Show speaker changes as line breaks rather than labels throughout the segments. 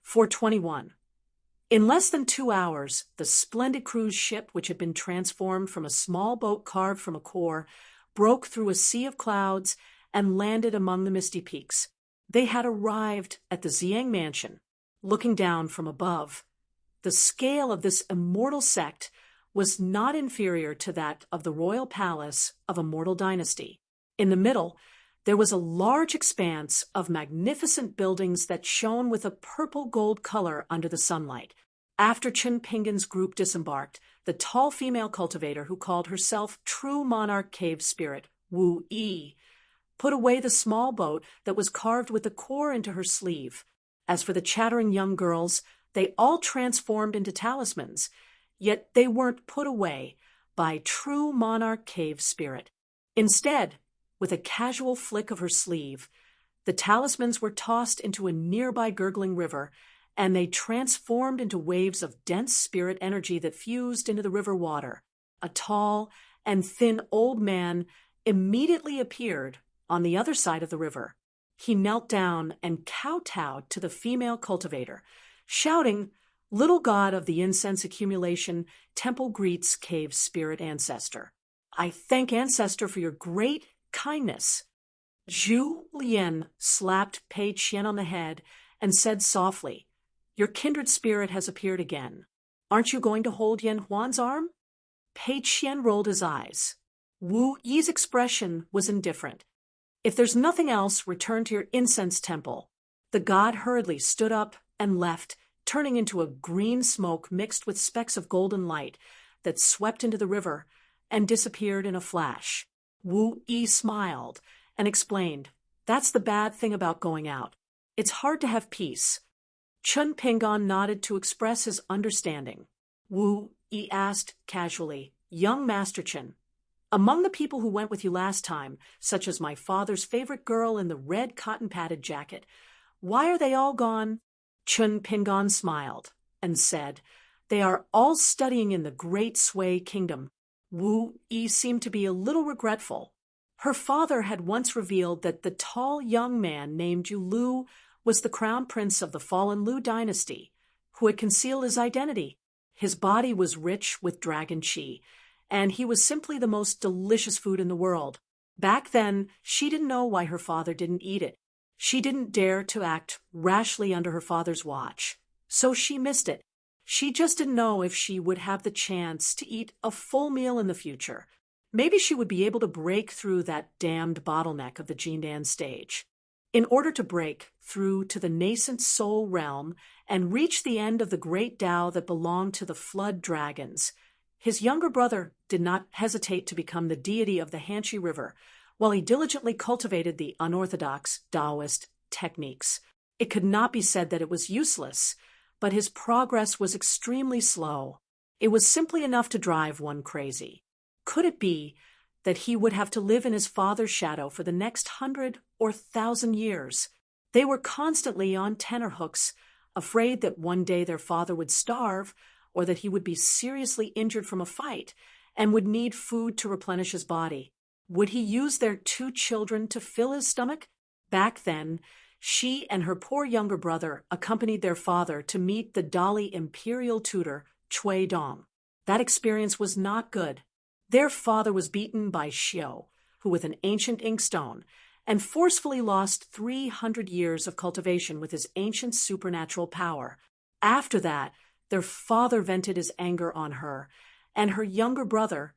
421. In less than 2 hours, the splendid cruise ship, which had been transformed from a small boat carved from a core, broke through a sea of clouds and landed among the misty peaks. They had arrived at the Ziyang mansion. Looking down from above, the scale of this immortal sect was not inferior to that of the royal palace of a mortal dynasty. In the middle, there was a large expanse of magnificent buildings that shone with a purple-gold color under the sunlight. After Chen Pingan's group disembarked, the tall female cultivator who called herself True Monarch Cave Spirit, Wu Yi, put away the small boat that was carved with a core into her sleeve. As for the chattering young girls, they all transformed into talismans, yet they weren't put away by True Monarch Cave Spirit. Instead, with a casual flick of her sleeve, the talismans were tossed into a nearby gurgling river, and they transformed into waves of dense spirit energy that fused into the river water. A tall and thin old man immediately appeared on the other side of the river. He knelt down and kowtowed to the female cultivator, shouting, "Little god of the incense accumulation, temple greets cave spirit ancestor. I thank ancestor for your great kindness." Zhu Lian slapped Pei Qian on the head and said softly, "Your kindred spirit has appeared again. Aren't you going to hold Yan Huan's arm?" Pei Qian rolled his eyes. Wu Yi's expression was indifferent. "If there's nothing else, return to your incense temple." The god hurriedly stood up and left, turning into a green smoke mixed with specks of golden light that swept into the river and disappeared in a flash. Wu Yi smiled and explained, "That's the bad thing about going out. It's hard to have peace." Chen Pingan nodded to express his understanding. Wu Yi asked casually, "Young Master Chen, among the people who went with you last time, such as my father's favorite girl in the red cotton-padded jacket, why are they all gone?" Chen Pingan smiled and said, "They are all studying in the Great Sui Kingdom." Wu Yi seemed to be a little regretful. Her father had once revealed that the tall young man named Yu Lu was the crown prince of the fallen Lu dynasty, who had concealed his identity. His body was rich with dragon qi, and he was simply the most delicious food in the world. Back then, she didn't know why her father didn't eat it. She didn't dare to act rashly under her father's watch, so she missed it. She just didn't know if she would have the chance to eat a full meal in the future. Maybe she would be able to break through that damned bottleneck of the Jindan stage. In order to break through to the nascent soul realm and reach the end of the great Tao that belonged to the flood dragons, his younger brother did not hesitate to become the deity of the Hanshi River, while he diligently cultivated the unorthodox Taoist techniques. It could not be said that it was useless, but his progress was extremely slow. It was simply enough to drive one crazy. Could it be that he would have to live in his father's shadow for the next 100 or 1,000 years? They were constantly on tenterhooks, afraid that one day their father would starve or that he would be seriously injured from a fight and would need food to replenish his body. Would he use their 2 children to fill his stomach? Back then, she and her poor younger brother accompanied their father to meet the Dali imperial tutor, Cui Dong. That experience was not good. Their father was beaten by Xiao, who with an ancient inkstone, and forcefully lost 300 years of cultivation with his ancient supernatural power. After that, their father vented his anger on her and her younger brother,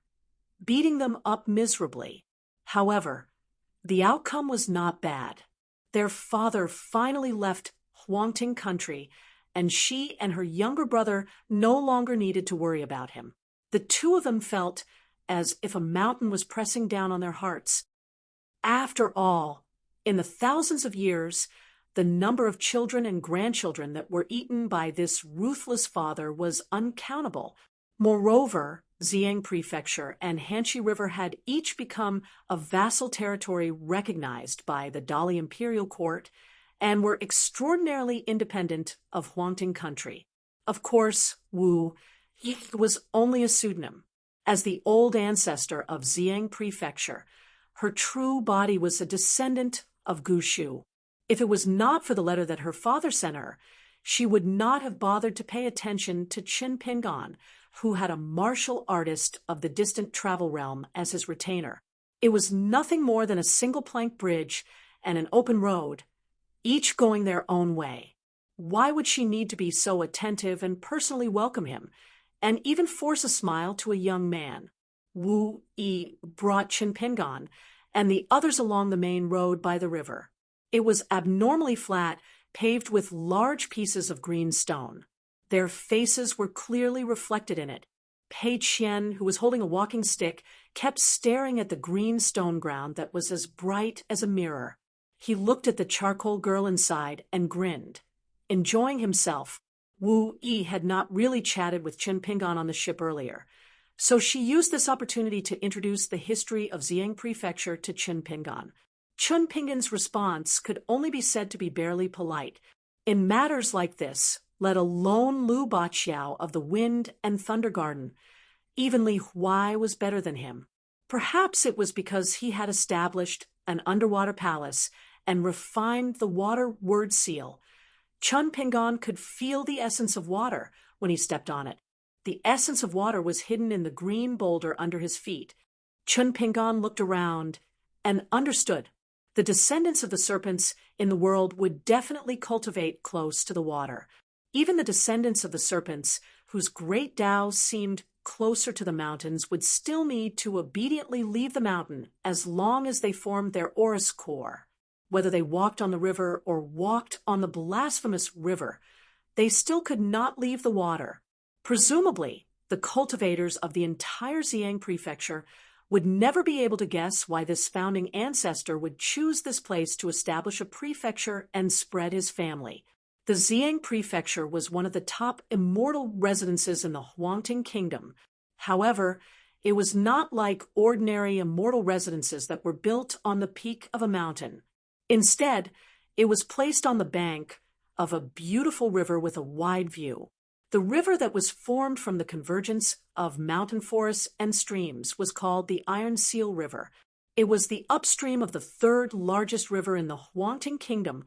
beating them up miserably. However, the outcome was not bad. Their father finally left Huangting country, and she and her younger brother no longer needed to worry about him. The two of them felt as if a mountain was pressing down on their hearts. After all, in the thousands of years, the number of children and grandchildren that were eaten by this ruthless father was uncountable. Moreover, Ziyang Prefecture and Hanshi River had each become a vassal territory recognized by the Dali Imperial Court and were extraordinarily independent of Huangting country. Of course, Wu Yi was only a pseudonym. As the old ancestor of Ziyang Prefecture, her true body was a descendant of Gushu. If it was not for the letter that her father sent her, she would not have bothered to pay attention to Qin Pingan, who had a martial artist of the distant travel realm as his retainer. It was nothing more than a single-plank bridge and an open road, each going their own way. Why would she need to be so attentive and personally welcome him, and even force a smile to a young man? Wu Yi brought Qin Pingan and the others along the main road by the river. It was abnormally flat, paved with large pieces of green stone. Their faces were clearly reflected in it. Pei Qian, who was holding a walking stick, kept staring at the green stone ground that was as bright as a mirror. He looked at the charcoal girl inside and grinned. Enjoying himself, Wu Yi had not really chatted with Qin Pingan on the ship earlier, so she used this opportunity to introduce the history of Xiang Prefecture to Qin Pingan. Qin Pingan's response could only be said to be barely polite. In matters like this, let alone Lu Baqiao of the Wind and Thunder Garden, even Li Huai was better than him. Perhaps it was because he had established an underwater palace and refined the water word seal. Qin Pingan could feel the essence of water when he stepped on it. The essence of water was hidden in the green boulder under his feet. Qin Pingan looked around and understood. The descendants of the serpents in the world would definitely cultivate close to the water. Even the descendants of the serpents, whose great Tao's seemed closer to the mountains, would still need to obediently leave the mountain as long as they formed their Oris core. Whether they walked on the river or walked on the blasphemous river, they still could not leave the water. Presumably, the cultivators of the entire Xiang Prefecture would never be able to guess why this founding ancestor would choose this place to establish a prefecture and spread his family. The Xiang Prefecture was one of the top immortal residences in the Huangting Kingdom. However, it was not like ordinary immortal residences that were built on the peak of a mountain. Instead, it was placed on the bank of a beautiful river with a wide view. The river that was formed from the convergence of mountain forests and streams was called the Iron Seal River. It was the upstream of the third largest river in the Huangting Kingdom,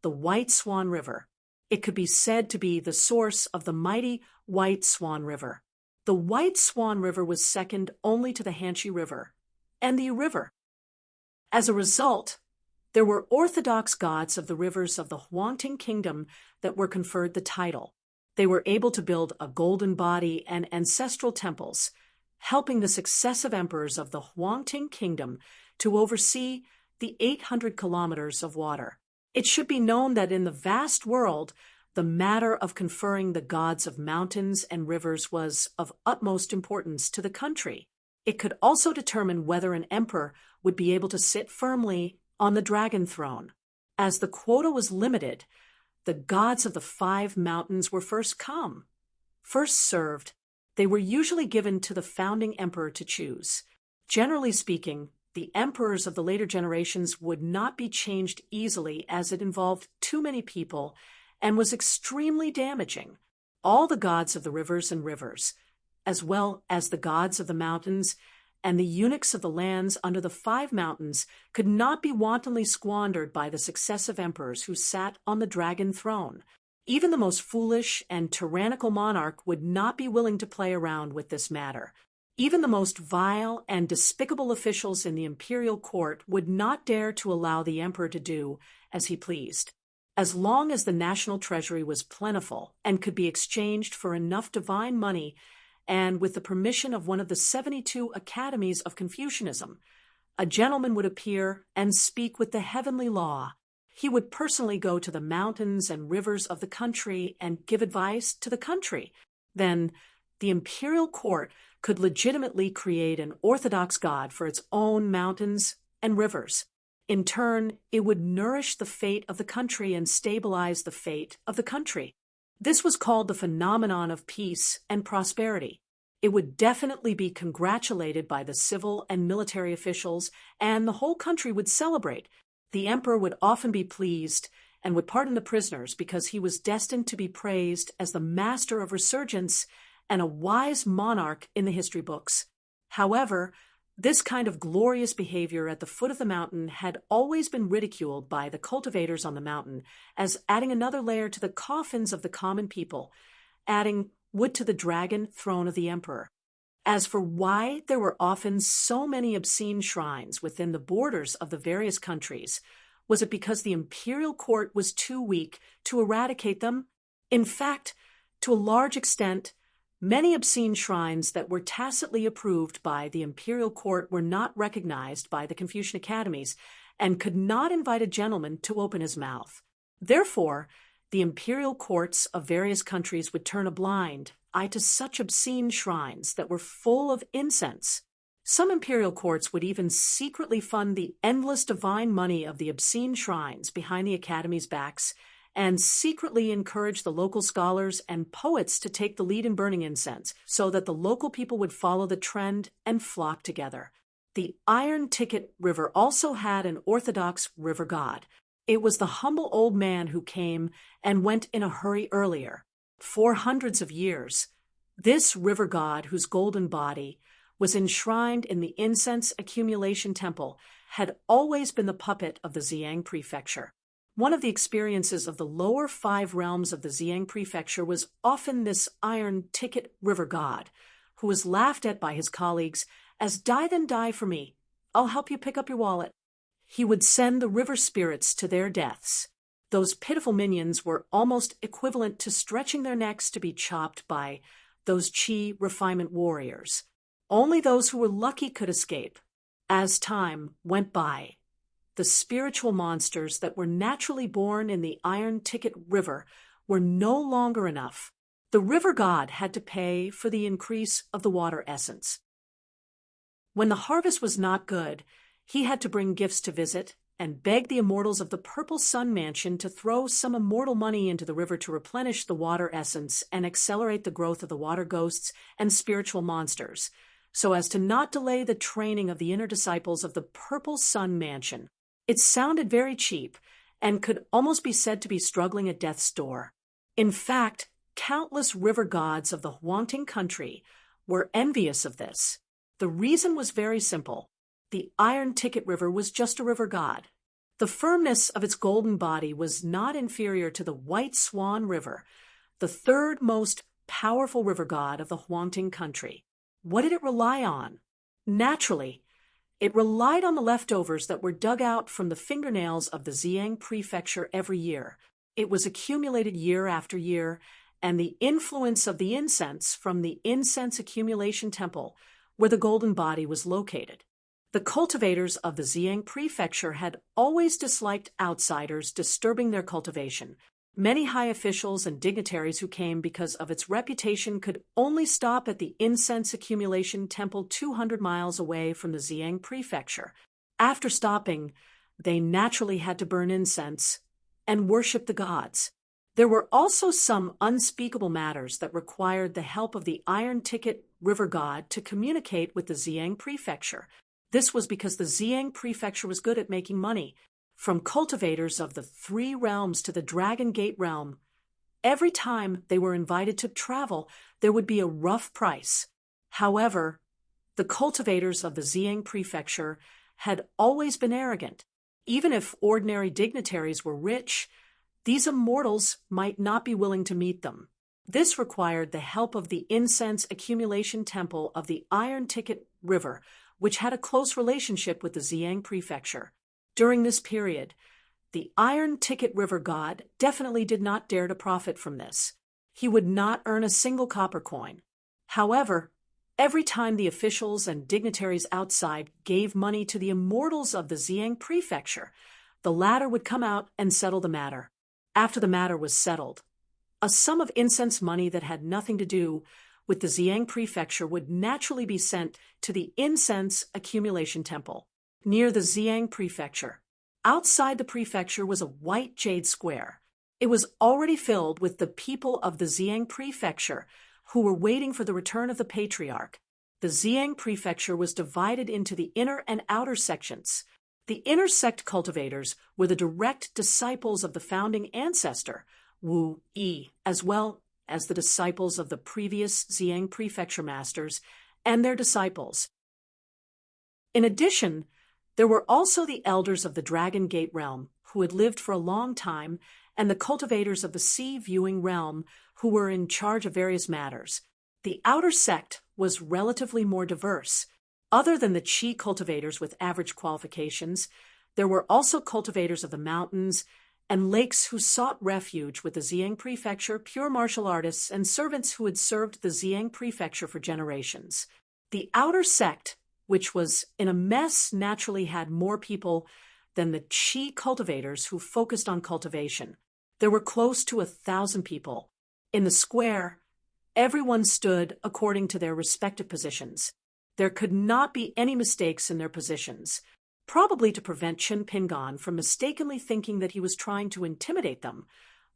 the White Swan River. It could be said to be the source of the mighty White Swan River. The White Swan River was second only to the Hanshi River and the River. As a result, there were orthodox gods of the rivers of the Huangting Kingdom that were conferred the title. They were able to build a golden body and ancestral temples, helping the successive emperors of the Huangting Kingdom to oversee the 800 kilometers of water. It should be known that in the vast world, the matter of conferring the gods of mountains and rivers was of utmost importance to the country. It could also determine whether an emperor would be able to sit firmly on the dragon throne. As the quota was limited, the gods of the 5 mountains were first come, first served. They were usually given to the founding emperor to choose. Generally speaking, the emperors of the later generations would not be changed easily as it involved too many people and was extremely damaging. All the gods of the rivers and rivers, as well as the gods of the mountains and the eunuchs of the lands under the 5 mountains, could not be wantonly squandered by the successive emperors who sat on the dragon throne. Even the most foolish and tyrannical monarch would not be willing to play around with this matter. Even the most vile and despicable officials in the imperial court would not dare to allow the emperor to do as he pleased. As long as the national treasury was plentiful and could be exchanged for enough divine money, and with the permission of one of the 72 academies of Confucianism, a gentleman would appear and speak with the heavenly law. He would personally go to the mountains and rivers of the country and give advice to the country. Then the imperial court could legitimately create an orthodox god for its own mountains and rivers. In turn, it would nourish the fate of the country and stabilize the fate of the country. This was called the phenomenon of peace and prosperity. It would definitely be congratulated by the civil and military officials, and the whole country would celebrate. The emperor would often be pleased and would pardon the prisoners because he was destined to be praised as the master of resurgence and a wise monarch in the history books. However, This kind of glorious behavior at the foot of the mountain had always been ridiculed by the cultivators on the mountain as adding another layer to the coffins of the common people, adding wood to the dragon throne of the emperor. As for why there were often so many obscene shrines within the borders of the various countries, was it because the imperial court was too weak to eradicate them? In fact, to a large extent, many obscene shrines that were tacitly approved by the imperial court were not recognized by the Confucian academies and could not invite a gentleman to open his mouth. Therefore, the imperial courts of various countries would turn a blind eye to such obscene shrines that were full of incense. Some imperial courts would even secretly fund the endless divine money of the obscene shrines behind the academy's backs and secretly encourage the local scholars and poets to take the lead in burning incense so that the local people would follow the trend and flock together. The Iron Ticket River also had an orthodox river god. It was the humble old man who came and went in a hurry earlier, for hundreds of years. This river god, whose golden body was enshrined in the incense accumulation temple, had always been the puppet of the Ziyang prefecture. One of the experiences of the lower 5 realms of the Ziyang prefecture was often this Iron Ticket River god, who was laughed at by his colleagues as "die then die for me, I'll help you pick up your wallet." He would send the river spirits to their deaths. Those pitiful minions were almost equivalent to stretching their necks to be chopped by those Qi refinement warriors. Only those who were lucky could escape. As time went by, the spiritual monsters that were naturally born in the Iron Ticket River were no longer enough. The river god had to pay for the increase of the water essence. When the harvest was not good, he had to bring gifts to visit and beg the immortals of the Purple Sun Mansion to throw some immortal money into the river to replenish the water essence and accelerate the growth of the water ghosts and spiritual monsters, so as to not delay the training of the inner disciples of the Purple Sun Mansion. It sounded very cheap and could almost be said to be struggling at death's door. In fact, countless river gods of the Huangting country were envious of this. The reason was very simple. The Iron Ticket River was just a river god. The firmness of its golden body was not inferior to the White Swan River, the 3rd most powerful river god of the Huangting country. What did it rely on? Naturally, it relied on the leftovers that were dug out from the fingernails of the Ziyang prefecture every year. It was accumulated year after year, and the influence of the incense from the incense accumulation temple, where the golden body was located. The cultivators of the Ziyang prefecture had always disliked outsiders disturbing their cultivation. Many high officials and dignitaries who came because of its reputation could only stop at the incense accumulation temple 200 miles away from the Ziyang prefecture. After stopping, they naturally had to burn incense and worship the gods. There were also some unspeakable matters that required the help of the Iron Ticket River god to communicate with the Ziyang prefecture. This was because the Ziyang prefecture was good at making money. From cultivators of the 3 realms to the Dragon Gate realm, every time they were invited to travel, there would be a rough price. However, the cultivators of the Ziyang prefecture had always been arrogant. Even if ordinary dignitaries were rich, these immortals might not be willing to meet them. This required the help of the incense accumulation temple of the Iron Ticket River, which had a close relationship with the Ziyang prefecture. During this period, the Iron Ticket River god definitely did not dare to profit from this. He would not earn a single copper coin. However, every time the officials and dignitaries outside gave money to the immortals of the Ziyang prefecture, the latter would come out and settle the matter. After the matter was settled, a sum of incense money that had nothing to do with the Ziyang prefecture would naturally be sent to the incense accumulation temple near the Ziyang prefecture. Outside the prefecture was a white jade square. It was already filled with the people of the Ziyang prefecture who were waiting for the return of the patriarch. The Ziyang prefecture was divided into the inner and outer sections. The inner sect cultivators were the direct disciples of the founding ancestor, Wu Yi, as well as the disciples of the previous Ziyang prefecture masters and their disciples. In addition, there were also the elders of the Dragon Gate realm, who had lived for a long time, and the cultivators of the sea-viewing realm, who were in charge of various matters. The outer sect was relatively more diverse. Other than the Qi cultivators with average qualifications, there were also cultivators of the mountains and lakes who sought refuge with the Xiang Prefecture, pure martial artists, and servants who had served the Xiang Prefecture for generations. The outer sect, which was in a mess, naturally had more people than the Qi cultivators who focused on cultivation. There were close to 1,000 people. In the square, everyone stood according to their respective positions. There could not be any mistakes in their positions, probably to prevent Chen Pingan from mistakenly thinking that he was trying to intimidate them.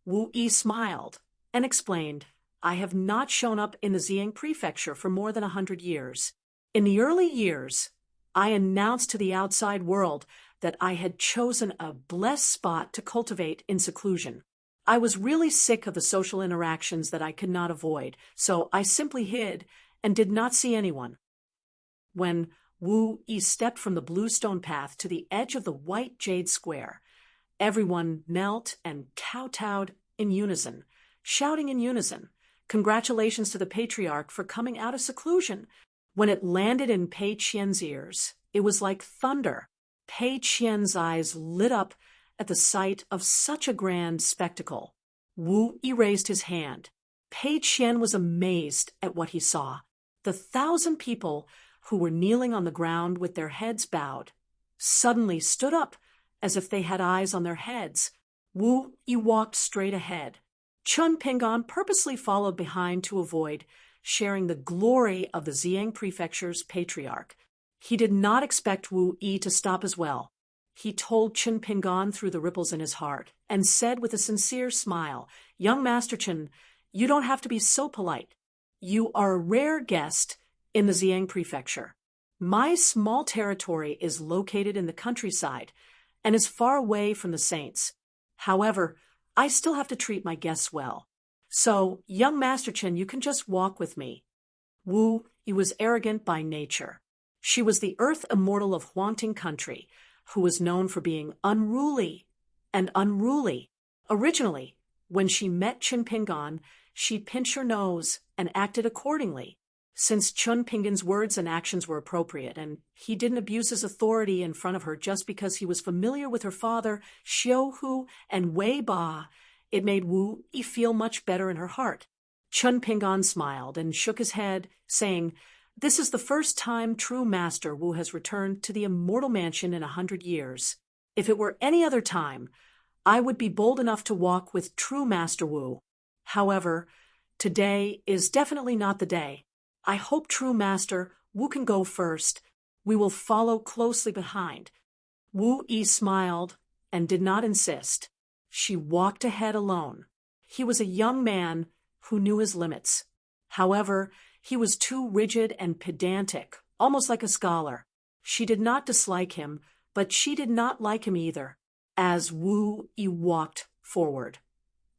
Wu Yi smiled and explained, "I have not shown up in the Xiang Prefecture for more than 100 years. In the early years, I announced to the outside world that I had chosen a blessed spot to cultivate in seclusion. I was really sick of the social interactions that I could not avoid, so I simply hid and did not see anyone." When Wu Yi stepped from the blue stone path to the edge of the white jade square, everyone knelt and kowtowed in unison, shouting in unison, "Congratulations to the patriarch for coming out of seclusion." When it landed in Pei Qian's ears, it was like thunder. Pei Qian's eyes lit up at the sight of such a grand spectacle. Wu Yi raised his hand. Pei Qian was amazed at what he saw. The 1,000 people who were kneeling on the ground with their heads bowed suddenly stood up as if they had eyes on their heads. Wu Yi walked straight ahead. Chen Pingan purposely followed behind to avoid sharing the glory of the Xiang Prefecture's patriarch. He did not expect Wu Yi to stop as well. He told Chen Pingan through the ripples in his heart and said with a sincere smile, "Young Master Chen, you don't have to be so polite. You are a rare guest in the Xiang Prefecture. My small territory is located in the countryside and is far away from the saints. However, I still have to treat my guests well. So, young Master Chen, you can just walk with me." Wu Yi was arrogant by nature. She was the earth immortal of Huangting country, who was known for being unruly and unruly. Originally, when she met Chen Pingan, she pinched her nose and acted accordingly, since Chen Pingan's words and actions were appropriate, and he didn't abuse his authority in front of her just because he was familiar with her father, Xiu Hu, and Wei Ba. It made Wu Yi feel much better in her heart. Chen Pingan smiled and shook his head, saying, "This is the first time true Master Wu has returned to the immortal mansion in 100 years. If it were any other time, I would be bold enough to walk with true Master Wu. However, today is definitely not the day. I hope true Master Wu can go first. We will follow closely behind." Wu Yi smiled and did not insist. She walked ahead alone. He was a young man who knew his limits. However, he was too rigid and pedantic, almost like a scholar. She did not dislike him, but she did not like him either. As Wu Yi walked forward,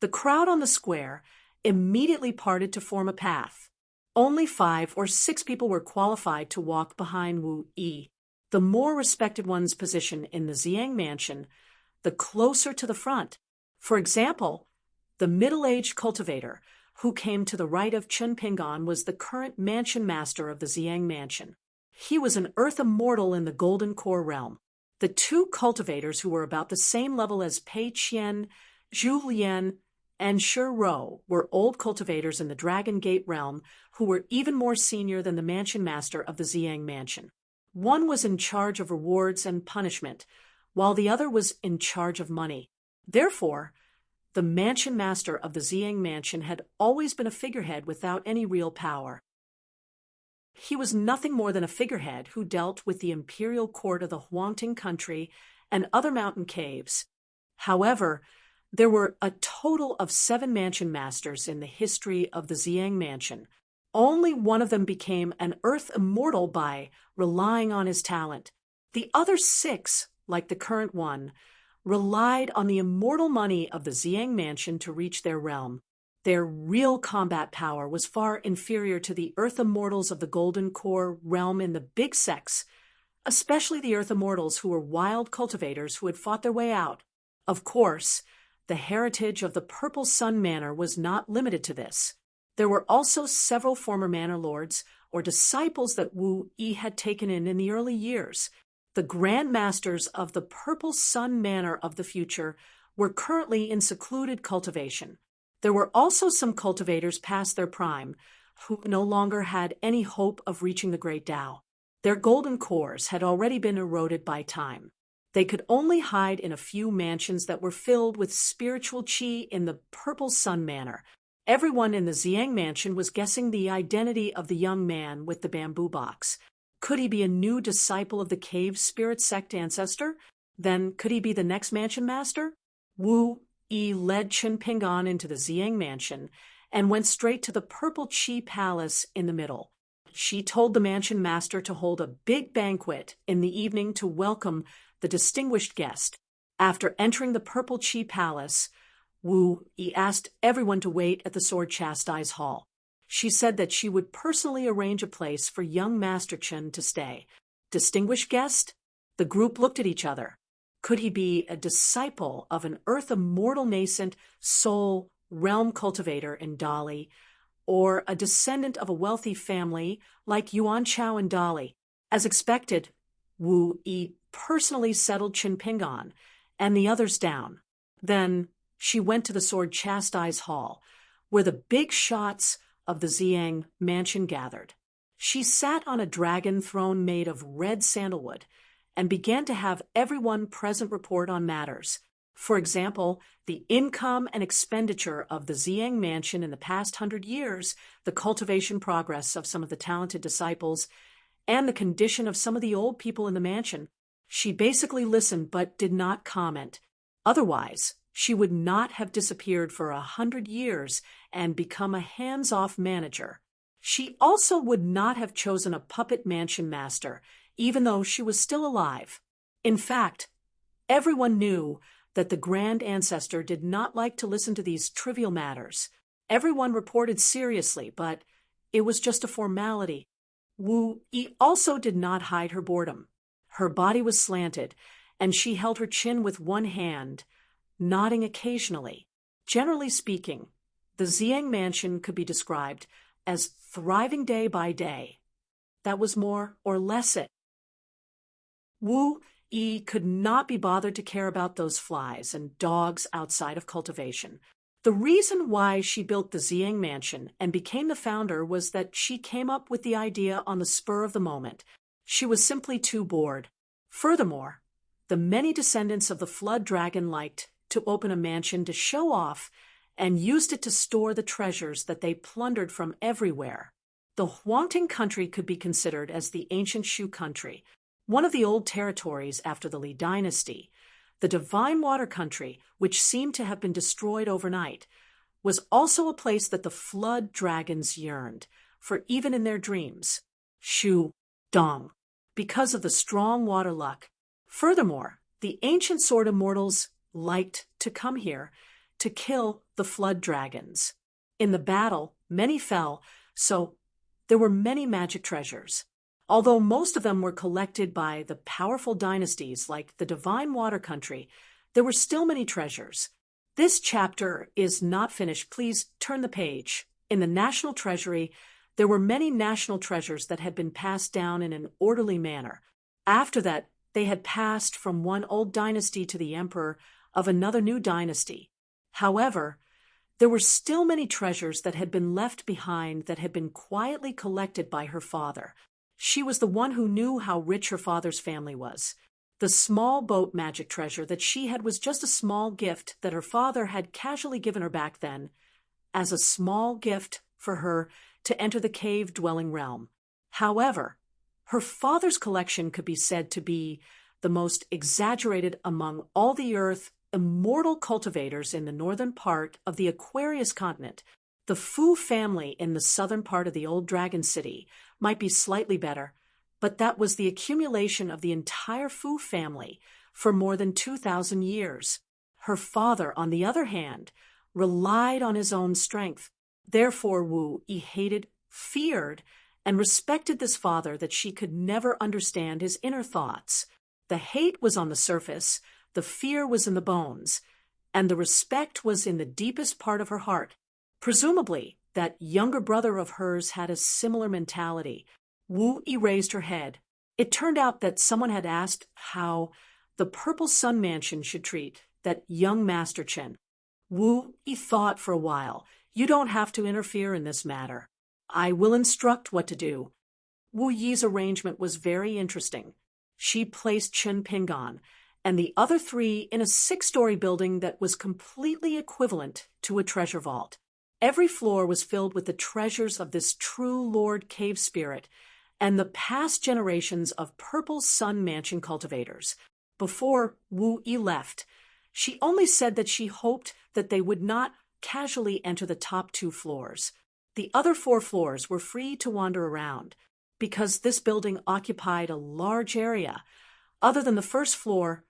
the crowd on the square immediately parted to form a path. Only 5 or 6 people were qualified to walk behind Wu Yi. The more respected one's position in the Xiang mansion, the closer to the front. For example, the middle-aged cultivator who came to the right of Chen Pingan was the current mansion master of the Xiang mansion. He was an earth immortal in the Golden Core realm. The 2 cultivators who were about the same level as Pei Qian, Zhu Lian, and Shi Rou were old cultivators in the Dragon Gate realm who were even more senior than the mansion master of the Xiang mansion. One was in charge of rewards and punishment, while the other was in charge of money. Therefore, the mansion master of the Xiang mansion had always been a figurehead without any real power. He was nothing more than a figurehead who dealt with the imperial court of the Huangting country and other mountain caves. However, there were a total of 7 mansion masters in the history of the Xiang mansion. Only one of them became an earth immortal by relying on his talent. The other 6, like the current one, relied on the immortal money of the Xiang mansion to reach their realm. Their real combat power was far inferior to the earth immortals of the Golden Core realm in the big sects especially the Earth Immortals who were wild cultivators who had fought their way out. Of course, the heritage of the Purple Sun Manor was not limited to this. There were also several former manor lords or disciples that Wu Yi had taken in the early years. The Grand Masters of the Purple Sun Manor of the future were currently in secluded cultivation. There were also some cultivators past their prime who no longer had any hope of reaching the Great Tao. Their golden cores had already been eroded by time. They could only hide in a few mansions that were filled with spiritual qi in the Purple Sun Manor. Everyone in the Xiang mansion was guessing the identity of the young man with the bamboo box. Could he be a new disciple of the cave spirit sect ancestor? Then could he be the next mansion master? Wu Yi led Chen Pingan into the Xiang mansion and went straight to the Purple Qi Palace in the middle. She told the mansion master to hold a big banquet in the evening to welcome the distinguished guest. After entering the Purple Qi Palace, Wu Yi asked everyone to wait at the Sword Chastise Hall. She said that she would personally arrange a place for young Master Chen to stay. Distinguished guest? The group looked at each other. Could he be a disciple of an Earth Immortal nascent soul realm cultivator in Dali, or a descendant of a wealthy family like Yuan Chao and Dali? As expected, Wu Yi personally settled Chen Pingan and the others down. Then she went to the Sword Chastise Hall, where the big shots of the Xiang mansion gathered. She sat on a dragon throne made of red sandalwood and began to have everyone present report on matters. For example, the income and expenditure of the Xiang mansion in the past 100 years, the cultivation progress of some of the talented disciples, and the condition of some of the old people in the mansion. She basically listened but did not comment. Otherwise, she would not have disappeared for 100 years and become a hands-off manager. She also would not have chosen a puppet mansion master, even though she was still alive. In fact, everyone knew that the Grand Ancestor did not like to listen to these trivial matters. Everyone reported seriously, but it was just a formality. Wu Yi also did not hide her boredom. Her body was slanted, and she held her chin with one hand, nodding occasionally. Generally speaking, the Xiang mansion could be described as thriving day by day. That was more or less it. Wu Yi could not be bothered to care about those flies and dogs outside of cultivation. The reason why she built the Xiang mansion and became the founder was that she came up with the idea on the spur of the moment. She was simply too bored. Furthermore, the many descendants of the Flood Dragon liked to open a mansion to show off and used it to store the treasures that they plundered from everywhere. The Huangting country could be considered as the ancient Shu country, one of the old territories after the Li dynasty. The Divine Water country, which seemed to have been destroyed overnight, was also a place that the flood dragons yearned for even in their dreams. Shu Dong, because of the strong water luck. Furthermore, the ancient sword immortals liked to come here to kill the flood dragons. In the battle, many fell, so there were many magic treasures. Although most of them were collected by the powerful dynasties like the Divine Water country, there were still many treasures. This chapter is not finished. Please turn the page. In the National Treasury, there were many national treasures that had been passed down in an orderly manner. After that, they had passed from one old dynasty to the emperor of another new dynasty. However, there were still many treasures that had been left behind that had been quietly collected by her father. She was the one who knew how rich her father's family was. The small boat magic treasure that she had was just a small gift that her father had casually given her back then, as a small gift for her to enter the cave-dwelling realm. However, her father's collection could be said to be the most exaggerated among all the Earth immortal cultivators in the northern part of the Aquarius continent. The Fu family in the southern part of the old Dragon City might be slightly better, but that was the accumulation of the entire Fu family for more than 2,000 years. Her father, on the other hand, relied on his own strength. Therefore, Wu Yi hated, feared, and respected this father that she could never understand his inner thoughts. The hate was on the surface, the fear was in the bones, and the respect was in the deepest part of her heart. Presumably, that younger brother of hers had a similar mentality. Wu Yi raised her head. It turned out that someone had asked how the Purple Sun Mansion should treat that young Master Chen. Wu Yi thought for a while. You don't have to interfere in this matter. I will instruct what to do. Wu Yi's arrangement was very interesting. She placed Chen Pingan and the other three in a 6-story building that was completely equivalent to a treasure vault. Every floor was filled with the treasures of this true Lord Cave Spirit and the past generations of Purple Sun Mansion cultivators. Before Wu Yi left, she only said that she hoped that they would not casually enter the top 2 floors. The other 4 floors were free to wander around, because this building occupied a large area. Other than the first floor,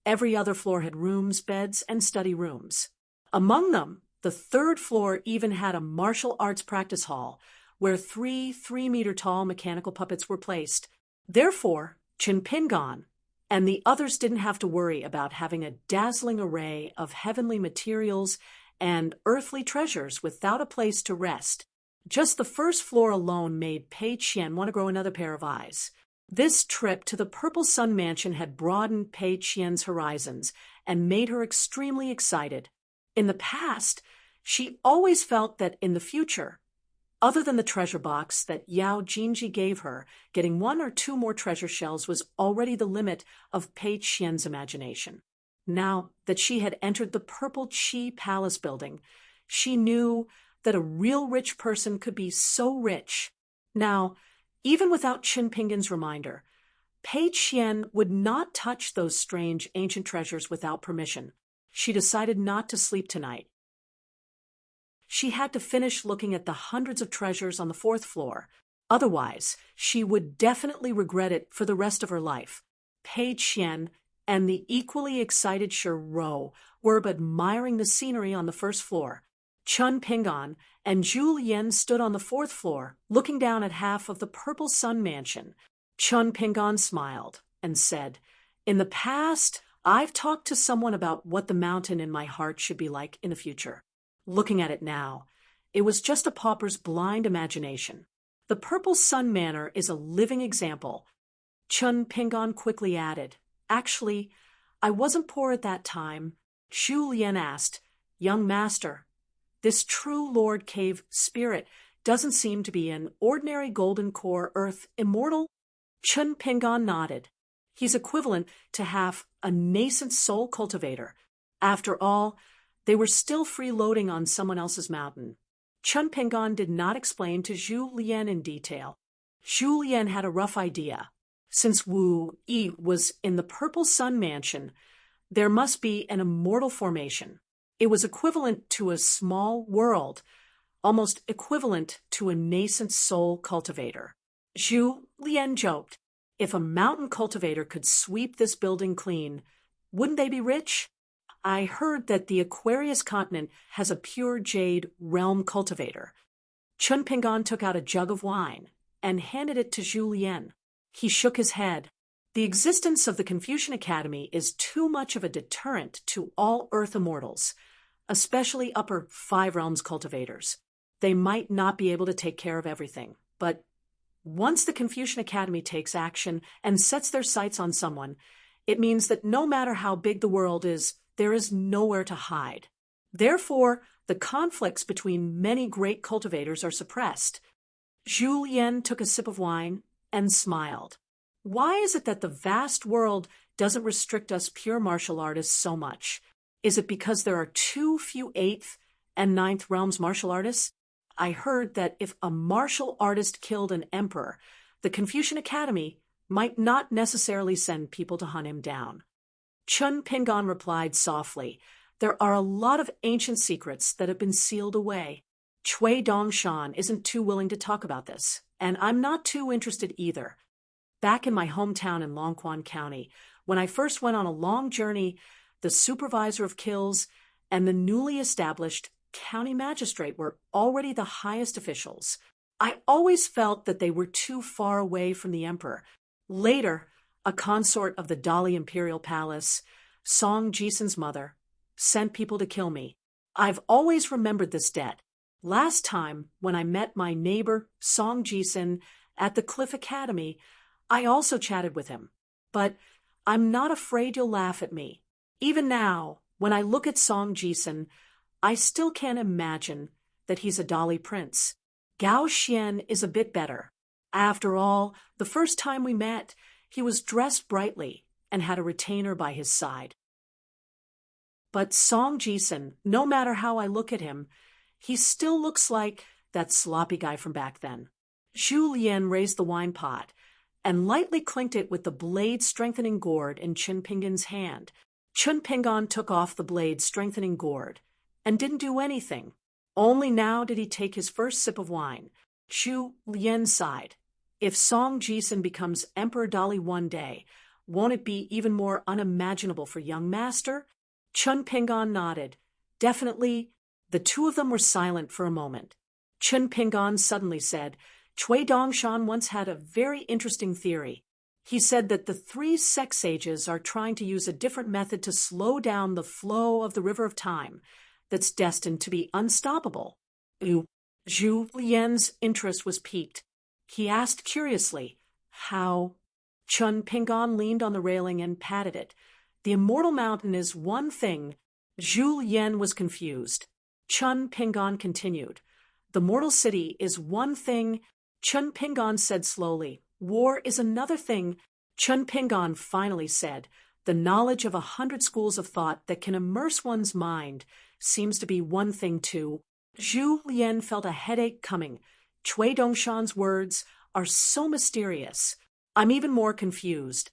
every other floor had rooms, beds, and study rooms. Among them, the 3rd floor even had a martial arts practice hall, where 3 3-meter-tall mechanical puppets were placed. Therefore, Chen Pingan and the others didn't have to worry about having a dazzling array of heavenly materials and earthly treasures without a place to rest. Just the first floor alone made Pei Qian want to grow another pair of eyes. This trip to the Purple Sun Mansion had broadened Pei Qian's horizons and made her extremely excited. In the past, she always felt that in the future, other than the treasure box that Yao Jinji gave her, getting 1 or 2 more treasure shells was already the limit of Pei Qian's imagination. Now that she had entered the Purple Qi Palace building, she knew that a real rich person could be so rich. Now, even without Chen Pingan's reminder, Pei Qian would not touch those strange ancient treasures without permission. She decided not to sleep tonight. She had to finish looking at the hundreds of treasures on the 4th floor. Otherwise, she would definitely regret it for the rest of her life. Pei Qian and the equally excited Shiro were admiring the scenery on the 1st floor. Chen Pingan and Zhu Lian stood on the 4th floor, looking down at half of the Purple Sun Mansion. Chen Pingan smiled and said, "In the past, I've talked to someone about what the mountain in my heart should be like in the future. Looking at it now, it was just a pauper's blind imagination. The Purple Sun Manor is a living example." Chen Pingan quickly added, "Actually, I wasn't poor at that time." Zhu Lian asked, "Young master, this true Lord Cave Spirit doesn't seem to be an ordinary golden core earth immortal?" Chen Pingan nodded. "He's equivalent to half a nascent soul cultivator. After all, they were still freeloading on someone else's mountain." Chen Pingan did not explain to Zhu Lian in detail. Zhu Lian had a rough idea. Since Wu Yi was in the Purple Sun Mansion, there must be an immortal formation. It was equivalent to a small world, almost equivalent to a nascent soul cultivator. Zhu Lian joked, "If a mountain cultivator could sweep this building clean, wouldn't they be rich? I heard that the Aquarius continent has a pure jade realm cultivator." Chen Pingan took out a jug of wine and handed it to Zhu Lian. He shook his head. "The existence of the Confucian Academy is too much of a deterrent to all Earth immortals, especially upper 5 realms cultivators. They might not be able to take care of everything, but once the Confucian Academy takes action and sets their sights on someone, it means that no matter how big the world is, there is nowhere to hide. Therefore, the conflicts between many great cultivators are suppressed." Zhu Lian took a sip of wine and smiled. "Why is it that the vast world doesn't restrict us pure martial artists so much? Is it because there are too few 8th and 9th realms martial artists? I heard that if a martial artist killed an emperor, the Confucian Academy might not necessarily send people to hunt him down." Chen Pingan replied softly, "There are a lot of ancient secrets that have been sealed away. Cui Dongshan isn't too willing to talk about this, and I'm not too interested either. Back in my hometown in Longquan County, when I first went on a long journey, the supervisor of kills and the newly established county magistrate were already the highest officials. I always felt that they were too far away from the emperor. Later, a consort of the Dali imperial palace, Song Jisun's mother, sent people to kill me. I've always remembered this debt. Last time, when I met my neighbor, Song Jisun, at the Cliff Academy, I also chatted with him. But I'm not afraid you'll laugh at me. Even now, when I look at Song Jisun, I still can't imagine that he's a Dali prince. Gao Xian is a bit better. After all, the first time we met, he was dressed brightly and had a retainer by his side. But Song Jisun, no matter how I look at him, he still looks like that sloppy guy from back then. Zhu Lian raised the wine pot and lightly clinked it with the blade-strengthening gourd in Chun Pingan's hand. Chun Pingan took off the blade-strengthening gourd and didn't do anything. Only now did he take his first sip of wine. Zhu Lian sighed. If Song Jisun becomes Emperor Dali one day, won't it be even more unimaginable for young master? Chun Pingan nodded. Definitely. The two of them were silent for a moment. Chun Pingan suddenly said, Cui Dongshan once had a very interesting theory. He said that the three sex sages are trying to use a different method to slow down the flow of the river of time that's destined to be unstoppable. Zhu Lian's interest was piqued. He asked curiously, how? Chun Pingan leaned on the railing and patted it. The immortal mountain is one thing. Zhu Lian was confused. Chun Pingan continued. The mortal city is one thing. Chun Pingan said slowly. War is another thing. Chun Pingan finally said, the knowledge of 100 schools of thought that can immerse one's mind seems to be one thing too. Zhu Lian felt a headache coming. Cui Dongshan's words are so mysterious. I'm even more confused.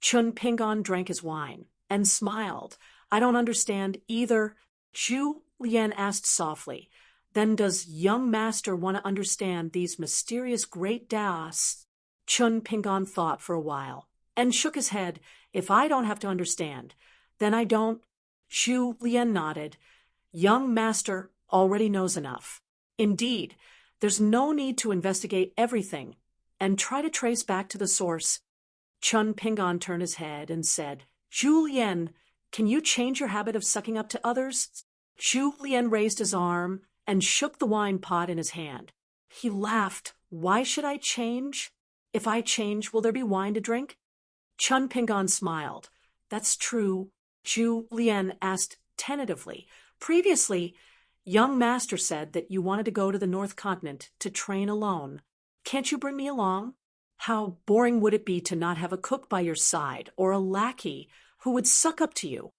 Chun Pingan drank his wine and smiled. I don't understand either. Zhu Lian asked softly, then does young master want to understand these mysterious great Daos? Chun Pingan thought for a while and shook his head. If I don't have to understand, then I don't. Zhu Lian nodded. Young master already knows enough. Indeed, there's no need to investigate everything and try to trace back to the source. Chun Pingan turned his head and said, Zhu Lian, can you change your habit of sucking up to others? Zhu Lian raised his arm and shook the wine pot in his hand. He laughed. Why should I change? If I change, will there be wine to drink? Chun Pingan smiled. That's true. Zhu Lian asked tentatively. Previously, young master said that you wanted to go to the North Continent to train alone. Can't you bring me along? How boring would it be to not have a cook by your side or a lackey who would suck up to you?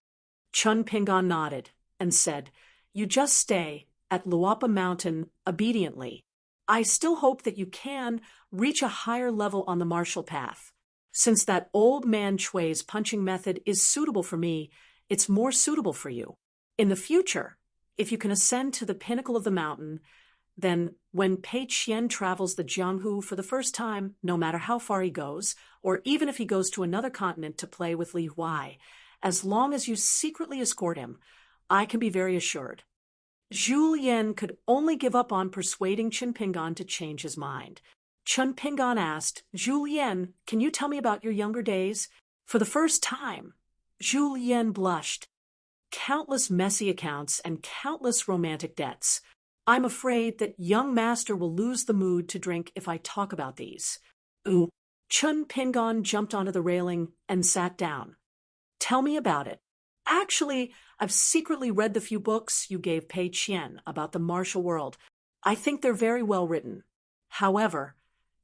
Chun Pingan nodded and said, you just stay at Luapa Mountain obediently. I still hope that you can reach a higher level on the martial path. Since that old man Chui's punching method is suitable for me, it's more suitable for you. In the future, if you can ascend to the pinnacle of the mountain, then when Pei Qian travels the Jianghu for the first time, no matter how far he goes, or even if he goes to another continent to play with Li Huai, as long as you secretly escort him, I can be very assured. Zhu Lian could only give up on persuading Chun Pingan to change his mind. Chun Pingan asked, Zhu Lian, can you tell me about your younger days? For the first time, Zhu Lian blushed. Countless messy accounts and countless romantic debts. I'm afraid that young master will lose the mood to drink if I talk about these. Ooh. Chun Pingan jumped onto the railing and sat down. Tell me about it. Actually, I've secretly read the few books you gave Pei Qian about the martial world. I think they're very well written. However,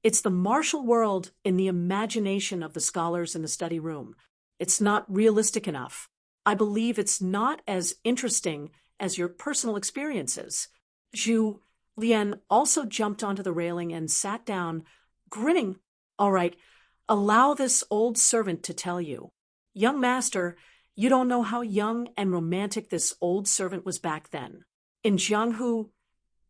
it's the martial world in the imagination of the scholars in the study room. It's not realistic enough. I believe it's not as interesting as your personal experiences. Zhu Lian also jumped onto the railing and sat down, grinning. All right, allow this old servant to tell you. Young master, you don't know how young and romantic this old servant was back then. In Jianghu,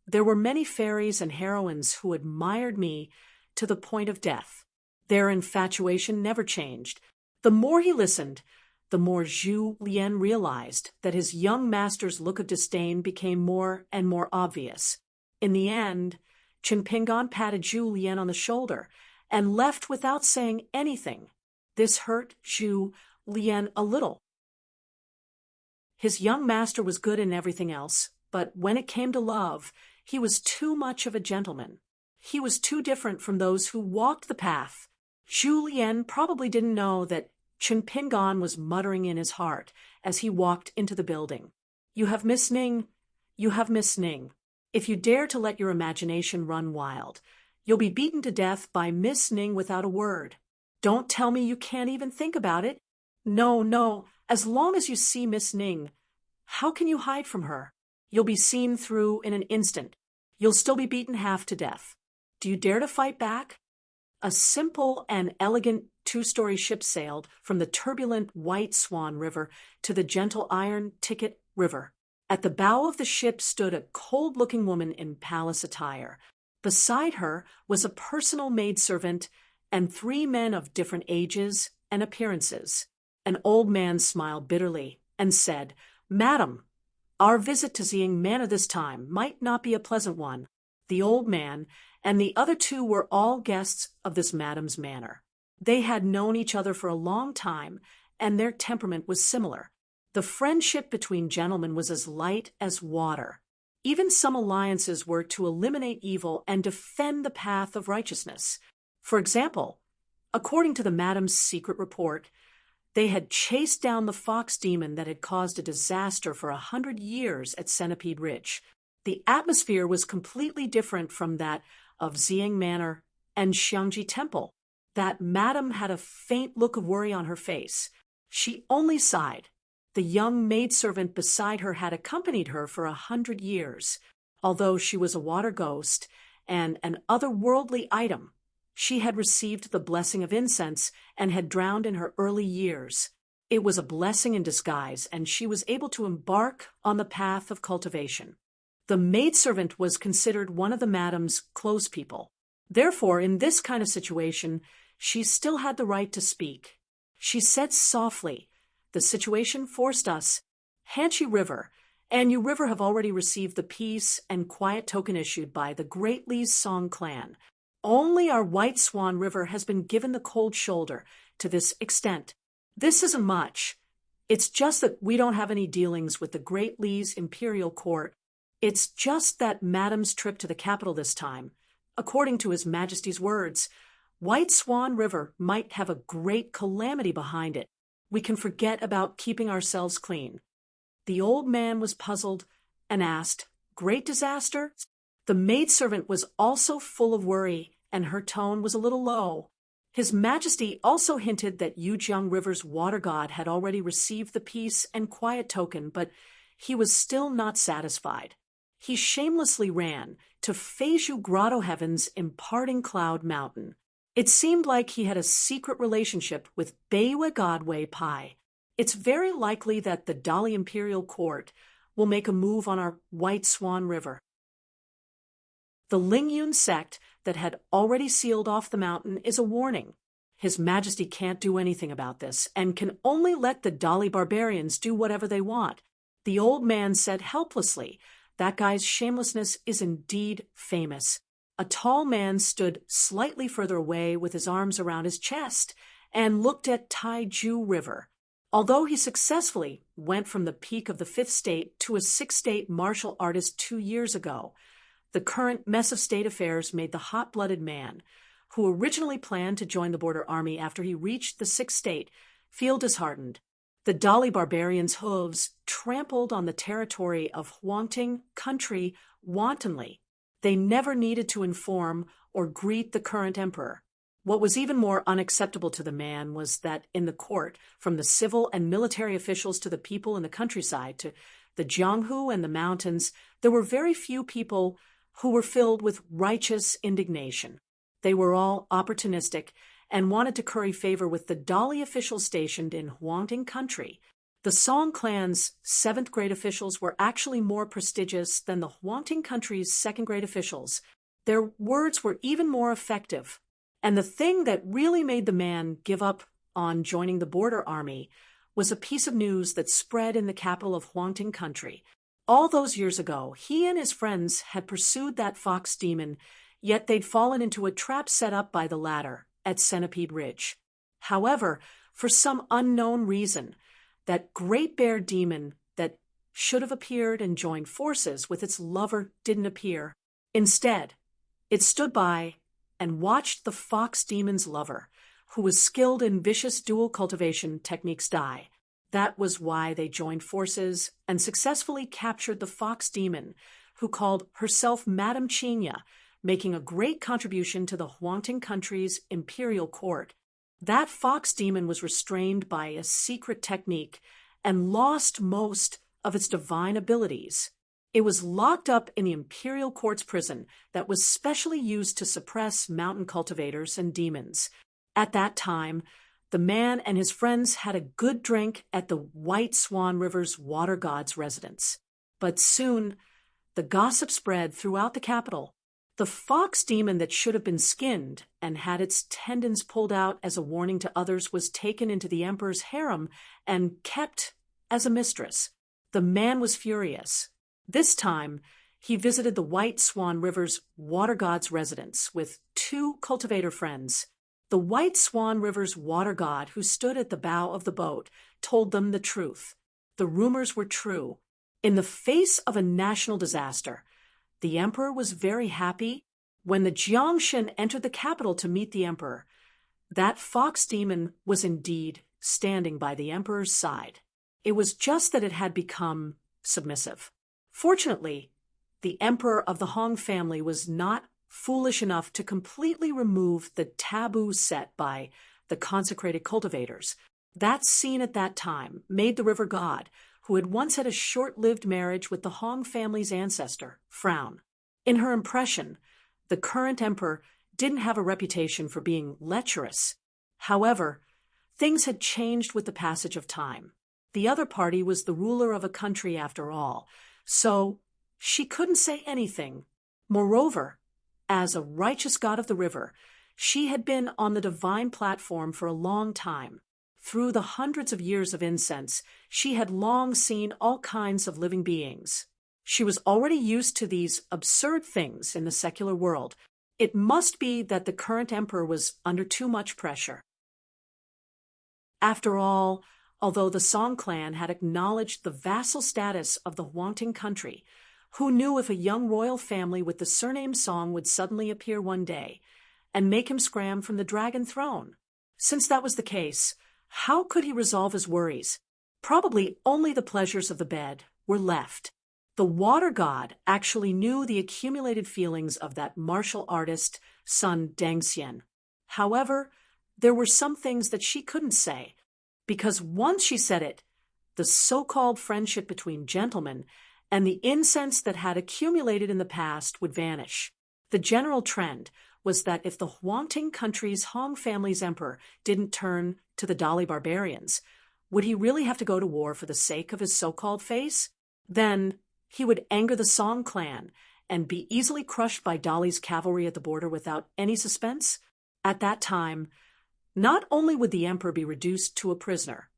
there were many fairies and heroines who admired me to the point of death. Their infatuation never changed. The more he listened, the more Zhu Lian realized that his young master's look of disdain became more and more obvious. In the end, Chimpingon patted Zhu Lian on the shoulder and left without saying anything. This hurt Zhu Lian a little. His young master was good in everything else, but when it came to love, he was too much of a gentleman. He was too different from those who walked the path. Zhu Lian probably didn't know that Chimpingon was muttering in his heart as he walked into the building. "You have Miss Ning. You have Miss Ning. If you dare to let your imagination run wild, you'll be beaten to death by Miss Ning without a word. Don't tell me you can't even think about it. No, no, as long as you see Miss Ning, how can you hide from her? You'll be seen through in an instant. You'll still be beaten half to death. Do you dare to fight back?" A simple and elegant two-story ship sailed from the turbulent White Swan River to the gentle Iron Ticket River. At the bow of the ship stood a cold-looking woman in palace attire. Beside her was a personal maidservant and 3 men of different ages and appearances. An old man smiled bitterly and said, "Madam, our visit to Xiang Manor this time might not be a pleasant one." The old man and the other 2 were all guests of this madam's manor. They had known each other for a long time, and their temperament was similar. The friendship between gentlemen was as light as water. Even some alliances were to eliminate evil and defend the path of righteousness. For example, according to the madam's secret report, they had chased down the fox demon that had caused a disaster for 100 years at Centipede Ridge. The atmosphere was completely different from that of Xiang Manor and Xiangji Temple. That madam had a faint look of worry on her face. She only sighed. The young maidservant beside her had accompanied her for 100 years. Although she was a water ghost and an otherworldly item, she had received the blessing of incense and had drowned in her early years. It was a blessing in disguise, and she was able to embark on the path of cultivation. The maidservant was considered one of the madam's close people. Therefore, in this kind of situation, she still had the right to speak. She said softly, "The situation forced us. Hanshi River and Yu River have already received the peace and quiet token issued by the Great Li Song clan. Only our White Swan River has been given the cold shoulder to this extent. This isn't much. It's just that we don't have any dealings with the Great Li's imperial court. It's just that Madam's trip to the capital this time, according to His Majesty's words, White Swan River might have a great calamity behind it. We can forget about keeping ourselves clean." The old man was puzzled and asked, "Great disaster?" The maidservant was also full of worry, and her tone was a little low. His Majesty also hinted that Yujiang River's water god had already received the peace and quiet token, but he was still not satisfied. He shamelessly ran to Feizhu Grotto Heaven's imparting cloud mountain. It seemed like he had a secret relationship with Beiwe Godwei Pai. It's very likely that the Dali Imperial Court will make a move on our White Swan River. The Lingyun sect that had already sealed off the mountain is a warning. His Majesty can't do anything about this and can only let the Dali barbarians do whatever they want. The old man said helplessly, "That guy's shamelessness is indeed famous." A tall man stood slightly further away with his arms around his chest and looked at Taiju River. Although he successfully went from the peak of the 5th state to a 6th-state martial artist 2 years ago, the current mess of state affairs made the hot-blooded man, who originally planned to join the border army after he reached the 6th state, feel disheartened. The Dali barbarians' hooves trampled on the territory of Huangting country wantonly. They never needed to inform or greet the current emperor. What was even more unacceptable to the man was that in the court, from the civil and military officials to the people in the countryside, to the Jianghu and the mountains, there were very few people who were filled with righteous indignation. They were all opportunistic and wanted to curry favor with the Dali officials stationed in Huangting country. The Song clan's 7th-grade officials were actually more prestigious than the Huangting country's 2nd-grade officials. Their words were even more effective. And the thing that really made the man give up on joining the border army was a piece of news that spread in the capital of Huangting country. All those years ago, he and his friends had pursued that fox demon yet they'd fallen into a trap set up by the latter at Centipede Ridge. However, for some unknown reason, that great bear demon that should have appeared and joined forces with its lover didn't appear. Instead, it stood by and watched the fox demon's lover, who was skilled in vicious dual cultivation techniques, die. That was why they joined forces and successfully captured the fox demon, who called herself Madame Chinya, making a great contribution to the Huangting country's imperial court. That fox demon was restrained by a secret technique and lost most of its divine abilities. It was locked up in the imperial court's prison that was specially used to suppress mountain cultivators and demons. At that time, the man and his friends had a good drink at the White Swan River's water god's residence. But soon, the gossip spread throughout the capital. The fox demon that should have been skinned and had its tendons pulled out as a warning to others was taken into the emperor's harem and kept as a mistress. The man was furious. This time, he visited the White Swan River's water god's residence with 2 cultivator friends. The White Swan River's water god, who stood at the bow of the boat, told them the truth. The rumors were true. In the face of a national disaster, the emperor was very happy. When the Jiangshan entered the capital to meet the emperor, that fox demon was indeed standing by the emperor's side. It was just that it had become submissive. Fortunately, the emperor of the Hong family was not foolish enough to completely remove the taboo set by the consecrated cultivators. That scene at that time made the river god, who had once had a short-lived marriage with the Hong family's ancestor, frown. In her impression, the current emperor didn't have a reputation for being lecherous. However, things had changed with the passage of time. The other party was the ruler of a country after all, so she couldn't say anything. Moreover, as a righteous god of the river, she had been on the divine platform for a long time. Through the hundreds of years of incense, she had long seen all kinds of living beings. She was already used to these absurd things in the secular world. It must be that the current emperor was under too much pressure. After all, although the Song clan had acknowledged the vassal status of the Huangting country, who knew if a young royal family with the surname Song would suddenly appear one day and make him scram from the dragon throne? Since that was the case, how could he resolve his worries? Probably only the pleasures of the bed were left. The water god actually knew the accumulated feelings of that martial artist, Sun Dengxian. However, there were some things that she couldn't say, because once she said it, the so-called friendship between gentlemen and the incense that had accumulated in the past would vanish. The general trend was that if the Huangting country's Hong family's emperor didn't turn to the Dali barbarians, would he really have to go to war for the sake of his so-called face? Then he would anger the Song clan and be easily crushed by Dali's cavalry at the border without any suspense. At that time, not only would the emperor be reduced to a prisoner,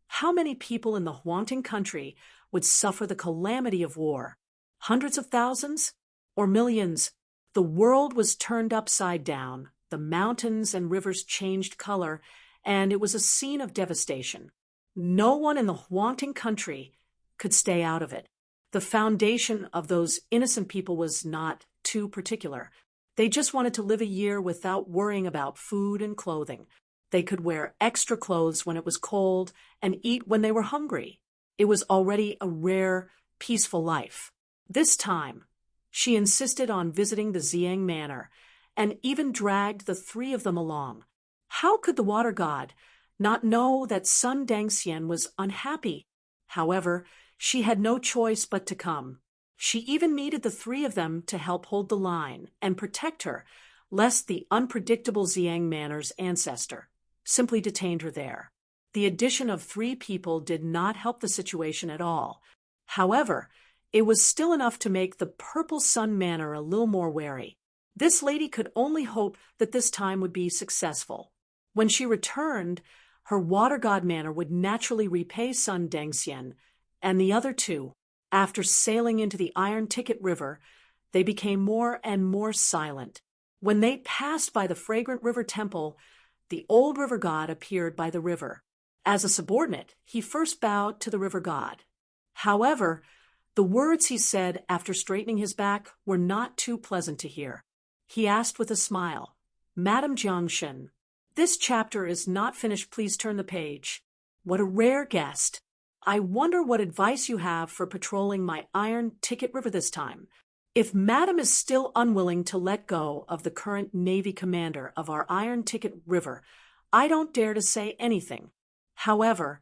how many people in the Huangting country would suffer the calamity of war? Hundreds of thousands? Or millions? The world was turned upside down, the mountains and rivers changed color, and it was a scene of devastation. No one in the Huangting country could stay out of it. The foundation of those innocent people was not too particular. They just wanted to live a year without worrying about food and clothing. They could wear extra clothes when it was cold and eat when they were hungry. It was already a rare, peaceful life. This time, she insisted on visiting the Xiang Manor and even dragged the 3 of them along. How could the water god not know that Sun Dengxian was unhappy? However, she had no choice but to come. She even needed the 3 of them to help hold the line and protect her, lest the unpredictable Xiang Manor's ancestor simply detained her there. The addition of 3 people did not help the situation at all. However, it was still enough to make the Purple Sun Manor a little more wary. This lady could only hope that this time would be successful. When she returned, her water god manor would naturally repay Sun Dengxian and the other 2. After sailing into the Iron Ticket River, they became more and more silent. When they passed by the fragrant river temple, the old river god appeared by the river. As a subordinate, he first bowed to the river god. However, the words he said after straightening his back were not too pleasant to hear. He asked with a smile, "Madam Jiangshen, this chapter is not finished. Please turn the page. What a rare guest. I wonder what advice you have for patrolling my iron ticket river this time. If Madam is still unwilling to let go of the current Navy commander of our iron ticket river, I don't dare to say anything. However,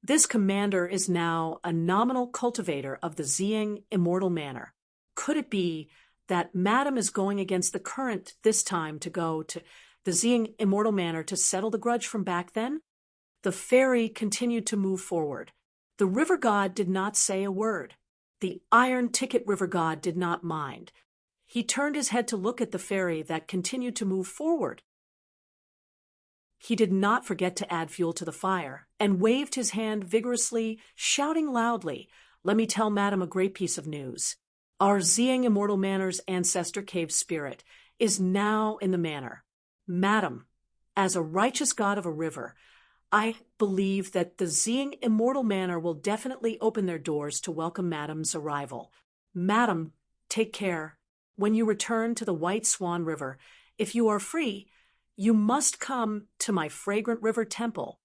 this commander is now a nominal cultivator of the Ziying Immortal Manor. Could it be that Madam is going against the current this time to go to the Ziying Immortal Manor to settle the grudge from back then?" The ferry continued to move forward. The river god did not say a word. The iron ticket river god did not mind. He turned his head to look at the ferry that continued to move forward. He did not forget to add fuel to the fire, and waved his hand vigorously, shouting loudly, "Let me tell Madam a great piece of news. Our Ziying Immortal Manor's ancestor cave spirit is now in the manor. Madam, as a righteous god of a river, I believe that the Ziying Immortal Manor will definitely open their doors to welcome Madam's arrival. Madam, take care. When you return to the White Swan River, if you are free, you must come to my fragrant river temple."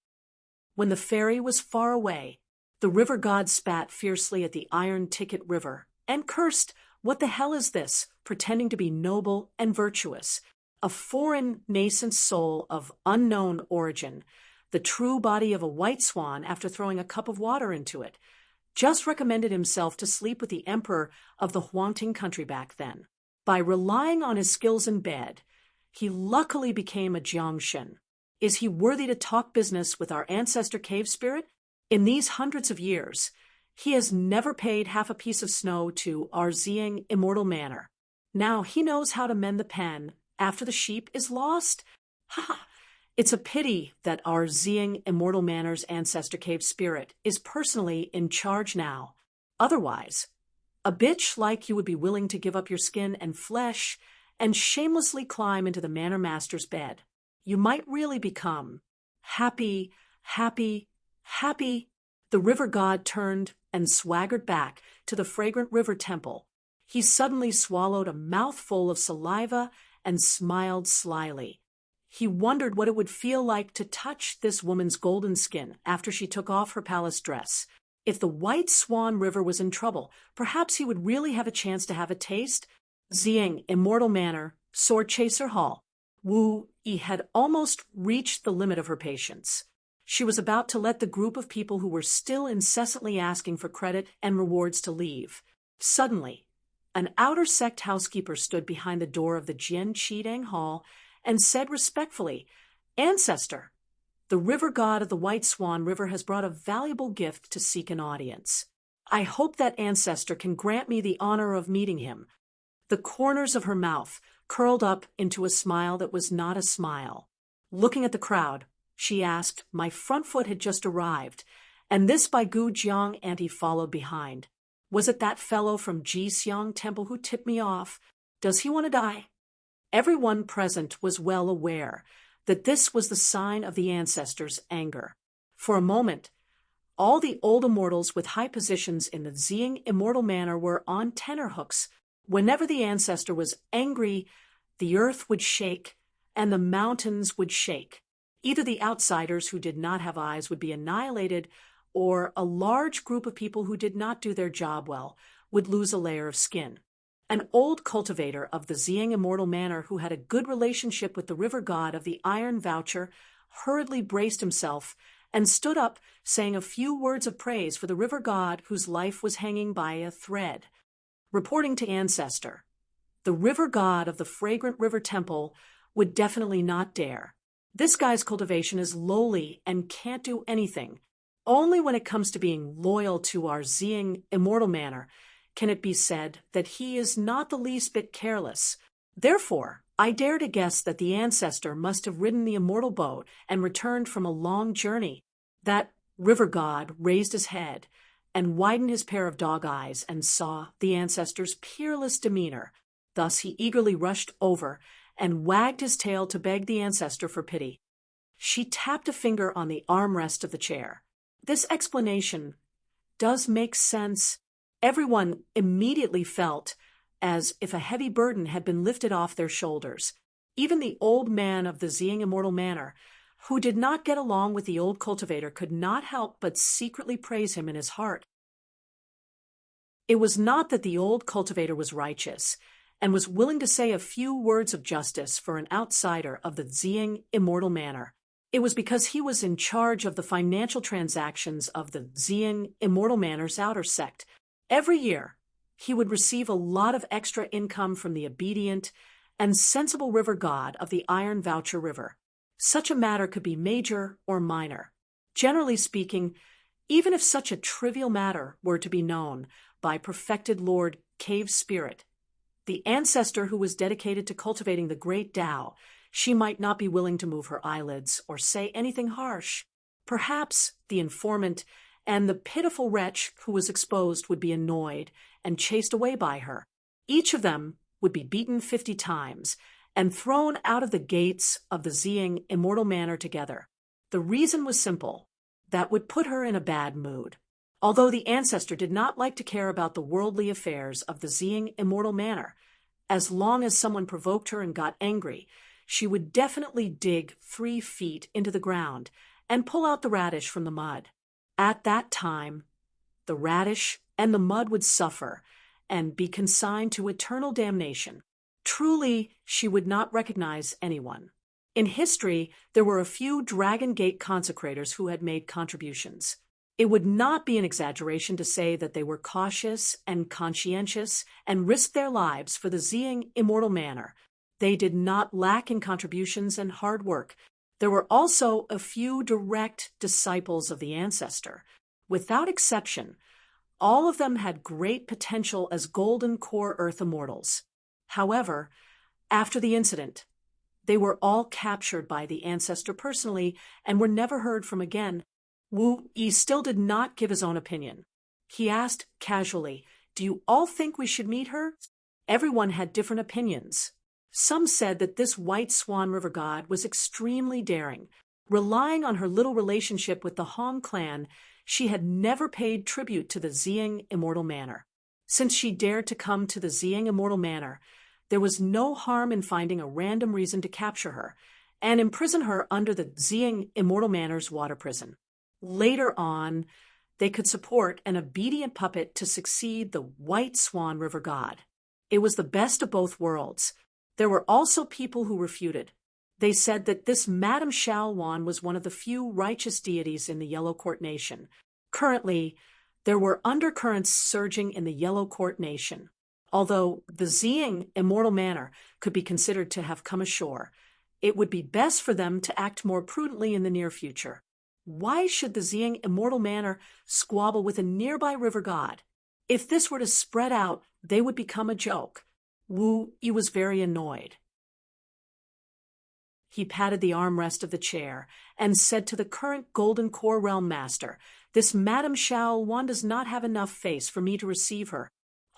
When the ferry was far away, the river god spat fiercely at the iron ticket river and cursed, "What the hell is this, pretending to be noble and virtuous? A foreign nascent soul of unknown origin, the true body of a white swan after throwing a cup of water into it, just recommended himself to sleep with the emperor of the Huangting country back then. By relying on his skills in bed, he luckily became a Jiangshen. Is he worthy to talk business with our ancestor cave spirit? In these hundreds of years, he has never paid half a piece of snow to our Ziying Immortal Manor. Now he knows how to mend the pen after the sheep is lost? Ha ha! It's a pity that our Ziying Immortal Manor's ancestor cave spirit is personally in charge now. Otherwise, a bitch like you would be willing to give up your skin and flesh and shamelessly climb into the manor master's bed. You might really become happy. The river god turned and swaggered back to the fragrant river temple. He suddenly swallowed a mouthful of saliva and smiled slyly. He wondered what it would feel like to touch this woman's golden skin after she took off her palace dress. If the White Swan River was in trouble, perhaps he would really have a chance to have a taste. Ziying Immortal Manor, Sword Chaser Hall. Wu Yi had almost reached the limit of her patience. She was about to let the group of people who were still incessantly asking for credit and rewards to leave. Suddenly, an outer sect housekeeper stood behind the door of the Jian Qidang Hall and said respectfully, "Ancestor, the river god of the White Swan River has brought a valuable gift to seek an audience. I hope that ancestor can grant me the honor of meeting him." The corners of her mouth curled up into a smile that was not a smile. Looking at the crowd, she asked, "My front foot had just arrived, and this by Gu Jiang auntie followed behind. Was it that fellow from Ji Xiang Temple who tipped me off? Does he want to die?" Everyone present was well aware that this was the sign of the ancestors' anger. For a moment, all the old immortals with high positions in the Ziying Immortal Manor were on tenterhooks. Whenever the ancestor was angry, the earth would shake and the mountains would shake. Either the outsiders who did not have eyes would be annihilated, or a large group of people who did not do their job well would lose a layer of skin. An old cultivator of the Ziying Immortal Manor who had a good relationship with the river god of the Iron Voucher hurriedly braced himself and stood up, saying a few words of praise for the river god whose life was hanging by a thread. Reporting to Ancestor, the river god of the fragrant river temple would definitely not dare. This guy's cultivation is lowly and can't do anything. Only when it comes to being loyal to our Ziying Immortal Manor can it be said that he is not the least bit careless. Therefore, I dare to guess that the ancestor must have ridden the immortal boat and returned from a long journey. That river god raised his head and widened his pair of dog eyes and saw the ancestor's peerless demeanor. Thus he eagerly rushed over and wagged his tail to beg the ancestor for pity. She tapped a finger on the armrest of the chair. This explanation does make sense. Everyone immediately felt as if a heavy burden had been lifted off their shoulders. Even the old man of the Ziying Immortal Manor, who did not get along with the old cultivator, could not help but secretly praise him in his heart. It was not that the old cultivator was righteous and was willing to say a few words of justice for an outsider of the Ziying Immortal Manor. It was because he was in charge of the financial transactions of the Ziying Immortal Manor's outer sect. Every year, he would receive a lot of extra income from the obedient and sensible river god of the Iron Voucher River. Such a matter could be major or minor. Generally speaking, even if such a trivial matter were to be known by perfected Lord Cave Spirit, the ancestor who was dedicated to cultivating the great Tao, she might not be willing to move her eyelids or say anything harsh. Perhaps the informant and the pitiful wretch who was exposed would be annoyed and chased away by her. Each of them would be beaten 50 times and thrown out of the gates of the Ziying Immortal Manor together. The reason was simple. That would put her in a bad mood. Although the ancestor did not like to care about the worldly affairs of the Ziying Immortal Manor, as long as someone provoked her and got angry, she would definitely dig 3 feet into the ground and pull out the radish from the mud. At that time, the radish and the mud would suffer and be consigned to eternal damnation. Truly, she would not recognize anyone. In history, there were a few Dragon Gate consecrators who had made contributions. It would not be an exaggeration to say that they were cautious and conscientious and risked their lives for the Ziying Immortal Manor. They did not lack in contributions and hard work. There were also a few direct disciples of the ancestor. Without exception, all of them had great potential as Golden Core Earth Immortals. However, after the incident, they were all captured by the ancestor personally and were never heard from again. Wu Yi still did not give his own opinion. He asked casually, "Do you all think we should meet her?" Everyone had different opinions. Some said that this White Swan River god was extremely daring. Relying on her little relationship with the Hong clan, she had never paid tribute to the Ziying Immortal Manor. Since she dared to come to the Ziying Immortal Manor, there was no harm in finding a random reason to capture her and imprison her under the Ziying Immortal Manor's water prison. Later on, they could support an obedient puppet to succeed the White Swan River god. It was the best of both worlds. There were also people who refuted. They said that this Madame Xiaowan was one of the few righteous deities in the Yellow Court Nation. Currently, there were undercurrents surging in the Yellow Court Nation. Although the Ziying Immortal Manor could be considered to have come ashore, it would be best for them to act more prudently in the near future. Why should the Ziying Immortal Manor squabble with a nearby river god? If this were to spread out, they would become a joke. Wu Yi was very annoyed. He patted the armrest of the chair and said to the current Golden Core Realm Master, "This Madame Xiaowan does not have enough face for me to receive her.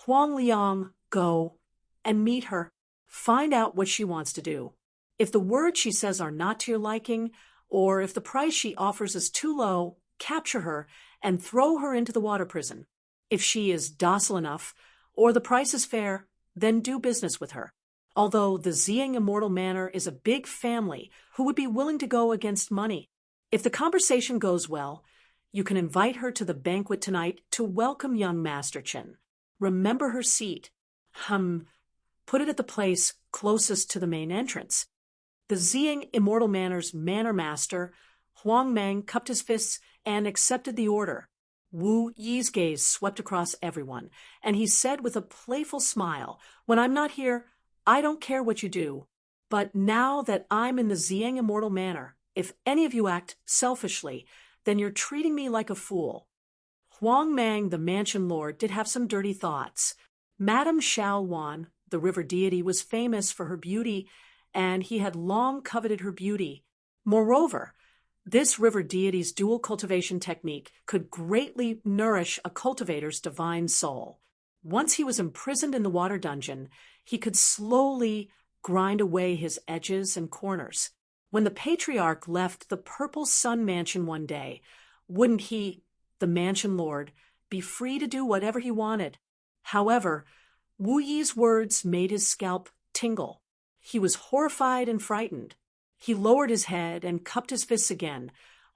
Huang Liang, go and meet her. Find out what she wants to do. If the words she says are not to your liking, or if the price she offers is too low, capture her and throw her into the water prison. If she is docile enough, or the price is fair, then do business with her. Although the Ziying Immortal Manor is a big family who would be willing to go against money. If the conversation goes well, you can invite her to the banquet tonight to welcome young Master Chen. Remember her seat. Put it at the place closest to the main entrance." The Ziying Immortal Manor's manor master, Huang Meng, cupped his fists and accepted the order. Wu Yi's gaze swept across everyone, and he said with a playful smile, "When I'm not here, I don't care what you do. But now that I'm in the Ziying Immortal Manor, if any of you act selfishly, then you're treating me like a fool." Huang Meng, the mansion lord, did have some dirty thoughts. Madame Xiaowan, the river deity, was famous for her beauty, and he had long coveted her beauty. Moreover, this river deity's dual cultivation technique could greatly nourish a cultivator's divine soul. Once he was imprisoned in the water dungeon, he could slowly grind away his edges and corners. When the patriarch left the Purple Sun Mansion one day, wouldn't he, the mansion lord, be free to do whatever he wanted? However, Wu Yi's words made his scalp tingle. He was horrified and frightened. He lowered his head and cupped his fists again.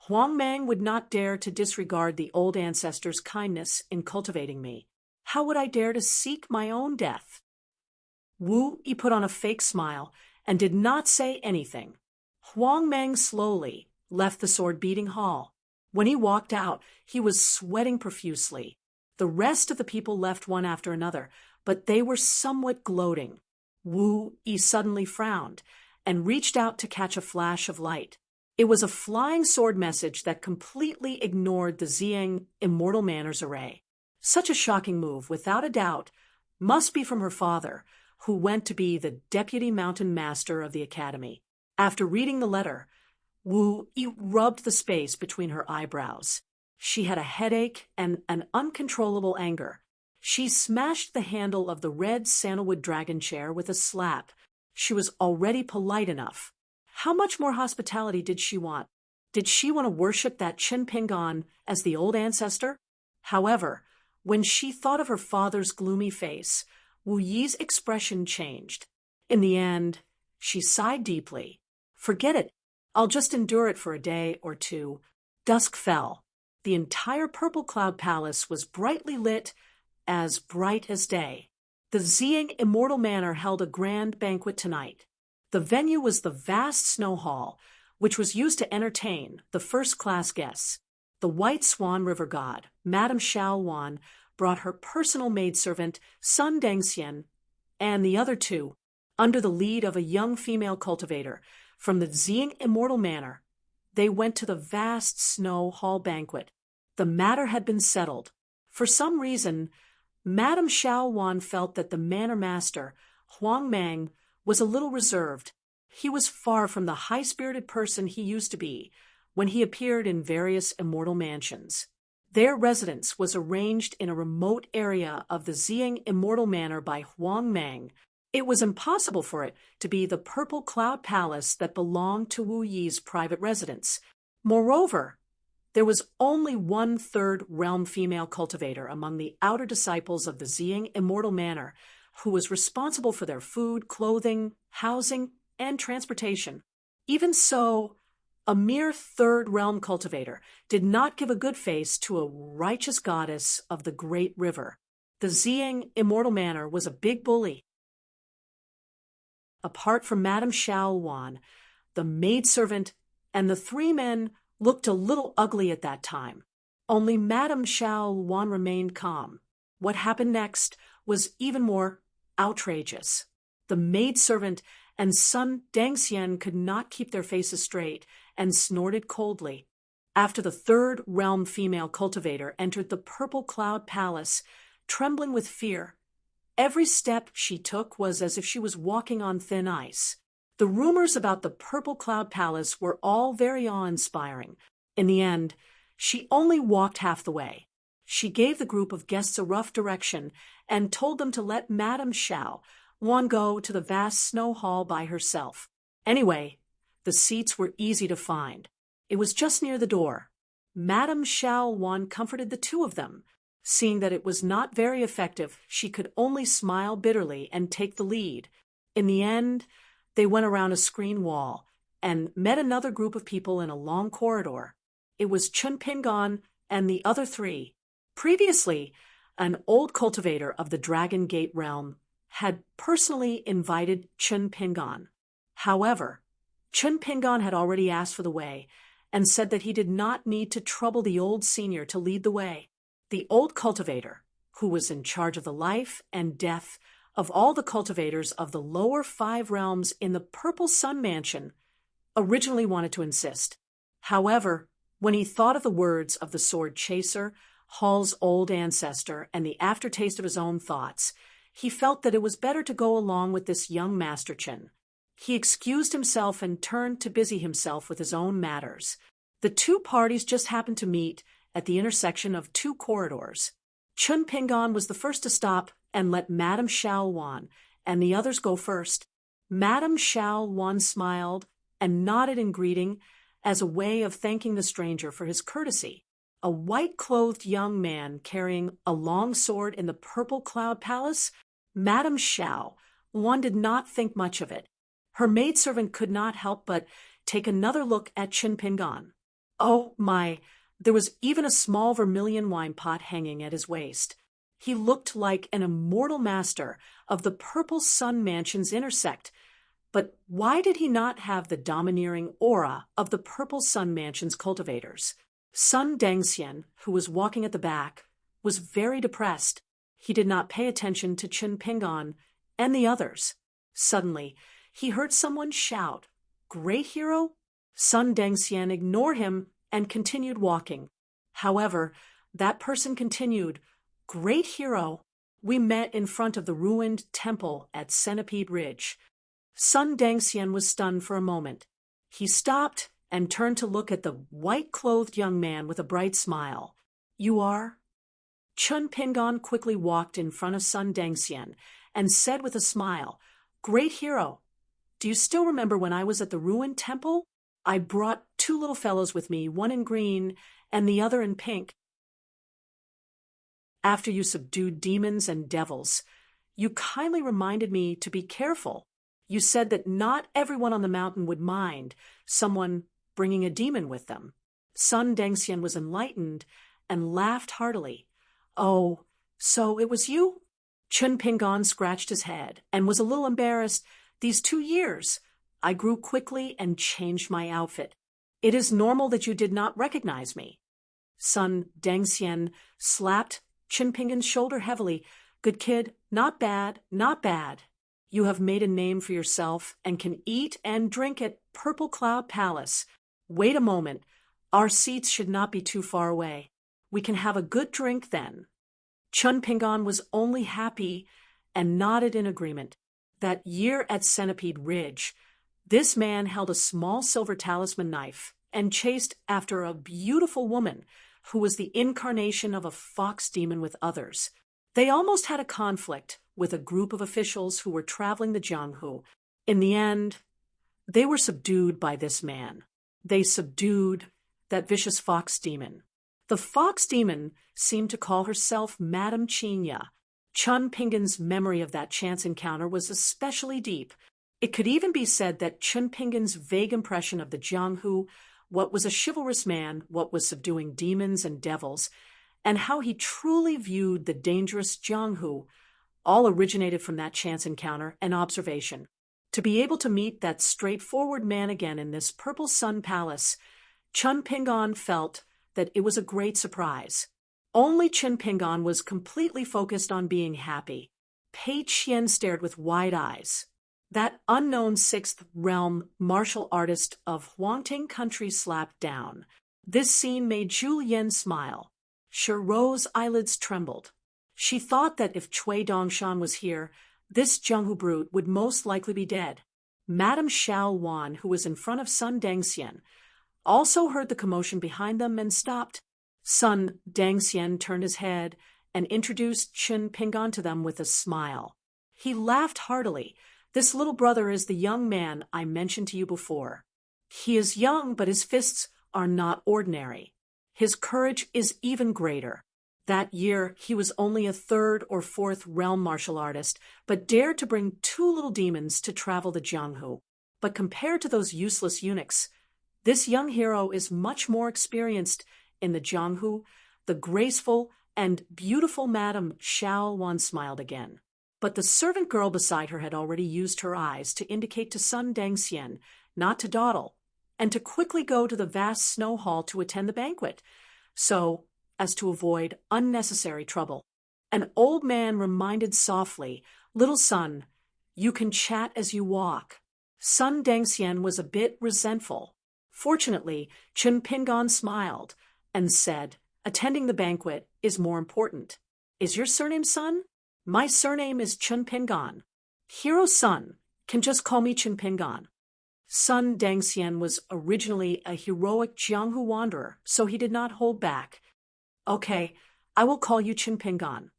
Huang Mang would not dare to disregard the old ancestor's kindness in cultivating me. How would I dare to seek my own death? Wu Yi put on a fake smile and did not say anything. Huang Mang slowly left the sword-beating hall. When he walked out, he was sweating profusely. The rest of the people left one after another, but they were somewhat gloating. Wu Yi suddenly frowned and reached out to catch a flash of light. It was a flying sword message that completely ignored the Ziyang Immortal Manners array. Such a shocking move, without a doubt, must be from her father, who went to be the deputy mountain master of the academy. After reading the letter, Wu Yi rubbed the space between her eyebrows. She had a headache and an uncontrollable anger. She smashed the handle of the red sandalwood dragon chair with a slap. She was already polite enough. How much more hospitality did she want? Did she want to worship that Chen Pingan as the old ancestor? However, when she thought of her father's gloomy face, Wu Yi's expression changed. In the end, she sighed deeply. Forget it. I'll just endure it for a day or two. Dusk fell. The entire Purple Cloud Palace was brightly lit, as bright as day. The Ziyang Immortal Manor held a grand banquet tonight. The venue was the vast snow hall, which was used to entertain the first-class guests. The White Swan River God, Madame Xiaowan, brought her personal maidservant, Sun Dengxian, and the other two, under the lead of a young female cultivator, from the Ziyang Immortal Manor. They went to the vast snow hall banquet. The matter had been settled. For some reason, Madame Xiaowan felt that the manor master, Huang Mang, was a little reserved. He was far from the high-spirited person he used to be when he appeared in various immortal mansions. Their residence was arranged in a remote area of the Ziyang Immortal Manor by Huang Mang. It was impossible for it to be the Purple Cloud Palace that belonged to Wu Yi's private residence. Moreover, there was only one third realm female cultivator among the outer disciples of the Ziyang Immortal Manor, who was responsible for their food, clothing, housing, and transportation. Even so, a mere third realm cultivator did not give a good face to a righteous goddess of the great river. The Ziyang Immortal Manor was a big bully. Apart from Madame Xiaowan, the maidservant, and the three men looked a little ugly at that time. Only Madame Xiaowan remained calm. What happened next was even more outrageous. The maidservant and Sun Dengxian could not keep their faces straight and snorted coldly. After the third realm female cultivator entered the Purple Cloud Palace, trembling with fear, every step she took was as if she was walking on thin ice. The rumors about the Purple Cloud Palace were all very awe-inspiring. In the end, she only walked half the way. She gave the group of guests a rough direction and told them to let Madame Xiaowan go to the vast snow hall by herself. Anyway, the seats were easy to find. It was just near the door. Madame Xiaowan comforted the two of them. Seeing that it was not very effective, she could only smile bitterly and take the lead. In the end, they went around a screen wall and met another group of people in a long corridor. It was Chun Pingan and the other three. Previously, an old cultivator of the Dragon Gate realm had personally invited Chun Pingan. However, Chun Pingan had already asked for the way and said that he did not need to trouble the old senior to lead the way. The old cultivator, who was in charge of the life and death of all the cultivators of the lower 5 realms in the Purple Sun Mansion, originally wanted to insist. However, when he thought of the words of the sword chaser, Hall's old ancestor, and the aftertaste of his own thoughts, he felt that it was better to go along with this young Master Chen. He excused himself and turned to busy himself with his own matters. The two parties just happened to meet at the intersection of 2 corridors. Chun Pingan was the first to stop and let Madame Xiaowan and the others go first. Madame Xiao Wan smiled and nodded in greeting as a way of thanking the stranger for his courtesy. A white-clothed young man carrying a long sword in the purple cloud palace? Madame Xiao Wan did not think much of it. Her maidservant could not help but take another look at Qin Pingan. Oh my, there was even a small vermilion wine pot hanging at his waist. He looked like an immortal master of the Purple Sun Mansion's intersect. But why did he not have the domineering aura of the Purple Sun Mansion's cultivators? Sun Dengxian, who was walking at the back, was very depressed. He did not pay attention to Qin Pingan and the others. Suddenly, he heard someone shout, "Great hero?" Sun Dengxian ignored him and continued walking. However, that person continued, "Great hero, we met in front of the ruined temple at Centipede Ridge." Sun Dengxian was stunned for a moment. He stopped and turned to look at the white-clothed young man with a bright smile. "You are?" Chun Pingan quickly walked in front of Sun Dengxian and said with a smile, "Great hero, do you still remember when I was at the ruined temple? I brought two little fellows with me, one in green and the other in pink. After you subdued demons and devils, you kindly reminded me to be careful. You said that not everyone on the mountain would mind someone bringing a demon with them." Sun Dengxian was enlightened and laughed heartily. "Oh, so it was you?" Chun Pingan scratched his head and was a little embarrassed. "These 2 years, I grew quickly and changed my outfit. It is normal that you did not recognize me." Sun Dengxian slapped Chun Pingan's shoulder heavily. "Good kid, not bad, not bad. You have made a name for yourself and can eat and drink at Purple Cloud Palace. Wait a moment. Our seats should not be too far away. We can have a good drink then." Chun Pingan was only happy and nodded in agreement. That year at Centipede Ridge, this man held a small silver talisman knife and chased after a beautiful woman who was the incarnation of a fox demon with others. They almost had a conflict with a group of officials who were traveling the Jianghu. In the end, they were subdued by this man. They subdued that vicious fox demon. The fox demon seemed to call herself Madame Chinya. Chun Pingan's memory of that chance encounter was especially deep. It could even be said that Chun Pingan's vague impression of the Jianghu, what was a chivalrous man, what was subduing demons and devils, and how he truly viewed the dangerous Jianghu, all originated from that chance encounter and observation. To be able to meet that straightforward man again in this Purple Sun Palace, Chun Pingan felt that it was a great surprise. Only Chun Pingan was completely focused on being happy. Pei Qian stared with wide eyes. That unknown sixth realm martial artist of Huangting country slapped down. This scene made Zhu Yen smile. Shiro's eyelids trembled. She thought that if Cui Dongshan was here, this Jianghu brute would most likely be dead. Madame Xiao Wan, who was in front of Sun Dengxian, also heard the commotion behind them and stopped. Sun Dengxian turned his head and introduced Chun Pingan to them with a smile. He laughed heartily. "This little brother is the young man I mentioned to you before. He is young, but his fists are not ordinary. His courage is even greater. That year, he was only a third or fourth realm martial artist, but dared to bring two little demons to travel the Jianghu. But compared to those useless eunuchs, this young hero is much more experienced in the Jianghu." The graceful and beautiful Madame Xiao Wan smiled again. But the servant girl beside her had already used her eyes to indicate to Sun Dengxian not to dawdle, and to quickly go to the vast snow hall to attend the banquet, so as to avoid unnecessary trouble. An old man reminded softly, "Little son, you can chat as you walk." Sun Dengxian was a bit resentful. Fortunately, Chun Pingan smiled and said, "Attending the banquet is more important. Is your surname Sun? My surname is Chun Pingan. Hero Sun can just call me Chun Pingan." Sun Dengxian was originally a heroic Jianghu wanderer, so he did not hold back. "Okay, I will call you Chun Pingan."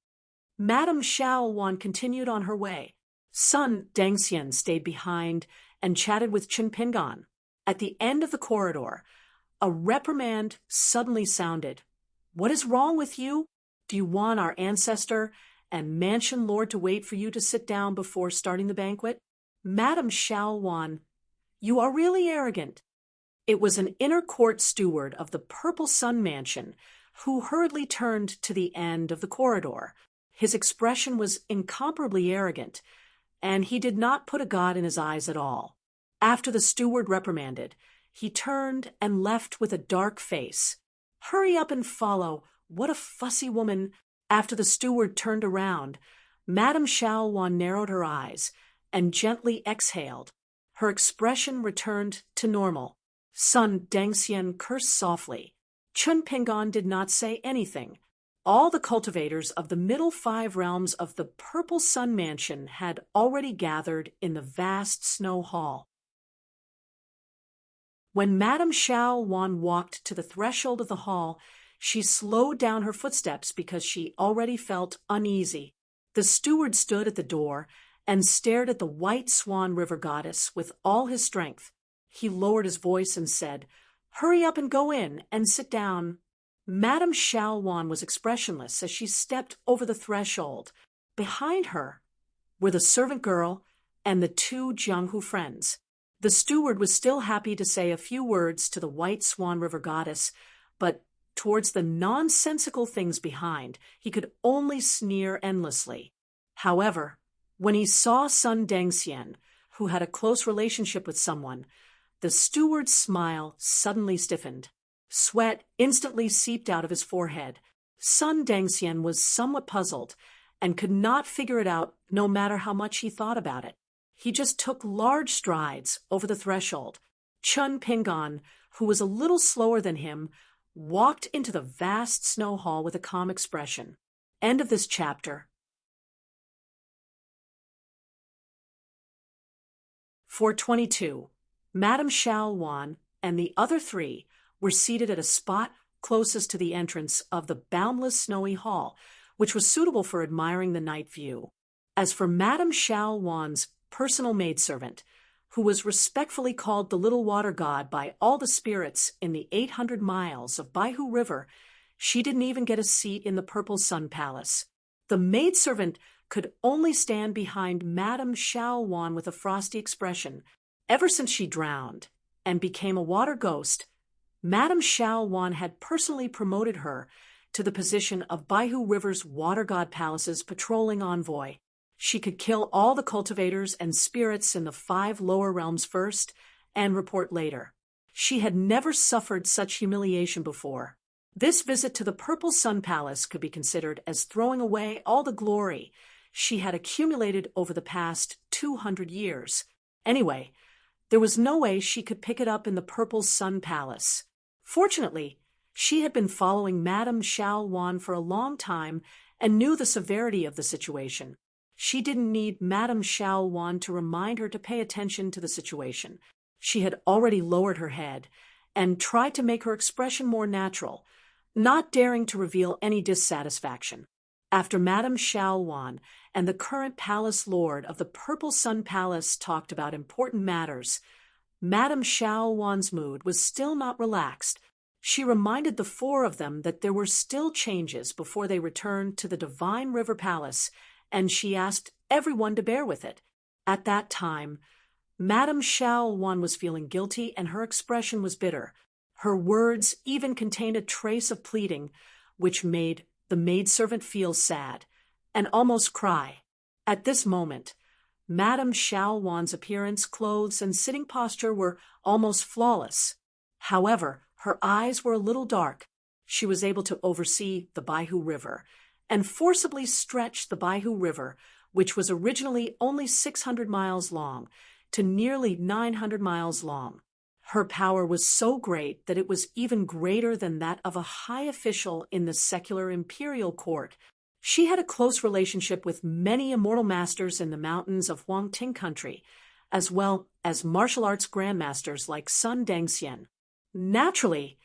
Madame Xiao Wan continued on her way. Sun Dengxian stayed behind and chatted with Chen Pingan. At the end of the corridor, a reprimand suddenly sounded. "What is wrong with you? Do you want our ancestor and mansion lord to wait for you to sit down before starting the banquet?" "Madam Xiaowan, you are really arrogant." It was an inner court steward of the Purple Sun Mansion who hurriedly turned to the end of the corridor. His expression was incomparably arrogant, and he did not put a god in his eyes at all. After the steward reprimanded, he turned and left with a dark face. "Hurry up and follow. What a fussy woman." After the steward turned around, Madame Xiaowan narrowed her eyes and gently exhaled. Her expression returned to normal. Sun Dengxian cursed softly. Chun Pingan did not say anything. All the cultivators of the middle 5 realms of the Purple Sun Mansion had already gathered in the vast snow hall. When Madame Xiaowan walked to the threshold of the hall, she slowed down her footsteps because she already felt uneasy. The steward stood at the door and stared at the white swan river goddess with all his strength. He lowered his voice and said, "Hurry up and go in and sit down." Madame Xiaowan was expressionless as she stepped over the threshold. Behind her were the servant girl and the 2 Jianghu friends. The steward was still happy to say a few words to the White Swan River goddess, but towards the nonsensical things behind, he could only sneer endlessly. However, when he saw Sun Dengxian, who had a close relationship with someone, the steward's smile suddenly stiffened. Sweat instantly seeped out of his forehead. Sun Dengxian was somewhat puzzled and could not figure it out no matter how much he thought about it. He just took large strides over the threshold. Chun Pingan, who was a little slower than him, walked into the vast snow hall with a calm expression. End of this chapter. 422. Madame Xiaowan and the other 3 were seated at a spot closest to the entrance of the boundless snowy hall, which was suitable for admiring the night view. As for Madame Xiaowan's personal maidservant, who was respectfully called the Little Water God by all the spirits in the 800 miles of Baihu River, she didn't even get a seat in the Purple Sun Palace. The maidservant could only stand behind Madame Xiaowan with a frosty expression. Ever since she drowned and became a water ghost, Madame Xiaowan had personally promoted her to the position of Baihu River's Water God Palace's patrolling envoy. She could kill all the cultivators and spirits in the 5 lower realms first and report later. She had never suffered such humiliation before. This visit to the Purple Sun Palace could be considered as throwing away all the glory she had accumulated over the past 200 years. Anyway, there was no way she could pick it up in the Purple Sun Palace. Fortunately, she had been following Madame Xiaowan for a long time and knew the severity of the situation. She didn't need Madame Xiaowan to remind her to pay attention to the situation. She had already lowered her head and tried to make her expression more natural, not daring to reveal any dissatisfaction. After Madame Xiaowan and the current palace lord of the Purple Sun Palace talked about important matters, Madame Xiaowan's mood was still not relaxed. She reminded the 4 of them that there were still changes before they returned to the Divine River Palace, and she asked everyone to bear with it. At that time, Madame Xiaowan was feeling guilty and her expression was bitter. Her words even contained a trace of pleading, which made the maidservant feel sad and almost cry. At this moment, Madame Xiaowan's appearance, clothes, and sitting posture were almost flawless. However, her eyes were a little dark. She was able to oversee the Baihu River and forcibly stretch the Baihu River, which was originally only 600 miles long, to nearly 900 miles long. Her power was so great that it was even greater than that of a high official in the secular imperial court. She had a close relationship with many immortal masters in the mountains of Huangting country, as well as martial arts grandmasters like Sun Dengxian. Naturally,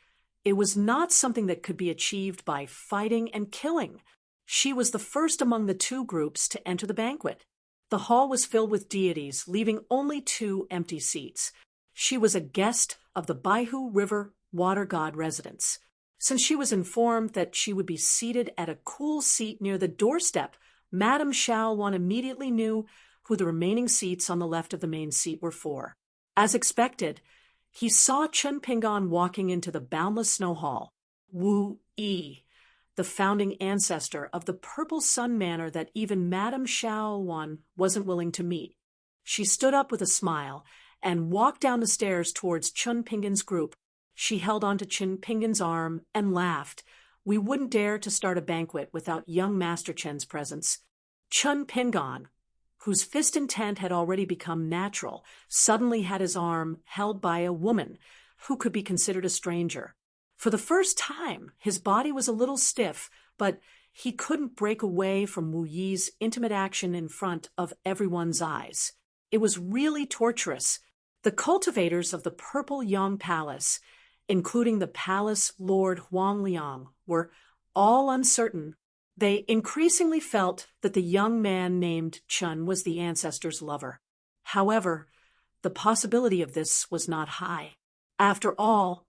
it was not something that could be achieved by fighting and killing. She was the first among the 2 groups to enter the banquet. The hall was filled with deities, leaving only 2 empty seats. She was a guest of the Baihu River water god residence. Since she was informed that she would be seated at a cool seat near the doorstep, Madame Shaolwan immediately knew who the remaining seats on the left of the main seat were for. As expected, he saw Chun Pingan walking into the boundless snow hall. Wu Yi, the founding ancestor of the Purple Sun Manor that even Madame Shaolwan wasn't willing to meet. She stood up with a smile and walked down the stairs towards Chun Pingan's group. She held onto Chun Pingan's arm and laughed. We wouldn't dare to start a banquet without young Master Chen's presence. Chun Pingan, whose fist intent had already become natural, suddenly had his arm held by a woman who could be considered a stranger. For the first time, his body was a little stiff, but he couldn't break away from Wu Yi's intimate action in front of everyone's eyes. It was really torturous. The cultivators of the Purple Yang Palace, including the Palace Lord Huang Liang, were all uncertain. They increasingly felt that the young man named Chun was the ancestor's lover. However, the possibility of this was not high. After all,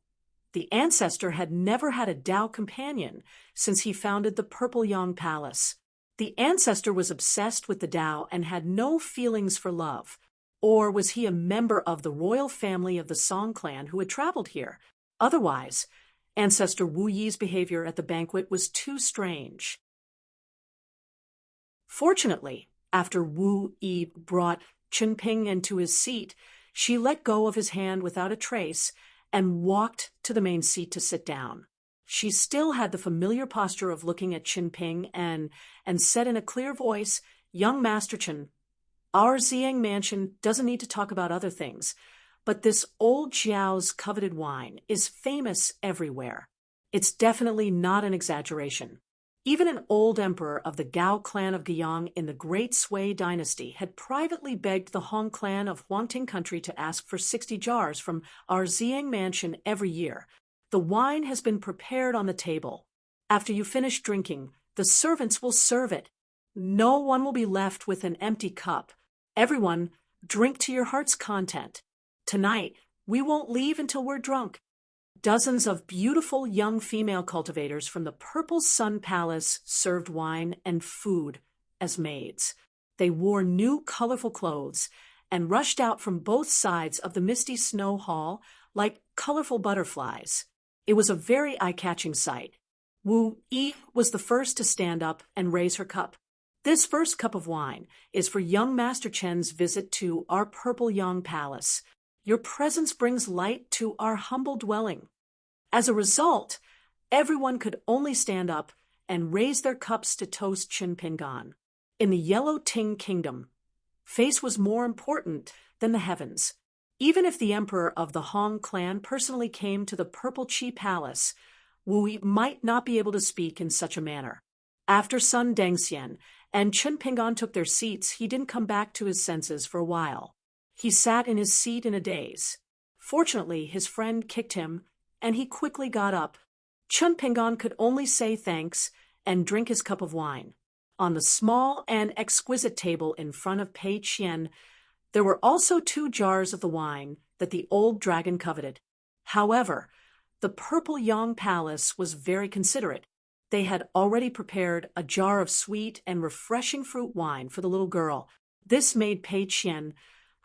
the ancestor had never had a Tao companion since he founded the Purple Yang Palace. The ancestor was obsessed with the Tao and had no feelings for love. Or was he a member of the royal family of the Song clan who had traveled here? Otherwise, Ancestor Wu Yi's behavior at the banquet was too strange. Fortunately, after Wu Yi brought Chun Ping into his seat, she let go of his hand without a trace and walked to the main seat to sit down. She still had the familiar posture of looking at Chun Ping and said in a clear voice, "Young Master Chen, our Xiang mansion doesn't need to talk about other things, but this old Jiao's coveted wine is famous everywhere. It's definitely not an exaggeration. Even an old emperor of the Gao clan of Guiyang in the Great Sui dynasty had privately begged the Hong clan of Huangting country to ask for 60 jars from our Xiang mansion every year. The wine has been prepared on the table. After you finish drinking, the servants will serve it. No one will be left with an empty cup. Everyone, drink to your heart's content. Tonight, we won't leave until we're drunk." Dozens of beautiful young female cultivators from the Purple Sun Palace served wine and food as maids. They wore new colorful clothes and rushed out from both sides of the misty snow hall like colorful butterflies. It was a very eye-catching sight. Wu Yi was the first to stand up and raise her cup. "This first cup of wine is for young Master Chen's visit to our Purple Yang Palace. Your presence brings light to our humble dwelling." As a result, everyone could only stand up and raise their cups to toast Chun Pingan. In the Yellow Ting Kingdom, face was more important than the heavens. Even if the emperor of the Hong clan personally came to the Purple Chi Palace, Wu Yi might not be able to speak in such a manner. After Sun Dengxian and Chun Pingan took their seats, he didn't come back to his senses for a while. He sat in his seat in a daze. Fortunately, his friend kicked him, and he quickly got up. Chun Pingan could only say thanks and drink his cup of wine. On the small and exquisite table in front of Pei Qian, there were also 2 jars of the wine that the old dragon coveted. However, the Purple Yang Palace was very considerate. They had already prepared a jar of sweet and refreshing fruit wine for the little girl. This made Pei Qian,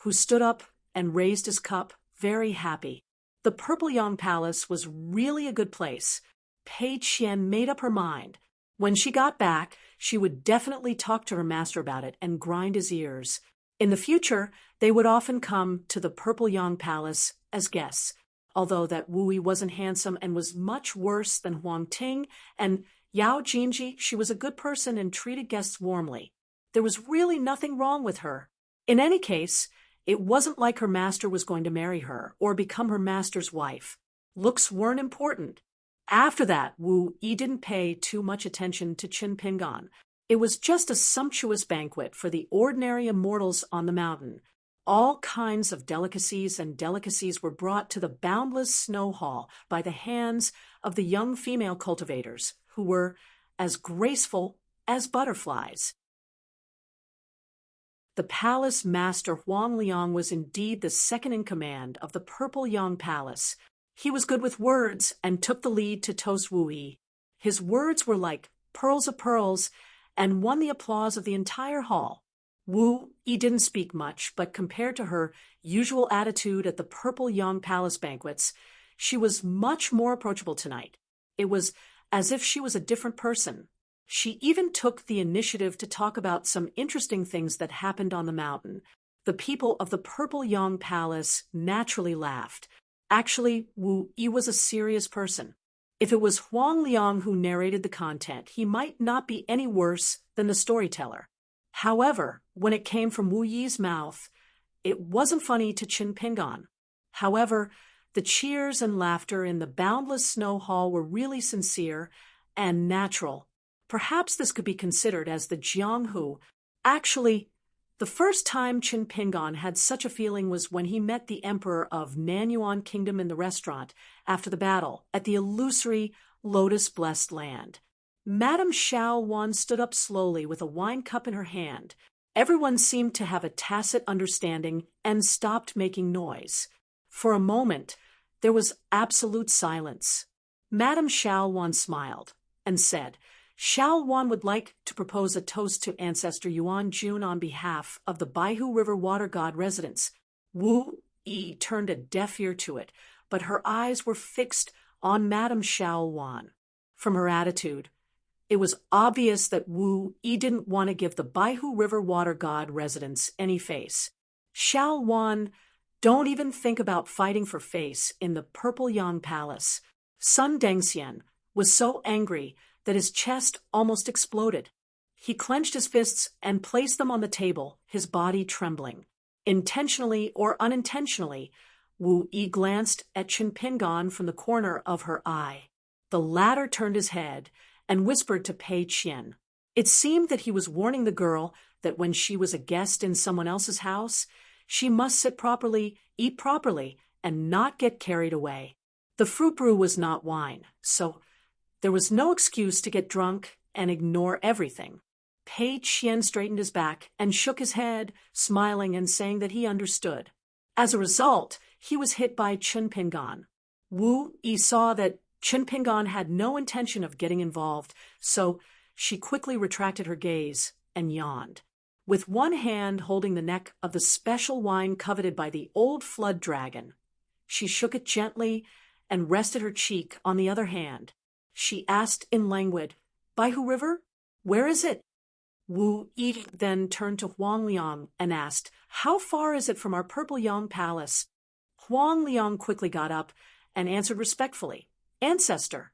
who stood up and raised his cup, very happy. The Purple Yang Palace was really a good place. Pei Qian made up her mind. When she got back, she would definitely talk to her master about it and grind his ears. In the future, they would often come to the Purple Yang Palace as guests, although that Wu Yi wasn't handsome and was much worse than Huang Ting and Yao Jinji. She was a good person and treated guests warmly. There was really nothing wrong with her. In any case, it wasn't like her master was going to marry her or become her master's wife. Looks weren't important. After that, Wu Yi didn't pay too much attention to Chun Pingan. It was just a sumptuous banquet for the ordinary immortals on the mountain. All kinds of delicacies were brought to the boundless snow hall by the hands of the young female cultivators, who were as graceful as butterflies. The palace master Huang Liang was indeed the second in command of the Purple Yang Palace. He was good with words and took the lead to toast Wu Yi. His words were like pearls of pearls and won the applause of the entire hall. Wu Yi didn't speak much, but compared to her usual attitude at the Purple Yang Palace banquets, she was much more approachable tonight. It was as if she was a different person. She even took the initiative to talk about some interesting things that happened on the mountain. The people of the Purple Yang Palace naturally laughed. Actually, Wu Yi was a serious person. If it was Huang Liang who narrated the content, he might not be any worse than the storyteller. However, when it came from Wu Yi's mouth, it wasn't funny to Qin Pingan. However, the cheers and laughter in the boundless snow hall were really sincere and natural. Perhaps this could be considered as the Jianghu. Actually, the first time Qin Pingan had such a feeling was when he met the emperor of Nanyuan Kingdom in the restaurant after the battle at the illusory lotus-blessed land. Madame Xiao Wan stood up slowly with a wine cup in her hand. Everyone seemed to have a tacit understanding and stopped making noise. For a moment, there was absolute silence. Madame Xiao Wan smiled and said, "Xiao Wan would like to propose a toast to Ancestor Yuan Jun on behalf of the Baihu River Water God residents." Wu Yi turned a deaf ear to it, but her eyes were fixed on Madame Xiao Wan. From her attitude, it was obvious that Wu Yi didn't want to give the Baihu River Water God residents any face. "Xiao Wan, don't even think about fighting for face in the Purple Yang Palace." Sun Dengxian was so angry that his chest almost exploded. He clenched his fists and placed them on the table, his body trembling. Intentionally or unintentionally, Wu Yi glanced at Qin Pingan from the corner of her eye. The latter turned his head and whispered to Pei Qian. It seemed that he was warning the girl that when she was a guest in someone else's house, she must sit properly, eat properly, and not get carried away. The fruit brew was not wine, so there was no excuse to get drunk and ignore everything. Pei Qian straightened his back and shook his head, smiling and saying that he understood. As a result, he was hit by Qin Pingan. Wu Yi saw that Qin Pingan had no intention of getting involved, so she quickly retracted her gaze and yawned. With one hand holding the neck of the special wine coveted by the old flood dragon, she shook it gently and rested her cheek on the other hand. She asked in languid, "Baihu River? Where is it?" Wu Yi then turned to Huang Liang and asked, "How far is it from our Purple Yang Palace?" Huang Liang quickly got up and answered respectfully, "Ancestor,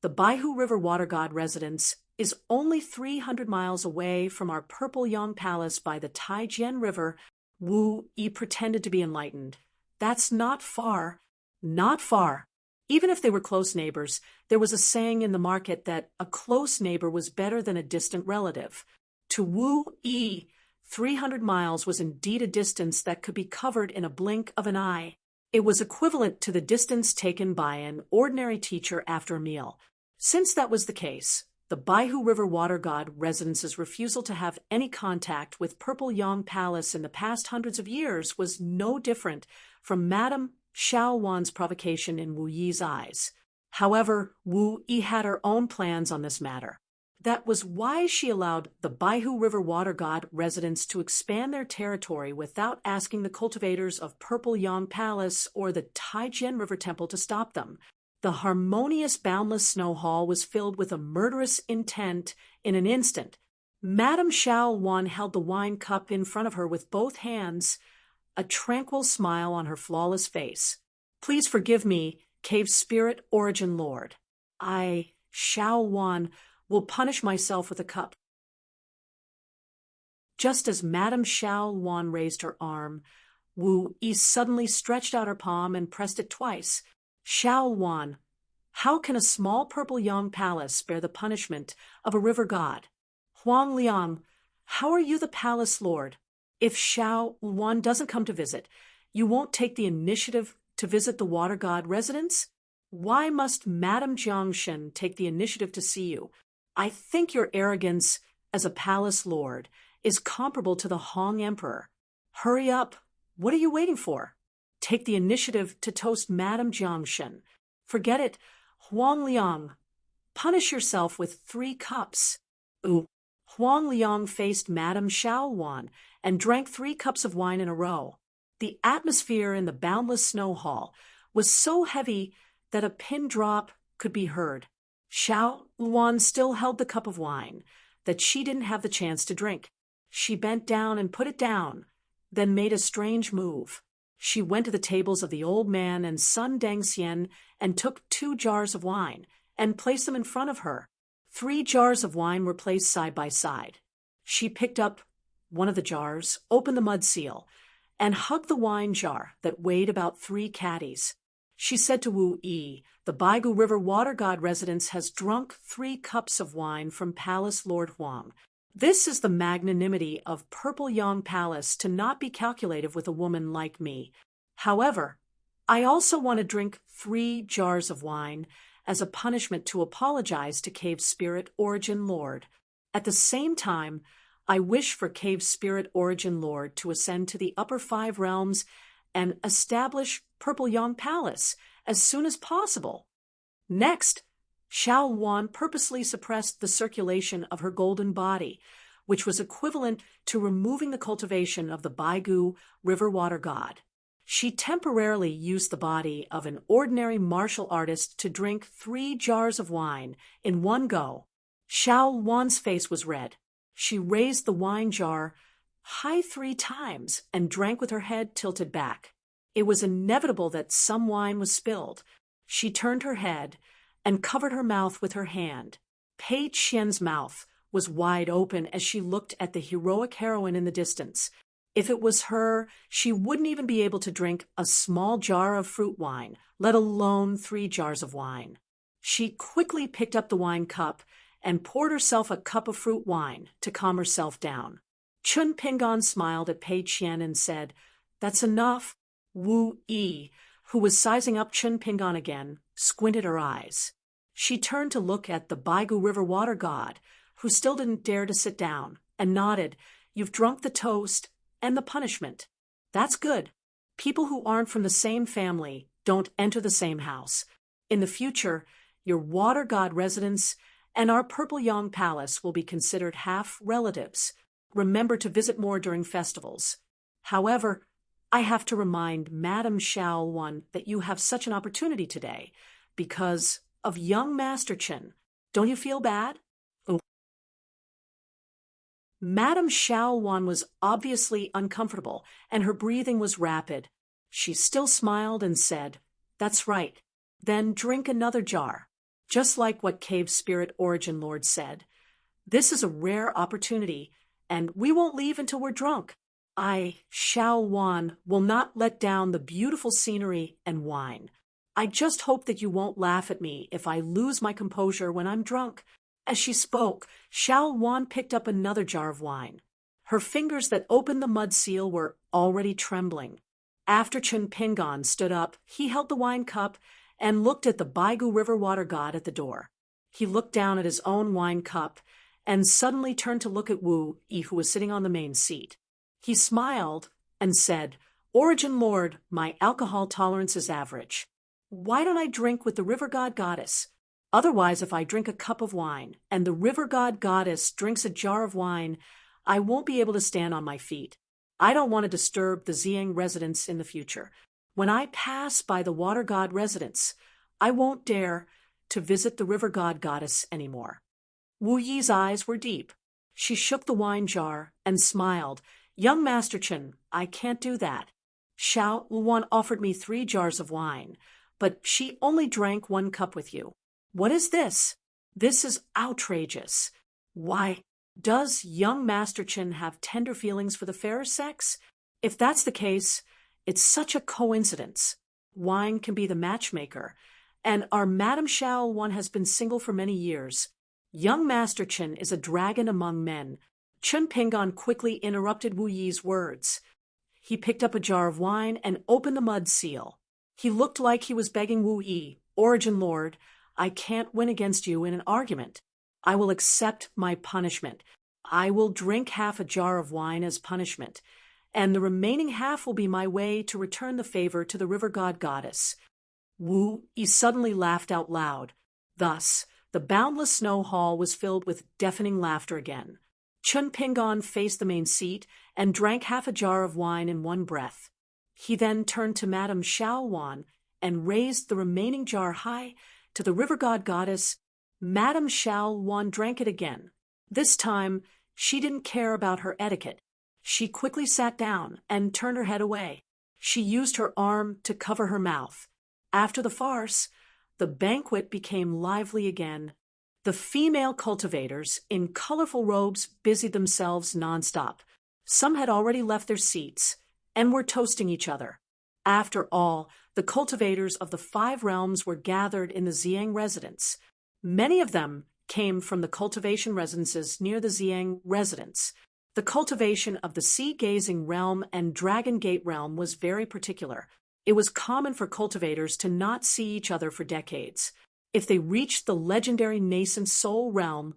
the Baihu River Water God residence is only 300 miles away from our Purple Yang Palace by the Taijian River." Wu Yi pretended to be enlightened. "That's not far. Not far." Even if they were close neighbors, there was a saying in the market that a close neighbor was better than a distant relative. To Wu Yi, 300 miles was indeed a distance that could be covered in a blink of an eye. It was equivalent to the distance taken by an ordinary teacher after a meal. Since that was the case, the Baihu River Water God residence's refusal to have any contact with Purple Yang Palace in the past hundreds of years was no different from Madame Xiao Wan's provocation in Wu Yi's eyes. However, Wu Yi had her own plans on this matter. That was why she allowed the Baihu River Water God residents to expand their territory without asking the cultivators of Purple Yang Palace or the Taijian River Temple to stop them. The harmonious, boundless snow hall was filled with a murderous intent in an instant. Madame Xiao Wan held the wine cup in front of her with both hands, a tranquil smile on her flawless face. "Please forgive me, Cave Spirit Origin Lord. I, Xiao Wan, will punish myself with a cup." Just as Madame Xiao Wan raised her arm, Wu Yi suddenly stretched out her palm and pressed it twice. "Xiao Wan, how can a small Purple Yang Palace bear the punishment of a river god? Huang Liang, how are you the palace lord? If Xiao Wan doesn't come to visit, you won't take the initiative to visit the water god residence? Why must Madame Jiangshen take the initiative to see you? I think your arrogance as a palace lord is comparable to the Hong Emperor. Hurry up. What are you waiting for? Take the initiative to toast Madame Jiangshen. Forget it, Huang Liang. Punish yourself with 3 cups. Ooh. Huang Liang faced Madame Xiaowan and drank 3 cups of wine in a row. The atmosphere in the boundless snow hall was so heavy that a pin drop could be heard. Xiaowan still held the cup of wine that she didn't have the chance to drink. She bent down and put it down, then made a strange move. She went to the tables of the old man and Sun Dengxian and took 2 jars of wine and placed them in front of her. 3 jars of wine were placed side by side. She picked up one of the jars, opened the mud seal, and hugged the wine jar that weighed about 3 caddies. She said to Wu Yi, "The Baigu River water god residence has drunk 3 cups of wine from Palace Lord Huang. This is the magnanimity of Purple Yang Palace to not be calculative with a woman like me. However, I also want to drink 3 jars of wine as a punishment to apologize to Cave Spirit Origin Lord. At the same time, I wish for Cave Spirit Origin Lord to ascend to the upper 5 realms and establish Purple Yang Palace as soon as possible." Next, Xiao Wan purposely suppressed the circulation of her golden body, which was equivalent to removing the cultivation of the Baigu river water god. She temporarily used the body of an ordinary martial artist to drink 3 jars of wine in one go. Xiao Wan's face was red. She raised the wine jar high 3 times and drank with her head tilted back. It was inevitable that some wine was spilled. She turned her head and covered her mouth with her hand. Pei Qian's mouth was wide open as she looked at the heroic heroine in the distance. If it was her, she wouldn't even be able to drink a small jar of fruit wine, let alone 3 jars of wine. She quickly picked up the wine cup and poured herself a cup of fruit wine to calm herself down. Chun Pingan smiled at Pei Qian and said, "That's enough." Wu Yi, who was sizing up Chun Pingan again, squinted her eyes. She turned to look at the Baigu River water god, who still didn't dare to sit down, and nodded, "You've drunk the toast and the punishment. That's good. People who aren't from the same family don't enter the same house. In the future, your water god residence and our Purple Yang Palace will be considered half relatives. Remember to visit more during festivals. However, I have to remind Madame Xiaowan that you have such an opportunity today because of young Master Chen. Don't you feel bad?" Oh. Madame Xiaowan was obviously uncomfortable, and her breathing was rapid. She still smiled and said, "That's right. Then drink another jar." Just like what Cave Spirit Origin Lord said, "This is a rare opportunity, and we won't leave until we're drunk. I, Xiao Wan, will not let down the beautiful scenery and wine. I just hope that you won't laugh at me if I lose my composure when I'm drunk." As she spoke, Xiao Wan picked up another jar of wine. Her fingers that opened the mud seal were already trembling. After Chun Pingan stood up, he held the wine cup and looked at the Baigu River water god at the door. He looked down at his own wine cup and suddenly turned to look at Wu Yi, who was sitting on the main seat. He smiled and said, "Origin Lord, my alcohol tolerance is average. Why don't I drink with the river god goddess? Otherwise, if I drink a cup of wine and the river god goddess drinks a jar of wine, I won't be able to stand on my feet. I don't want to disturb the Xiang residents in the future. When I pass by the water god residence, I won't dare to visit the river god goddess anymore." Wu Yi's eyes were deep. She shook the wine jar and smiled. "Young Master Chen, I can't do that. Xiao Luan offered me 3 jars of wine, but she only drank 1 cup with you. What is this? This is outrageous. Why, does young Master Chen have tender feelings for the fairer sex? If that's the case, it's such a coincidence. Wine can be the matchmaker, and our Madame Xiao Wan has been single for many years. Young Master Chen is a dragon among men." Chun Pingan quickly interrupted Wu Yi's words. He picked up a jar of wine and opened the mud seal. He looked like he was begging Wu Yi, "Origin Lord, I can't win against you in an argument. I will accept my punishment. I will drink half a jar of wine as punishment, and the remaining half will be my way to return the favor to the river god goddess. Wu Yi suddenly laughed out loud. Thus, the boundless snow hall was filled with deafening laughter again. Chun Pingon faced the main seat and drank half a jar of wine in one breath. He then turned to Madame Xiao Wan and raised the remaining jar high to the river god goddess. Madame Xiao Wan drank it again. This time, she didn't care about her etiquette. She quickly sat down and turned her head away. She used her arm to cover her mouth. After the farce, the banquet became lively again. The female cultivators in colorful robes busied themselves nonstop. Some had already left their seats and were toasting each other. After all, the cultivators of the 5 realms were gathered in the Xiang residence. Many of them came from the cultivation residences near the Xiang residence. The cultivation of the Sea-Gazing realm and Dragon Gate realm was very particular. It was common for cultivators to not see each other for decades. If they reached the legendary nascent Soul realm,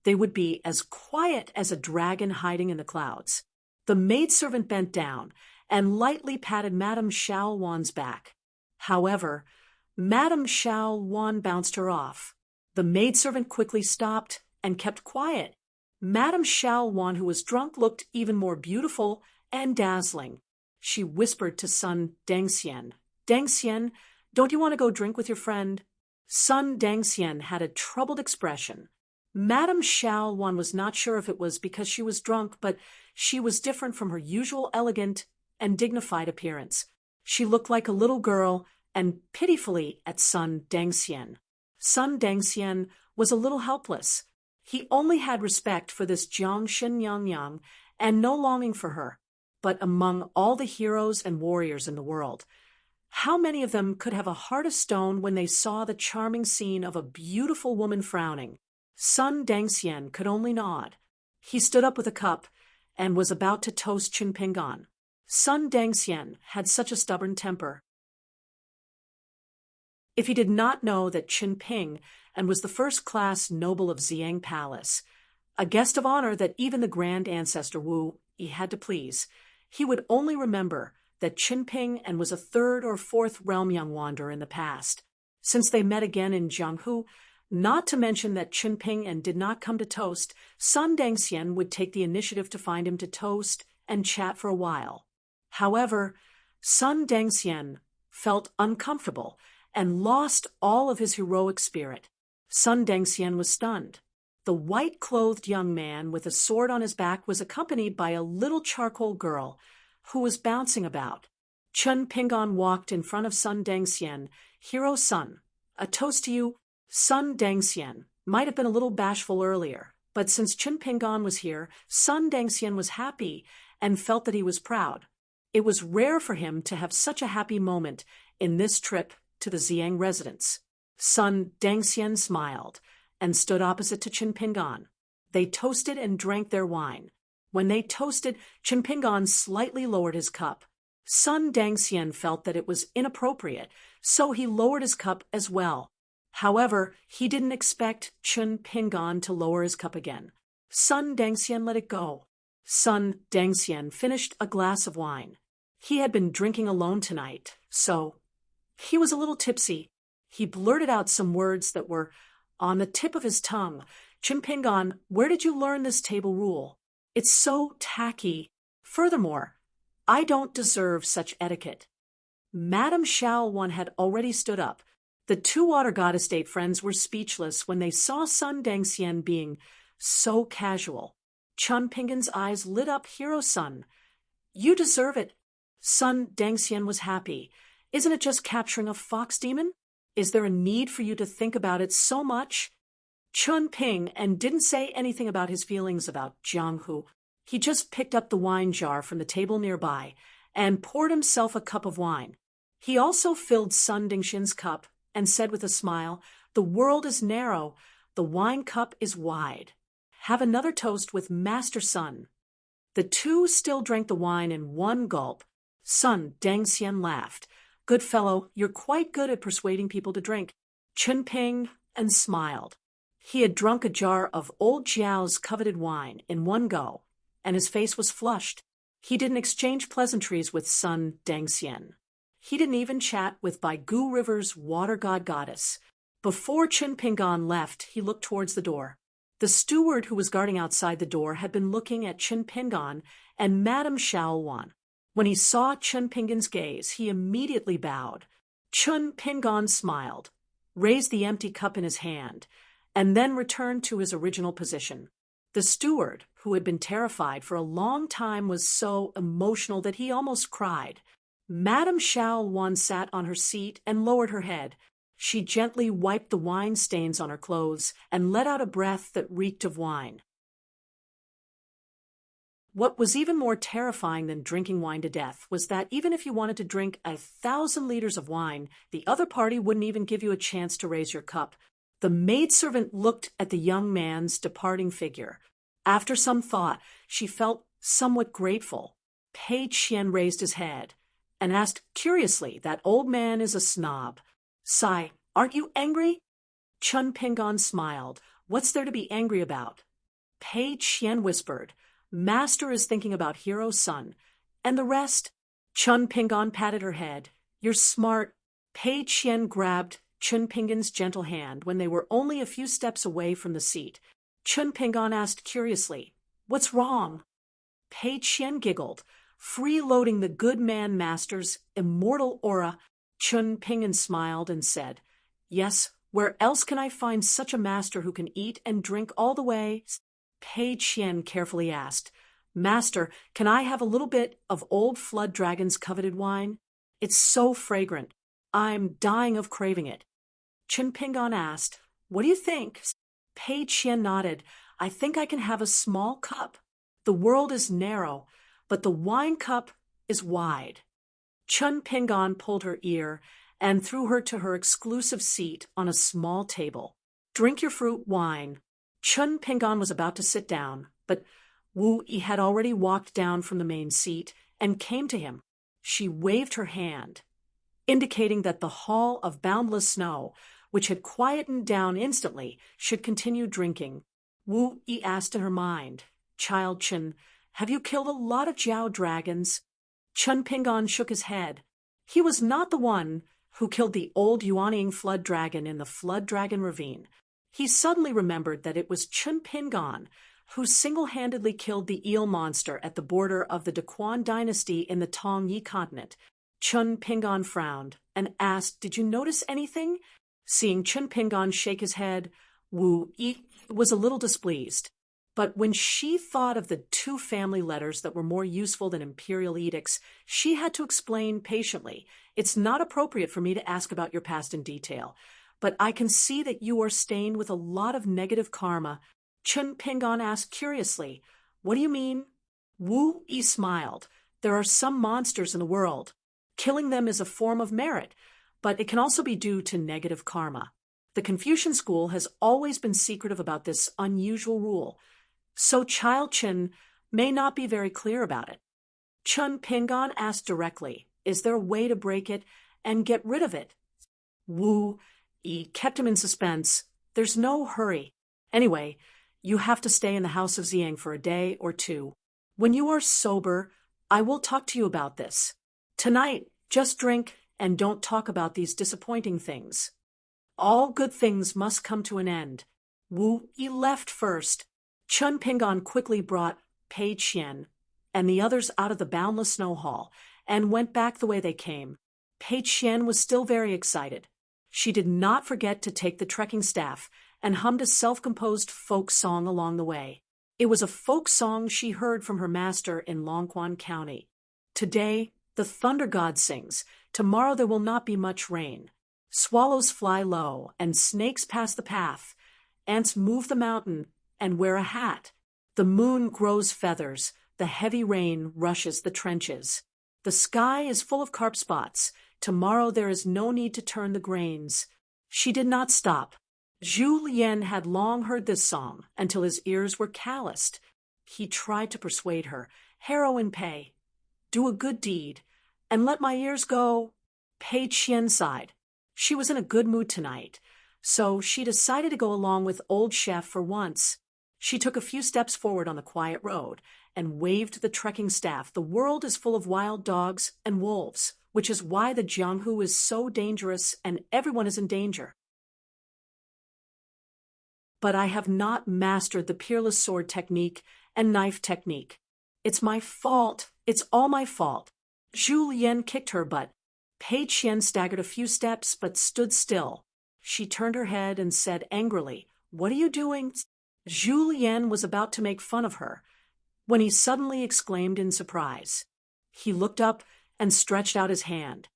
they would be as quiet as a dragon hiding in the clouds. The maidservant bent down and lightly patted Madame Xiao Wan's back. However, Madame Xiao Wan bounced her off. The maidservant quickly stopped and kept quiet. Madame Xiao Wan, who was drunk, looked even more beautiful and dazzling. She whispered to Sun Dengxian, "Dengxian, don't you want to go drink with your friend?" Sun Dengxian had a troubled expression. Madame Xiao Wan was not sure if it was because she was drunk, but she was different from her usual elegant and dignified appearance. She looked like a little girl and pitifully at Sun Dengxian. Sun Dengxian was a little helpless. He only had respect for this Jiang Shin Yang Yang and no longing for her. But among all the heroes and warriors in the world, how many of them could have a heart of stone when they saw the charming scene of a beautiful woman frowning? Sun Dengxian could only nod. He stood up with a cup and was about to toast Chun Pingon. Sun Dengxian had such a stubborn temper. If he did not know that Chun Ping and was the first-class noble of Xiang Palace, a guest of honor that even the grand ancestor Wu Yi had to please, he would only remember that Chun Ping and was a 3rd or 4th realm young wanderer in the past. Since they met again in Jianghu, not to mention that Chun Ping and did not come to toast, Sun Dengxian would take the initiative to find him to toast and chat for a while. However, Sun Dengxian felt uncomfortable and lost all of his heroic spirit. Sun Dengxian was stunned. The white-clothed young man with a sword on his back was accompanied by a little charcoal girl who was bouncing about. Chun Pingon walked in front of Sun Dengxian. "Hero Sun, a toast to you." Sun Dengxian might have been a little bashful earlier, but since Chun Pingon was here, Sun Dengxian was happy and felt that he was proud. It was rare for him to have such a happy moment in this trip to the Xiang residence. Sun Dengxian smiled and stood opposite to Chun Pingon. They toasted and drank their wine. When they toasted, Chun Pingon slightly lowered his cup. Sun Dengxian felt that it was inappropriate, so he lowered his cup as well. However, he didn't expect Chun Pingon to lower his cup again. Sun Dengxian let it go. Sun Dengxian finished a glass of wine. He had been drinking alone tonight, so he was a little tipsy. He blurted out some words that were on the tip of his tongue. "Chun Pingon, where did you learn this table rule? It's so tacky. Furthermore, I don't deserve such etiquette." Madame Xiao Wan had already stood up. The 2 water god estate friends were speechless when they saw Sun Dengxian being so casual. Chun Pingon's eyes lit up. "Hero Sun, you deserve it." Sun Dengxian was happy. "Isn't it just capturing a fox demon? Is there a need for you to think about it so much?" Chun Ping and didn't say anything about his feelings about Jianghu. He just picked up the wine jar from the table nearby and poured himself a cup of wine. He also filled Sun Dengxian's cup and said with a smile, "The world is narrow, the wine cup is wide. Have another toast with Master Sun." The 2 still drank the wine in one gulp. Sun Dengxian laughed. "Good fellow, you're quite good at persuading people to drink." Chun Ping and smiled. He had drunk a jar of old Jiao's coveted wine in one go, and his face was flushed. He didn't exchange pleasantries with Sun Dangxian. He didn't even chat with Baigu River's water god goddess. Before Chen Pingan left, he looked towards the door. The steward who was guarding outside the door had been looking at Chen Pingan and Madame Shaowan. When he saw Chen Pingan's gaze, he immediately bowed. Chen Pingan smiled, raised the empty cup in his hand, and then returned to his original position. The steward, who had been terrified for a long time, was so emotional that he almost cried. Madame Shaowan sat on her seat and lowered her head. She gently wiped the wine stains on her clothes and let out a breath that reeked of wine. What was even more terrifying than drinking wine to death was that even if you wanted to drink 1,000 liters of wine, the other party wouldn't even give you a chance to raise your cup. The maidservant looked at the young man's departing figure. After some thought, she felt somewhat grateful. Pei Qian raised his head and asked curiously, "That old man is a snob. Sai, aren't you angry?" Chen Pingan smiled. "What's there to be angry about?" Pei Qian whispered, "Master is thinking about Hero's son. And the rest?" Chen Pingan patted her head. "You're smart." Pei Qian grabbed Chen Pingan's gentle hand when they were only a few steps away from the seat. Chen Pingan asked curiously, "What's wrong?" Pei Qian giggled, freeloading the good man master's immortal aura. Chen Pingan smiled and said, "Yes, where else can I find such a master who can eat and drink all the way?" Pei Qian carefully asked, "Master, can I have a little bit of old Flood Dragon's coveted wine? It's so fragrant. I'm dying of craving it." Chen Pingan asked, "What do you think?" Pei Qian nodded. "I think I can have a small cup. The world is narrow, but the wine cup is wide." Chen Pingan pulled her ear and threw her to her exclusive seat on a small table. "Drink your fruit wine." Chen Pingan was about to sit down, but Wu Yi had already walked down from the main seat and came to him. She waved her hand, indicating that the Hall of Boundless Snow, which had quietened down instantly, should continue drinking. Wu Yi asked in her mind, "Child Chen, have you killed a lot of Jiao dragons?" Chen Pingan shook his head. He was not the one who killed the old Yuanying flood dragon in the Flood Dragon Ravine. He suddenly remembered that it was Chen Pingan who single-handedly killed the eel monster at the border of the Daquan dynasty in the Tongyi continent. Chen Pingan frowned and asked, "Did you notice anything?" Seeing Chen Pingan shake his head, Wu Yi was a little displeased. But when she thought of the 2 family letters that were more useful than imperial edicts, she had to explain patiently, "It's not appropriate for me to ask about your past in detail, but I can see that you are stained with a lot of negative karma." Chen Pingan asked curiously, "What do you mean?" Wu Yi smiled. "There are some monsters in the world. Killing them is a form of merit, but it can also be due to negative karma. The Confucian school has always been secretive about this unusual rule, so Child Chen may not be very clear about it." Chen Pingan asked directly, "Is there a way to break it and get rid of it?" Wu Yi kept him in suspense. "There's no hurry. Anyway, you have to stay in the house of Xiang for a day or 2. When you are sober, I will talk to you about this. Tonight, just drink and don't talk about these disappointing things. All good things must come to an end." Wu Yi left first. Chen Pingan quickly brought Pei Qian and the others out of the Boundless Snow Hall and went back the way they came. Pei Qian was still very excited. She did not forget to take the trekking staff and hummed a self-composed folk song along the way. It was a folk song she heard from her master in Longquan County. "Today, the thunder god sings. Tomorrow there will not be much rain. Swallows fly low, and snakes pass the path. Ants move the mountain and wear a hat. The moon grows feathers. The heavy rain rushes the trenches. The sky is full of carp spots. Tomorrow there is no need to turn the grains." She did not stop. Zhu Lian had long heard this song until his ears were calloused. He tried to persuade her, "Heroine Pei, do a good deed, and let my ears go." Pei Qian sighed. She was in a good mood tonight. so she decided to go along with old chef for once. She took a few steps forward on the quiet road and waved the trekking staff. The world is full of wild dogs and wolves, which is why the Jianghu is so dangerous and everyone is in danger. But I have not mastered the peerless sword technique and knife technique. It's my fault. It's all my fault. Zhu Lian kicked her butt. Pei Qian staggered a few steps but stood still. She turned her head and said angrily, "What are you doing?" Zhu Lian was about to make fun of her when he suddenly exclaimed in surprise. He looked up and stretched out his hand.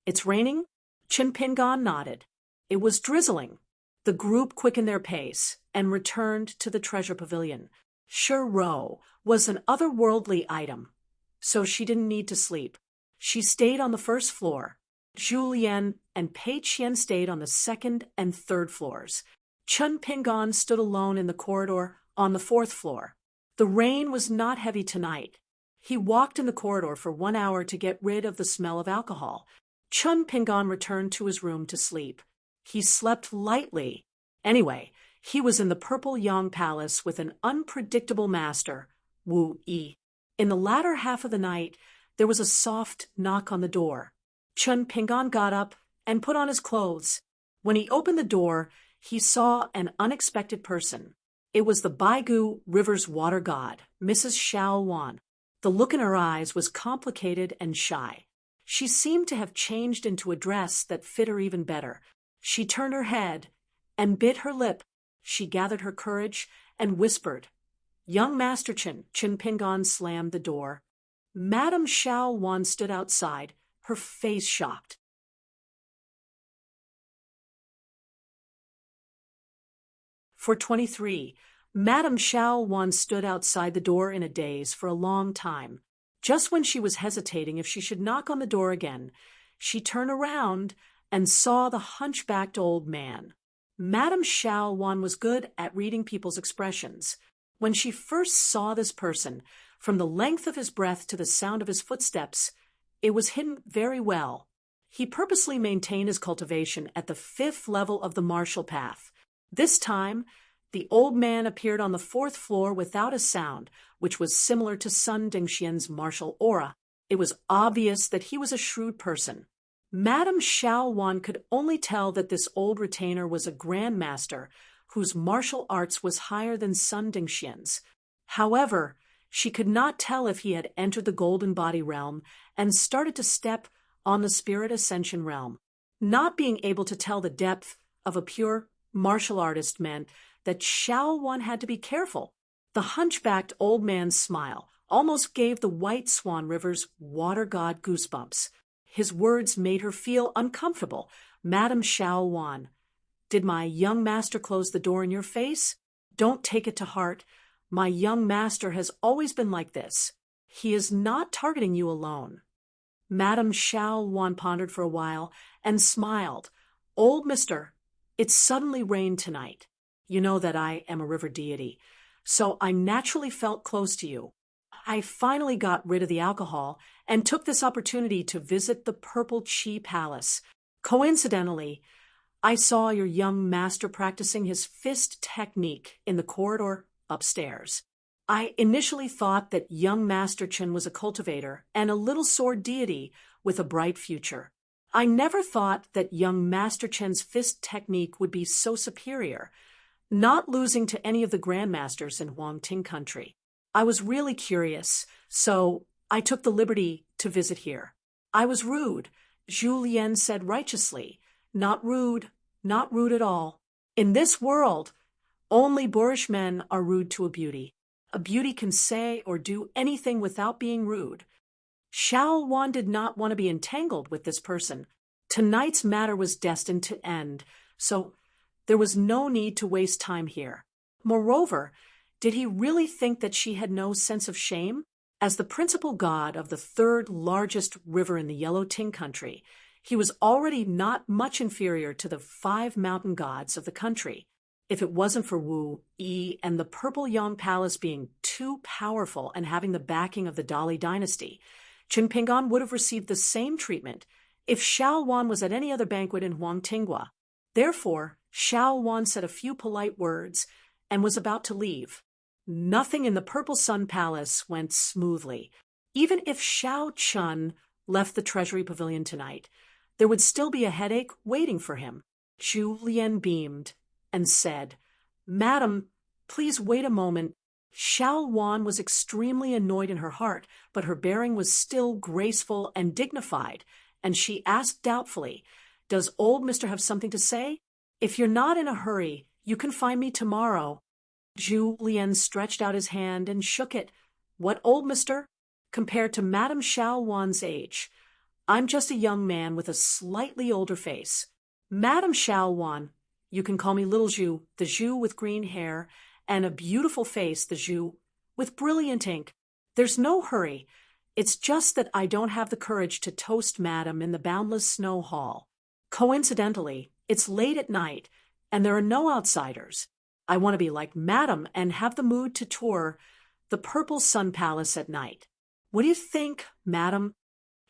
"It's raining?" Qin Pingan nodded. It was drizzling. The group quickened their pace and returned to the treasure pavilion. Shiro was an otherworldly item, so she didn't need to sleep. She stayed on the first floor. Zhu Lian and Pei Qian stayed on the second and third floors. Chen Pingan stood alone in the corridor on the fourth floor. The rain was not heavy tonight. He walked in the corridor for 1 hour to get rid of the smell of alcohol. Chen Pingan returned to his room to sleep. He slept lightly. Anyway, he was in the Purple Yang Palace with an unpredictable master, Wu Yi. In the latter half of the night, there was a soft knock on the door. Chen Pingan got up and put on his clothes. When he opened the door, he saw an unexpected person. It was the Baigu River's water god, Mrs. Xiao Wan. The look in her eyes was complicated and shy. She seemed to have changed into a dress that fit her even better. She turned her head and bit her lip. She gathered her courage and whispered, "Young Master Qin." Qin Pingan slammed the door. Madame Xiao Wan stood outside, her face shocked. For 23, Madame Xiao Wan stood outside the door in a daze for a long time. Just when she was hesitating if she should knock on the door again, she turned around and saw the hunchbacked old man. Madame Xiao Wan was good at reading people's expressions. When she first saw this person, from the length of his breath to the sound of his footsteps, it was hidden very well. He purposely maintained his cultivation at the 5th level of the martial path. This time, the old man appeared on the 4th floor without a sound, which was similar to Sun Dingxian's martial aura. It was obvious that he was a shrewd person. Madame Xiao Wan could only tell that this old retainer was a grandmaster whose martial arts was higher than Sun Dingxian's. However, she could not tell if he had entered the golden body realm and started to step on the spirit ascension realm. Not being able to tell the depth of a pure martial artist meant that Xiao Wan had to be careful. The hunchbacked old man's smile almost gave the White Swan River's water god goosebumps. His words made her feel uncomfortable. "Madame Xiao Wan, did my young master close the door in your face? Don't take it to heart. My young master has always been like this. He is not targeting you alone." Madame Xiao Wan pondered for a while and smiled. "Old mister, it suddenly rained tonight. You know that I am a river deity, so I naturally felt close to you. I finally got rid of the alcohol and took this opportunity to visit the Purple Qi Palace. Coincidentally, I saw your young master practicing his fist technique in the corridor upstairs. I initially thought that young Master Qin was a cultivator and a little sword deity with a bright future. I never thought that young Master Qin's fist technique would be so superior, not losing to any of the grandmasters in Huangting country. I was really curious, so I took the liberty to visit here. I was rude," Zhu Lian said righteously. Not rude at all. In this world, only boorish men are rude to a beauty. A beauty can say or do anything without being rude. Xiao Wan did not want to be entangled with this person. Tonight's matter was destined to end, so there was no need to waste time here. Moreover, did he really think that she had no sense of shame? As the principal god of the 3rd largest river in the Yellow Ting country, he was already not much inferior to the 5 mountain gods of the country. If it wasn't for Wu Yi and the Purple Yang Palace being too powerful and having the backing of the Dali dynasty, Qin Pingan would have received the same treatment if Xiao Wan was at any other banquet in Huangtinghua. Therefore, Xiao Wan said a few polite words and was about to leave. Nothing in the Purple Sun Palace went smoothly. Even if Xiao Chun left the Treasury Pavilion tonight, there would still be a headache waiting for him. Zhu Lian beamed and said, "Madam, please wait a moment." Xiao Wan was extremely annoyed in her heart, but her bearing was still graceful and dignified, and she asked doubtfully, "Does old Mr. have something to say? If you're not in a hurry, you can find me tomorrow." Zhu Lian stretched out his hand and shook it. "What old Mr.? Compared to Madame Xiao Wan's age, I'm just a young man with a slightly older face. Madame Xiao Wan, you can call me Little Zhu, the Zhu with green hair, and a beautiful face, the Zhu with brilliant ink. There's no hurry. It's just that I don't have the courage to toast Madame in the boundless snow hall. Coincidentally, it's late at night, and there are no outsiders. I want to be like Madame and have the mood to tour the Purple Sun Palace at night. What do you think, Madame?"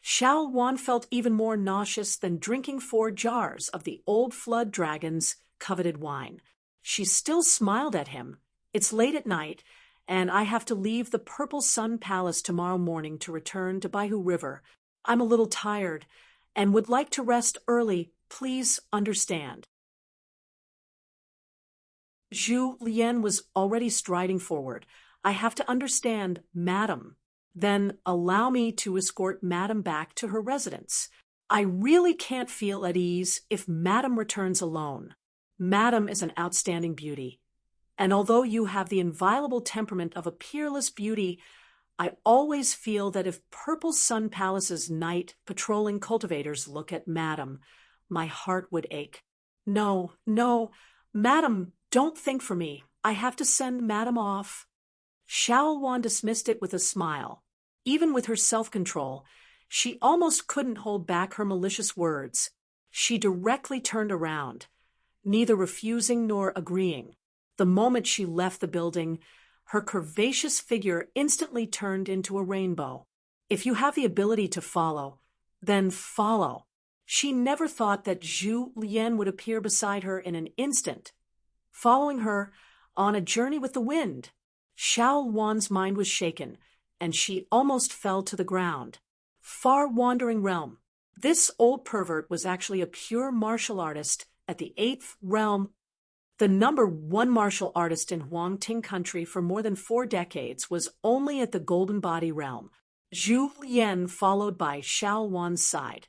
Xiao Wan felt even more nauseous than drinking 4 jars of the old flood dragon's coveted wine. She still smiled at him. "It's late at night, and I have to leave the Purple Sun Palace tomorrow morning to return to Baihu River. I'm a little tired and would like to rest early. Please understand." Zhu Lian was already striding forward. "I have to understand, Madam. Then allow me to escort Madame back to her residence. I really can't feel at ease if Madame returns alone. Madame is an outstanding beauty, and although you have the inviolable temperament of a peerless beauty, I always feel that if Purple Sun Palace's night patrolling cultivators look at Madame, my heart would ache. No, no, Madame, don't think for me. I have to send Madame off." Xiao Wan dismissed it with a smile. Even with her self-control, she almost couldn't hold back her malicious words. She directly turned around, neither refusing nor agreeing. The moment she left the building, her curvaceous figure instantly turned into a rainbow. If you have the ability to follow, then follow. She never thought that Zhu Lian would appear beside her in an instant, following her on a journey with the wind. Xiao Wan's mind was shaken, and she almost fell to the ground. Far-wandering realm. This old pervert was actually a pure martial artist at the 8th realm. The #1 martial artist in Huangting country for more than 4 decades was only at the Golden Body realm. Zhu Lian followed by Xiao Wan's side.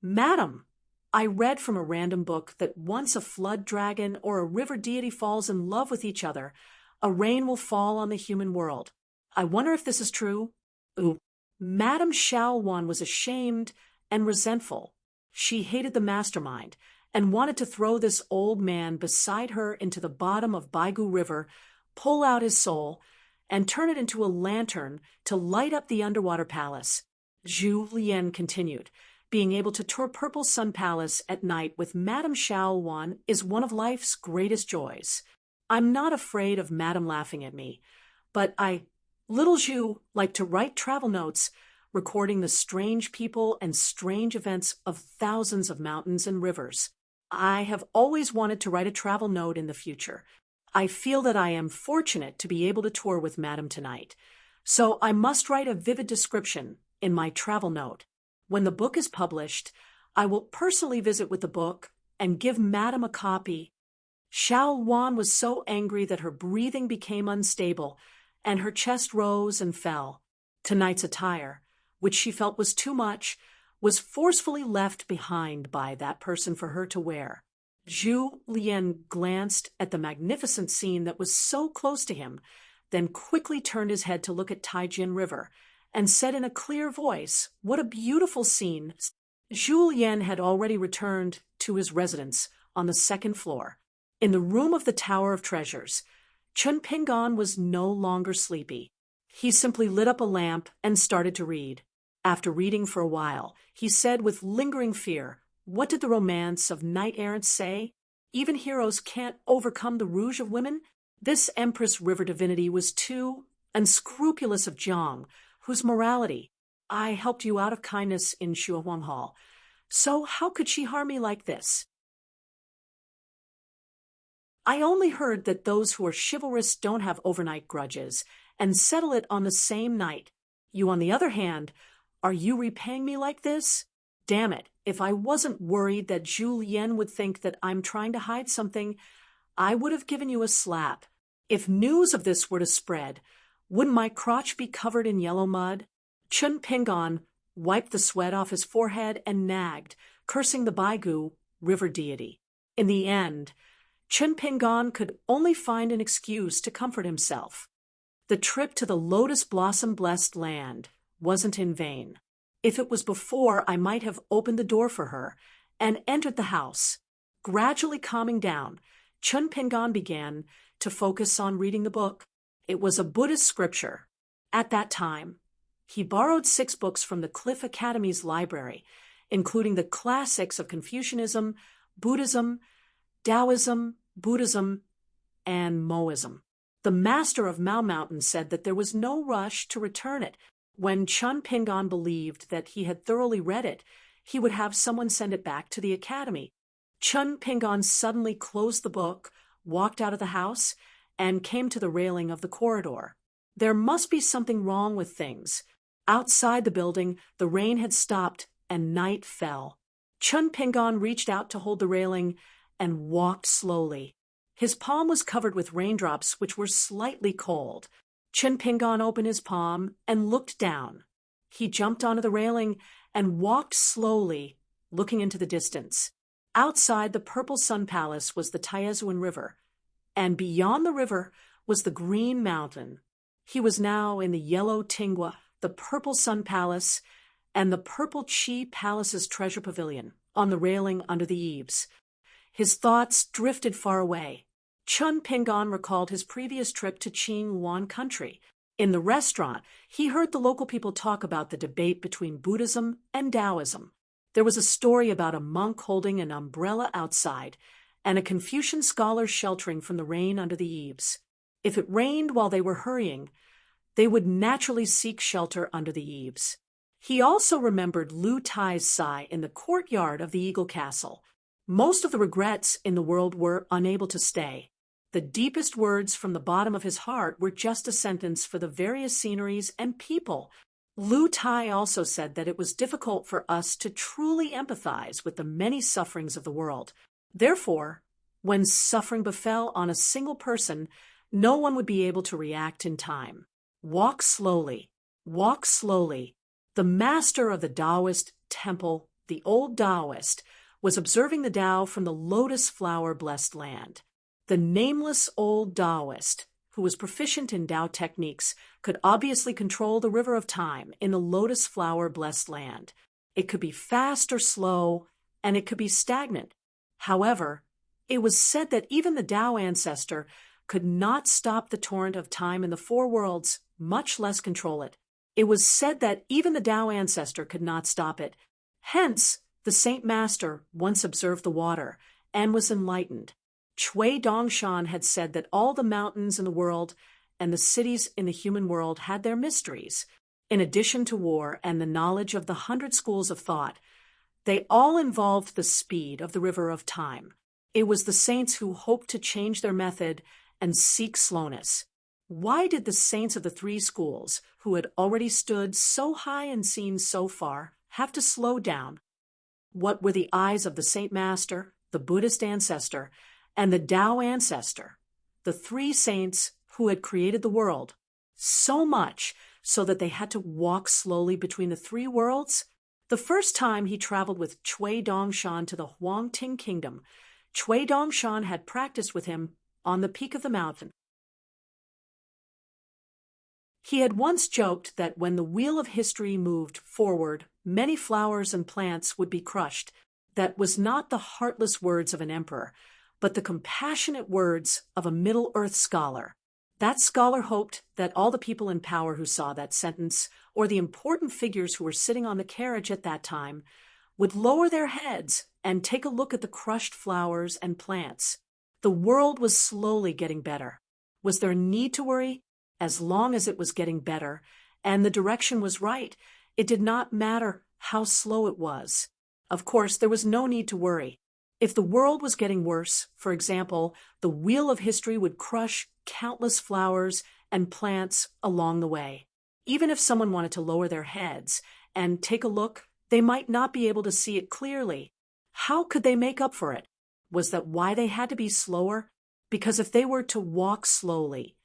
"Madam, I read from a random book that once a flood dragon or a river deity falls in love with each other, a rain will fall on the human world. I wonder if this is true?" Ooh. Madame Xiao Wan was ashamed and resentful. She hated the mastermind and wanted to throw this old man beside her into the bottom of Baigu River, pull out his soul, and turn it into a lantern to light up the underwater palace. Zhu Lian continued, "Being able to tour Purple Sun Palace at night with Madame Xiao Wan is one of life's greatest joys. I'm not afraid of Madame laughing at me, but Little Zhu, like to write travel notes, recording the strange people and strange events of thousands of mountains and rivers. I have always wanted to write a travel note in the future. I feel that I am fortunate to be able to tour with Madame tonight, so I must write a vivid description in my travel note. When the book is published, I will personally visit with the book and give Madame a copy." Xiao Wan was so angry that her breathing became unstable, and her chest rose and fell. Tonight's attire, which she felt was too much, was forcefully left behind by that person for her to wear. Zhu Lian glanced at the magnificent scene that was so close to him, then quickly turned his head to look at Taijin River, and said in a clear voice, "What a beautiful scene." Zhu Lian had already returned to his residence on the 2nd floor. In the room of the Tower of Treasures, Chun Pingon was no longer sleepy. He simply lit up a lamp and started to read. After reading for a while, he said with lingering fear, "What did the romance of knight-errants say? Even heroes can't overcome the rouge of women?" This Empress River divinity was too unscrupulous of Jiang, whose morality, "I helped you out of kindness in Shuahuang Hall, so how could she harm me like this?" I only heard that those who are chivalrous don't have overnight grudges and settle it on the same night. You, on the other hand, are you repaying me like this? Damn it, if I wasn't worried that Julien would think that I'm trying to hide something, I would have given you a slap. If news of this were to spread, wouldn't my crotch be covered in yellow mud? Chun Pingon wiped the sweat off his forehead and nagged, cursing the Baigu river deity. In the end, Chun Pingon could only find an excuse to comfort himself. The trip to the lotus blossom-blessed land wasn't in vain. If it was before, I might have opened the door for her and entered the house. Gradually calming down, Chun Pingon began to focus on reading the book. It was a Buddhist scripture. At that time, he borrowed 6 books from the Cliff Academy's library, including the classics of Confucianism, Buddhism, Taoism, Buddhism, and Moism. The master of Mao Mountain said that there was no rush to return it. When Chun Pingon believed that he had thoroughly read it, he would have someone send it back to the academy. Chun Pingon suddenly closed the book, walked out of the house, and came to the railing of the corridor. There must be something wrong with things. Outside the building, the rain had stopped and night fell. Chun Pingon reached out to hold the railing and walked slowly. His palm was covered with raindrops which were slightly cold. Chun Pingon opened his palm and looked down. He jumped onto the railing and walked slowly, looking into the distance. Outside the purple sun palace was the Tiezuan River, and beyond the river was the green mountain. He was now in the yellow Tingwa, the purple sun palace, and the purple Qi Palace's treasure pavilion, on the railing under the eaves. His thoughts drifted far away. Chun Pingon recalled his previous trip to Qing Yuan country. In the restaurant, he heard the local people talk about the debate between Buddhism and Taoism. There was a story about a monk holding an umbrella outside and a Confucian scholar sheltering from the rain under the eaves. If it rained while they were hurrying, they would naturally seek shelter under the eaves. He also remembered Lu Tai's sigh in the courtyard of the Eagle Castle. Most of the regrets in the world were unable to stay. The deepest words from the bottom of his heart were just a sentence for the various sceneries and people. Lu Tai also said that it was difficult for us to truly empathize with the many sufferings of the world. Therefore, when suffering befell on a single person, no one would be able to react in time. Walk slowly. Walk slowly. The master of the Taoist temple, the old Taoist, was observing the Tao from the lotus flower-blessed land. The nameless old Taoist, who was proficient in Tao techniques, could obviously control the river of time in the lotus flower-blessed land. It could be fast or slow, and it could be stagnant. However, it was said that even the Tao ancestor could not stop the torrent of time in the 4 worlds, much less control it. It was said that even the Tao ancestor could not stop it. Hence, the Saint Master once observed the water and was enlightened. Cui Dongshan had said that all the mountains in the world and the cities in the human world had their mysteries. In addition to war and the knowledge of the 100 schools of thought, they all involved the speed of the river of time. It was the saints who hoped to change their method and seek slowness. Why did the saints of the 3 schools, who had already stood so high and seen so far, have to slow down? What were the eyes of the Saint Master, the Buddhist ancestor, and the Tao ancestor, the 3 saints who had created the world, so much so that they had to walk slowly between the 3 worlds? The first time he traveled with Cui Dongshan to the Huangting Kingdom, Cui Dongshan had practiced with him on the peak of the mountain. He had once joked that when the wheel of history moved forward, many flowers and plants would be crushed. That was not the heartless words of an emperor, but the compassionate words of a Middle-earth scholar. That scholar hoped that all the people in power who saw that sentence, or the important figures who were sitting on the carriage at that time, would lower their heads and take a look at the crushed flowers and plants. The world was slowly getting better. Was there a need to worry? As long as it was getting better, and the direction was right, it did not matter how slow it was. Of course, there was no need to worry. If the world was getting worse, for example, the wheel of history would crush countless flowers and plants along the way. Even if someone wanted to lower their heads and take a look, they might not be able to see it clearly. How could they make up for it? Was that why they had to be slower? Because if they were to walk slowly,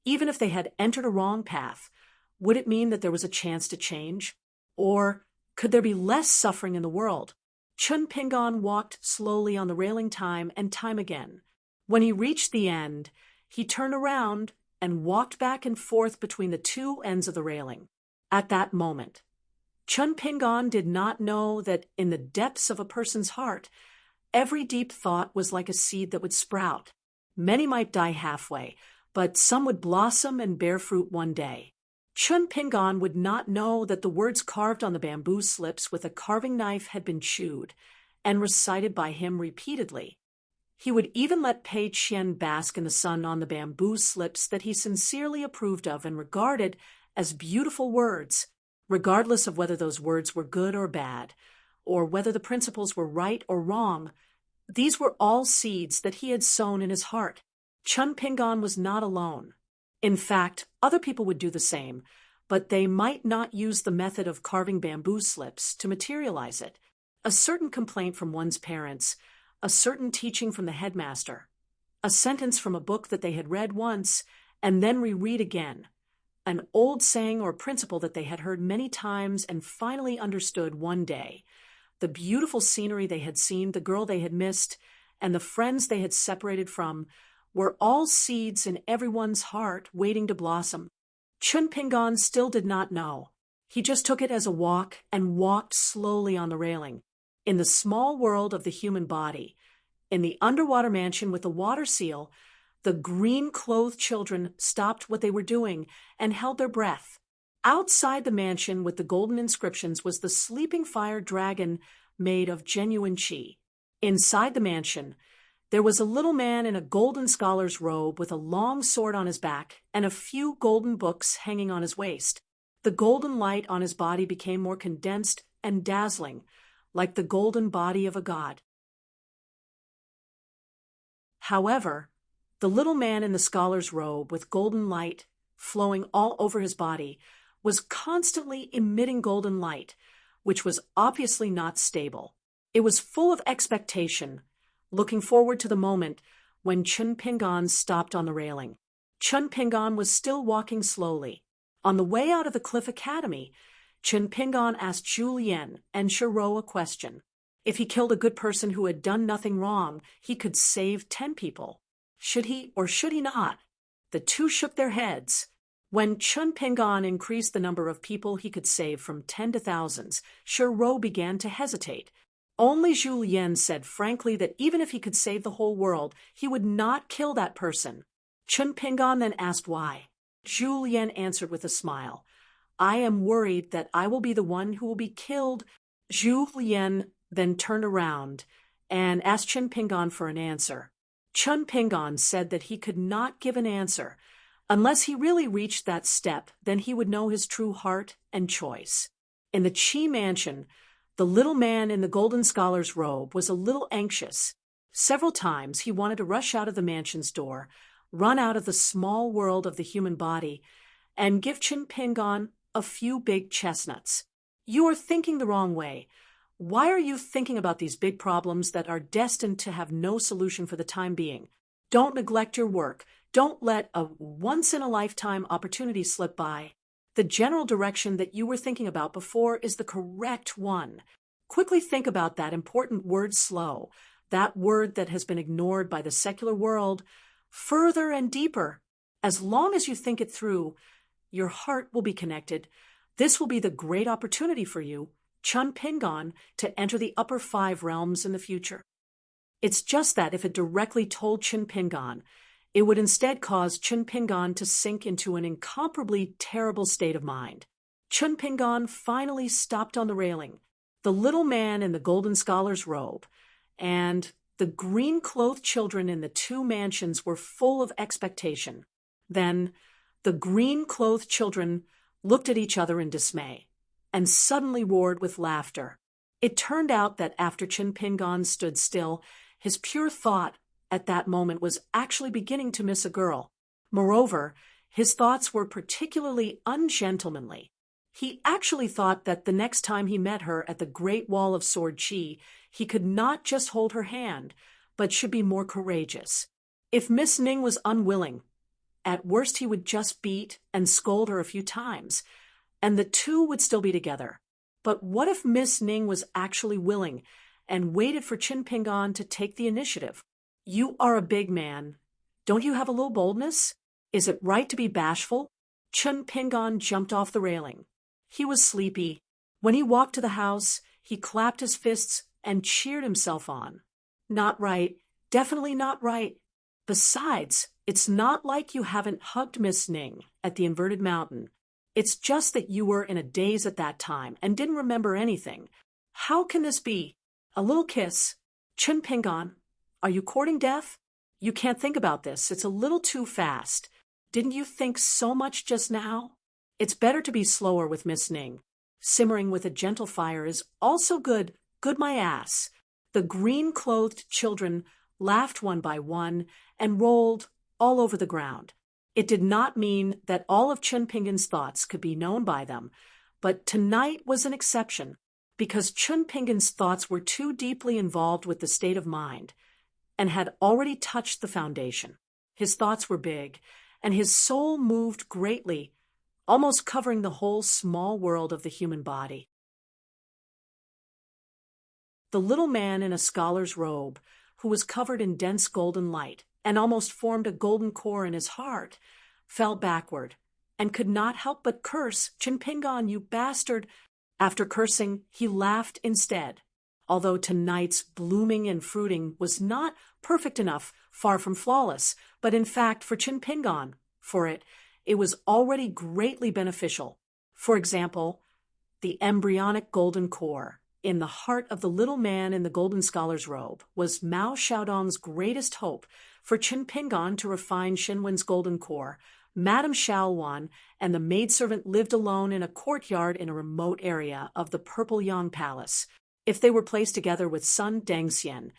even if they had entered a wrong path, would it mean that there was a chance to change? Or could there be less suffering in the world? Chun Pingon walked slowly on the railing time and time again. When he reached the end, he turned around and walked back and forth between the two ends of the railing. At that moment, Chun Pingon did not know that in the depths of a person's heart, every deep thought was like a seed that would sprout. Many might die halfway, but some would blossom and bear fruit one day. Chun Pingon would not know that the words carved on the bamboo slips with a carving knife had been chewed and recited by him repeatedly. He would even let Pei Qian bask in the sun on the bamboo slips that he sincerely approved of and regarded as beautiful words, regardless of whether those words were good or bad, or whether the principles were right or wrong. These were all seeds that he had sown in his heart. Chun Pingon was not alone. In fact, other people would do the same, but they might not use the method of carving bamboo slips to materialize it. A certain complaint from one's parents, a certain teaching from the headmaster, a sentence from a book that they had read once and then reread again, an old saying or principle that they had heard many times and finally understood one day, the beautiful scenery they had seen, the girl they had missed, and the friends they had separated from were all seeds in everyone's heart waiting to blossom. Chun Pingon still did not know. He just took it as a walk and walked slowly on the railing. In the small world of the human body, in the underwater mansion with the water seal, the green-clothed children stopped what they were doing and held their breath. Outside the mansion with the golden inscriptions was the sleeping fire dragon made of genuine qi. Inside the mansion, there was a little man in a golden scholar's robe with a long sword on his back and a few golden books hanging on his waist. The golden light on his body became more condensed and dazzling, like the golden body of a god. However, the little man in the scholar's robe with golden light flowing all over his body was constantly emitting golden light, which was obviously not stable. It was full of expectation, looking forward to the moment when Chun Pingon stopped on the railing. Chun Pingon was still walking slowly. On the way out of the Cliff Academy, Chun Pingon asked Zhu Lian and Shiro a question. If he killed a good person who had done nothing wrong, he could save 10 people. Should he or should he not? The two shook their heads. When Chun Pingon increased the number of people he could save from 10 to thousands, Shiro began to hesitate. Only Zhu Lian said frankly that even if he could save the whole world, he would not kill that person. Chun Pingon then asked why. Zhu Lian answered with a smile. I am worried that I will be the one who will be killed. Zhu Lian then turned around and asked Chun Pingon for an answer. Chun Pingon said that he could not give an answer. Unless he really reached that step, then he would know his true heart and choice. In the Qi mansion, the little man in the golden scholar's robe was a little anxious. Several times he wanted to rush out of the mansion's door, run out of the small world of the human body, and give Chun Pingon a few big chestnuts. You are thinking the wrong way. Why are you thinking about these big problems that are destined to have no solution for the time being? Don't neglect your work. Don't let a once-in-a-lifetime opportunity slip by. The general direction that you were thinking about before is the correct one. Quickly think about that important word slow, that word that has been ignored by the secular world, further and deeper. As long as you think it through, your heart will be connected. This will be the great opportunity for you, Chun Pingon, to enter the upper 5 realms in the future. It's just that if it directly told Chun Pingon, it would instead cause Chun Pingon to sink into an incomparably terrible state of mind. Chun Pingon finally stopped on the railing. The little man in the golden scholar's robe and the green-clothed children in the 2 mansions were full of expectation. Then the green-clothed children looked at each other in dismay and suddenly roared with laughter. It turned out that after Chun Pingon stood still, His pure thought at that moment was actually beginning to miss a girl. Moreover, his thoughts were particularly ungentlemanly. He actually thought that the next time he met her at the Great Wall of Sword Chi, he could not just hold her hand, but should be more courageous. If Miss Ning was unwilling, at worst he would just beat and scold her a few times, and the two would still be together. But what if Miss Ning was actually willing and waited for Qin Pingan to take the initiative? You are a big man. Don't you have a little boldness? Is it right to be bashful? Qin Pingan jumped off the railing. He was sleepy. When he walked to the house, he clapped his fists and cheered himself on. Not right. Definitely not right. Besides, it's not like you haven't hugged Miss Ning at the inverted mountain. It's just that you were in a daze at that time and didn't remember anything. How can this be? A little kiss. Qin Pingan, are you courting death? You can't think about this. It's a little too fast. Didn't you think so much just now? It's better to be slower with Miss Ning. Simmering with a gentle fire is also good. Good my ass. The green-clothed children laughed one by one and rolled all over the ground. It did not mean that all of Qin Pingan's thoughts could be known by them, but tonight was an exception, because Qin Pingan's thoughts were too deeply involved with the state of mind, and had already touched the foundation. His thoughts were big, and his soul moved greatly, almost covering the whole small world of the human body. The little man in a scholar's robe, who was covered in dense golden light, and almost formed a golden core in his heart, fell backward, and could not help but curse, "Qin Pingan, you bastard!" After cursing, he laughed instead, although tonight's blooming and fruiting was not perfect enough, far from flawless, but in fact for Qin Pingan, it was already greatly beneficial. For example, the embryonic golden core in the heart of the little man in the golden scholar's robe was Mao Xiaodong's greatest hope for Qin Pingan to refine Xinwen's golden core. Madame Xiaowan and the maidservant lived alone in a courtyard in a remote area of the Purple Yang Palace. If they were placed together with Sun Dengxian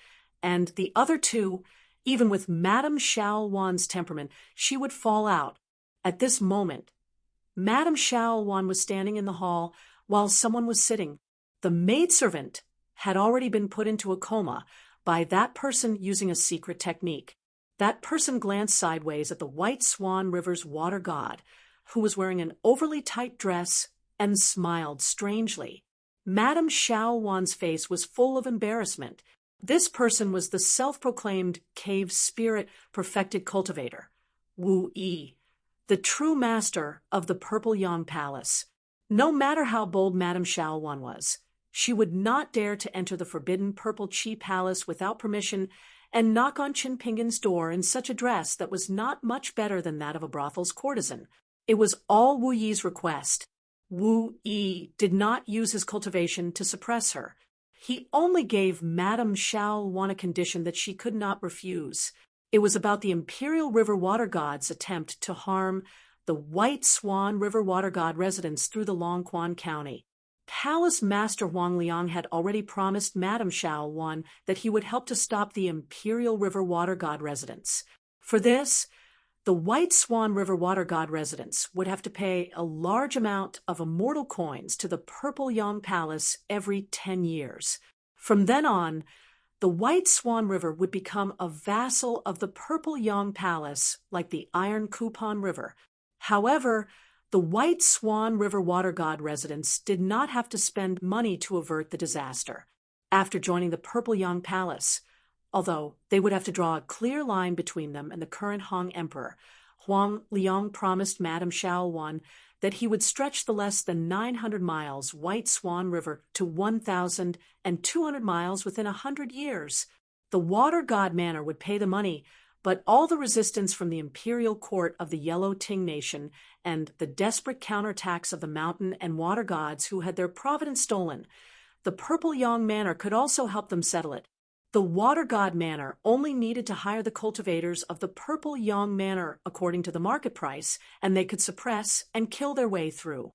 and the other two, even with Madame Xiaowan's temperament, she would fall out. At this moment, Madame Xiaowan was standing in the hall while someone was sitting. The maidservant had already been put into a coma by that person using a secret technique. That person glanced sideways at the White Swan River's water god, who was wearing an overly tight dress, and smiled strangely. Madame Xiaowan's face was full of embarrassment. This person was the self-proclaimed cave spirit perfected cultivator, Wu Yi, the true master of the Purple Yang Palace. No matter how bold Madame Xiaowan was, she would not dare to enter the forbidden Purple Qi Palace without permission and knock on Qin Pingan's door in such a dress that was not much better than that of a brothel's courtesan. It was all Wu Yi's request. Wu Yi did not use his cultivation to suppress her. He only gave Madame Xiaowan a condition that she could not refuse. It was about the Imperial River Water God's attempt to harm the White Swan River Water God residents through the Longquan County. Palace Master Huang Liang had already promised Madame Xiaowan that he would help to stop the Imperial River Water God residents. For this, the White Swan River Water God residents would have to pay a large amount of immortal coins to the Purple Yang Palace every 10 years. From then on, the White Swan River would become a vassal of the Purple Yang Palace like the Iron Coupon River. However, the White Swan River Water God residents did not have to spend money to avert the disaster. After joining the Purple Yang Palace, although they would have to draw a clear line between them and the current Han Emperor, Huang Liang promised Madame Xiaowan that he would stretch the less than 900 miles White Swan River to 1,200 miles within 100 years. The Water God Manor would pay the money, but all the resistance from the imperial court of the Yellow Ting Nation and the desperate counterattacks of the mountain and water gods who had their providence stolen, the Purple Yang Manor could also help them settle it. The Water God Manor only needed to hire the cultivators of the Purple Yang Manor according to the market price, and they could suppress and kill their way through.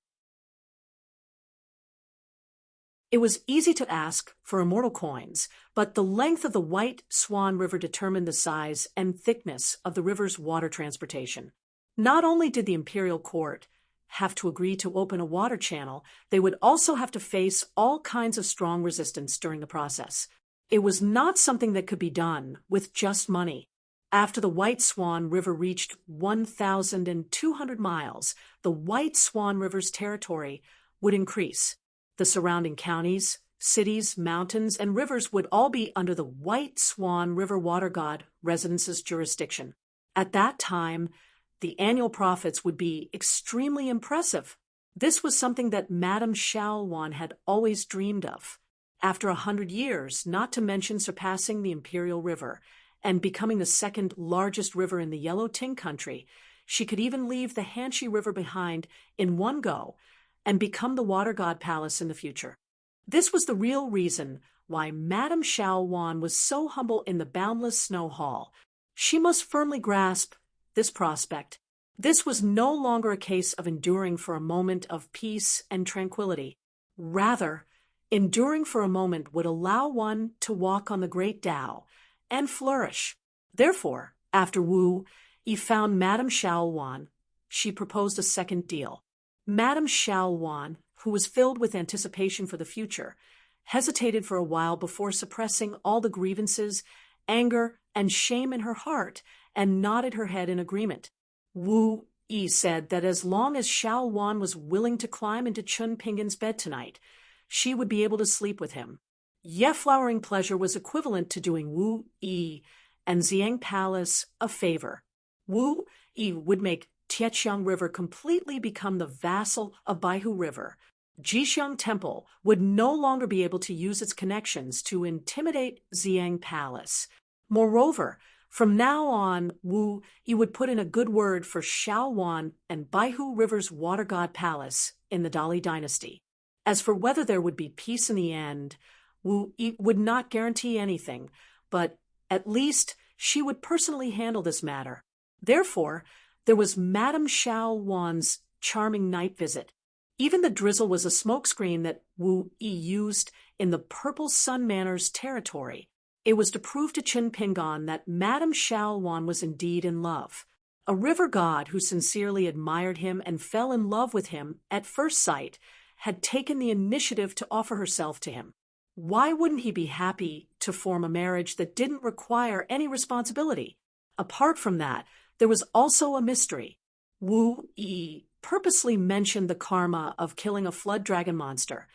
It was easy to ask for immortal coins, but the length of the White Swan River determined the size and thickness of the river's water transportation. Not only did the imperial court have to agree to open a water channel, they would also have to face all kinds of strong resistance during the process. It was not something that could be done with just money. After the White Swan River reached 1,200 miles, the White Swan River's territory would increase. The surrounding counties, cities, mountains, and rivers would all be under the White Swan River Water God Residence's jurisdiction. At that time, the annual profits would be extremely impressive. This was something that Madame Shaowan had always dreamed of. After 100 years, not to mention surpassing the Imperial River and becoming the second largest river in the Yellow Ting country, she could even leave the Hanshi River behind in one go and become the Water God Palace in the future. This was the real reason why Madame Shaowan was so humble in the boundless snow hall. She must firmly grasp this prospect. This was no longer a case of enduring for a moment of peace and tranquility. Rather, enduring for a moment would allow one to walk on the great Tao and flourish. Therefore, after Wu Yi found Madame Shaowan, she proposed a second deal. Madame Shaowan, who was filled with anticipation for the future, hesitated for a while before suppressing all the grievances, anger, and shame in her heart and nodded her head in agreement. Wu Yi said that as long as Shaowan was willing to climb into Chun Pingan's bed tonight, she would be able to sleep with him. Flowering pleasure was equivalent to doing Wu Yi and Xiang Palace a favor. Wu Yi would make Tietjiang River completely become the vassal of Baihu River. Jixiang Temple would no longer be able to use its connections to intimidate Xiang Palace. Moreover, from now on, Wu Yi would put in a good word for Shaowan and Baihu River's Water God Palace in the Dali dynasty. As for whether there would be peace in the end, Wu Yi would not guarantee anything, but at least she would personally handle this matter. Therefore, there was Madame Shaowan's charming night visit. Even the drizzle was a smokescreen that Wu Yi used in the Purple Sun Manor's territory. It was to prove to Qin Pingan that Madame Shaowan was indeed in love. A river god who sincerely admired him and fell in love with him at first sight had taken the initiative to offer herself to him. Why wouldn't he be happy to form a marriage that didn't require any responsibility? Apart from that, there was also a mystery. Wu Yi purposely mentioned the karma of killing a flood dragon monster,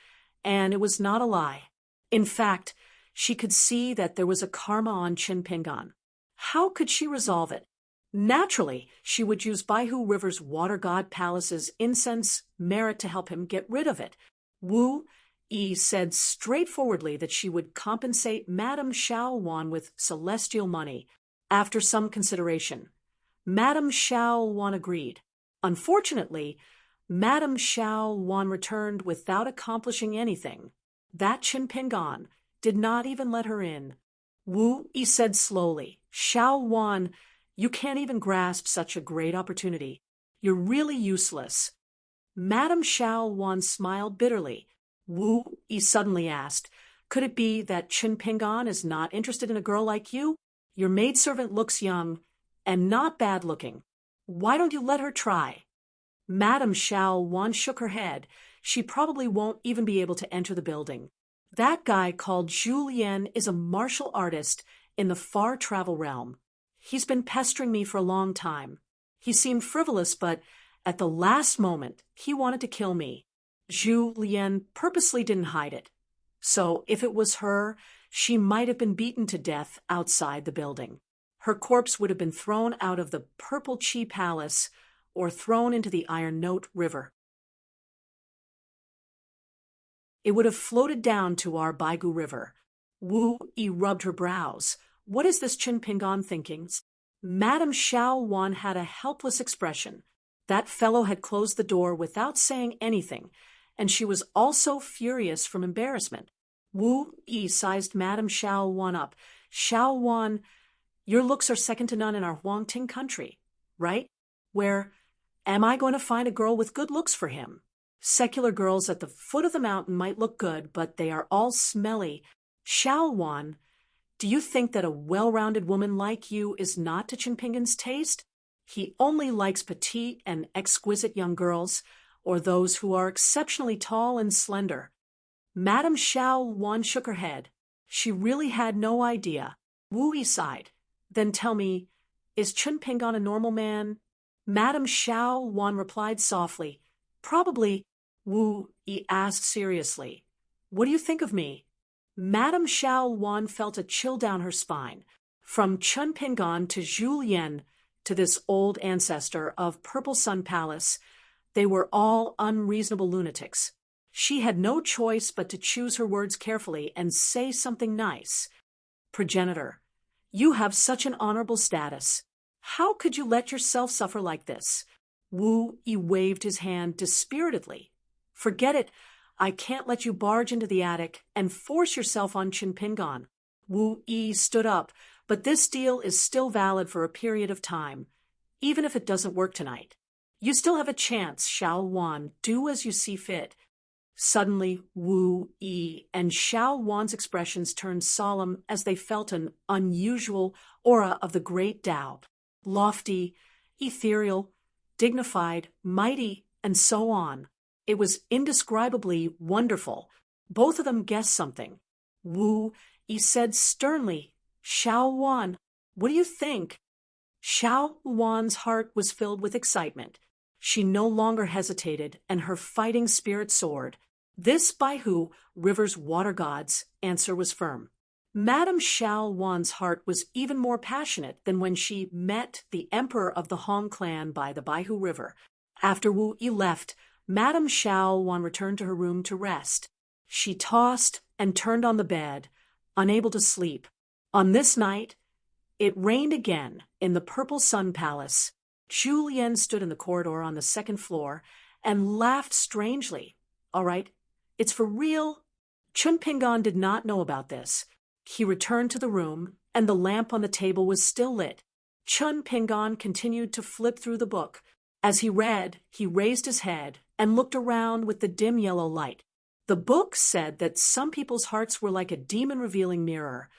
and it was not a lie. In fact, she could see that there was a karma on Qin Pingan. How could she resolve it? Naturally, she would use Baihu River's Water God Palace's incense merit to help him get rid of it. Wu Yi said straightforwardly that she would compensate Madame Shaowan with celestial money. After some consideration, Madame Shaowan agreed. Unfortunately, Madame Shaowan returned without accomplishing anything. That Qin Pingan did not even let her in. Wu Yi said slowly, "Shaowan, you can't even grasp such a great opportunity. You're really useless." Madame Shaowan smiled bitterly. Wu Yi suddenly asked, "Could it be that Qin Pingan is not interested in a girl like you? Your maidservant looks young and not bad-looking. Why don't you let her try?" Madame Shaowan shook her head. "She probably won't even be able to enter the building. That guy called Zhu Lian is a martial artist in the far travel realm. He's been pestering me for a long time. He seemed frivolous, but at the last moment, he wanted to kill me. Zhu Lian purposely didn't hide it. So if it was her, she might have been beaten to death outside the building. Her corpse would have been thrown out of the Purple Qi Palace or thrown into the Iron Note River. It would have floated down to our Baigu River." Wu Yi rubbed her brows. "What is this Qin Pingan thinking?" Madame Shaowan had a helpless expression. That fellow had closed the door without saying anything, and she was also furious from embarrassment. Wu Yi sized Madame Shaowan up. "Shaowan, your looks are second to none in our Huangting country, right? Where am I going to find a girl with good looks for him? Secular girls at the foot of the mountain might look good, but they are all smelly. Xiao Wan, do you think that a well-rounded woman like you is not to Chinpingan's taste? He only likes petite and exquisite young girls, or those who are exceptionally tall and slender. Madame Xiao Wan shook her head. She really had no idea. Wu Yi sighed. Then tell me, is Chun Pingan a normal man? Madame Xiao Wan replied softly. Probably. Wu Yi asked seriously. What do you think of me? Madame Xiao Wan felt a chill down her spine. From Chun Pingan to Zhu Lian to this old ancestor of Purple Sun Palace, they were all unreasonable lunatics. She had no choice but to choose her words carefully and say something nice. Progenitor, you have such an honorable status. How could you let yourself suffer like this? Wu Yi waved his hand dispiritedly. Forget it. I can't let you barge into the attic and force yourself on Chin Pingan. Wu Yi stood up, but this deal is still valid for a period of time, even if it doesn't work tonight. You still have a chance, Xiao Wan. Do as you see fit. Suddenly, Wu Yi and Xiao Wan's expressions turned solemn as they felt an unusual aura of the great Tao. Lofty, ethereal, dignified, mighty, and so on. It was indescribably wonderful. Both of them guessed something. Wu Yi said sternly, Xiao Wan, what do you think? Xiao Wan's heart was filled with excitement. She no longer hesitated, and her fighting spirit soared. This Baihu, River's water god's, answer was firm. Madame Xiao Wan's heart was even more passionate than when she met the emperor of the Hong clan by the Baihu River. After Wu Yi left, Madame Xiao Wan returned to her room to rest. She tossed and turned on the bed, unable to sleep. On this night, it rained again in the Purple Sun Palace. Zhu Lian stood in the corridor on the second floor and laughed strangely. All right, it's for real. Chun Pingan did not know about this. He returned to the room, and the lamp on the table was still lit. Chun Pingan continued to flip through the book. As he read, he raised his head and looked around with the dim yellow light. The book said that some people's hearts were like a demon-revealing mirror,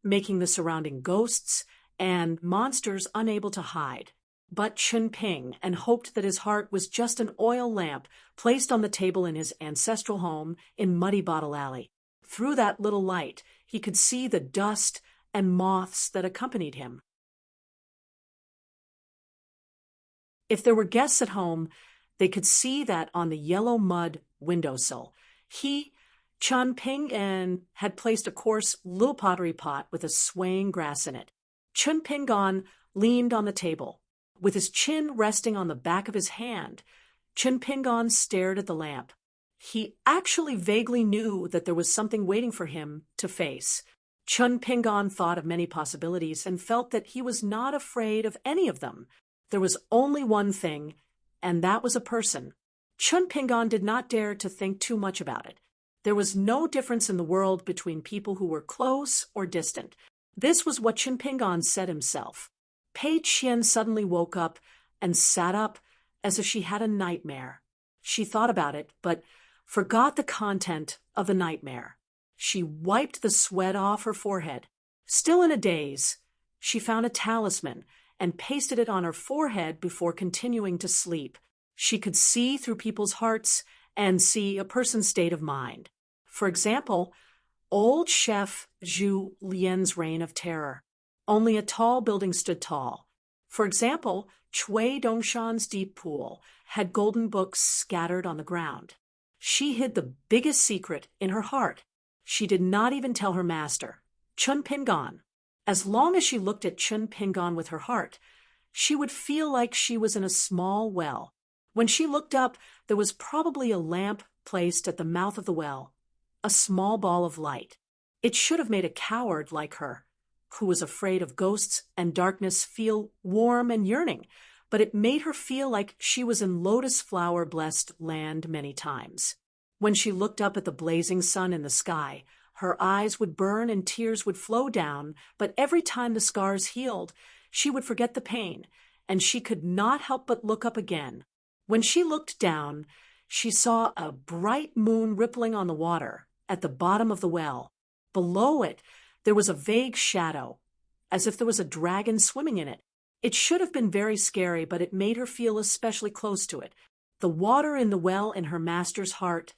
making the surrounding ghosts and monsters unable to hide. But Chun Ping and hoped that his heart was just an oil lamp placed on the table in his ancestral home in Muddy Bottle Alley. Through that little light, he could see the dust and moths that accompanied him. If there were guests at home, they could see that on the yellow mud windowsill, Chun Ping, had placed a coarse little pottery pot with a swaying grass in it. Chun Pingan leaned on the table. With his chin resting on the back of his hand, Chun Pingan stared at the lamp. He actually vaguely knew that there was something waiting for him to face. Chun Pingan thought of many possibilities and felt that he was not afraid of any of them. There was only one thing, and that was a person. Chun Pingan did not dare to think too much about it. There was no difference in the world between people who were close or distant. This was what Chun Pingan said himself. Pei Qian suddenly woke up and sat up as if she had a nightmare. She thought about it, but forgot the content of the nightmare. She wiped the sweat off her forehead. Still in a daze, she found a talisman and pasted it on her forehead before continuing to sleep. She could see through people's hearts and see a person's state of mind. For example, old chef Zhu Lian's reign of terror. Only a tall building stood tall. For example, Cui Dongshan's deep pool had golden books scattered on the ground. She hid the biggest secret in her heart. She did not even tell her master, Chun Pingan. As long as she looked at Chun Pingan with her heart, she would feel like she was in a small well. When she looked up, there was probably a lamp placed at the mouth of the well, a small ball of light. It should have made a coward like her, who was afraid of ghosts and darkness, feel warm and yearning, but it made her feel like she was in lotus flower-blessed land many times. When she looked up at the blazing sun in the sky, her eyes would burn and tears would flow down, but every time the scars healed, she would forget the pain, and she could not help but look up again. When she looked down, she saw a bright moon rippling on the water at the bottom of the well. Below it, there was a vague shadow, as if there was a dragon swimming in it. It should have been very scary, but it made her feel especially close to it. The water in the well in her master's heart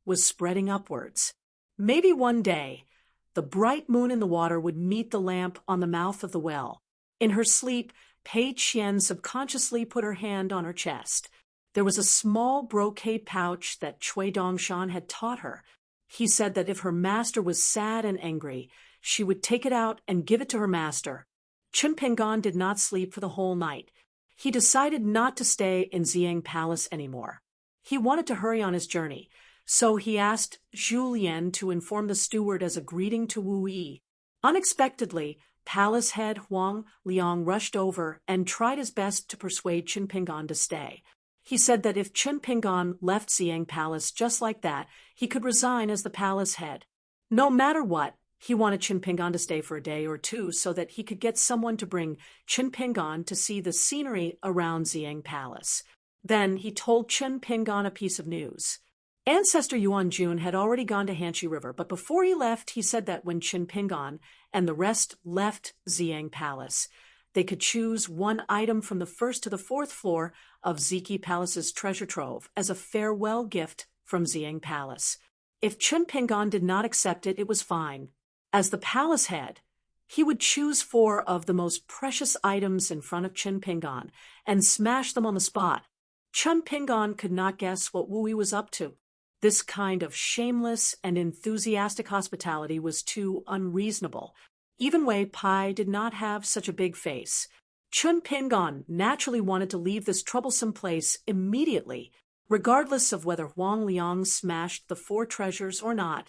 was spreading upwards. Maybe one day, the bright moon in the water would meet the lamp on the mouth of the well. In her sleep, Pei Qian subconsciously put her hand on her chest. There was a small brocade pouch that Cui Dongshan had taught her. He said that if her master was sad and angry, she would take it out and give it to her master. Chen Pinggan did not sleep for the whole night. He decided not to stay in Xiang Palace anymore. He wanted to hurry on his journey, so he asked Zhu Lian to inform the steward as a greeting to Wu Yi. Unexpectedly, Palace head Huang Liang rushed over and tried his best to persuade Chen Pinggan to stay. He said that if Chen Pinggan left Xiang Palace just like that, he could resign as the palace head. No matter what, he wanted Chen Pinggan to stay for a day or two so that he could get someone to bring Chen Pinggan to see the scenery around Xiang Palace. Then he told Chen Pinggan a piece of news. Ancestor Yuan Jun had already gone to Hanxi River, but before he left, he said that when Chen Pinggan and the rest left Xiang Palace, they could choose one item from the first to the fourth floor of Ziki Palace's treasure trove as a farewell gift from Xiang Palace. If Chen Pinggan did not accept it, it was fine. As the palace head, he would choose 4 of the most precious items in front of Chen Pinggan and smash them on the spot. Chen Pinggan could not guess what Wu Yi was up to. This kind of shameless and enthusiastic hospitality was too unreasonable. Even Wei Pai did not have such a big face. Chen Pinggan naturally wanted to leave this troublesome place immediately, regardless of whether Huang Liang smashed the 4 treasures or not.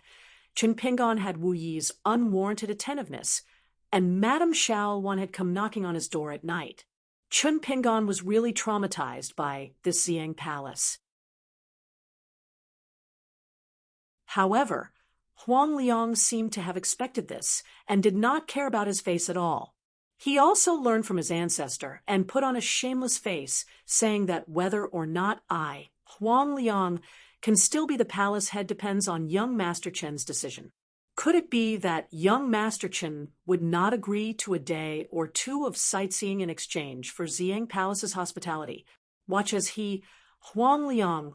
Chen Pinggan had Wu Yi's unwarranted attentiveness, and Madame Xiaoluan had come knocking on his door at night. Chen Pinggan was really traumatized by this Xiang Palace. However, Huang Liang seemed to have expected this and did not care about his face at all. He also learned from his ancestor and put on a shameless face, saying that whether or not I, Huang Liang, can still be the palace head depends on young Master Chen's decision. Could it be that young Master Chen would not agree to a day or 2 of sightseeing in exchange for Xiang Palace's hospitality? Watch as he, Huang Liang,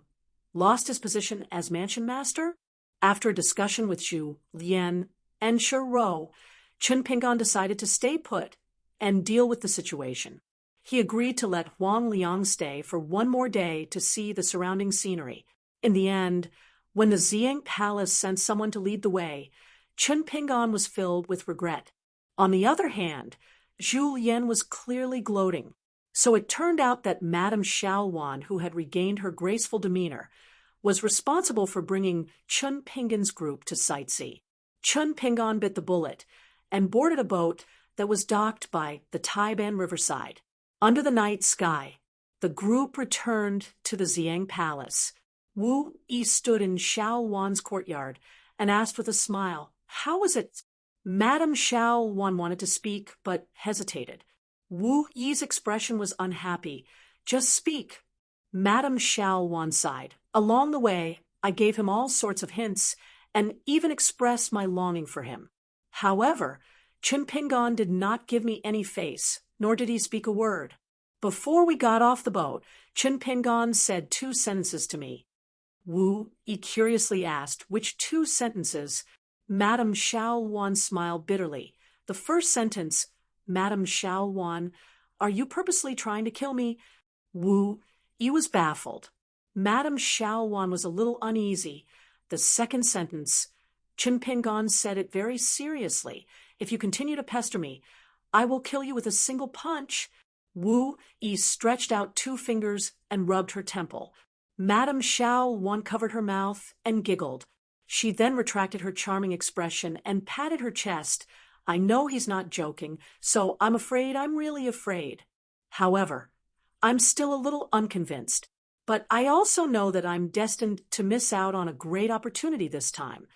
lost his position as mansion master? After a discussion with Zhu Lian and Shi Rou, Chen Pinggan decided to stay put and deal with the situation. He agreed to let Huang Liang stay for 1 more day to see the surrounding scenery. In the end, when the Xiang Palace sent someone to lead the way, Chen Pinggan was filled with regret. On the other hand, Zhu Lian was clearly gloating. So it turned out that Madame Xiaoluan, who had regained her graceful demeanor, was responsible for bringing Chen Pinggan's group to sightsee. Chen Pinggan bit the bullet and boarded a boat that was docked by the Taiban riverside. Under the night sky, the group returned to the Xiang Palace. Wu Yi stood in Xiaoluan's courtyard and asked with a smile, "How was it?" Madame Xiaoluan wanted to speak, but hesitated. Wu Yi's expression was unhappy. "Just speak." Madame Xiaoluan sighed. "Along the way, I gave him all sorts of hints and even expressed my longing for him. However, Chen Pinggan did not give me any face, nor did he speak a word. Before we got off the boat, Chen Pinggan said 2 sentences to me." Wu Yi curiously asked, "Which 2 sentences?" Madame Xiaoluan smiled bitterly. The first sentence, "Madame Xiaoluan, are you purposely trying to kill me?" Wu Yi was baffled. Madame Xiaoluan was a little uneasy. The second sentence, Chen Pinggan said it very seriously. "If you continue to pester me, I will kill you with a single punch." Wu Yi stretched out 2 fingers and rubbed her temple. Madame Xiaoluan covered her mouth and giggled. She then retracted her charming expression and patted her chest. "I know he's not joking, so I'm afraid I'm really afraid. However, I'm still a little unconvinced. But I also know that I'm destined to miss out on a great opportunity this time."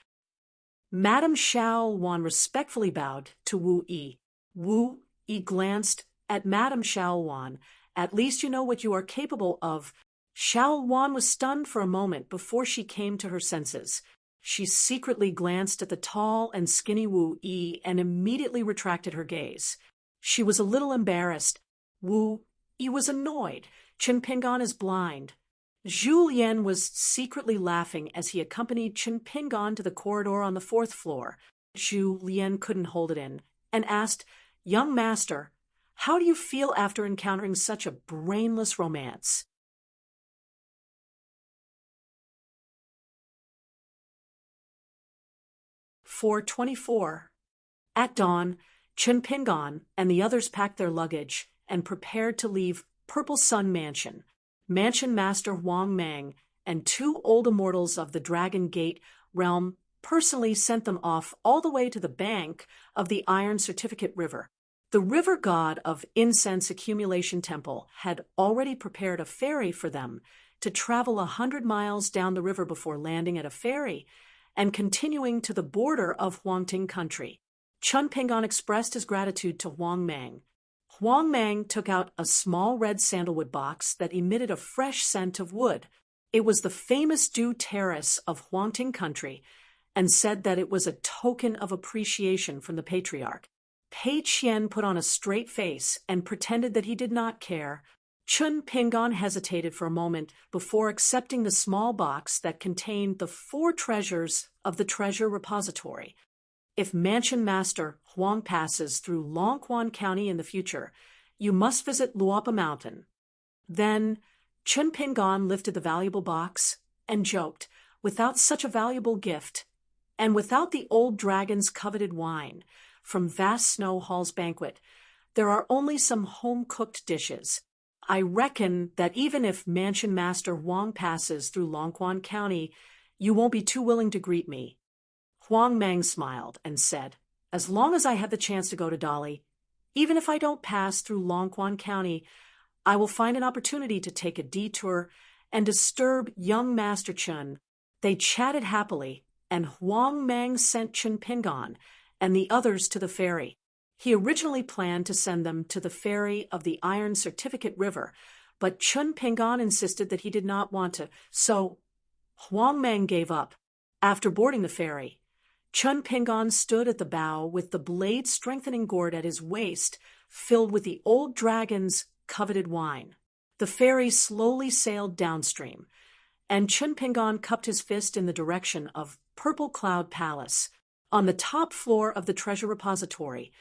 Madame Xiaoluan respectfully bowed to Wu Yi. Wu Yi glanced at Madame Xiaoluan. "At least you know what you are capable of." Xiao Wan was stunned for a moment before she came to her senses. She secretly glanced at the tall and skinny Wu Yi and immediately retracted her gaze. She was a little embarrassed. Wu Yi was annoyed. Chen Pingan is blind. Zhu Lian was secretly laughing as he accompanied Chen Pingan to the corridor on the fourth floor. Zhu Lian couldn't hold it in and asked, "Young master, how do you feel after encountering such a brainless romance?" 424. At dawn, Chen Pingan and the others packed their luggage and prepared to leave Purple Sun Mansion. Mansion Master Huang Mang and two old immortals of the Dragon Gate realm personally sent them off all the way to the bank of the Iron Certificate River. The river god of Incense Accumulation Temple had already prepared a ferry for them to travel 100 miles down the river before landing at a ferry and continuing to the border of Huangting country. Chun Pingan expressed his gratitude to Huang Mang. Huang Mang took out a small red sandalwood box that emitted a fresh scent of wood. It was the famous Dew Terrace of Huangting country, and said that it was a token of appreciation from the patriarch. Pei Qian put on a straight face and pretended that he did not care. Chun Pingan hesitated for a moment before accepting the small box that contained the 4 treasures of the treasure repository. If Mansion Master Huang passes through Longquan County in the future, you must visit Luopa Mountain. Then Chun Pingan lifted the valuable box and joked, "Without such a valuable gift, and without the old dragon's coveted wine from Vast Snow Hall's banquet, there are only some home-cooked dishes. I reckon that even if Mansion Master Huang passes through Longquan County, you won't be too willing to greet me." Huang Mang smiled and said, "As long as I have the chance to go to Dali, even if I don't pass through Longquan County, I will find an opportunity to take a detour and disturb young Master Chun." They chatted happily, and Huang Mang sent Chun Pingan and the others to the ferry. He originally planned to send them to the ferry of the Iron Certificate River, but Chun Pingan insisted that he did not want to, so Huang Mang gave up. After boarding the ferry, Chun Pingan stood at the bow with the blade-strengthening gourd at his waist filled with the old dragon's coveted wine. The ferry slowly sailed downstream, and Chun Pingan cupped his fist in the direction of Purple Cloud Palace. On the top floor of the treasure repository,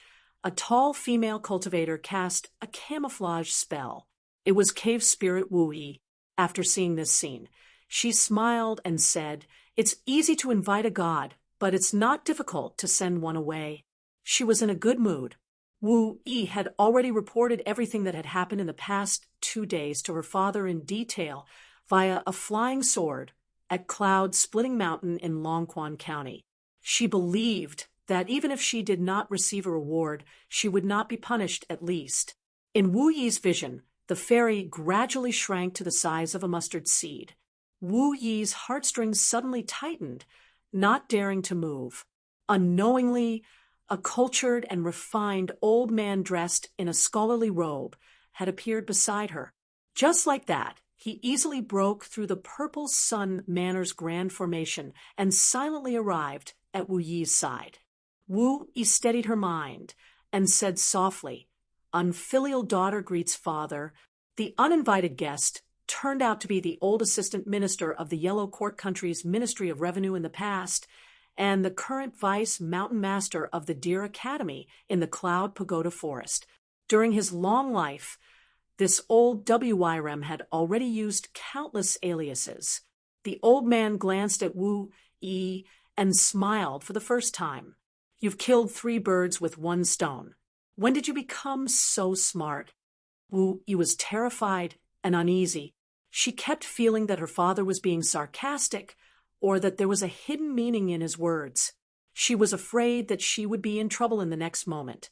a tall female cultivator cast a camouflage spell. It was cave spirit Wu Yi. After seeing this scene, she smiled and said, "It's easy to invite a god, but it's not difficult to send one away." She was in a good mood. Wu Yi had already reported everything that had happened in the past 2 days to her father in detail via a flying sword at Cloud Splitting Mountain in Longquan County. She believed that even if she did not receive a reward, she would not be punished at least. In Wu Yi's vision, the ferry gradually shrank to the size of a mustard seed. Wu Yi's heartstrings suddenly tightened, not daring to move. Unknowingly, a cultured and refined old man dressed in a scholarly robe had appeared beside her. Just like that, he easily broke through the Purple Sun Manor's grand formation and silently arrived at Wu Yi's side. Wu Yi steadied her mind and said softly, "Unfilial daughter greets father." The uninvited guest turned out to be the old assistant minister of the Yellow Court Country's Ministry of Revenue in the past, and the current vice mountain master of the Deer Academy in the Cloud Pagoda Forest. During his long life, this old WYRM had already used countless aliases. The old man glanced at Wu Yi and smiled for the first time. "You've killed 3 birds with 1 stone. When did you become so smart?" Wu Yi was terrified and uneasy. She kept feeling that her father was being sarcastic or that there was a hidden meaning in his words. She was afraid that she would be in trouble in the next moment,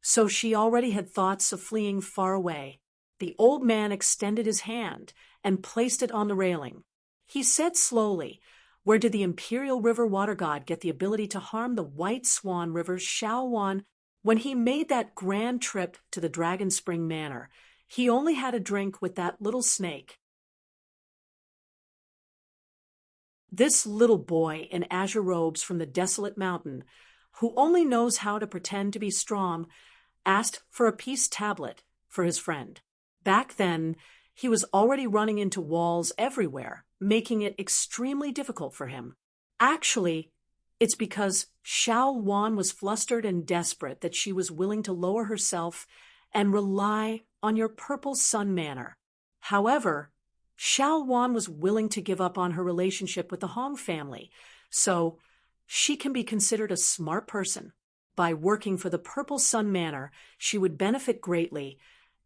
so she already had thoughts of fleeing far away. The old man extended his hand and placed it on the railing. He said slowly, "Where did the Imperial River Water God get the ability to harm the White Swan River's Shaowan? When he made that grand trip to the Dragon Spring Manor, he only had a drink with that little snake." This little boy in azure robes from the desolate mountain, who only knows how to pretend to be strong, asked for a peace tablet for his friend. Back then, he was already running into walls everywhere, making it extremely difficult for him. Actually, it's because Xiao Wan was flustered and desperate that she was willing to lower herself and rely on your purple sun manner. However, Xiao Wan was willing to give up on her relationship with the Hong family, so she can be considered a smart person. By working for the Purple Sun Manor, she would benefit greatly,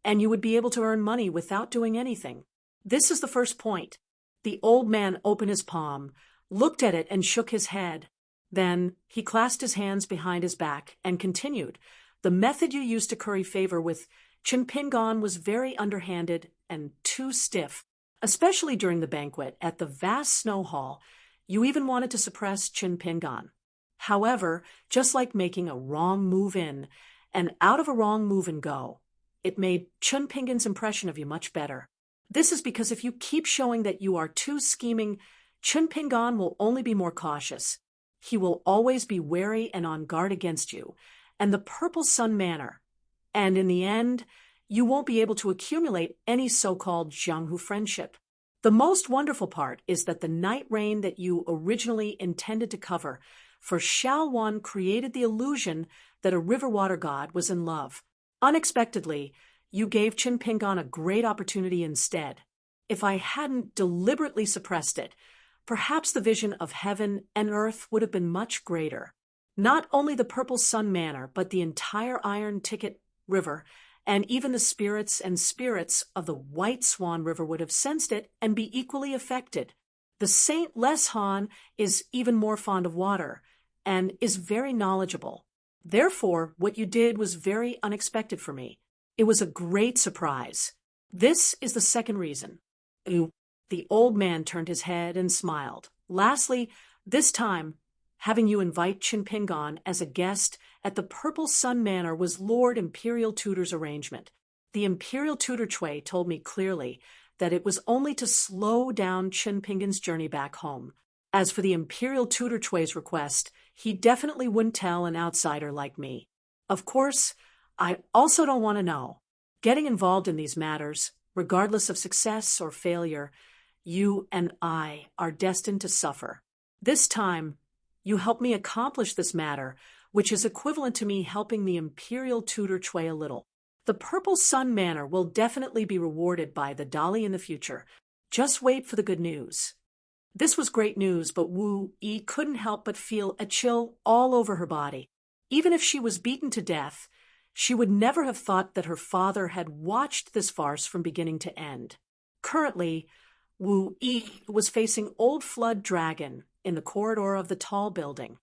and you would be able to earn money without doing anything. This is the first point. The old man opened his palm, looked at it, and shook his head. Then he clasped his hands behind his back and continued. The method you used to curry favor with Chinpingan was very underhanded and too stiff, especially during the banquet at the vast snow hall. You even wanted to suppress Chinpingan. However, just like making a wrong move in and out of a wrong move and go, it made Chinpingan's impression of you much better. This is because if you keep showing that you are too scheming, Chinpingan will only be more cautious. He will always be wary and on guard against you, and the Purple Sun Manor. And in the end, you won't be able to accumulate any so-called Jianghu friendship. The most wonderful part is that the night rain that you originally intended to cover for Xiao Wan created the illusion that a river water god was in love. Unexpectedly, you gave Chinpingan a great opportunity instead. If I hadn't deliberately suppressed it, perhaps the vision of heaven and earth would have been much greater. Not only the Purple Sun Manor, but the entire Iron Ticket River, and even the spirits of the White Swan River would have sensed it and be equally affected. The Saint Les Han is even more fond of water, and is very knowledgeable. Therefore, what you did was very unexpected for me. It was a great surprise. This is the second reason. The old man turned his head and smiled. Lastly, this time, having you invite Chinpingan as a guest at the Purple Sun Manor was Lord Imperial Tutor's arrangement. The Imperial Tutor Chui told me clearly that it was only to slow down Chinpingan's journey back home. As for the Imperial Tutor Chui's request, he definitely wouldn't tell an outsider like me. Of course, I also don't want to know. Getting involved in these matters, regardless of success or failure, you and I are destined to suffer. This time, you help me accomplish this matter, which is equivalent to me helping the Imperial Tutor Chui a little. The Purple Sun Manor will definitely be rewarded by the Dali in the future. Just wait for the good news. This was great news, but Wu Yi couldn't help but feel a chill all over her body. Even if she was beaten to death, she would never have thought that her father had watched this farce from beginning to end. Currently, Wu Yi was facing Old Flood Dragon in the corridor of the tall building.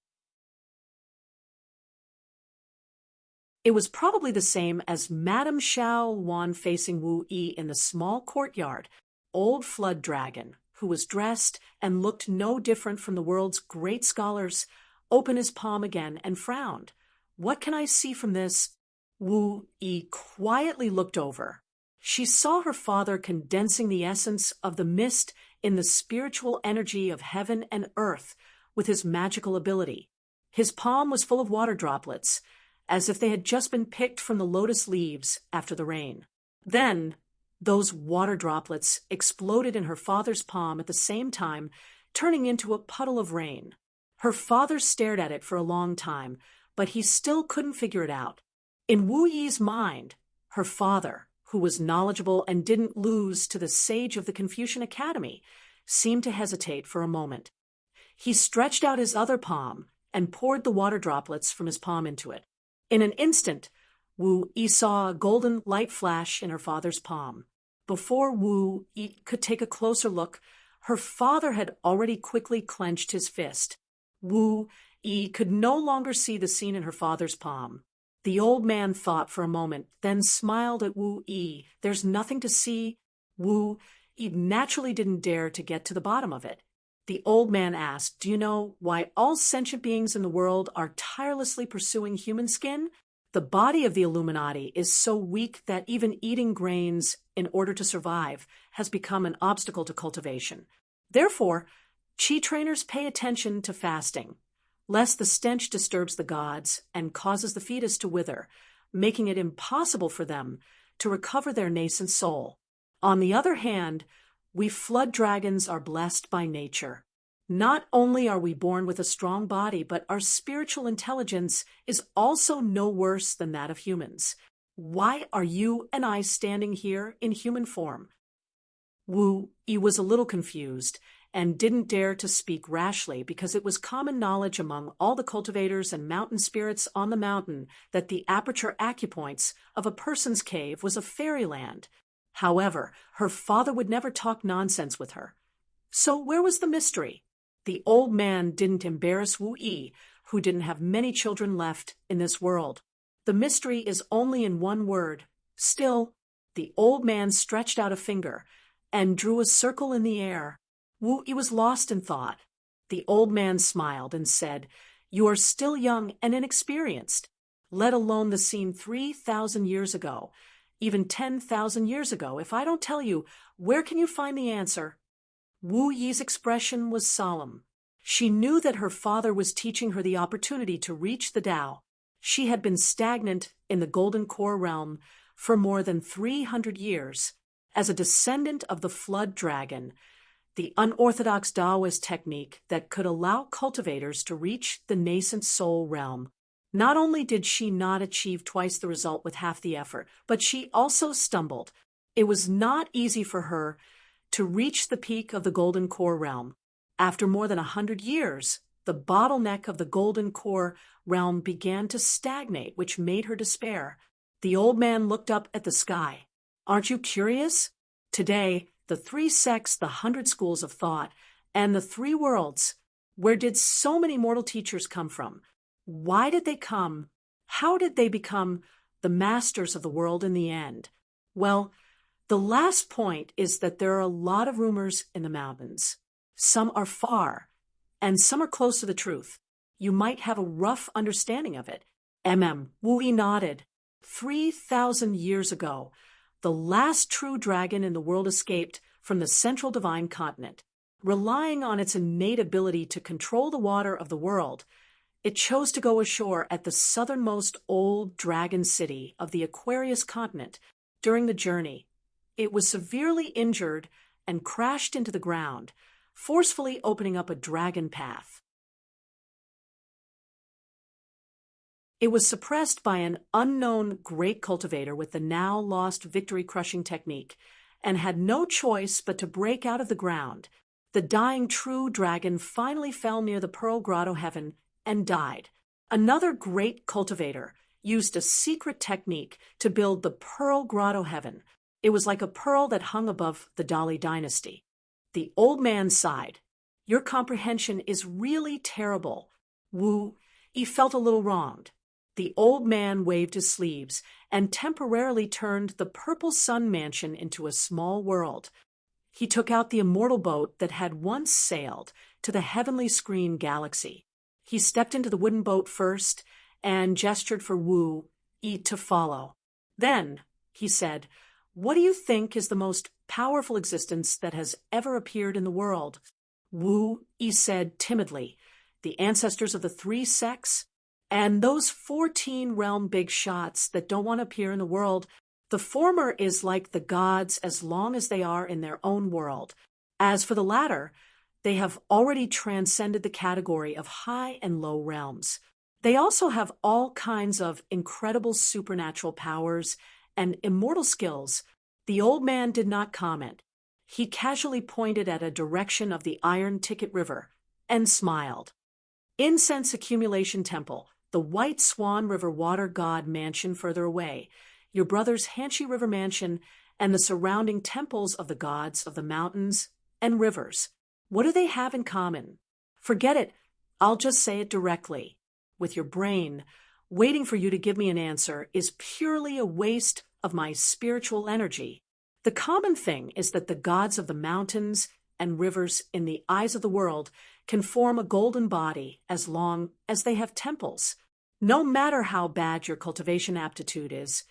It was probably the same as Madame Xiao Wan facing Wu Yi in the small courtyard. Old Flood Dragon, who was dressed and looked no different from the world's great scholars, opened his palm again and frowned. What can I see from this? Wu Yi quietly looked over. She saw her father condensing the essence of the mist in the spiritual energy of heaven and earth with his magical ability. His palm was full of water droplets, as if they had just been picked from the lotus leaves after the rain. Then, those water droplets exploded in her father's palm at the same time, turning into a puddle of rain. Her father stared at it for a long time, but he still couldn't figure it out. In Wu Yi's mind, her father, who was knowledgeable and didn't lose to the sage of the Confucian Academy, seemed to hesitate for a moment. He stretched out his other palm and poured the water droplets from his palm into it. In an instant, Wu Yi saw a golden light flash in her father's palm. Before Wu Yi could take a closer look, her father had already quickly clenched his fist. Wu Yi could no longer see the scene in her father's palm. The old man thought for a moment, then smiled at Wu Yi. There's nothing to see. Wu Yi naturally didn't dare to get to the bottom of it. The old man asked, "Do you know why all sentient beings in the world are tirelessly pursuing human skin? The body of the Illuminati is so weak that even eating grains in order to survive has become an obstacle to cultivation. Therefore, Qi trainers pay attention to fasting, lest the stench disturbs the gods and causes the fetus to wither, making it impossible for them to recover their nascent soul. On the other hand, we flood dragons are blessed by nature. Not only are we born with a strong body, but our spiritual intelligence is also no worse than that of humans. Why are you and I standing here in human form? Wu Yi was a little confused and didn't dare to speak rashly because it was common knowledge among all the cultivators and mountain spirits on the mountain that the aperture acupoints of a person's cave was a fairyland. However, her father would never talk nonsense with her. So where was the mystery? The old man didn't embarrass Wu Yi, who didn't have many children left in this world. The mystery is only in one word. Still, the old man stretched out a finger and drew a circle in the air. Wu Yi was lost in thought. The old man smiled and said, "You are still young and inexperienced, let alone the scene 3,000 years ago, even 10,000 years ago. If I don't tell you, where can you find the answer?" Wu Yi's expression was solemn. She knew that her father was teaching her the opportunity to reach the Tao. She had been stagnant in the Golden Core realm for more than 300 years. As a descendant of the flood dragon, the unorthodox Taoist technique that could allow cultivators to reach the nascent soul realm. Not only did she not achieve twice the result with half the effort, but she also stumbled. It was not easy for her to reach the peak of the Golden Core realm. After more than 100 years, the bottleneck of the Golden Core realm began to stagnate, which made her despair. The old man looked up at the sky. "Aren't you curious? Today, the 3 sects, the 100 schools of thought, and the 3 worlds, where did so many mortal teachers come from? Why did they come? How did they become the masters of the world in the end?" Well, the last point is that there are a lot of rumors in the mountains. Some are far, and some are close to the truth. You might have a rough understanding of it. Wu Yi nodded. 3,000 years ago, the last true dragon in the world escaped from the central divine continent. Relying on its innate ability to control the water of the world, it chose to go ashore at the southernmost old dragon city of the Aquarius continent. During the journey, it was severely injured and crashed into the ground, forcefully opening up a dragon path. It was suppressed by an unknown great cultivator with the now lost victory-crushing technique, and had no choice but to break out of the ground. The dying true dragon finally fell near the Pearl Grotto heaven and died. Another great cultivator used a secret technique to build the Pearl Grotto heaven. It was like a pearl that hung above the Dali dynasty. The old man sighed. "Your comprehension is really terrible." Wu Yi felt a little wronged. The old man waved his sleeves and temporarily turned the Purple Sun Mansion into a small world. He took out the immortal boat that had once sailed to the heavenly screen galaxy. He stepped into the wooden boat first and gestured for Wu Yi to follow. Then, he said, "What do you think is the most powerful existence that has ever appeared in the world?" Wu Yi said timidly, "The ancestors of the 3 sects, and those 14 realm big shots that don't want to appear in the world. The former is like the gods as long as they are in their own world. As for the latter, they have already transcended the category of high and low realms. They also have all kinds of incredible supernatural powers and immortal skills." The old man did not comment. He casually pointed at a direction of the Iron Ticket River and smiled. "Incense Accumulation Temple, the White Swan River Water God Mansion further away, your brother's Hanshi River Mansion, and the surrounding temples of the gods of the mountains and rivers. What do they have in common? Forget it. I'll just say it directly. With your brain, waiting for you to give me an answer is purely a waste of my spiritual energy. The common thing is that the gods of the mountains and rivers in the eyes of the world can form a golden body as long as they have temples. No matter how bad your cultivation aptitude is,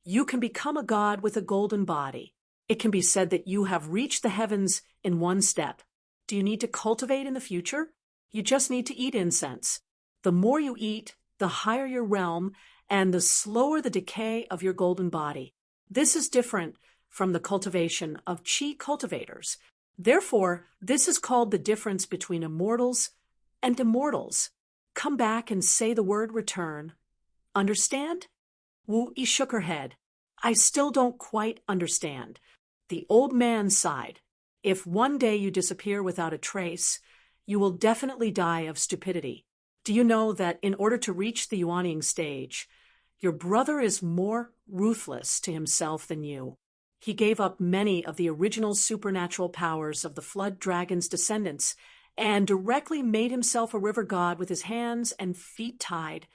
you can become a god with a golden body. It can be said that you have reached the heavens in one step. Do you need to cultivate in the future? You just need to eat incense. The more you eat, the higher your realm, and the slower the decay of your golden body. This is different from the cultivation of chi cultivators. Therefore, this is called the difference between immortals and immortals. Come back and say the word return. Understand? Wu Yi shook her head. I still don't quite understand. The old man sighed. If one day you disappear without a trace, you will definitely die of stupidity. Do you know that in order to reach the Yuanying stage, your brother is more ruthless to himself than you? He gave up many of the original supernatural powers of the flood dragon's descendants and directly made himself a river god with his hands and feet tied.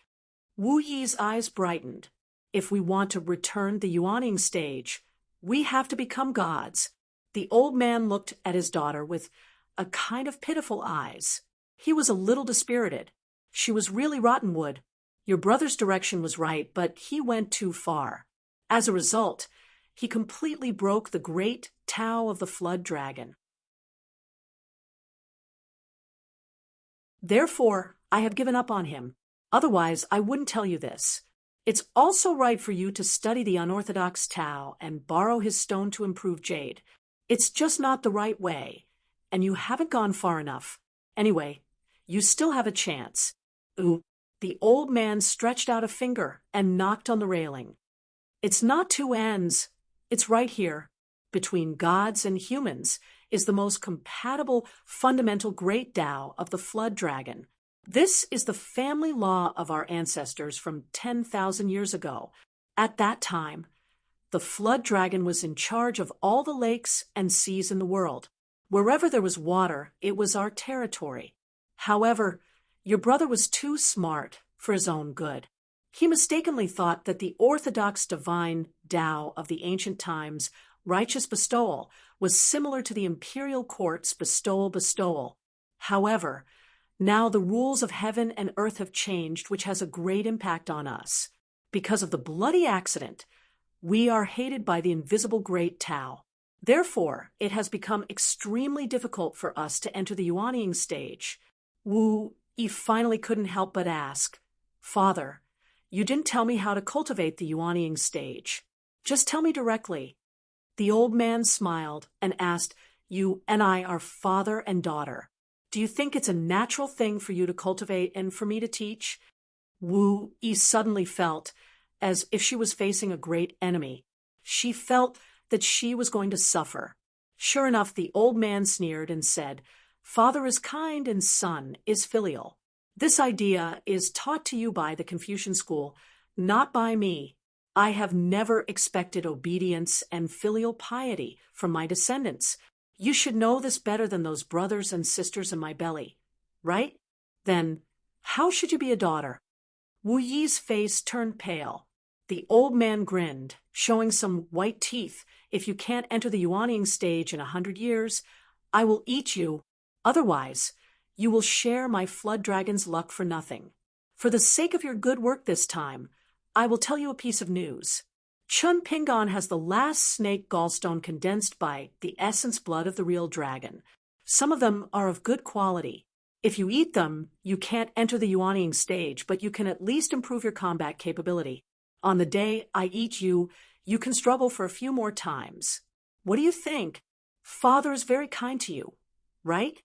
Wu Yi's eyes brightened. If we want to return the Yuanying stage, we have to become gods. The old man looked at his daughter with a kind of pitiful eyes. He was a little dispirited. She was really rotten wood. Your brother's direction was right, but he went too far. As a result, he completely broke the great Tao of the flood dragon. Therefore, I have given up on him. Otherwise, I wouldn't tell you this. It's also right for you to study the unorthodox Tao and borrow his stone to improve jade. It's just not the right way, and you haven't gone far enough. Anyway, you still have a chance. Ooh, the old man stretched out a finger and knocked on the railing. It's not two ends. It's right here. Between gods and humans is the most compatible, fundamental great Tao of the flood dragon. This is the family law of our ancestors from 10,000 years ago. At that time, the flood dragon was in charge of all the lakes and seas in the world. Wherever there was water, it was our territory. However, your brother was too smart for his own good. He mistakenly thought that the orthodox divine Tao of the ancient times, righteous bestowal, was similar to the imperial court's bestowal. However, now the rules of heaven and earth have changed, which has a great impact on us. Because of the bloody accident, we are hated by the invisible great Tao. Therefore, it has become extremely difficult for us to enter the Yuanying stage. Wu Yi finally couldn't help but ask, Father, you didn't tell me how to cultivate the Yuanying stage. Just tell me directly. The old man smiled and asked, You and I are father and daughter. Do you think it's a natural thing for you to cultivate and for me to teach? Wu Yi suddenly felt as if she was facing a great enemy. She felt that she was going to suffer. Sure enough, the old man sneered and said, Father is kind and son is filial. This idea is taught to you by the Confucian school, not by me. I have never expected obedience and filial piety from my descendants. You should know this better than those brothers and sisters in my belly, right? Then, how should you be a daughter? Wu Yi's face turned pale. The old man grinned, showing some white teeth. If you can't enter the Yuanying stage in 100 years, I will eat you. Otherwise, you will share my flood dragon's luck for nothing. For the sake of your good work this time, I will tell you a piece of news. Chun Pingon has the last snake gallstone condensed by the essence blood of the real dragon. Some of them are of good quality. If you eat them, you can't enter the Yuanying stage, but you can at least improve your combat capability. On the day I eat you, you can struggle for a few more times. What do you think? Father is very kind to you, right?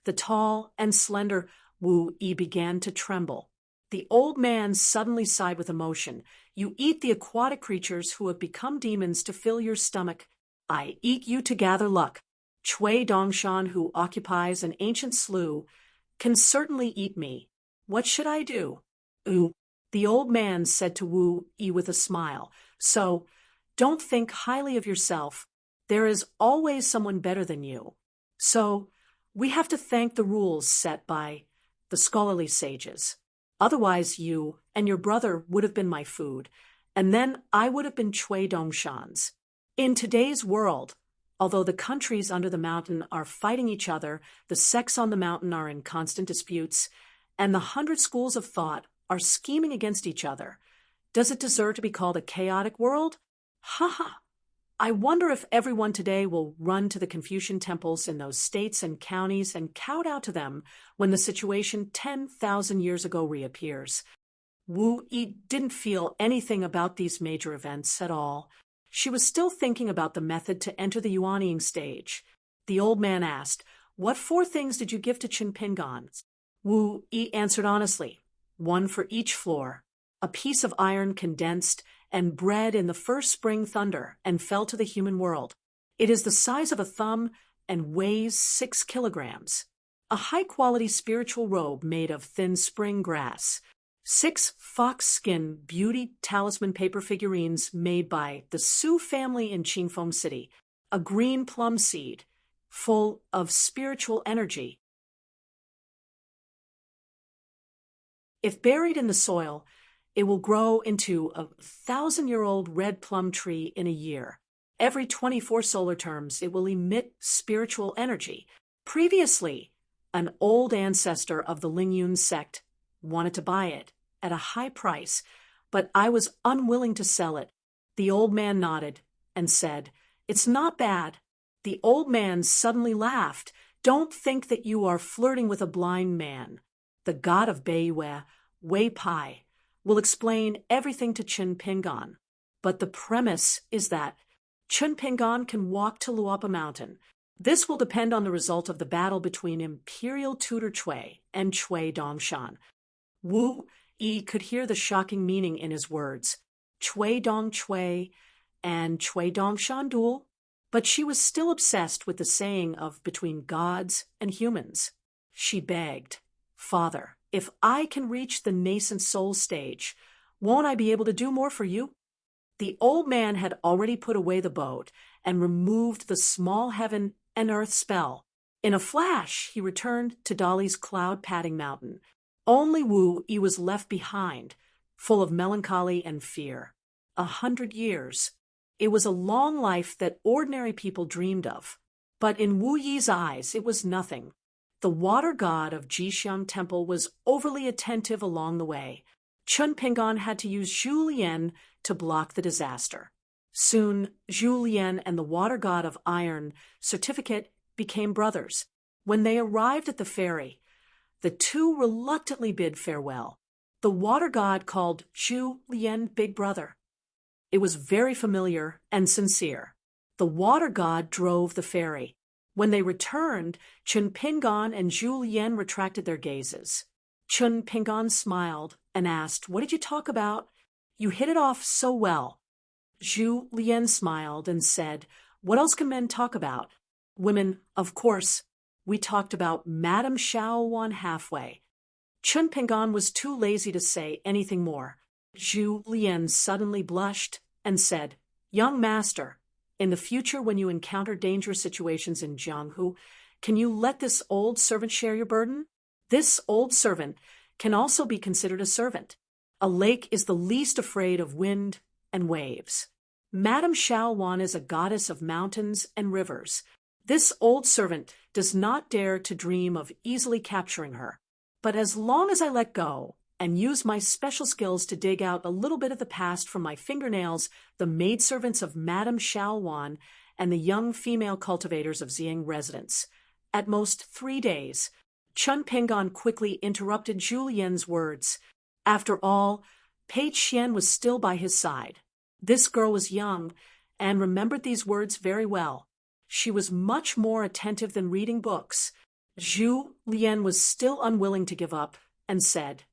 The tall and slender Wu Yi began to tremble. The old man suddenly sighed with emotion. You eat the aquatic creatures who have become demons to fill your stomach. I eat you to gather luck. Chui Dongshan, who occupies an ancient slough, can certainly eat me. What should I do? Ooh, the old man said to Wu Yi with a smile. So, don't think highly of yourself. There is always someone better than you. So, we have to thank the rules set by the scholarly sages. Otherwise, you and your brother would have been my food, and then I would have been Chui Dongshan's. In today's world, although the countries under the mountain are fighting each other, the sects on the mountain are in constant disputes, and the 100 schools of thought are scheming against each other, does it deserve to be called a chaotic world? Ha ha! I wonder if everyone today will run to the Confucian temples in those states and counties and kowtow to them when the situation 10,000 years ago reappears. Wu Yi didn't feel anything about these major events at all. She was still thinking about the method to enter the yuanying stage. The old man asked, "What 4 things did you give to Qin Pingan?" Wu Yi answered honestly, 1 for each floor, a piece of iron condensed and bred in the first spring thunder and fell to the human world. It is the size of a thumb and weighs 6 kilograms. A high-quality spiritual robe made of thin spring grass. 6 fox-skin beauty talisman paper figurines made by the Su family in Qingfeng City. A green plum seed, full of spiritual energy. If buried in the soil, it will grow into a 1,000-year-old red plum tree in a year. Every 24 solar terms, it will emit spiritual energy. Previously, an old ancestor of the Lingyun sect wanted to buy it at a high price, but I was unwilling to sell it. The old man nodded and said, "It's not bad." The old man suddenly laughed. "Don't think that you are flirting with a blind man. The god of Beiyue, Wei Pai, will explain everything to Qin Pingan. But the premise is that Qin Pingan can walk to Luopa Mountain. This will depend on the result of the battle between Imperial Tutor Cui and Cui Dongshan." Wu Yi could hear the shocking meaning in his words. Cui Dong Cui and Cui Dongshan duel? But she was still obsessed with the saying of between gods and humans. She begged, "Father, if I can reach the nascent soul stage, won't I be able to do more for you?" The old man had already put away the boat and removed the small heaven and earth spell. In a flash, he returned to Dali's cloud-padding mountain. Only Wu Yi was left behind, full of melancholy and fear. 100 years. It was a long life that ordinary people dreamed of. But in Wu Yi's eyes, it was nothing. The water god of Jixiang Temple was overly attentive along the way. Qin Pingan had to use Zhu Lian to block the disaster. Soon, Zhu Lian and the water god of Iron Certificate became brothers. When they arrived at the ferry, the 2 reluctantly bid farewell. The water god called Zhu Lian Big Brother. It was very familiar and sincere. The water god drove the ferry. When they returned, Qin Pingan and Zhu Lian retracted their gazes. Qin Pingan smiled and asked, "What did you talk about? You hit it off so well." Zhu Lian smiled and said, "What else can men talk about?" "Women, of course. We talked about Madame Shaowan halfway." Qin Pingan was too lazy to say anything more. Zhu Lian suddenly blushed and said, "Young master, in the future when you encounter dangerous situations in Jianghu, can you let this old servant share your burden? This old servant can also be considered a servant. A lake is the least afraid of wind and waves. Madame Shaowan is a goddess of mountains and rivers. This old servant does not dare to dream of easily capturing her. But as long as I let go and use my special skills to dig out a little bit of the past from my fingernails, the maidservants of Madame Shaowan and the young female cultivators of Xiang residence. At most 3 days." Qin Pingan quickly interrupted Zhu Lian's words. After all, Pei Qian was still by his side. This girl was young and remembered these words very well. She was much more attentive than reading books. Zhu Lian was still unwilling to give up and said,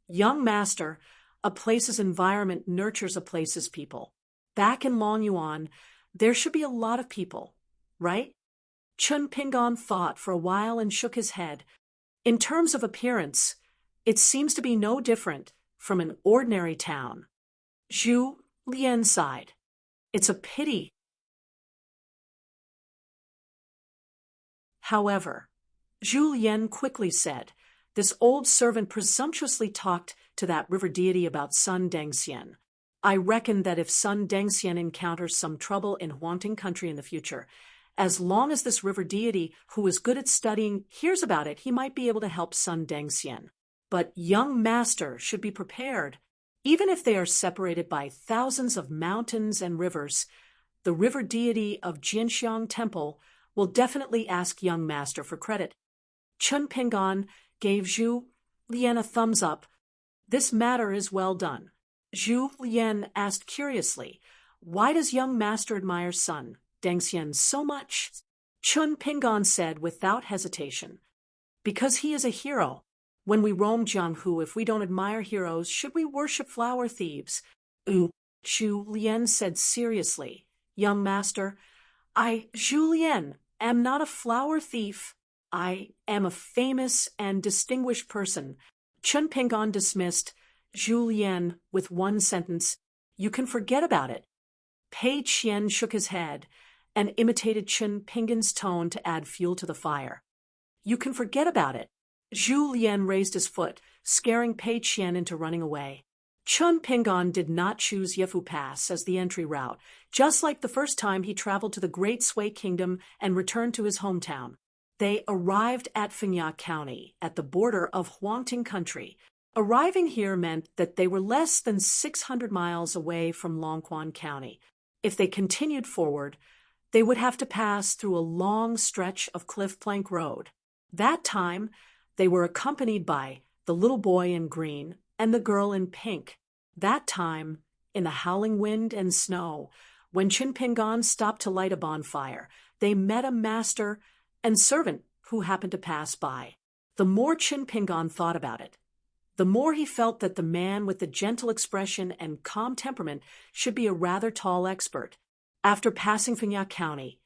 "Young master, a place's environment nurtures a place's people. Back in Longyuan, there should be a lot of people, right?" Qin Pingan thought for a while and shook his head. "In terms of appearance, it seems to be no different from an ordinary town." Zhu Lian sighed. "It's a pity." However, Zhu Lian quickly said, "This old servant presumptuously talked to that river deity about Sun Dengxian. I reckon that if Sun Dengxian encounters some trouble in Huangting country in the future, as long as this river deity, who is good at studying, hears about it, he might be able to help Sun Dengxian. But young master should be prepared. Even if they are separated by thousands of mountains and rivers, the river deity of Jinxiang Temple, will definitely ask young master for credit. Chun Pingon gave Zhu Lian a thumbs up. This matter is well done. Zhu Lian asked curiously, why does young master admire son, Deng Xian, so much? Chun Pingon said without hesitation, because he is a hero. When we roam Jianghu, if we don't admire heroes, should we worship flower thieves? Zhu Lian said seriously, young master, Zhu Lian, am not a flower thief. I am a famous and distinguished person. Chun Pingon dismissed Zhu Lian with one sentence, you can forget about it. Pei Qian shook his head and imitated Chun Pingon's tone to add fuel to the fire. You can forget about it. Zhu Lian raised his foot, scaring Pei Qian into running away. Chun Pingon did not choose Yefu Pass as the entry route, just like the first time he traveled to the Great Sui Kingdom and returned to his hometown. They arrived at Fengya County, at the border of Huangting Country. Arriving here meant that they were less than 600 miles away from Longquan County. If they continued forward, they would have to pass through a long stretch of cliff plank road. That time, they were accompanied by the little boy in green and the girl in pink. That time, in the howling wind and snow, when Chun Pingon stopped to light a bonfire, they met a master and servant who happened to pass by. The more Chun Pingon thought about it, the more he felt that the man with the gentle expression and calm temperament should be a rather tall expert. After passing Fengya County,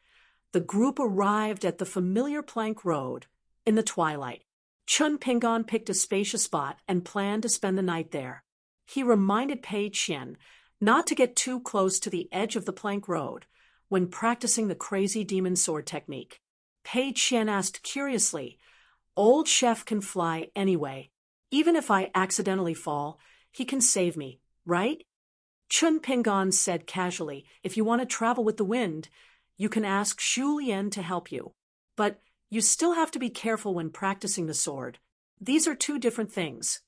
the group arrived at the familiar plank road in the twilight. Chun Pingon picked a spacious spot and planned to spend the night there. He reminded Pei Qian not to get too close to the edge of the plank road when practicing the crazy demon sword technique. Pei Qian asked curiously, old chef can fly anyway. Even if I accidentally fall, he can save me, right? Chun Pingon said casually, if you want to travel with the wind, you can ask Zhu Lian to help you. But you still have to be careful when practicing the sword. These are two different things.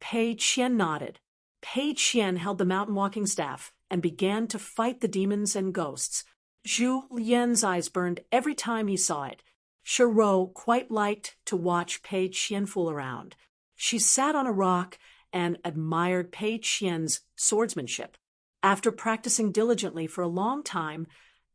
Pei Qian nodded. Pei Qian held the mountain walking staff and began to fight the demons and ghosts. Zhu Lian's eyes burned every time he saw it. Shiro quite liked to watch Pei Qian fool around. She sat on a rock and admired Pei Qian's swordsmanship. After practicing diligently for a long time,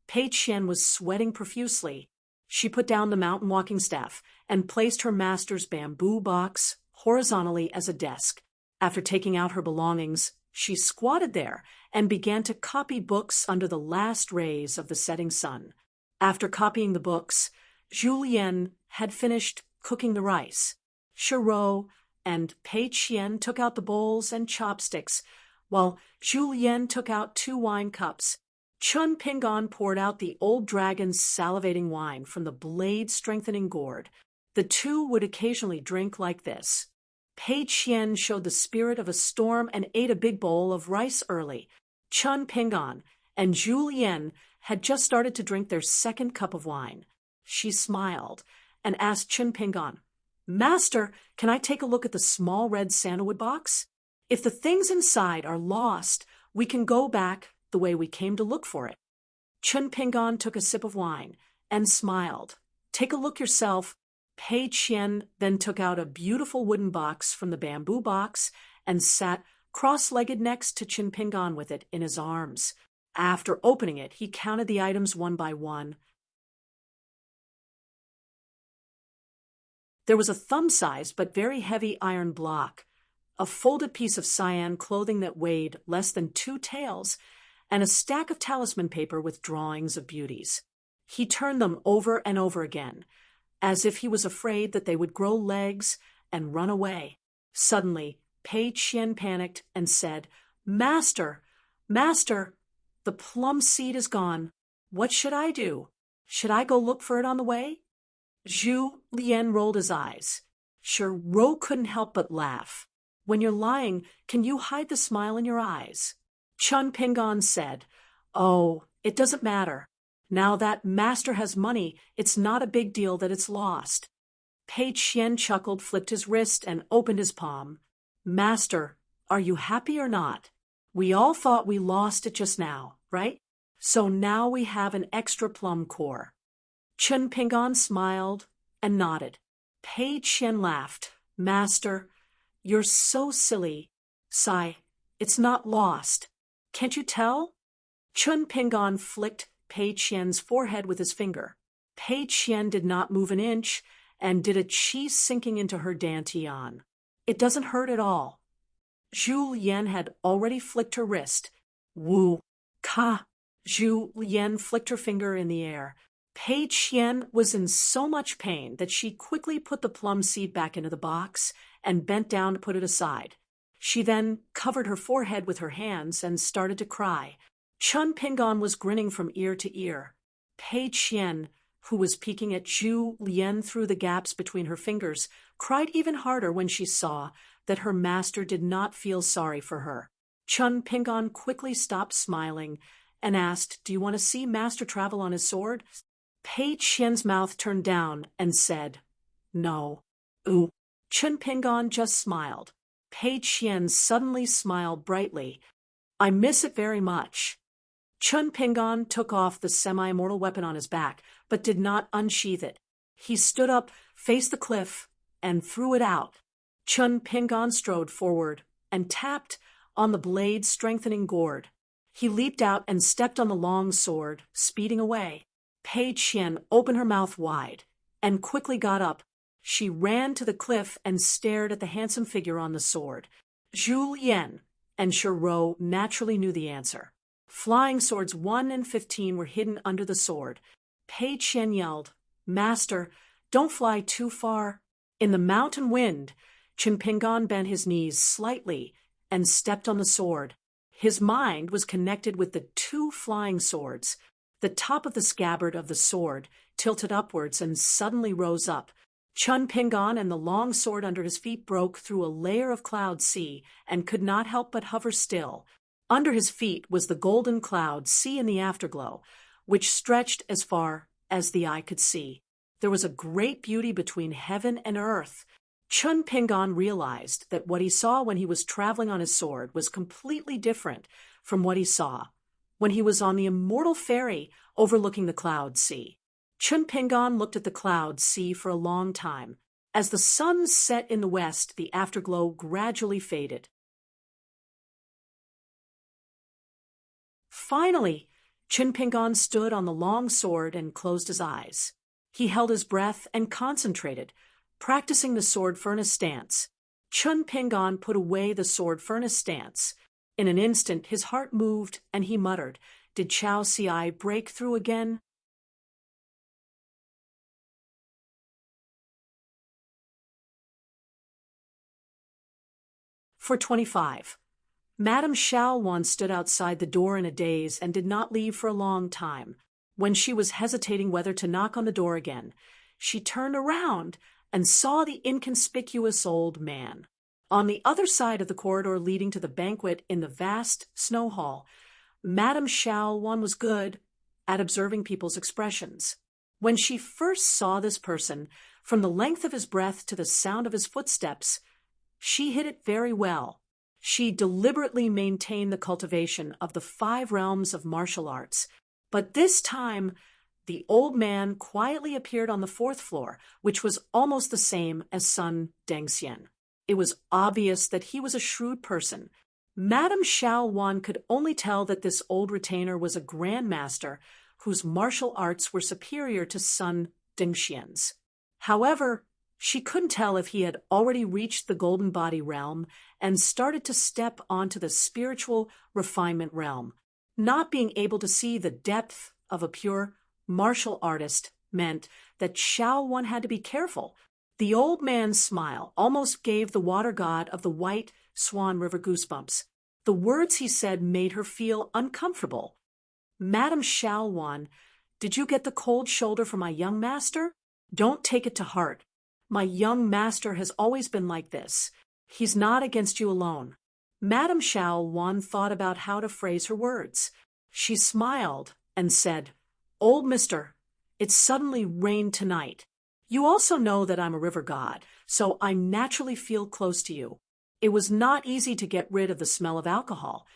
Pei Qian was sweating profusely. She put down the mountain walking staff and placed her master's bamboo box horizontally as a desk. After taking out her belongings, she squatted there and began to copy books under the last rays of the setting sun. After copying the books, Zhu Lian had finished cooking the rice. Shiro and Pei Qian took out the bowls and chopsticks, while Zhu Lian took out 2 wine cups. Chun Pingon poured out the old dragon's salivating wine from the blade-strengthening gourd. The two would occasionally drink like this. Pei Qian showed the spirit of a storm and ate a big bowl of rice early. Chun Pingon and Zhu Lian had just started to drink their second cup of wine. She smiled and asked Chun Pingon, Master, can I take a look at the small red sandalwood box? If the things inside are lost, we can go back the way we came to look for it. Chun Pingon took a sip of wine and smiled. Take a look yourself. Pei Qian then took out a beautiful wooden box from the bamboo box and sat cross-legged next to Chun Pingon with it in his arms. After opening it, he counted the items one by one. There was a thumb-sized but very heavy iron block, a folded piece of cyan clothing that weighed less than 2 taels, and a stack of talisman paper with drawings of beauties. He turned them over and over again, as if he was afraid that they would grow legs and run away. Suddenly, Pei Qian panicked and said, Master, Master, the plum seed is gone. What should I do? Should I go look for it on the way? Zhu Lian rolled his eyes. Shiro couldn't help but laugh. When you're lying, can you hide the smile in your eyes? Chun Pingon said, Oh, it doesn't matter. Now that master has money, it's not a big deal that it's lost. Pei Qian chuckled, flipped his wrist, and opened his palm. Master, are you happy or not? We all thought we lost it just now, right? So now we have an extra plum core. Chen Pingon smiled and nodded. Pei Qian laughed. Master, you're so silly. Sigh, it's not lost. Can't you tell? Chen Pingon flicked Pei Qian's forehead with his finger. Pei Qian did not move an inch and did a chi sinking into her dantian. It doesn't hurt at all. Zhu Lian had already flicked her wrist. Wu, ka. Zhu Lian flicked her finger in the air. Pei Qian was in so much pain that she quickly put the plum seed back into the box and bent down to put it aside. She then covered her forehead with her hands and started to cry. Chen Pingon was grinning from ear to ear. Pei Qian, who was peeking at Zhu Lian through the gaps between her fingers, cried even harder when she saw that her master did not feel sorry for her. Chen Pingon quickly stopped smiling and asked, "Do you want to see Master travel on his sword?" Pei Qian's mouth turned down and said, "No." Ooh. Chen Pingon just smiled. Pei Qian suddenly smiled brightly. "I miss it very much." Chen Pingon took off the semi-immortal weapon on his back, but did not unsheath it. He stood up, faced the cliff, and threw it out. Chen Pingon strode forward and tapped on the blade's strengthening gourd. He leaped out and stepped on the long sword, speeding away. Pei Qian opened her mouth wide and quickly got up. She ran to the cliff and stared at the handsome figure on the sword. Zhu Lian and Shiro naturally knew the answer. Flying swords 1 and 15 were hidden under the sword. Pei Qian yelled, "Master, don't fly too far." In the mountain wind, Chen Pingon bent his knees slightly and stepped on the sword. His mind was connected with the 2 flying swords. The top of the scabbard of the sword tilted upwards and suddenly rose up. Chen Pingon and the long sword under his feet broke through a layer of cloud sea and could not help but hover still. Under his feet was the golden cloud sea in the afterglow, which stretched as far as the eye could see. There was a great beauty between heaven and earth. Chen Pingon realized that what he saw when he was traveling on his sword was completely different from what he saw when he was on the immortal ferry overlooking the cloud sea. Chen Pingon looked at the cloud sea for a long time. As the sun set in the west, the afterglow gradually faded. Finally, Chen Pingon stood on the long sword and closed his eyes. He held his breath and concentrated, practicing the sword furnace stance. Chen Pingon put away the sword furnace stance. In an instant, his heart moved, and he muttered, "Did Chao Si break through again?" For 25. Madame Xiaowan stood outside the door in a daze and did not leave for a long time. When she was hesitating whether to knock on the door again, she turned around and saw the inconspicuous old man. On the other side of the corridor leading to the banquet in the vast snow hall, Madame Xiaowan was good at observing people's expressions. When she first saw this person, from the length of his breath to the sound of his footsteps, she hid it very well. She deliberately maintained the cultivation of the 5 realms of martial arts. But this time, the old man quietly appeared on the 4th floor, which was almost the same as Sun Dengxian. It was obvious that he was a shrewd person. Madame Xiaowan could only tell that this old retainer was a grandmaster whose martial arts were superior to Sun Dengxian's. However, she couldn't tell if he had already reached the golden body realm and started to step onto the spiritual refinement realm. Not being able to see the depth of a pure martial artist meant that Xiaowan had to be careful. The old man's smile almost gave the water god of the White Swan River goosebumps. The words he said made her feel uncomfortable. "Madame Xiaowan, did you get the cold shoulder from my young master? Don't take it to heart. My young master has always been like this. He's not against you alone." Madame Xiaowan thought about how to phrase her words. She smiled and said, "Old mister, it suddenly rained tonight. You also know that I'm a river god, so I naturally feel close to you. It was not easy to get rid of the smell of alcohol.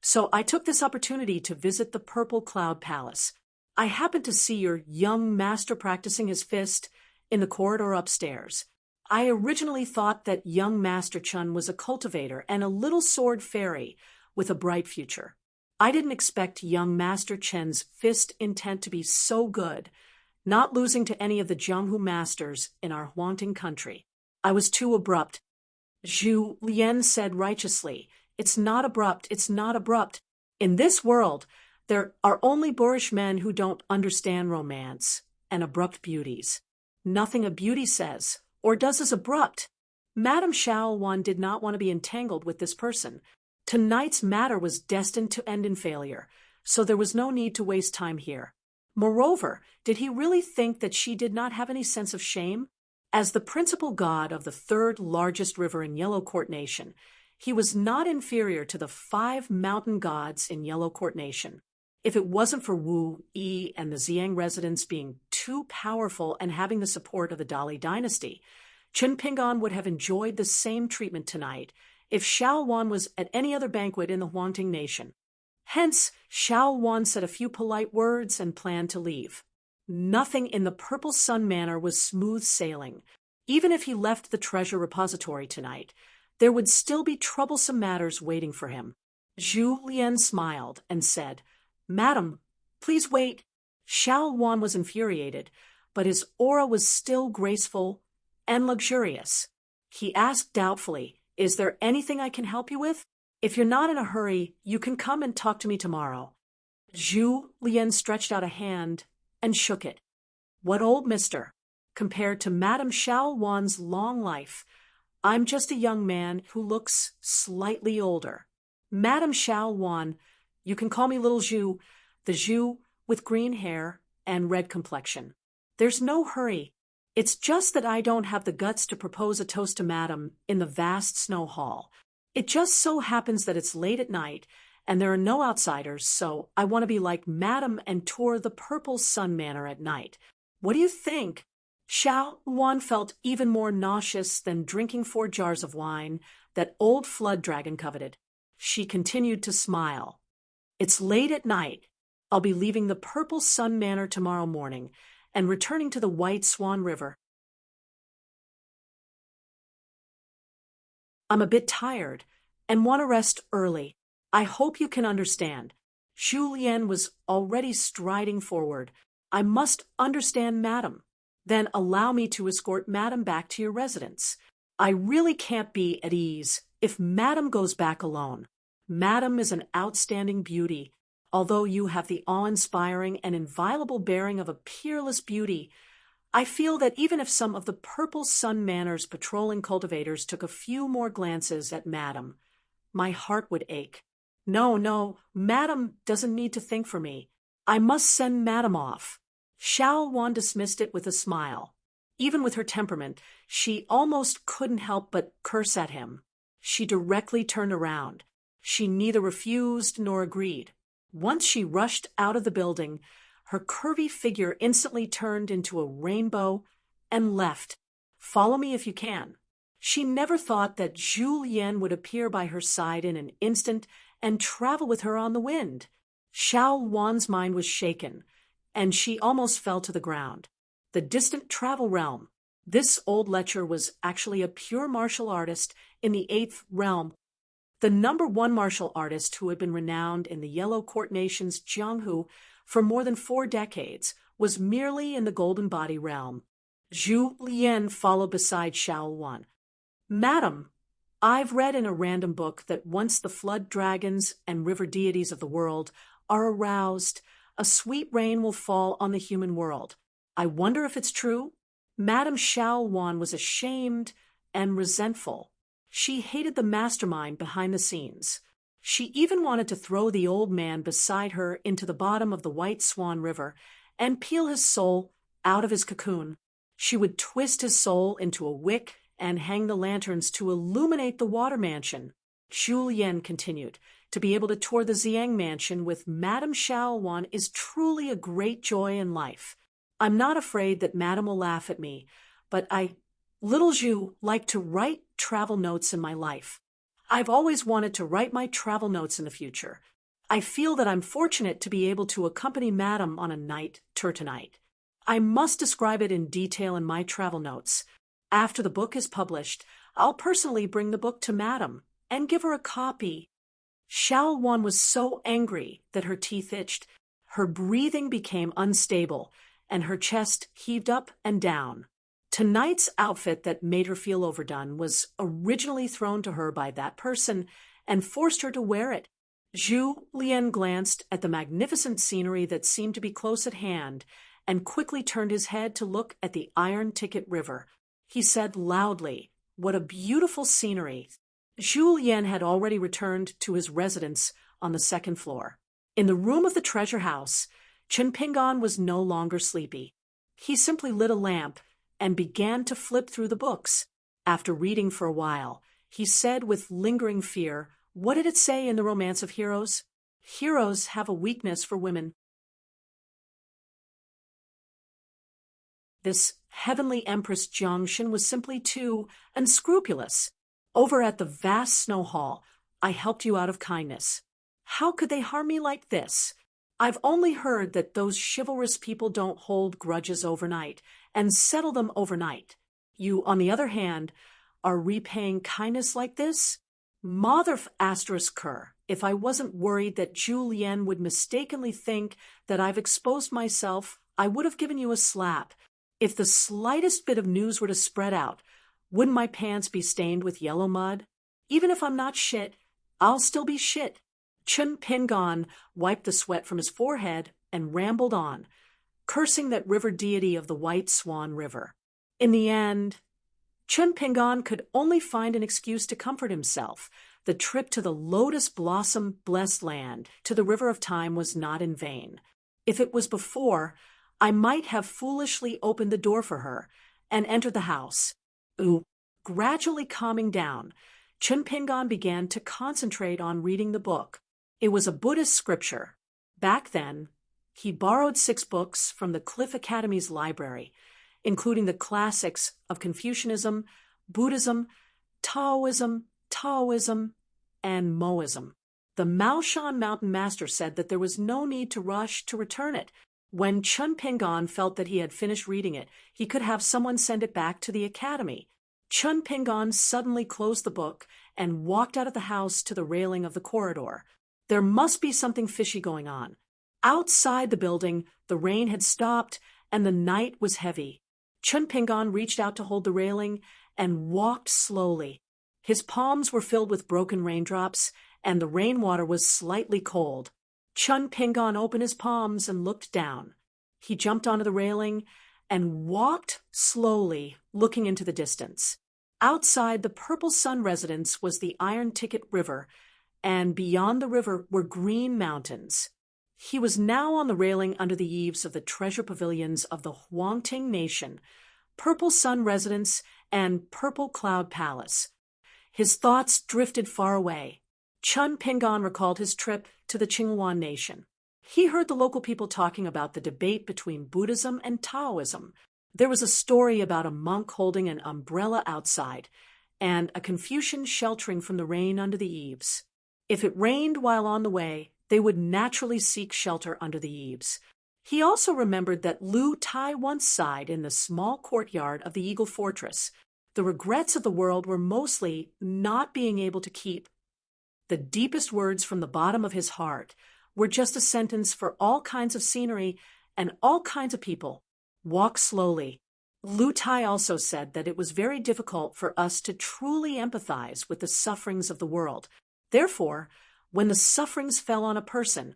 So I took this opportunity to visit the Purple Cloud Palace. I happened to see your young master practicing his fist in the corridor upstairs. I originally thought that young Master Chun was a cultivator and a little sword fairy with a bright future. I didn't expect young Master Chen's fist intent to be so good, not losing to any of the Jianghu masters in our haunting country. I was too abrupt. Zhu Lian said righteously, "It's not abrupt, it's not abrupt. In this world, there are only boorish men who don't understand romance and abrupt beauties. Nothing a beauty says or does is abrupt." Madame Xiaowan did not want to be entangled with this person. Tonight's matter was destined to end in failure, so there was no need to waste time here. Moreover, did he really think that she did not have any sense of shame? As the principal god of the third largest river in Yellow Court Nation, he was not inferior to the 5 mountain gods in Yellow Court Nation. If it wasn't for Wu, Yi, and the Xiang residents being too powerful and having the support of the Dali dynasty, Chen Pingan would have enjoyed the same treatment tonight if Xiao Wan was at any other banquet in the Huangting Nation. Hence, Xiao Wan said a few polite words and planned to leave. Nothing in the Purple Sun Manor was smooth sailing. Even if he left the treasure repository tonight, there would still be troublesome matters waiting for him. Zhu Lian smiled and said, "Madam, please wait." Xiao Wan was infuriated, but his aura was still graceful and luxurious. He asked doubtfully, "Is there anything I can help you with? If you're not in a hurry, you can come and talk to me tomorrow." Zhu Lian stretched out a hand and shook it. "What old mister? Compared to Madame Xiao Wan's long life, I'm just a young man who looks slightly older. Madame Xiao Wan, you can call me Little Zhu, the Zhu with green hair and red complexion. There's no hurry. It's just that I don't have the guts to propose a toast to Madame in the vast snow hall. It just so happens that it's late at night, and there are no outsiders, so I want to be like Madame and tour the Purple Sun Manor at night. What do you think?" Xiao Wan felt even more nauseous than drinking 4 jars of wine that old flood dragon coveted. She continued to smile. "It's late at night. I'll be leaving the Purple Sun Manor tomorrow morning and returning to the White Swan River. I'm a bit tired and want to rest early. I hope you can understand." Zhu Lian was already striding forward. "I must understand, Madam. Then allow me to escort Madam back to your residence. I really can't be at ease if Madam goes back alone. Madam is an outstanding beauty. Although you have the awe-inspiring and inviolable bearing of a peerless beauty, I feel that even if some of the Purple Sun Manor's patrolling cultivators took a few more glances at Madam, my heart would ache. No, Madam doesn't need to think for me. I must send Madam off." Xiao Wan dismissed it with a smile. Even with her temperament, she almost couldn't help but curse at him. She directly turned around. She neither refused nor agreed. Once she rushed out of the building, her curvy figure instantly turned into a rainbow and left. "Follow me if you can." She never thought that Zhu Lian would appear by her side in an instant and travel with her on the wind. Xiao Wan's mind was shaken, and she almost fell to the ground. The distant travel realm. This old lecher was actually a pure martial artist in the 8th realm. The #1 martial artist who had been renowned in the Yellow Court Nation's Jianghu for more than 4 decades was merely in the Golden Body realm. Zhu Lian followed beside Xiao Wan. "Madam, I've read in a random book that once the flood dragons and river deities of the world are aroused, a sweet rain will fall on the human world. I wonder if it's true?" Madame Xiao Wan was ashamed and resentful. She hated the mastermind behind the scenes. She even wanted to throw the old man beside her into the bottom of the White Swan River and peel his soul out of his cocoon. She would twist his soul into a wick and hang the lanterns to illuminate the water mansion. Zhu Lian continued, "To be able to tour the Xiang mansion with Madame Xiao Wan is truly a great joy in life. I'm not afraid that Madame will laugh at me, but Little Zhu, like to write travel notes in my life. I've always wanted to write my travel notes in the future. I feel that I'm fortunate to be able to accompany Madame on a night tour tonight. I must describe it in detail in my travel notes. After the book is published, I'll personally bring the book to Madame and give her a copy. Xiao Wan was so angry that her teeth itched. Her breathing became unstable, and her chest heaved up and down. Tonight's outfit that made her feel overdone was originally thrown to her by that person and forced her to wear it. Zhu Lian glanced at the magnificent scenery that seemed to be close at hand and quickly turned his head to look at the Iron Ticket River. He said loudly, "What a beautiful scenery." Zhu Lian had already returned to his residence on the second floor. In the room of the treasure house, Chen Pingan was no longer sleepy. He simply lit a lamp and began to flip through the books. After reading for a while, he said with lingering fear, "What did it say in the Romance of Heroes? Heroes have a weakness for women." This heavenly Empress Jiangxin was simply too unscrupulous. Over at the vast snow hall, I helped you out of kindness. How could they harm me like this? I've only heard that those chivalrous people don't hold grudges overnight and settle them overnight. You, on the other hand, are repaying kindness like this? Mother asterisk her, if I wasn't worried that Zhu Lian would mistakenly think that I've exposed myself, I would have given you a slap. If the slightest bit of news were to spread out, wouldn't my pants be stained with yellow mud? Even if I'm not shit, I'll still be shit. Chen Pingan wiped the sweat from his forehead and rambled on, cursing that river deity of the White Swan River. In the end, Chen Pingan could only find an excuse to comfort himself. The trip to the lotus blossom blessed land, to the river of time, was not in vain. If it was before, I might have foolishly opened the door for her and entered the house. Gradually calming down, Chen Pingan began to concentrate on reading the book. It was a Buddhist scripture. Back then, he borrowed 6 books from the Cliff Academy's library, including the classics of Confucianism, Buddhism, Taoism, and Moism. The Maoshan Mountain Master said that there was no need to rush to return it. When Chen Pingan felt that he had finished reading it, he could have someone send it back to the academy. Chen Pingan suddenly closed the book and walked out of the house to the railing of the corridor. There must be something fishy going on. Outside the building, the rain had stopped and the night was heavy. Chen Pingan reached out to hold the railing and walked slowly. His palms were filled with broken raindrops, and the rainwater was slightly cold. Chen Pingan opened his palms and looked down. He jumped onto the railing and walked slowly, looking into the distance. Outside the Purple Sun residence was the Iron Ticket River, and beyond the river were green mountains. He was now on the railing under the eaves of the treasure pavilions of the Huangting Nation, Purple Sun Residence, and Purple Cloud Palace. His thoughts drifted far away. Chen Pingan recalled his trip to the Qinghuan Nation. He heard the local people talking about the debate between Buddhism and Taoism. There was a story about a monk holding an umbrella outside, and a Confucian sheltering from the rain under the eaves. If it rained while on the way, they would naturally seek shelter under the eaves. He also remembered that Lu Tai once sighed in the small courtyard of the Eagle Fortress. The regrets of the world were mostly not being able to keep. The deepest words from the bottom of his heart were just a sentence for all kinds of scenery and all kinds of people. Walk slowly. Lu Tai also said that it was very difficult for us to truly empathize with the sufferings of the world. Therefore, when the sufferings fell on a person,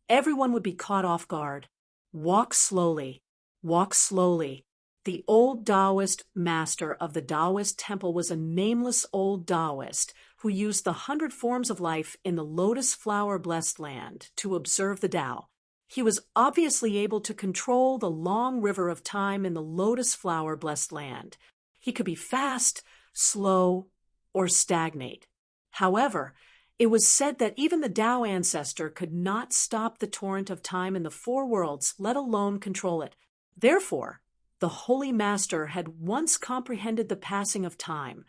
everyone would be caught off guard. Walk slowly. Walk slowly. The old Taoist master of the Taoist temple was a nameless old Taoist who used the 100 forms of life in the lotus flower-blessed land to observe the Tao. He was obviously able to control the long river of time in the lotus flower-blessed land. He could be fast, slow, or stagnate. However, it was said that even the Tao ancestor could not stop the torrent of time in the 4 worlds, let alone control it. Therefore, the Holy Master had once comprehended the passing of time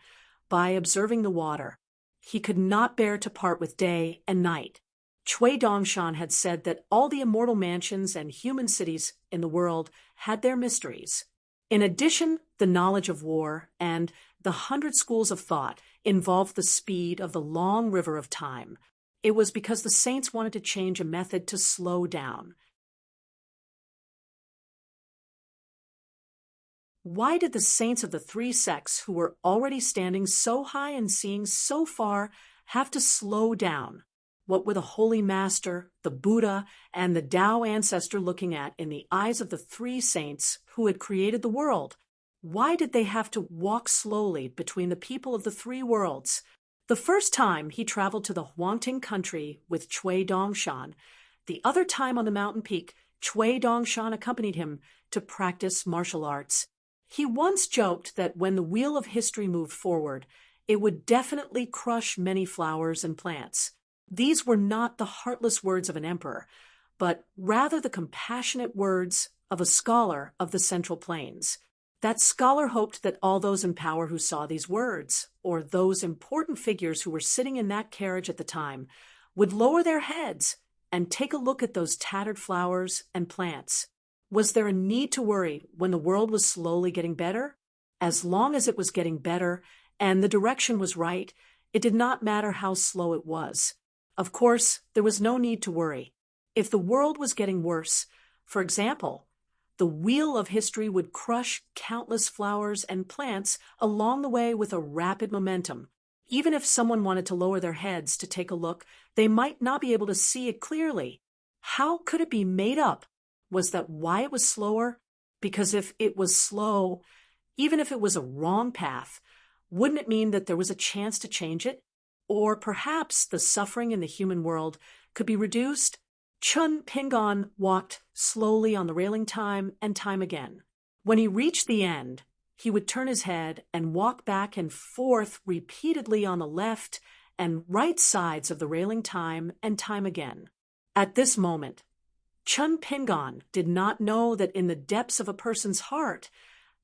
by observing the water. He could not bear to part with day and night. Chui Dongshan had said that all the immortal mansions and human cities in the world had their mysteries. In addition, the knowledge of war and the 100 schools of thought involved the speed of the long river of time. It was because the saints wanted to change a method to slow down. Why did the saints of the three sects, who were already standing so high and seeing so far, have to slow down? What were the Holy Master, the Buddha, and the Tao ancestor looking at in the eyes of the three saints who had created the world? Why did they have to walk slowly between the people of the three worlds? The first time he traveled to the Huangting country with Chui Dongshan. The other time on the mountain peak, Chui Dongshan accompanied him to practice martial arts. He once joked that when the wheel of history moved forward, it would definitely crush many flowers and plants. These were not the heartless words of an emperor, but rather the compassionate words of a scholar of the Central Plains. That scholar hoped that all those in power who saw these words, or those important figures who were sitting in that carriage at the time, would lower their heads and take a look at those tattered flowers and plants. Was there a need to worry when the world was slowly getting better? As long as it was getting better and the direction was right, it did not matter how slow it was. Of course, there was no need to worry. If the world was getting worse, for example, the wheel of history would crush countless flowers and plants along the way with a rapid momentum. Even if someone wanted to lower their heads to take a look, they might not be able to see it clearly. How could it be made up? Was that why it was slower? Because if it was slow, even if it was a wrong path, wouldn't it mean that there was a chance to change it? Or perhaps the suffering in the human world could be reduced? Chun Pingon walked slowly on the railing time and time again. When he reached the end, he would turn his head and walk back and forth repeatedly on the left and right sides of the railing time and time again. At this moment, Chun Pingon did not know that in the depths of a person's heart,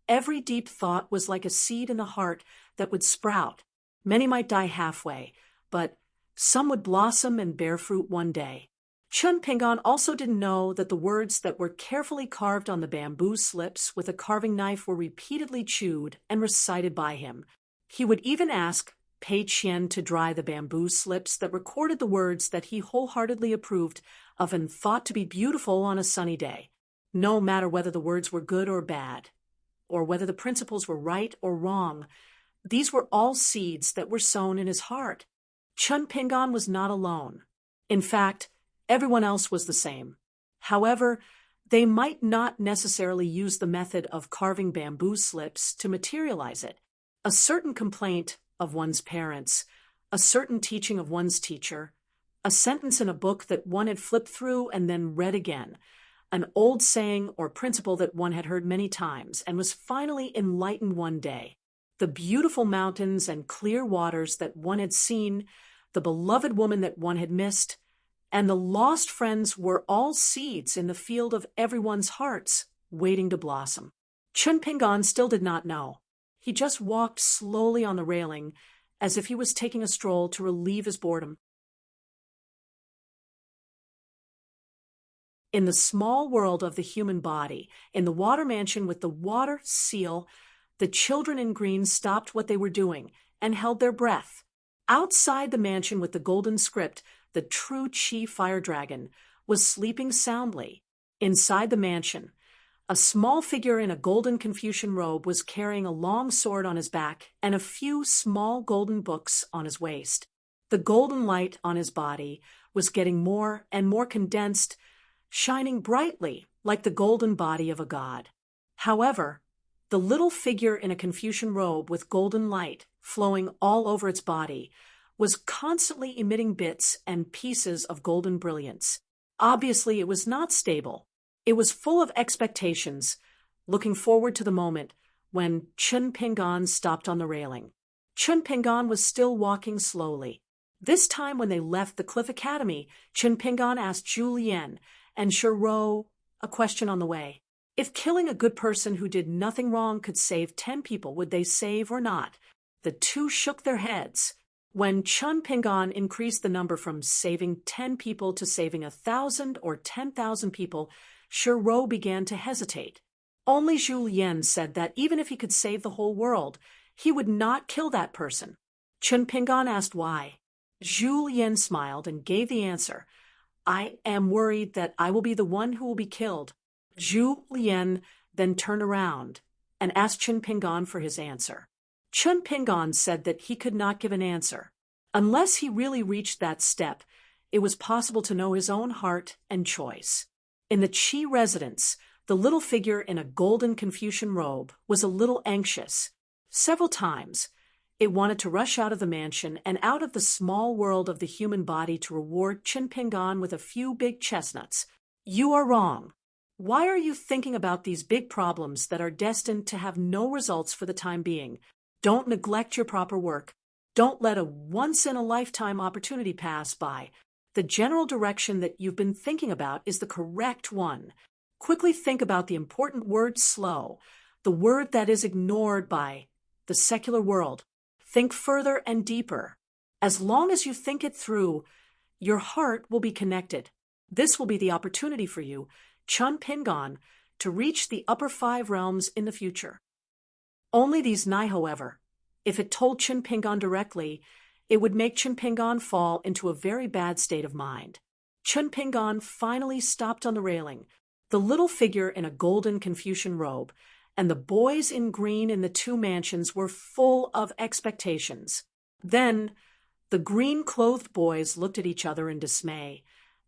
every deep thought was like a seed in the heart that would sprout. Many might die halfway, but some would blossom and bear fruit one day. Chun Pingon also didn't know that the words that were carefully carved on the bamboo slips with a carving knife were repeatedly chewed and recited by him. He would even ask Pei Qian to dry the bamboo slips that recorded the words that he wholeheartedly approved of and thought to be beautiful on a sunny day, no matter whether the words were good or bad, or whether the principles were right or wrong. These were all seeds that were sown in his heart. Chun Pingon was not alone. In fact, everyone else was the same. However, they might not necessarily use the method of carving bamboo slips to materialize it. A certain complaint of one's parents, a certain teaching of one's teacher, a sentence in a book that one had flipped through and then read again, an old saying or principle that one had heard many times and was finally enlightened one day, the beautiful mountains and clear waters that one had seen, the beloved woman that one had missed, and the lost friends were all seeds in the field of everyone's hearts, waiting to blossom. Chun Pingon still did not know. He just walked slowly on the railing, as if he was taking a stroll to relieve his boredom. In the small world of the human body, in the water mansion with the water seal, the children in green stopped what they were doing and held their breath. Outside the mansion with the golden script, the true Chi fire dragon was sleeping soundly. Inside the mansion, a small figure in a golden Confucian robe was carrying a long sword on his back and a few small golden books on his waist. The golden light on his body was getting more and more condensed, shining brightly like the golden body of a god. However, the little figure in a Confucian robe with golden light flowing all over its body was constantly emitting bits and pieces of golden brilliance. Obviously, it was not stable. It was full of expectations, looking forward to the moment when Chun Pingon stopped on the railing. Chun Pingon was still walking slowly. This time when they left the Cliff Academy, Chun Pingon asked Julien and Shiro a question on the way. If killing a good person who did nothing wrong could save 10 people, would they save or not? The two shook their heads. When Chun Pingan increased the number from saving 10 people to saving 1,000 or 10,000 people, Shiro began to hesitate. Only Zhu Lian said that even if he could save the whole world, he would not kill that person. Chun Pingan asked why. Zhu Lian smiled and gave the answer. I am worried that I will be the one who will be killed. Zhu Lian then turned around and asked Chun Pingan for his answer. Chun Pingan said that he could not give an answer. Unless he really reached that step, it was possible to know his own heart and choice. In the Qi residence, the little figure in a golden Confucian robe was a little anxious. Several times, it wanted to rush out of the mansion and out of the small world of the human body to reward Chun Pingan with a few big chestnuts. You are wrong. Why are you thinking about these big problems that are destined to have no results for the time being? Don't neglect your proper work. Don't let a once-in-a-lifetime opportunity pass by. The general direction that you've been thinking about is the correct one. Quickly think about the important word slow, the word that is ignored by the secular world. Think further and deeper. As long as you think it through, your heart will be connected. This will be the opportunity for you, Chun Pingan, to reach the upper 5 realms in the future. Only these Nai, however, if it told Chun Pingan directly, it would make Chun Pingan fall into a very bad state of mind. Chun Pingan finally stopped on the railing, the little figure in a golden Confucian robe, and the boys in green in the 2 mansions were full of expectations. Then, the green-clothed boys looked at each other in dismay,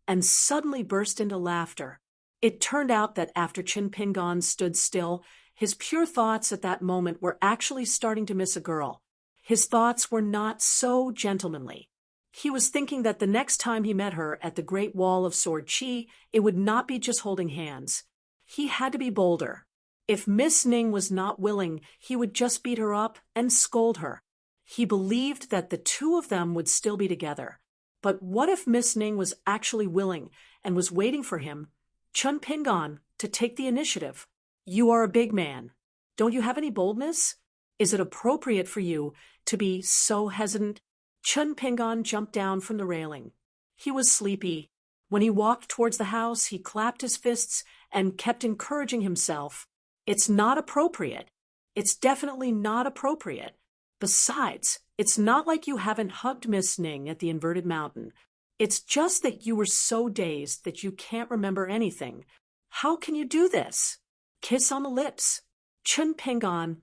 and suddenly burst into laughter. It turned out that after Chun Pingan stood still, his pure thoughts at that moment were actually starting to miss a girl. His thoughts were not so gentlemanly. He was thinking that the next time he met her at the Great Wall of Sword Qi, it would not be just holding hands. He had to be bolder. If Miss Ning was not willing, he would just beat her up and scold her. He believed that the 2 of them would still be together. But what if Miss Ning was actually willing and was waiting for him, Chun Pingan, to take the initiative? You are a big man. Don't you have any boldness? Is it appropriate for you to be so hesitant? Chun Pingan jumped down from the railing. He was sleepy. When he walked towards the house, he clapped his fists and kept encouraging himself. It's not appropriate. It's definitely not appropriate. Besides, it's not like you haven't hugged Miss Ning at the inverted mountain. It's just that you were so dazed that you can't remember anything. How can you do this? Kiss on the lips. Chun Pingan,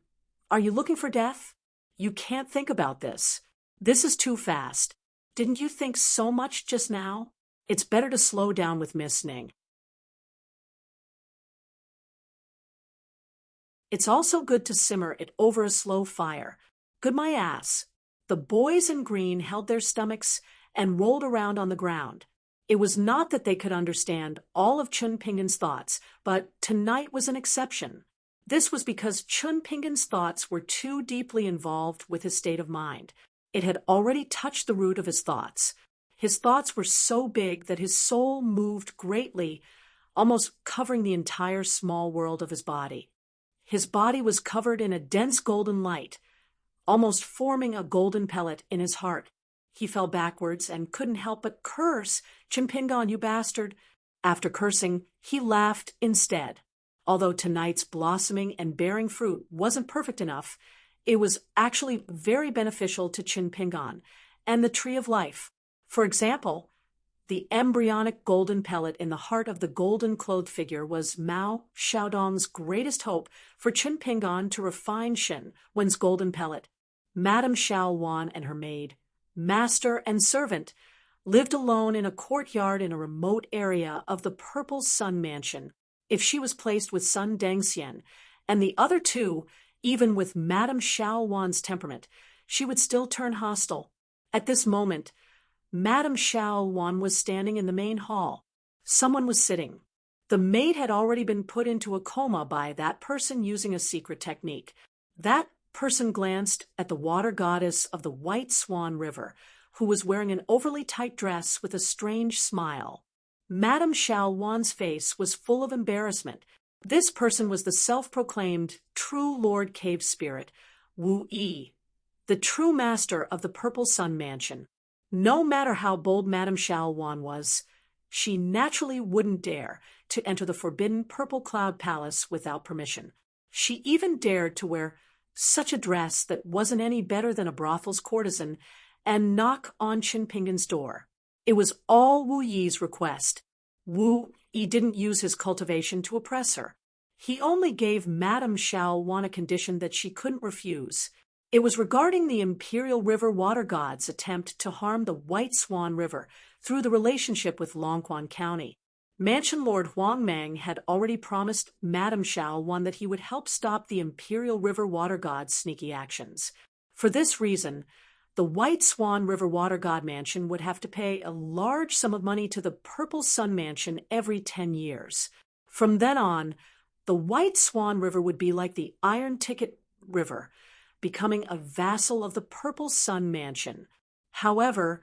are you looking for death? You can't think about this. This is too fast. Didn't you think so much just now? It's better to slow down with Miss Ning. It's also good to simmer it over a slow fire. Good my ass. The boys in green held their stomachs and rolled around on the ground. It was not that they could understand all of Chun Pingan's thoughts, but tonight was an exception. This was because Chun Pingan's thoughts were too deeply involved with his state of mind. It had already touched the root of his thoughts. His thoughts were so big that his soul moved greatly, almost covering the entire small world of his body. His body was covered in a dense golden light, almost forming a golden pellet in his heart. He fell backwards and couldn't help but curse, Chun Pingan, you bastard. After cursing, he laughed instead. Although tonight's blossoming and bearing fruit wasn't perfect enough, it was actually very beneficial to Chun Pingan and the Tree of Life. For example, the embryonic golden pellet in the heart of the golden-clothed figure was Mao Xiaodong's greatest hope for Chun Pingan to refine Shen Wen's golden pellet. Madame Xiao Wan and her maid, master and servant, lived alone in a courtyard in a remote area of the Purple Sun Mansion. If she was placed with Sun Dengxian and the other 2, even with Madame Xiao Wan's temperament, she would still turn hostile. At this moment, Madame Xiao Wan was standing in the main hall. Someone was sitting. The maid had already been put into a coma by that person using a secret technique. That person glanced at the water goddess of the White Swan River, who was wearing an overly tight dress with a strange smile. Madame Xiao Wan's face was full of embarrassment. This person was the self-proclaimed true Lord Cave Spirit, Wu Yi. the true master of the Purple Sun Mansion. No matter how bold Madame Wan was, she naturally wouldn't dare to enter the forbidden Purple Cloud Palace without permission. She even dared to wear such a dress that wasn't any better than a brothel's courtesan and knock on Qin Pingan's door. It was all Wu Yi's request. Wu Yi didn't use his cultivation to oppress her. He only gave Madame Wan a condition that she couldn't refuse. It was regarding the Imperial River Water God's attempt to harm the White Swan River through the relationship with Longquan County. Mansion Lord Huang Mang had already promised Madame Wan that he would help stop the Imperial River Water God's sneaky actions. For this reason, the White Swan River Water God Mansion would have to pay a large sum of money to the Purple Sun Mansion every 10 years. From then on, the White Swan River would be like the Iron Ticket River, becoming a vassal of the Purple Sun Mansion. However,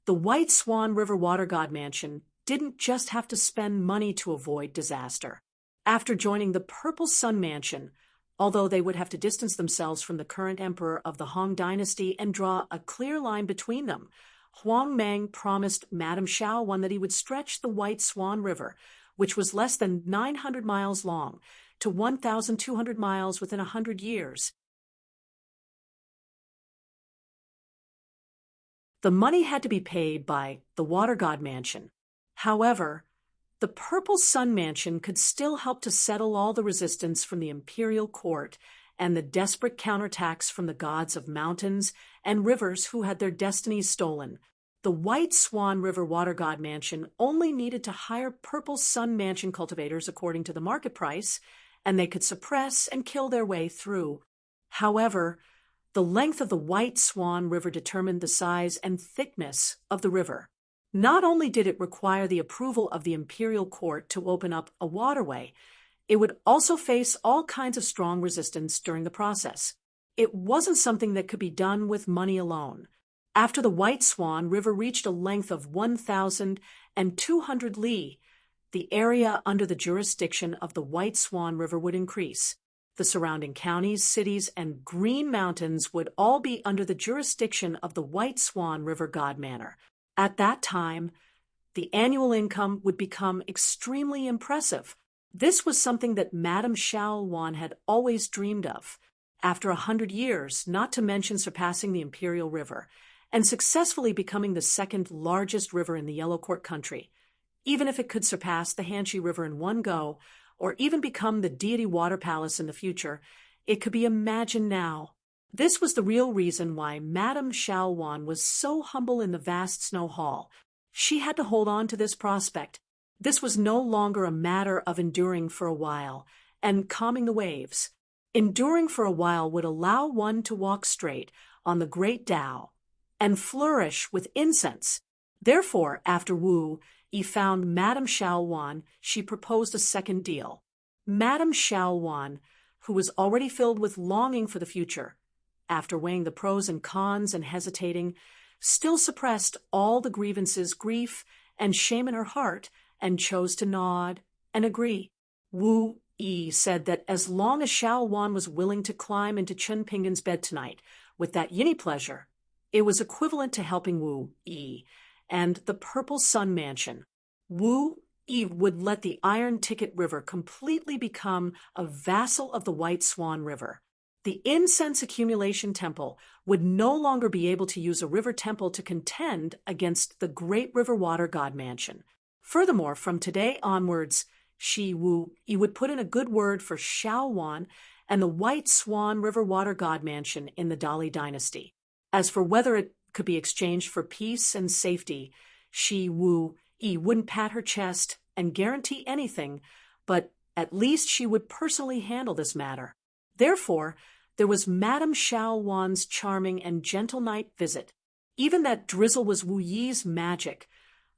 the White Swan River Water God Mansion didn't just have to spend money to avoid disaster. After joining the Purple Sun Mansion, although they would have to distance themselves from the current emperor of the Han dynasty and draw a clear line between them, Huang Mang promised Madame Wan that he would stretch the White Swan River, which was less than 900 miles long, to 1,200 miles within 100 years. The money had to be paid by the Water God Mansion. However, the Purple Sun Mansion could still help to settle all the resistance from the imperial court and the desperate counterattacks from the gods of mountains and rivers who had their destinies stolen. The White Swan River Water God Mansion only needed to hire Purple Sun Mansion cultivators according to the market price, and they could suppress and kill their way through. However, the length of the White Swan River determined the size and thickness of the river. Not only did it require the approval of the imperial court to open up a waterway, it would also face all kinds of strong resistance during the process. It wasn't something that could be done with money alone. After the White Swan River reached a length of 1,200 li, the area under the jurisdiction of the White Swan River would increase. The surrounding counties, cities, and green mountains would all be under the jurisdiction of the White Swan River God Manor. At that time, the annual income would become extremely impressive. This was something that Madame Wan had always dreamed of. After 100 years, not to mention surpassing the Imperial River, and successfully becoming the second largest river in the Yellow Court country, even if it could surpass the Hanshi River in one go, or even become the deity water palace in the future, it could be imagined now. This was the real reason why Madame Wan was so humble in the vast snow hall. She had to hold on to this prospect. This was no longer a matter of enduring for a while and calming the waves. Enduring for a while would allow one to walk straight on the great Tao and flourish with incense. Therefore, after Wu Yi found Madame Wan, she proposed a second deal. Madame Wan, who was already filled with longing for the future, after weighing the pros and cons and hesitating, still suppressed all the grievances, grief, and shame in her heart, and chose to nod and agree. Wu Yi said that as long as Wan was willing to climb into Qin Pingan's bed tonight with that yinny pleasure, it was equivalent to helping Wu Yi and the Purple Sun Mansion. Wu Yi would let the Iron Ticket River completely become a vassal of the White Swan River. The incense accumulation temple would no longer be able to use a river temple to contend against the Great River Water God Mansion. Furthermore, from today onwards, Wu Yi would put in a good word for Wan and the White Swan River Water God Mansion in the Dali dynasty. As for whether it could be exchanged for peace and safety, Wu Yi wouldn't pat her chest and guarantee anything, but at least she would personally handle this matter. Therefore, there was Madame Wan's charming and gentle night visit. Even that drizzle was Wu Yi's magic,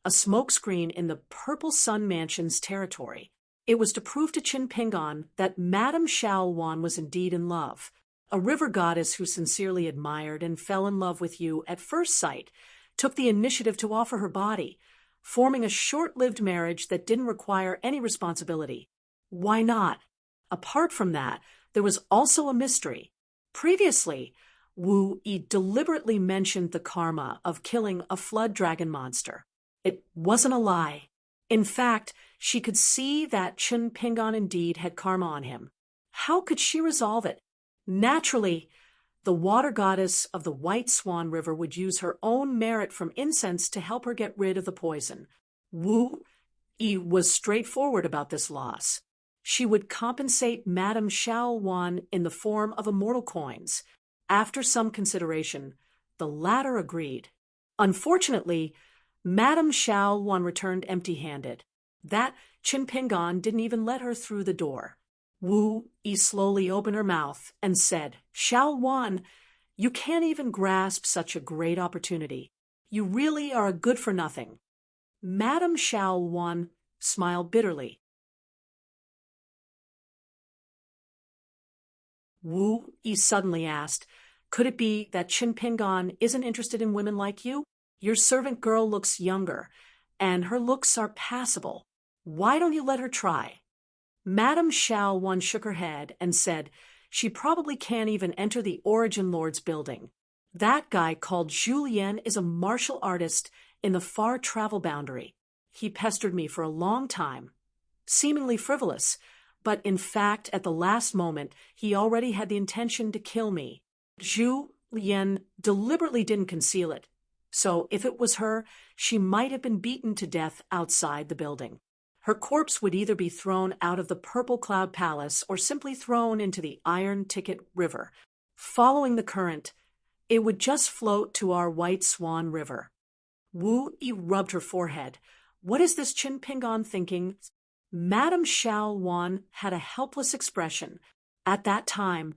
a smokescreen in the Purple Sun Mansion's territory. It was to prove to Qin Pingan that Madame Wan was indeed in love. A river goddess who sincerely admired and fell in love with you at first sight took the initiative to offer her body, forming a short-lived marriage that didn't require any responsibility. Why not? Apart from that, there was also a mystery. Previously, Wu Yi deliberately mentioned the karma of killing a flood dragon monster. It wasn't a lie. In fact, she could see that Chen Pingon indeed had karma on him. How could she resolve it? Naturally, the water goddess of the White Swan River would use her own merit from incense to help her get rid of the poison. Wu Yi was straightforward about this loss. She would compensate Madame Xiao Wan in the form of immortal coins. After some consideration, the latter agreed. Unfortunately, Madame Xiao Wan returned empty-handed. That Qin Pingon didn't even let her through the door. Wu Yi slowly opened her mouth and said, "Xiao Wan, you can't even grasp such a great opportunity. You really are a good-for-nothing." Madame Xiao Wan smiled bitterly. Wu Yi suddenly asked, "Could it be that Qin Pingon isn't interested in women like you? Your servant girl looks younger, and her looks are passable. Why don't you let her try?" Madame Xiao Wan shook her head and said, "She probably can't even enter the Origin Lord's building. That guy called Julien is a martial artist in the far travel boundary. He pestered me for a long time, seemingly frivolous, but in fact, at the last moment, he already had the intention to kill me." Zhu Lian deliberately didn't conceal it, so if it was her, she might have been beaten to death outside the building. Her corpse would either be thrown out of the Purple Cloud Palace or simply thrown into the Iron Ticket River. Following the current, it would just float to our White Swan River. Wu Yi rubbed her forehead. What is this Qin Pingon thinking? Madame Xiao Wan had a helpless expression. At that time,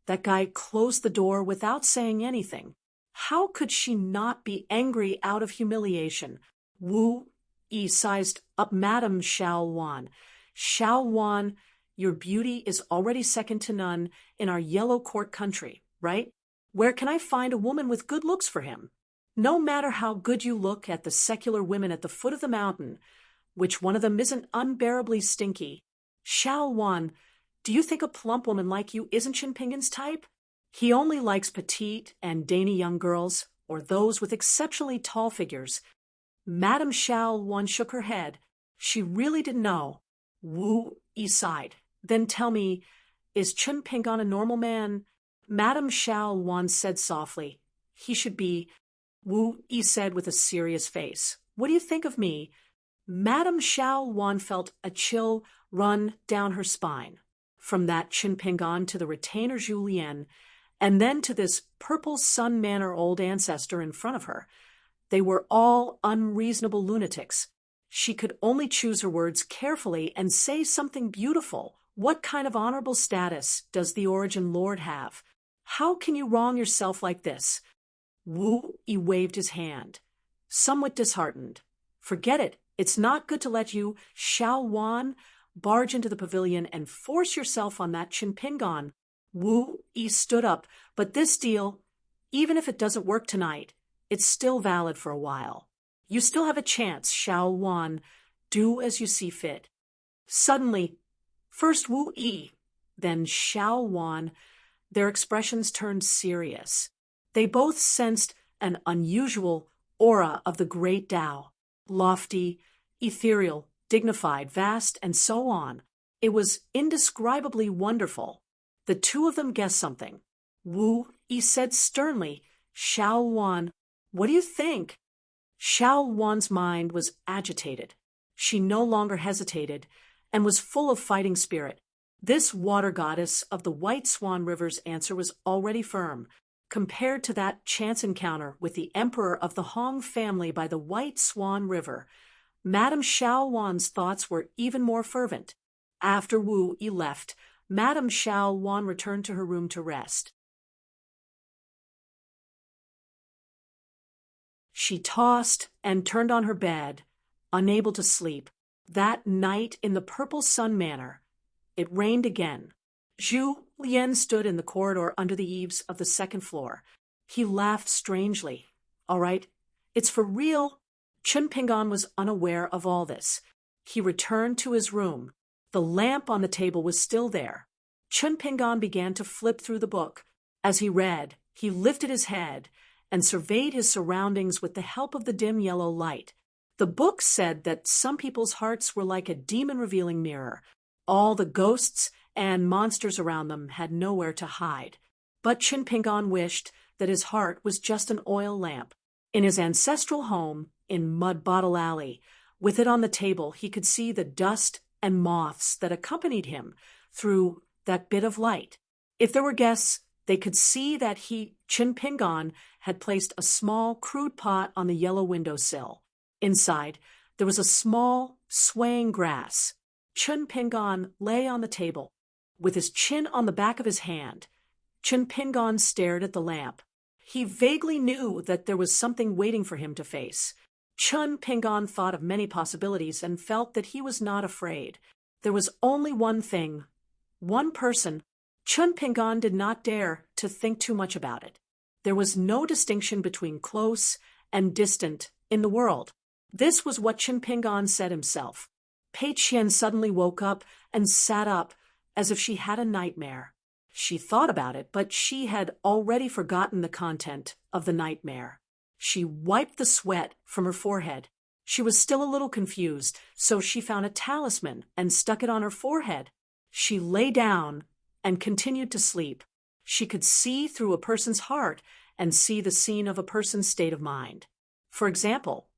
that guy closed the door without saying anything. How could she not be angry out of humiliation? Wu Yi sized up Madame Xiao Wan. "Xiao Wan, your beauty is already second to none in our yellow court country, right? Where can I find a woman with good looks for him? No matter how good you look at the secular women at the foot of the mountain, which one of them isn't unbearably stinky? Xiao Wan, do you think a plump woman like you isn't Qin Pingon's type? He only likes petite and dainty young girls, or those with exceptionally tall figures." Madame Xiao Wan shook her head. She really didn't know. Wu Yi sighed. "Then tell me, is Qin Pingon a normal man?" Madame Xiao Wan said softly, "He should be." Wu Yi said with a serious face, "What do you think of me?" Madame Xiao Wan felt a chill run down her spine. From that Qin Pingon to the retainer Julien, and then to this Purple Sun Manor old ancestor in front of her. They were all unreasonable lunatics. She could only choose her words carefully and say something beautiful. What kind of honorable status does the Origin Lord have? How can you wrong yourself like this? Wu Yi waved his hand, somewhat disheartened. "Forget it. It's not good to let you, Xiao Wan, barge into the pavilion and force yourself on that Qin Pingon." Wu Yi stood up. "But this deal, even if it doesn't work tonight, it's still valid for a while. You still have a chance, Xiao Wan. Do as you see fit." Suddenly, first Wu Yi, then Xiao Wan, their expressions turned serious. They both sensed an unusual aura of the great Tao, lofty, ethereal, dignified, vast, and so on. It was indescribably wonderful. The two of them guessed something. Wu Yi said sternly, "Xiao Wan, what do you think?" Xiao Wan's mind was agitated. She no longer hesitated and was full of fighting spirit. This water goddess of the White Swan River's answer was already firm. Compared to that chance encounter with the emperor of the Hong family by the White Swan River, Madame Xiao Wan's thoughts were even more fervent. After Wu Yi left, Madame Xiao Wan returned to her room to rest. She tossed and turned on her bed, unable to sleep. That night in the Purple Sun Manor, it rained again. Zhu Lian stood in the corridor under the eaves of the second floor. He laughed strangely. "All right, it's for real." Qin Pingon was unaware of all this. He returned to his room. The lamp on the table was still there. Qin Pingon began to flip through the book. As he read, He lifted his head and surveyed his surroundings with the help of the dim yellow light. The book said that some people's hearts were like a demon-revealing mirror. All the ghosts and monsters around them had nowhere to hide. But Chinpingon wished that his heart was just an oil lamp. In his ancestral home in Mud Bottle Alley, with it on the table, he could see the dust and moths that accompanied him through that bit of light. If there were guests, they could see that Chinpingon, had placed a small, crude pot on the yellow windowsill. Inside, there was a small, swaying grass. Chinpingon lay on the table, with his chin on the back of his hand. Chinpingon stared at the lamp. He vaguely knew that there was something waiting for him to face. Chinpingon thought of many possibilities and felt that he was not afraid. There was only one thing, one person. Chinpingon did not dare to think too much about it. There was no distinction between close and distant in the world. This was what Chinpingon said himself. Pei Qian suddenly woke up and sat up as if she had a nightmare. She thought about it, but she had already forgotten the content of the nightmare. She wiped the sweat from her forehead. She was still a little confused, so she found a talisman and stuck it on her forehead. She lay down and continued to sleep. She could see through a person's heart and see the scene of a person's state of mind. For example,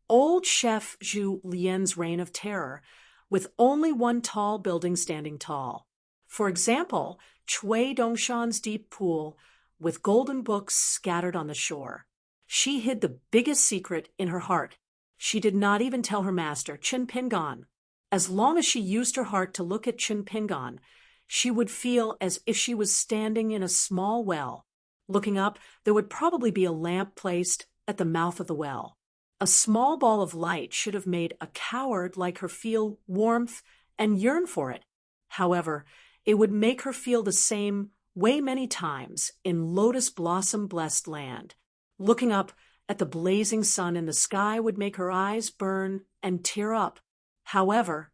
old Chef Zhu Lian's reign of terror, with only one tall building standing tall. For example, Cui Dongshan's deep pool, with golden books scattered on the shore. She hid the biggest secret in her heart. She did not even tell her master, Chinpingon. As long as she used her heart to look at Chinpingon, she would feel as if she was standing in a small well. Looking up, there would probably be a lamp placed at the mouth of the well. A small ball of light should have made a coward like her feel warmth and yearn for it. However, it would make her feel the same way many times in lotus blossom blessed land. Looking up at the blazing sun in the sky would make her eyes burn and tear up. However,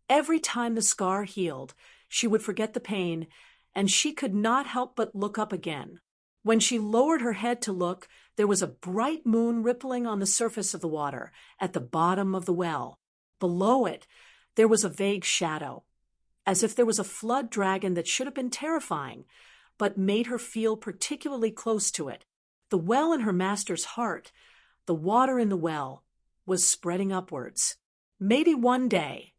every time the scar healed, she would forget the pain, and she could not help but look up again. When she lowered her head to look, there was a bright moon rippling on the surface of the water at the bottom of the well. Below it, there was a vague shadow, as if there was a flood dragon that should have been terrifying, but made her feel particularly close to it. The well in her master's heart, the water in the well, was spreading upwards. Maybe one day,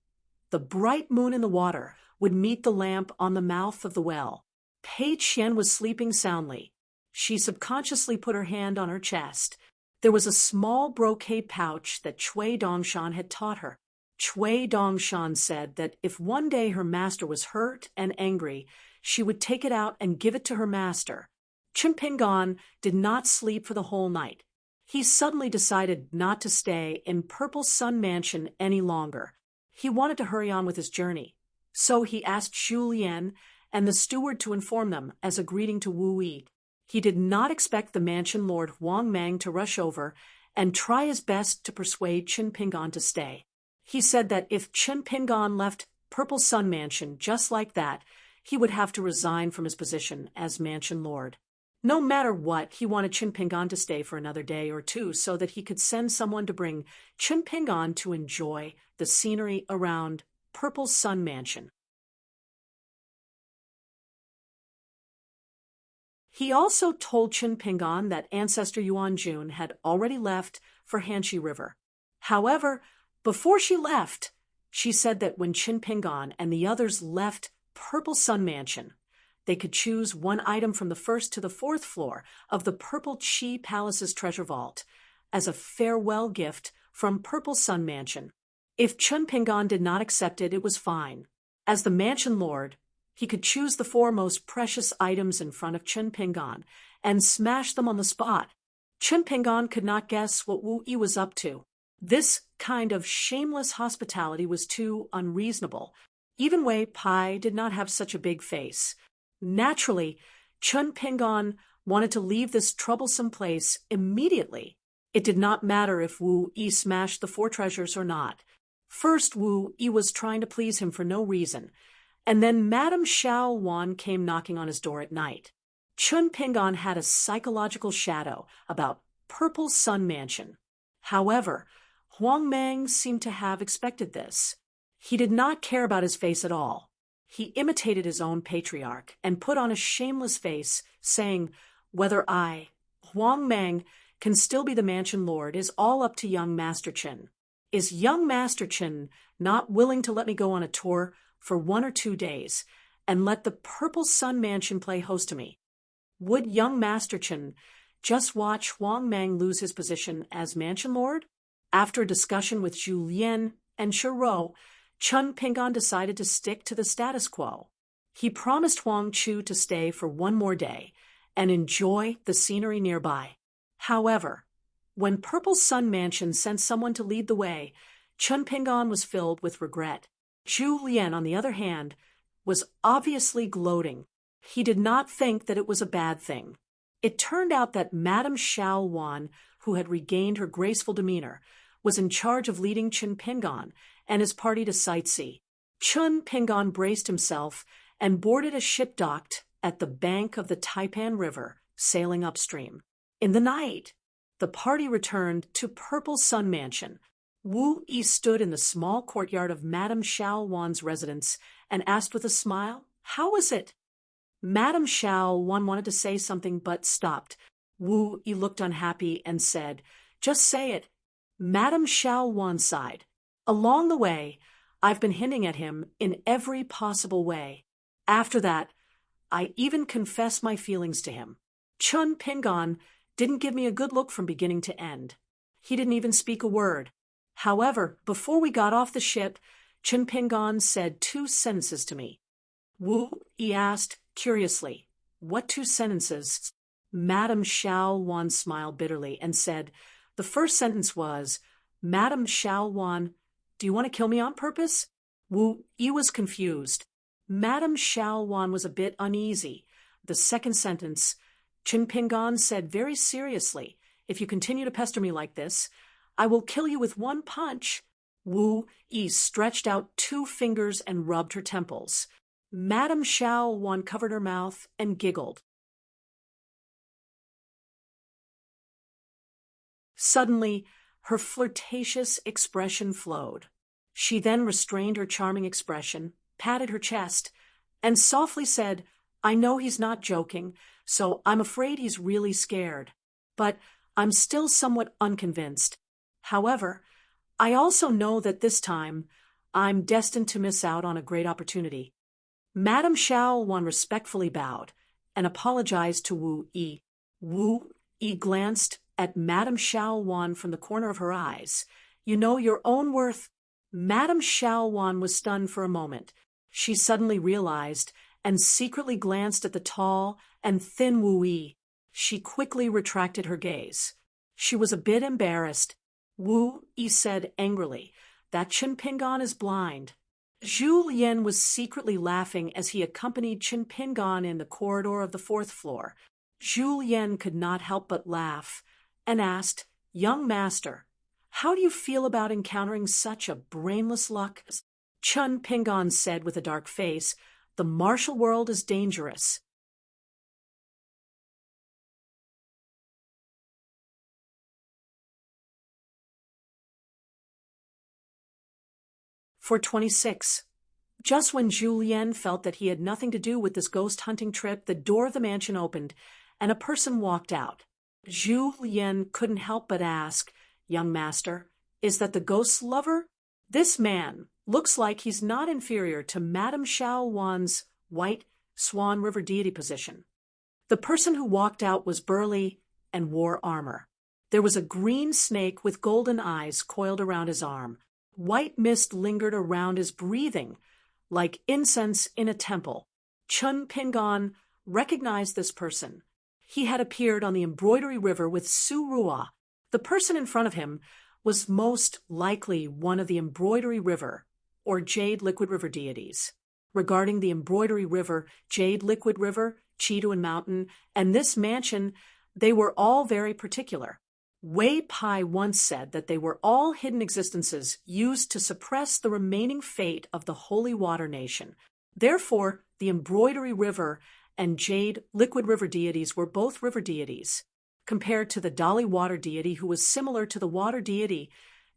the bright moon in the water would meet the lamp on the mouth of the well. Pei Qian was sleeping soundly. She subconsciously put her hand on her chest. There was a small brocade pouch that Cui Dongshan had taught her. Cui Dongshan said that if one day her master was hurt and angry, she would take it out and give it to her master. Chinpingon did not sleep for the whole night. He suddenly decided not to stay in Purple Sun Mansion any longer. He wanted to hurry on with his journey. So he asked Zhu Lian and the steward to inform them as a greeting to Wu Yi. He did not expect the mansion lord Wang Mang to rush over and try his best to persuade Chinpingon to stay. He said that if Chinpingon left Purple Sun Mansion just like that, he would have to resign from his position as mansion lord. No matter what, he wanted Chinpingon to stay for another day or two so that he could send someone to bring Chinpingon to enjoy the scenery around Purple Sun Mansion. He also told Chinpingon that Ancestor Yuan Jun had already left for Hanxi River. However, before she left, she said that when Chinpingon and the others left Purple Sun Mansion, they could choose one item from the first to the fourth floor of the Purple Qi Palace's treasure vault as a farewell gift from Purple Sun Mansion. If Chinpingon did not accept it, it was fine. As the mansion lord, he could choose the four most precious items in front of Chinpingon and smash them on the spot. Chinpingon could not guess what Wu Yi was up to. This kind of shameless hospitality was too unreasonable. Even Wei Pai did not have such a big face. Naturally, Chinpingon wanted to leave this troublesome place immediately. It did not matter if Wu Yi smashed the four treasures or not. First, Wu Yi was trying to please him for no reason, and then Madame Xiao Wan came knocking on his door at night. Chun Pingon had a psychological shadow about Purple Sun Mansion. However, Huang Mang seemed to have expected this. He did not care about his face at all. He imitated his own patriarch and put on a shameless face, saying, "Whether I, Huang Mang, can still be the mansion lord is all up to young Master Chen. Is young Master Chen not willing to let me go on a tour for 1 or 2 days and let the Purple Sun Mansion play host to me? Would young Master Chen just watch Huang Mang lose his position as mansion lord?" After a discussion with Zhu Lian and Shiro, Chun Pingon decided to stick to the status quo. He promised Huang Chu to stay for 1 more day and enjoy the scenery nearby. However, when Purple Sun Mansion sent someone to lead the way, Chun Pingon was filled with regret. Zhu Lian, on the other hand, was obviously gloating. He did not think that it was a bad thing. It turned out that Madame Xiao Wan, who had regained her graceful demeanor, was in charge of leading Chun Pingon and his party to sightsee. Chun Pingon braced himself and boarded a ship docked at the bank of the Taipan River, sailing upstream. In the night, the party returned to Purple Sun Mansion. Wu Yi stood in the small courtyard of Madame Xiao Wan's residence and asked with a smile, "How is it?" Madame Xiao Wan wanted to say something but stopped. Wu Yi looked unhappy and said, "Just say it." Madame Xiao Wan sighed. "Along the way, I've been hinting at him in every possible way. After that, I even confessed my feelings to him. Chun Pingon didn't give me a good look from beginning to end. He didn't even speak a word. However, before we got off the ship, Chun Pingon said 2 sentences to me." Wu Yi asked curiously, "What 2 sentences?" Madame Xiao Wan smiled bitterly and said, "The first sentence was, 'Madame Xiao Wan, do you want to kill me on purpose?'" Wu Yi was confused. Madame Xiao Wan was a bit uneasy. The second sentence, Chun Pingon said very seriously, "If you continue to pester me like this, I will kill you with 1 punch." Wu Yi stretched out 2 fingers and rubbed her temples. Madame Xiao Wan covered her mouth and giggled. Suddenly, her flirtatious expression flowed. She then restrained her charming expression, patted her chest, and softly said, "I know he's not joking, so I'm afraid he's really scared. But I'm still somewhat unconvinced. However, I also know that this time I'm destined to miss out on a great opportunity." Madame Xiao Wan respectfully bowed and apologized to Wu Yi. Wu Yi glanced at Madame Xiao Wan from the corner of her eyes. "You know your own worth." Madame Xiao Wan was stunned for a moment. She suddenly realized and secretly glanced at the tall and thin Wu Yi. She quickly retracted her gaze. She was a bit embarrassed. Wu Yi said angrily, "That Chun Pingon is blind." Zhu Lian was secretly laughing as he accompanied Chun Pingon in the corridor of the 4th floor. Zhu Lian could not help but laugh and asked, "Young master, how do you feel about encountering such a brainless luck?" Chun Pingon said with a dark face, "The martial world is dangerous." For 26. Just when Julien felt that he had nothing to do with this ghost hunting trip, the door of the mansion opened, and a person walked out. Julien couldn't help but ask, "Young master, is that the ghost's lover?" This man looks like he's not inferior to Madame Xiao Wan's White Swan River deity position. The person who walked out was burly and wore armor. There was a green snake with golden eyes coiled around his arm. White mist lingered around his breathing, like incense in a temple. Chun Pingon recognized this person. He had appeared on the Embroidery River with Su Rua. The person in front of him was most likely one of the Embroidery River or Jade Liquid River deities. Regarding the Embroidery River, Jade Liquid River, Chiduan Mountain, and this mansion, they were all very particular. Wei Pai once said that they were all hidden existences used to suppress the remaining fate of the Holy Water Nation. Therefore, the embroidery river and jade liquid river deities were both river deities. Compared to the Dali water deity, who was similar to the water deity,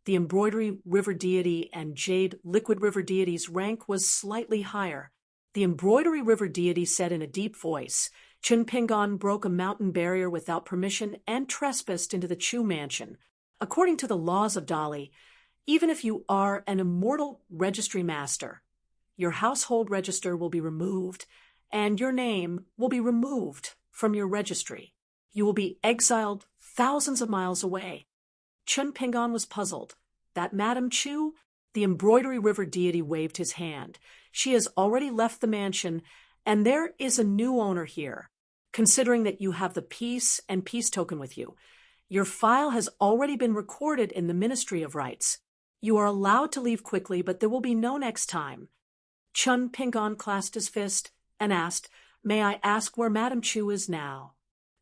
the embroidery river deity and jade liquid river deity's rank was slightly higher. The embroidery river deity said in a deep voice, Chun Pingon broke a mountain barrier without permission and trespassed into the Chu mansion. According to the laws of Dali, even if you are an immortal registry master, your household register will be removed, and your name will be removed from your registry. You will be exiled thousands of miles away. Chun Pingon was puzzled. That Madame Chu? The embroidery river deity waved his hand. She has already left the mansion, and there is a new owner here. Considering that you have the peace and peace token with you, your file has already been recorded in the Ministry of Rights. You are allowed to leave quickly, but there will be no next time. Chun Pingon clasped his fist and asked, May I ask where Madame Chu is now?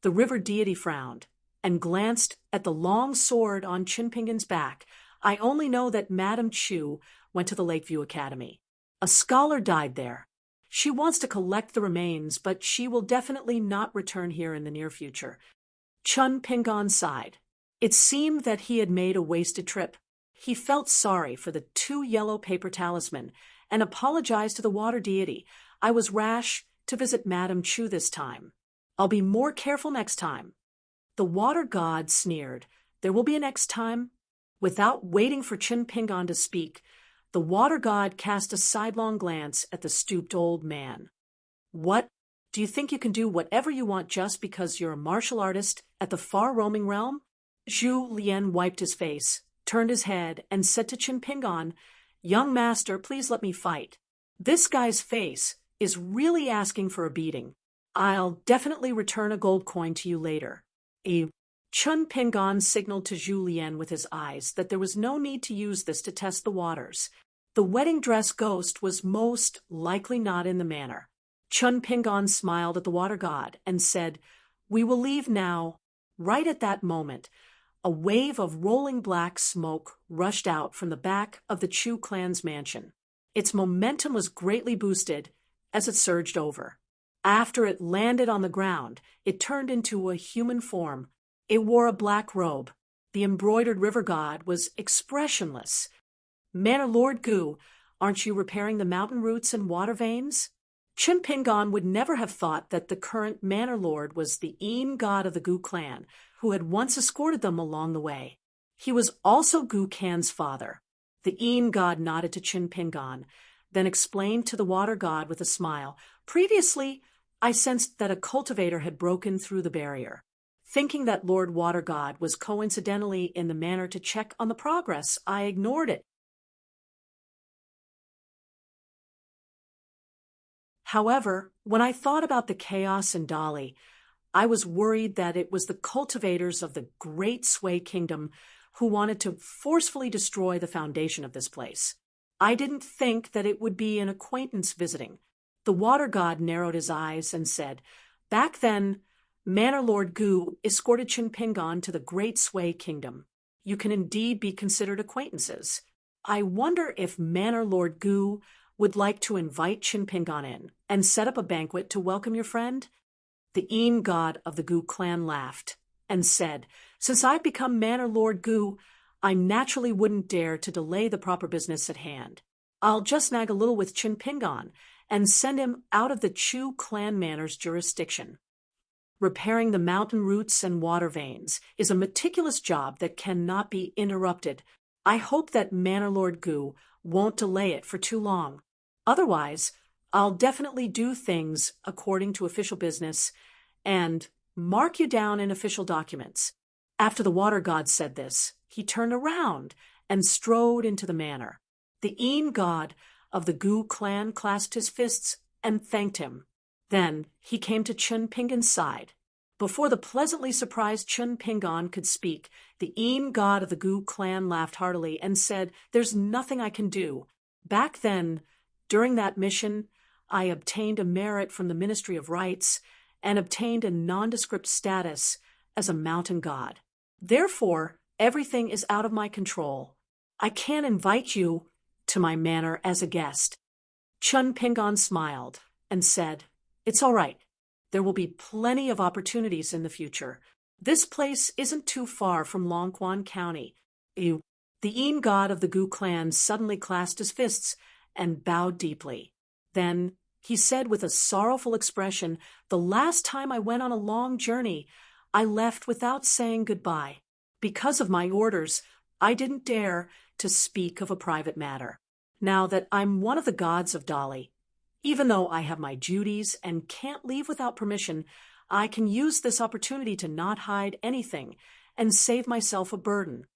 The river deity frowned and glanced at the long sword on Chun Pingon's back. I only know that Madame Chu went to the Lakeview Academy. A scholar died there. She wants to collect the remains, but she will definitely not return here in the near future. Chun Pingon sighed. It seemed that he had made a wasted trip. He felt sorry for the 2 yellow paper talisman and apologized to the water deity. I was rash to visit Madame Chu this time. I'll be more careful next time. The water god sneered. There will be a next time. Without waiting for Chun Pingon to speak, the water god cast a sidelong glance at the stooped old man. What? Do you think you can do whatever you want just because you're a martial artist at the far-roaming realm? Zhu Lian wiped his face, turned his head, and said to Chun Pingon, Young master, please let me fight. This guy's face is really asking for a beating. I'll definitely return a gold coin to you later. Chun Pingon signaled to Zhu Lian with his eyes that there was no need to use this to test the waters. The wedding dress ghost was most likely not in the manor. Chun Pingon smiled at the water god and said, We will leave now. Right at that moment, a wave of rolling black smoke rushed out from the back of the Chu clan's mansion. Its momentum was greatly boosted as it surged over. After it landed on the ground, it turned into a human form. It wore a black robe. The embroidered river god was expressionless. Manor Lord Gu, aren't you repairing the mountain roots and water veins? Chun Pingon would never have thought that the current manor lord was the Een god of the Gu clan, who had once escorted them along the way. He was also Gu Kan's father. The Een god nodded to Chun Pingon, then explained to the water god with a smile, Previously, I sensed that a cultivator had broken through the barrier. Thinking that Lord Water God was coincidentally in the manor to check on the progress, I ignored it. However, when I thought about the chaos in Dali, I was worried that it was the cultivators of the Great Sway Kingdom who wanted to forcefully destroy the foundation of this place. I didn't think that it would be an acquaintance visiting. The water god narrowed his eyes and said, Back then, Manor Lord Gu escorted Chun Pingon to the Great Sway Kingdom. You can indeed be considered acquaintances. I wonder if Manor Lord Gu would like to invite Chun Pingon in and set up a banquet to welcome your friend? The Een god of the Gu clan laughed and said, Since I've become Manor Lord Gu, I naturally wouldn't dare to delay the proper business at hand. I'll just nag a little with Chun Pingon and send him out of the Chu clan manor's jurisdiction. Repairing the mountain roots and water veins is a meticulous job that cannot be interrupted. I hope that Manor Lord Gu won't delay it for too long. Otherwise, I'll definitely do things according to official business and mark you down in official documents. After the water god said this, he turned around and strode into the manor. The Een god of the Gu clan clasped his fists and thanked him. Then he came to Chun Pingon's side. Before the pleasantly surprised Chun Pingon could speak, the Een god of the Gu clan laughed heartily and said, There's nothing I can do. Back then, during that mission, I obtained a merit from the Ministry of Rights and obtained a nondescript status as a mountain god. Therefore, everything is out of my control. I can't invite you to my manor as a guest. Chun Pingon smiled and said, "It's all right. There will be plenty of opportunities in the future. This place isn't too far from Longquan County." The Een god of the Gu clan suddenly clasped his fists and bowed deeply. Then he said with a sorrowful expression, "The last time I went on a long journey, I left without saying goodbye. Because of my orders, I didn't dare to speak of a private matter. Now that I'm one of the gods of Dali, even though I have my duties and can't leave without permission, I can use this opportunity to not hide anything and save myself a burden."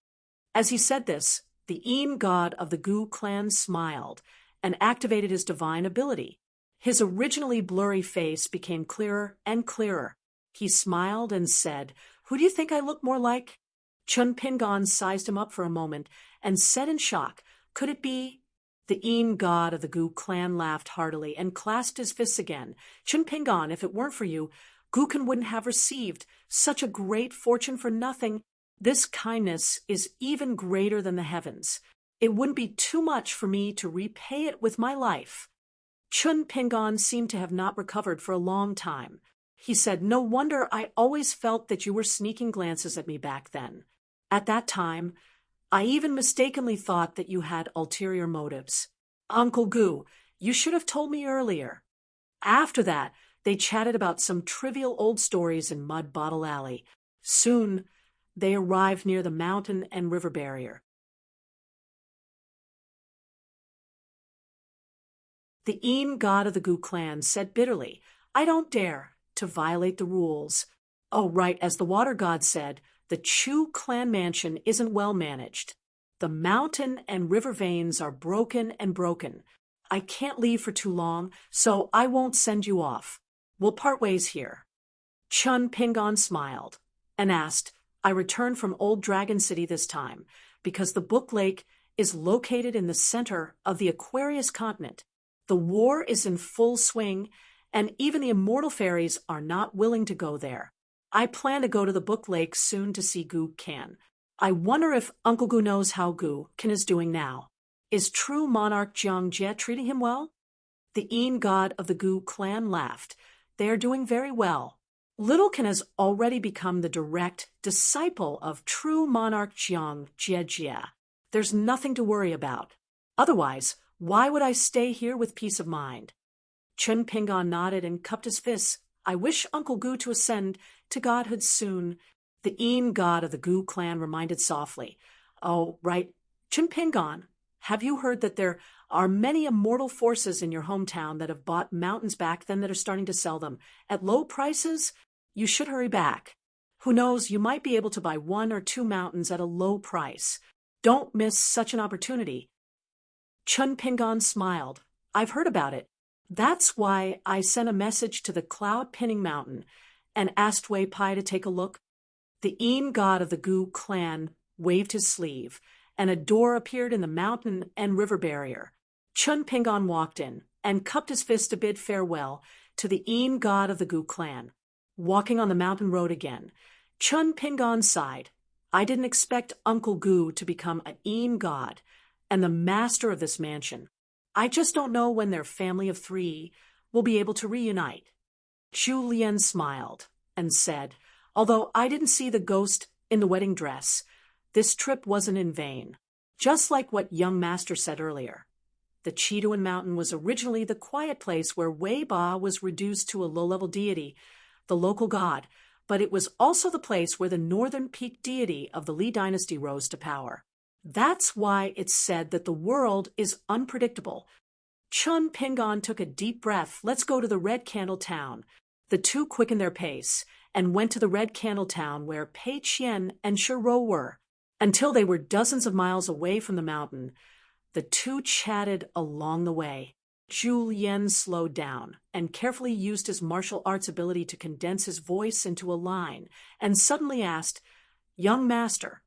As he said this, the Een god of the Gu clan smiled and activated his divine ability. His originally blurry face became clearer and clearer. He smiled and said, "Who do you think I look more like?" Chun Pingon sized him up for a moment and said in shock, "Could it be?" The Een god of the Gu clan laughed heartily and clasped his fists again. "Chun Pingon, if it weren't for you, Guken wouldn't have received such a great fortune for nothing. This kindness is even greater than the heavens. It wouldn't be too much for me to repay it with my life." Chun Pingon seemed to have not recovered for a long time. He said, "No wonder I always felt that you were sneaking glances at me back then. At that time, I even mistakenly thought that you had ulterior motives. Uncle Gu, you should have told me earlier." After that, they chatted about some trivial old stories in Mud Bottle Alley. Soon, they arrived near the mountain and river barrier. The Een god of the Gu clan said bitterly, "I don't dare to violate the rules. Oh, right, as the water god said, the Chu clan mansion isn't well managed. The mountain and river veins are broken and broken. I can't leave for too long, so I won't send you off. We'll part ways here." Chun Pingon smiled and asked, "I returned from Old Dragon City this time because the Book Lake is located in the center of the Aquarius continent. The war is in full swing, and even the immortal fairies are not willing to go there. I plan to go to the Book Lake soon to see Gu Kan. I wonder if Uncle Gu knows how Gu Kan is doing now. Is true monarch Jiang Jie treating him well?" The Een god of the Gu clan laughed. "They are doing very well. Little Kan has already become the direct disciple of true monarch Jiang Jie. There's nothing to worry about. Otherwise, why would I stay here with peace of mind?" Chun Pingon nodded and cupped his fists. "I wish Uncle Gu to ascend to godhood soon." The Een god of the Gu clan reminded softly, "Oh, right. Chun Pingon, have you heard that there are many immortal forces in your hometown that have bought mountains back then that are starting to sell them at low prices? You should hurry back. Who knows, you might be able to buy 1 or 2 mountains at a low price. Don't miss such an opportunity." Chun Pingon smiled. "I've heard about it. That's why I sent a message to the Cloud Pinning Mountain and asked Wei Pai to take a look." The Een god of the Gu clan waved his sleeve, and a door appeared in the mountain and river barrier. Chun Pingon walked in and cupped his fist to bid farewell to the Een god of the Gu clan. Walking on the mountain road again, Chun Pingon sighed. "I didn't expect Uncle Gu to become an Een god and the master of this mansion. I just don't know when their family of 3 will be able to reunite." Zhu Lian smiled and said, "Although I didn't see the ghost in the wedding dress, this trip wasn't in vain. Just like what young master said earlier. The Chiduan Mountain was originally the quiet place where Wei Ba was reduced to a low-level deity, the local god, but it was also the place where the northern peak deity of the Li dynasty rose to power. That's why it's said that the world is unpredictable." Chun Pingon took a deep breath. "Let's go to the Red Candle Town." The two quickened their pace and went to the Red Candle Town where Pei Qian and Shiro were. Until they were dozens of miles away from the mountain, the two chatted along the way. Zhu Lian slowed down and carefully used his martial arts ability to condense his voice into a line and suddenly asked, "Young master,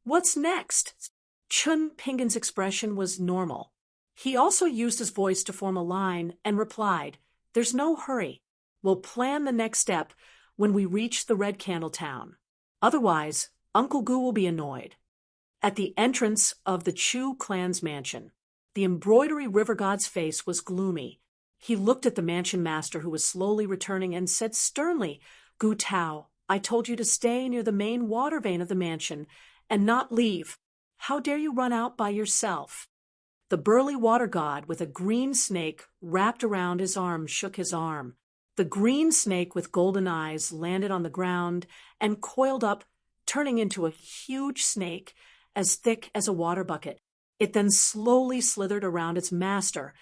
what's next?" Chun Pingon's expression was normal. He also used his voice to form a line and replied, "There's no hurry. We'll plan the next step when we reach the Red Candle Town. Otherwise, Uncle Gu will be annoyed." At the entrance of the Chu clan's mansion, the embroidery river god's face was gloomy. He looked at the mansion master who was slowly returning and said sternly, "Gu Tao, I told you to stay near the main water vein of the mansion and not leave. How dare you run out by yourself?" The burly water god with a green snake wrapped around his arm shook his arm. The green snake with golden eyes landed on the ground and coiled up, turning into a huge snake as thick as a water bucket. It then slowly slithered around its master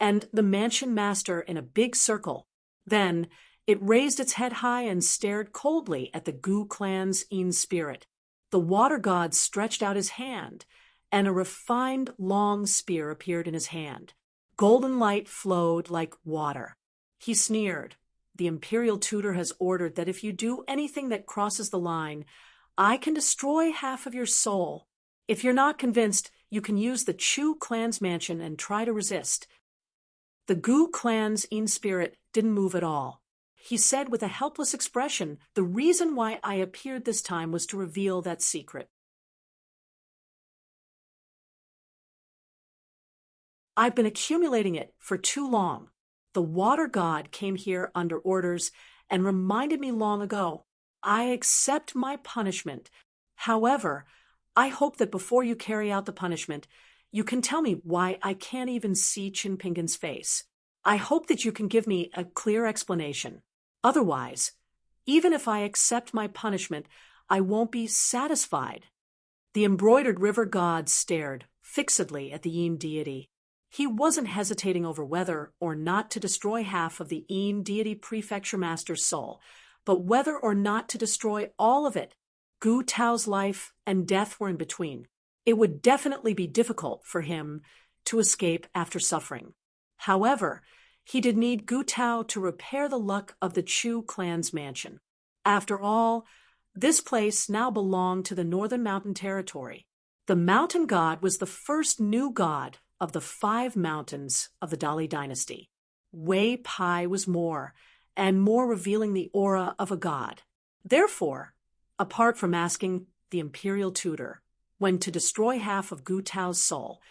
and the mansion master in a big circle. Then it raised its head high and stared coldly at the Gu clan's Een spirit. The water god stretched out his hand, and a refined long spear appeared in his hand. Golden light flowed like water. He sneered, "The imperial tutor has ordered that if you do anything that crosses the line, I can destroy half of your soul. If you're not convinced, you can use the Chu clan's mansion and try to resist." The Gu clan's Een spirit didn't move at all. He said with a helpless expression, "The reason why I appeared this time was to reveal that secret. I've been accumulating it for too long. The water god came here under orders and reminded me long ago. I accept my punishment. However, I hope that before you carry out the punishment, you can tell me why I can't even see Chinpingan's face. I hope that you can give me a clear explanation. Otherwise, even if I accept my punishment, I won't be satisfied." The embroidered river god stared fixedly at the Een deity. He wasn't hesitating over whether or not to destroy half of the Een deity prefecture master's soul, but whether or not to destroy all of it. Gu Tao's life and death were in between. It would definitely be difficult for him to escape after suffering. However, he did need Gu Tao to repair the luck of the Chu clan's mansion. After all, this place now belonged to the Northern Mountain Territory. The mountain god was the first new god of the 5 mountains of the Dali dynasty. Wei Pai was more, and more revealing the aura of a god. Therefore, apart from asking the imperial tutor when to destroy half of Gu Tao's soul,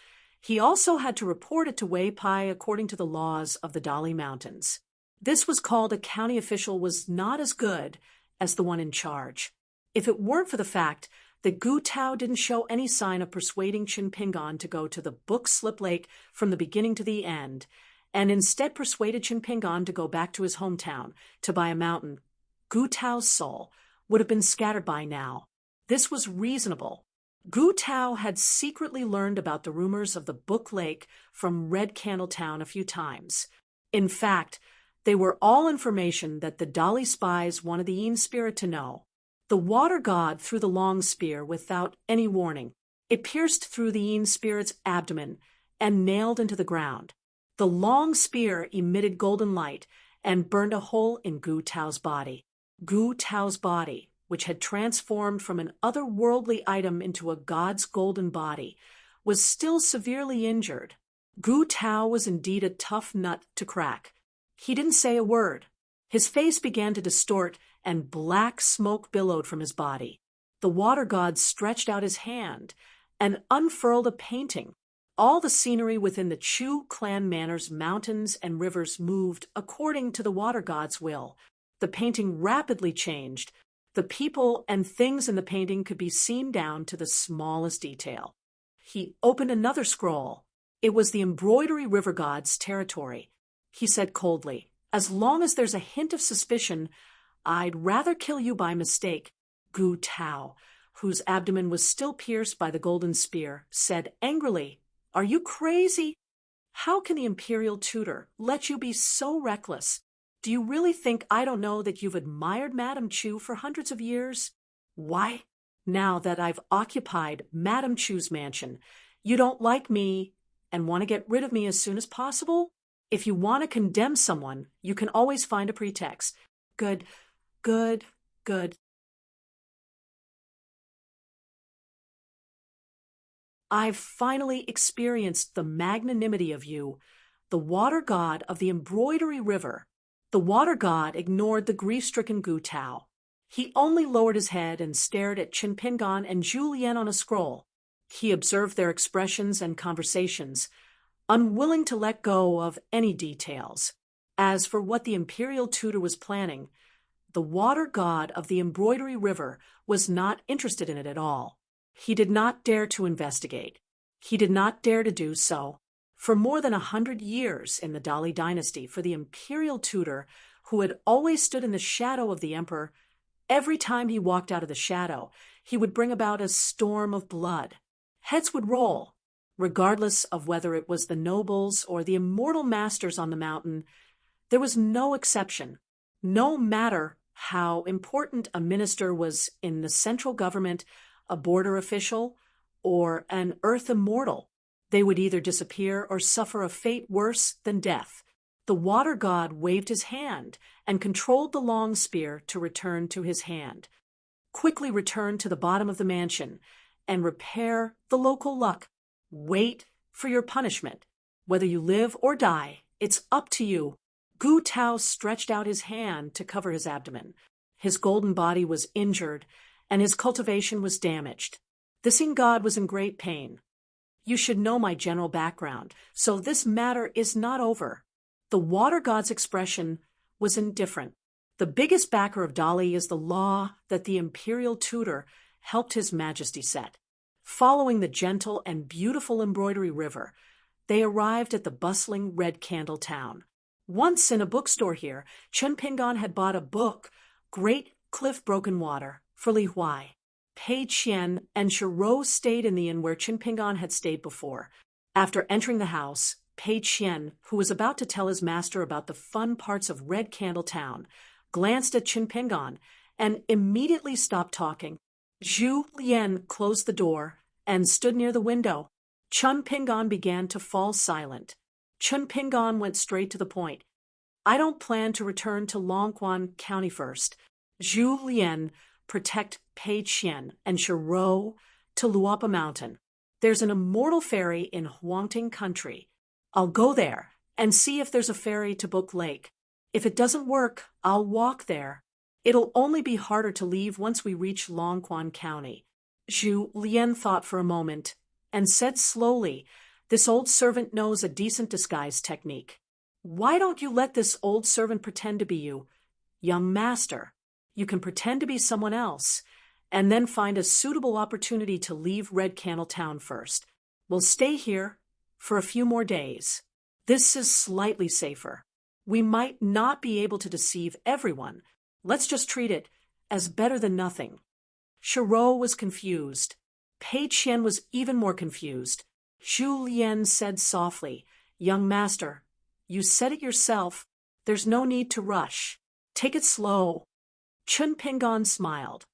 he also had to report it to Wei Pai according to the laws of the Dali Mountains. This was called a county official was not as good as the one in charge. If it weren't for the fact that Gu Tao didn't show any sign of persuading Chinpingan to go to the Book Slip Lake from the beginning to the end, and instead persuaded Chinpingan to go back to his hometown to buy a mountain, Gu Tao's soul would have been scattered by now. This was reasonable. Gu Tao had secretly learned about the rumors of the Book Lake from Red Candle Town a few times. In fact, they were all information that the Dali spies wanted the Een spirit to know. The water god threw the long spear without any warning. It pierced through the Een spirit's abdomen and nailed into the ground. The long spear emitted golden light and burned a hole in Gu Tao's body. Gu Tao's body, which had transformed from an otherworldly item into a god's golden body, was still severely injured. Gu Tao was indeed a tough nut to crack. He didn't say a word. His face began to distort, and black smoke billowed from his body. The water god stretched out his hand and unfurled a painting. All the scenery within the Chu clan manor's mountains and rivers moved according to the water god's will. The painting rapidly changed. The people and things in the painting could be seen down to the smallest detail. He opened another scroll. It was the embroidery river god's territory. He said coldly, "As long as there's a hint of suspicion, I'd rather kill you by mistake." Gu Tao, whose abdomen was still pierced by the golden spear, said angrily, "Are you crazy? How can the imperial tutor let you be so reckless? Do you really think I don't know that you've admired Madame Chu for hundreds of years? Why, now that I've occupied Madame Chu's mansion, you don't like me and want to get rid of me as soon as possible? If you want to condemn someone, you can always find a pretext. Good, good, good. I've finally experienced the magnanimity of you, the water god of the embroidery river." The water god ignored the grief-stricken Gu Tao. He only lowered his head and stared at Chinpingan and Julien on a scroll. He observed their expressions and conversations, unwilling to let go of any details. As for what the imperial tutor was planning, the water god of the embroidery river was not interested in it at all. He did not dare to investigate. He did not dare to do so. For more than 100 years in the Dali dynasty, for the imperial tutor, who had always stood in the shadow of the emperor, every time he walked out of the shadow, he would bring about a storm of blood. Heads would roll, regardless of whether it was the nobles or the immortal masters on the mountain. There was no exception. No matter how important a minister was in the central government, a border official, or an earth immortal, they would either disappear or suffer a fate worse than death. The water god waved his hand and controlled the long spear to return to his hand. Quickly return to the bottom of the mansion and repair the local luck. Wait for your punishment. Whether you live or die, it's up to you. Gu Tao stretched out his hand to cover his abdomen. His golden body was injured, and his cultivation was damaged. The Sing god was in great pain. You should know my general background, so this matter is not over. The water god's expression was indifferent. The biggest backer of Dali is the law that the imperial tutor helped His Majesty set. Following the gentle and beautiful embroidery river, they arrived at the bustling Red Candle town. Once in a bookstore here, Chen Pingon had bought a book, Great Cliff Broken Water, for Li Huai. Pei Qian and Shiro stayed in the inn where Chen Pingon had stayed before. After entering the house, Pei Qian, who was about to tell his master about the fun parts of Red Candle Town, glanced at Chen Pingon and immediately stopped talking. Zhu Lian closed the door and stood near the window. Chen Pingon began to fall silent. Chen Pingon went straight to the point. I don't plan to return to Longquan County first. Zhu Lian protect Pei Qian and Shiro to Luapa Mountain. There's an immortal ferry in Huangting Country. I'll go there and see if there's a ferry to Book Lake. If it doesn't work, I'll walk there. It'll only be harder to leave once we reach Longquan County. Zhu Lian thought for a moment and said slowly, this old servant knows a decent disguise technique. Why don't you let this old servant pretend to be you? Young master, you can pretend to be someone else, and then find a suitable opportunity to leave Red Candle Town first. We'll stay here for a few more days. This is slightly safer. We might not be able to deceive everyone. Let's just treat it as better than nothing. Shiro was confused. Pei Qian was even more confused. Zhu Lian said softly, young master, you said it yourself. There's no need to rush. Take it slow. Chen Pingon smiled.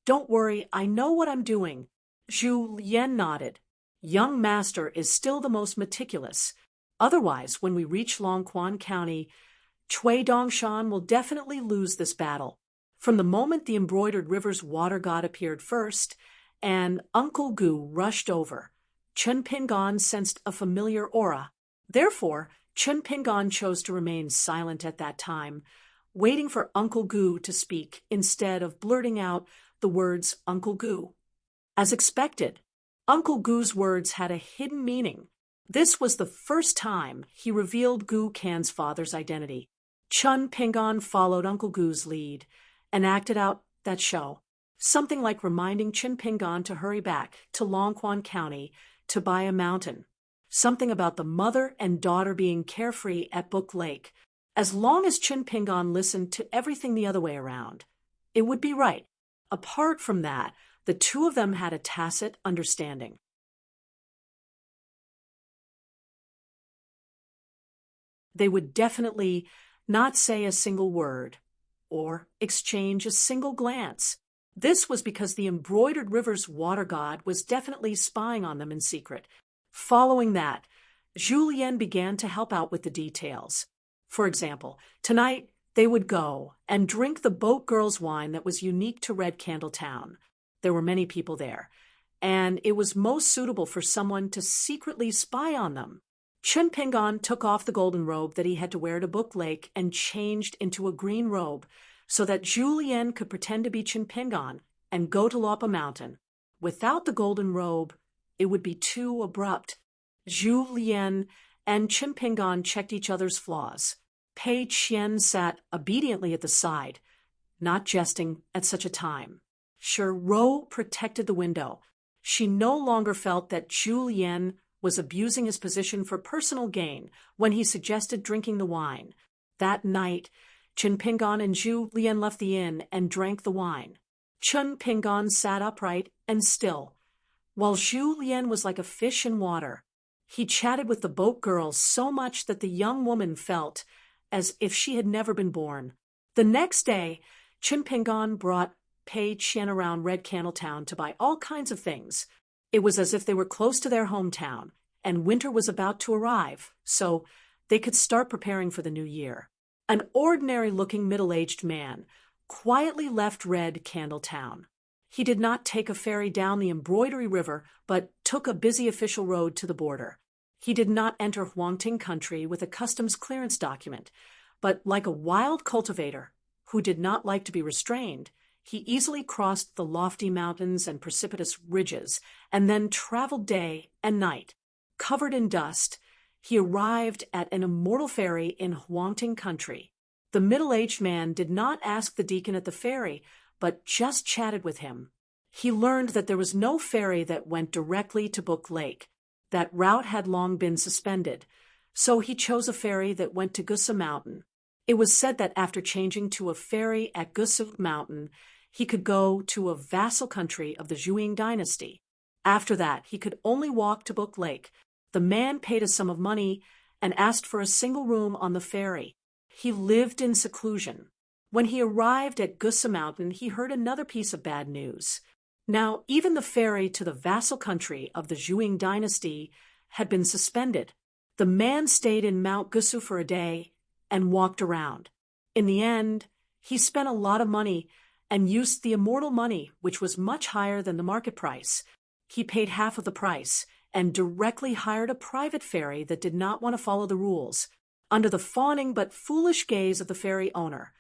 Don't worry, I know what I'm doing. Zhu Lian nodded. Young master is still the most meticulous. Otherwise, when we reach Longquan County, Cui Dongshan will definitely lose this battle. From the moment the embroidered river's water god appeared first, and Uncle Gu rushed over, Chen Pingon sensed a familiar aura. Therefore, Chen Pingon chose to remain silent at that time, waiting for Uncle Gu to speak instead of blurting out the words Uncle Gu. As expected, Uncle Gu's words had a hidden meaning. This was the first time he revealed Gu Can's father's identity. Chen Pingon followed Uncle Gu's lead and acted out that show, something like reminding Chen Pingon to hurry back to Longquan County to buy a mountain, something about the mother and daughter being carefree at Book Lake. As long as Chen Pingon listened to everything the other way around, it would be right. Apart from that, the two of them had a tacit understanding. They would definitely not say a single word or exchange a single glance. This was because the embroidered river's water god was definitely spying on them in secret. Following that, Zhu Lian began to help out with the details. For example, tonight they would go and drink the boat girls' wine that was unique to Red Candle Town. There were many people there, and it was most suitable for someone to secretly spy on them. Chen Pingon took off the golden robe that he had to wear to Book Lake and changed into a green robe so that Zhu Lian could pretend to be Chen Pingon and go to Luapa Mountain. Without the golden robe, it would be too abrupt. Zhu Lian and Chen Pingon checked each other's flaws. Pei Qian sat obediently at the side, not jesting at such a time. Sure, Ro protected the window. She no longer felt that Zhu Lian was abusing his position for personal gain when he suggested drinking the wine. That night, Chen Pingan and Zhu Lian left the inn and drank the wine. Chen Pingan sat upright and still, while Zhu Lian was like a fish in water. He chatted with the boat girls so much that the young woman felt as if she had never been born. The next day, Chen Pingan brought Pei Qian around Red Candle Town to buy all kinds of things. It was as if they were close to their hometown, and winter was about to arrive, so they could start preparing for the new year. An ordinary-looking middle-aged man quietly left Red Candle Town. He did not take a ferry down the Embroidery River, but took a busy official road to the border. He did not enter Huangting country with a customs clearance document, but like a wild cultivator who did not like to be restrained, he easily crossed the lofty mountains and precipitous ridges, and then traveled day and night. Covered in dust, he arrived at an immortal ferry in Huangting country. The middle-aged man did not ask the deacon at the ferry, but just chatted with him. He learned that there was no ferry that went directly to Book Lake. That route had long been suspended, so he chose a ferry that went to Gusa Mountain. It was said that after changing to a ferry at Gusa Mountain, he could go to a vassal country of the Zhuang dynasty. After that, he could only walk to Book Lake. The man paid a sum of money and asked for a single room on the ferry. He lived in seclusion. When he arrived at Gusa Mountain, he heard another piece of bad news. Now, even the ferry to the vassal country of the Zhuang dynasty had been suspended. The man stayed in Mount Gusu for a day and walked around. In the end, he spent a lot of money and used the immortal money, which was much higher than the market price. He paid half of the price and directly hired a private ferry that did not want to follow the rules. Under the fawning but foolish gaze of the ferry owner,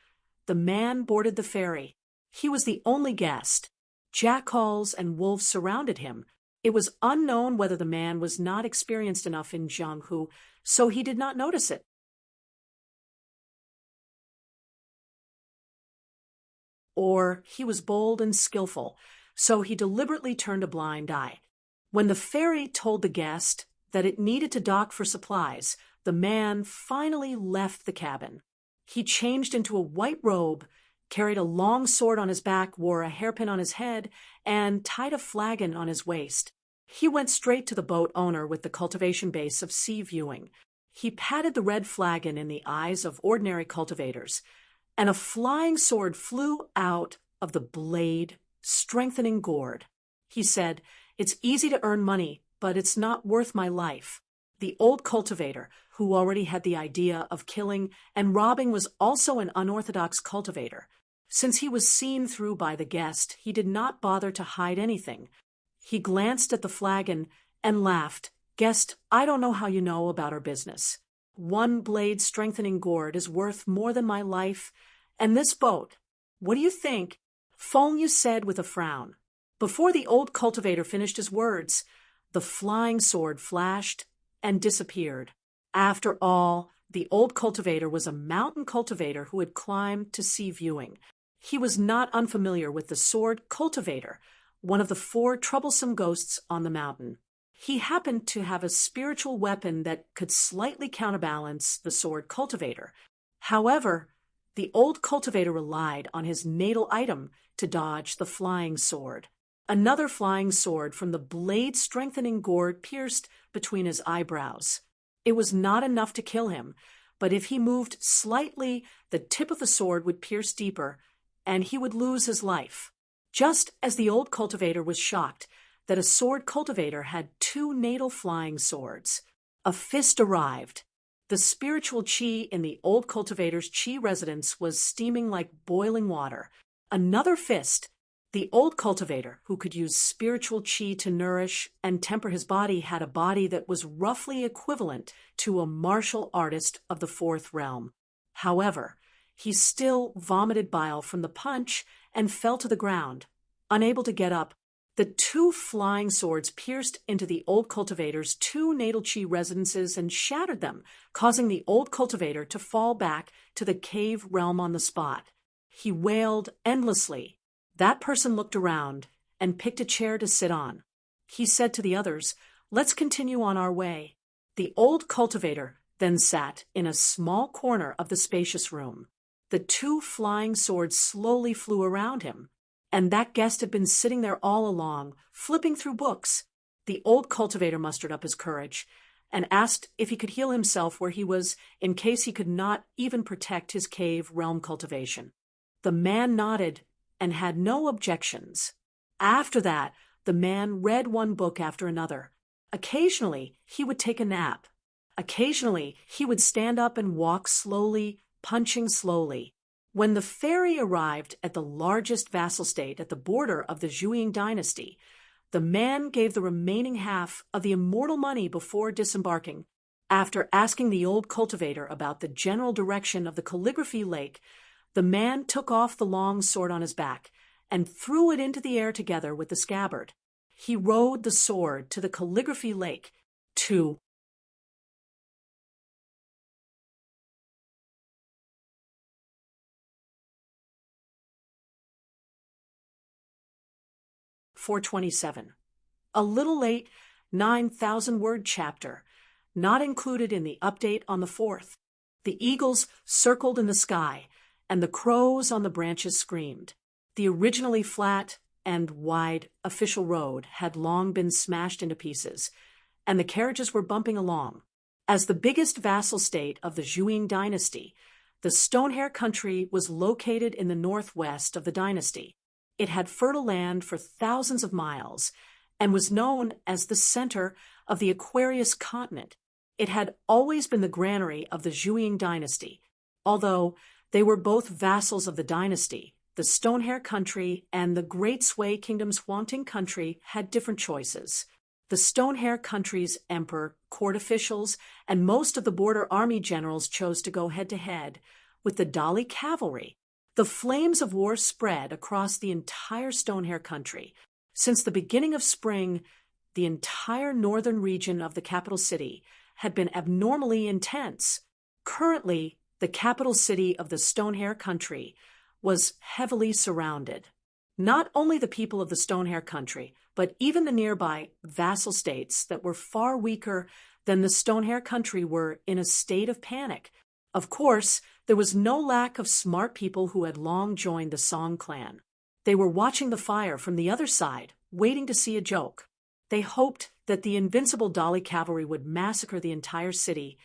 the man boarded the ferry. He was the only guest. Jackals and wolves surrounded him. It was unknown whether the man was not experienced enough in Jianghu, so he did not notice it. Or he was bold and skillful, so he deliberately turned a blind eye. When the ferry told the guest that it needed to dock for supplies, the man finally left the cabin. He changed into a white robe, carried a long sword on his back, wore a hairpin on his head, and tied a flagon on his waist. He went straight to the boat owner with the cultivation base of sea viewing. He patted the red flagon in the eyes of ordinary cultivators, and a flying sword flew out of the blade, strengthening gourd. He said, "It's easy to earn money, but it's not worth my life." The old cultivator, who already had the idea of killing and robbing, was also an unorthodox cultivator. Since he was seen through by the guest, he did not bother to hide anything. He glanced at the flagon and laughed. "Guest, I don't know how you know about our business. One blade strengthening gourd is worth more than my life and this boat. What do you think?" Feng Yu said with a frown. Before the old cultivator finished his words, the flying sword flashed and disappeared. After all, the old cultivator was a mountain cultivator who had climbed to sea viewing. He was not unfamiliar with the sword cultivator, one of the 4 troublesome ghosts on the mountain. He happened to have a spiritual weapon that could slightly counterbalance the sword cultivator. However, the old cultivator relied on his natal item to dodge the flying sword. Another flying sword from the blade-strengthening gourd pierced between his eyebrows. It was not enough to kill him, but if he moved slightly, the tip of the sword would pierce deeper, and he would lose his life. Just as the old cultivator was shocked that a sword cultivator had 2 natal flying swords, a fist arrived. The spiritual chi in the old cultivator's chi residence was steaming like boiling water. Another fist. The old cultivator, who could use spiritual chi to nourish and temper his body, had a body that was roughly equivalent to a martial artist of the 4th realm. However, he still vomited bile from the punch and fell to the ground. Unable to get up, The two flying swords pierced into the old cultivator's two natal chi residences and shattered them, causing the old cultivator to fall back to the cave realm on the spot. He wailed endlessly. That person looked around and picked a chair to sit on. He said to the others, "Let's continue on our way." The old cultivator then sat in a small corner of the spacious room. The two flying swords slowly flew around him, and that guest had been sitting there all along, flipping through books. The old cultivator mustered up his courage and asked if he could heal himself where he was in case he could not even protect his cave realm cultivation. The man nodded and had no objections. After that, the man read one book after another. Occasionally, he would take a nap. Occasionally, he would stand up and walk slowly, punching slowly. When the ferry arrived at the largest vassal state at the border of the Zhuang dynasty, the man gave the remaining half of the immortal money before disembarking. After asking the old cultivator about the general direction of the calligraphy lake, the man took off the long sword on his back and threw it into the air together with the scabbard. He rode the sword to the calligraphy lake to 427. A little late, 9,000-word chapter, not included in the update on the 4th. The eagles circled in the sky, and the crows on the branches screamed. The originally flat and wide official road had long been smashed into pieces, and the carriages were bumping along. As the biggest vassal state of the Zhuang dynasty, the Stonehair country was located in the northwest of the dynasty. It had fertile land for thousands of miles and was known as the center of the Aquarius continent. It had always been the granary of the Zhuang dynasty. Although they were both vassals of the dynasty, the Stonehair country and the Great Sway Kingdom's Huangting country had different choices. The Stonehair country's emperor, court officials, and most of the border army generals chose to go head-to-head with the Dali cavalry. The flames of war spread across the entire Stonehair country. Since the beginning of spring, the entire northern region of the capital city had been abnormally intense. Currently, the capital city of the Stonehair country was heavily surrounded. Not only the people of the Stonehair country, but even the nearby vassal states that were far weaker than the Stonehair country were in a state of panic. Of course, there was no lack of smart people who had long joined the Song clan. They were watching the fire from the other side, waiting to see a joke. They hoped that the invincible Dali cavalry would massacre the entire city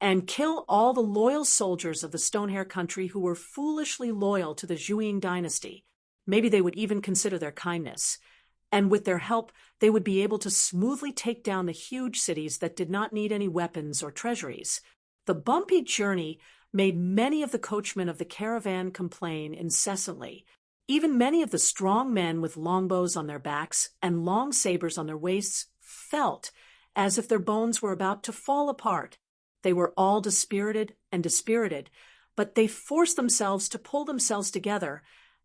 and kill all the loyal soldiers of the Stonehair country who were foolishly loyal to the Zhuang dynasty. Maybe they would even consider their kindness. And with their help, they would be able to smoothly take down the huge cities that did not need any weapons or treasuries. The bumpy journey made many of the coachmen of the caravan complain incessantly. Even many of the strong men with longbows on their backs and long sabers on their waists felt as if their bones were about to fall apart. They were all dispirited, but they forced themselves to pull themselves together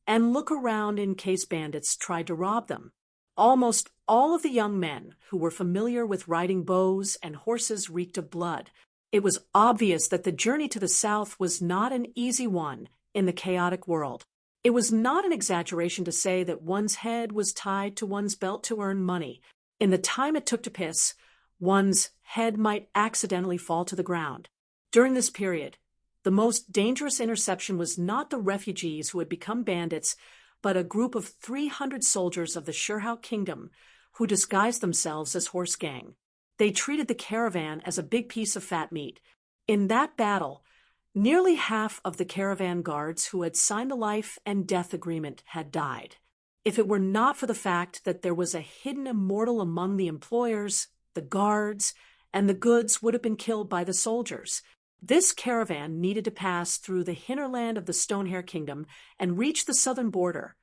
and look around in case bandits tried to rob them. Almost all of the young men who were familiar with riding bows and horses reeked of blood. It was obvious that the journey to the south was not an easy one in the chaotic world. It was not an exaggeration to say that one's head was tied to one's belt to earn money. In the time it took to piss, one's head might accidentally fall to the ground. During this period, the most dangerous interception was not the refugees who had become bandits, but a group of 300 soldiers of the Shurhao kingdom who disguised themselves as horse gang. They treated the caravan as a big piece of fat meat. In that battle, nearly half of the caravan guards who had signed the life and death agreement had died. If it were not for the fact that there was a hidden immortal among the employers, the guards, and the goods would have been killed by the soldiers. This caravan needed to pass through the hinterland of the Stonehair kingdom and reach the southern border,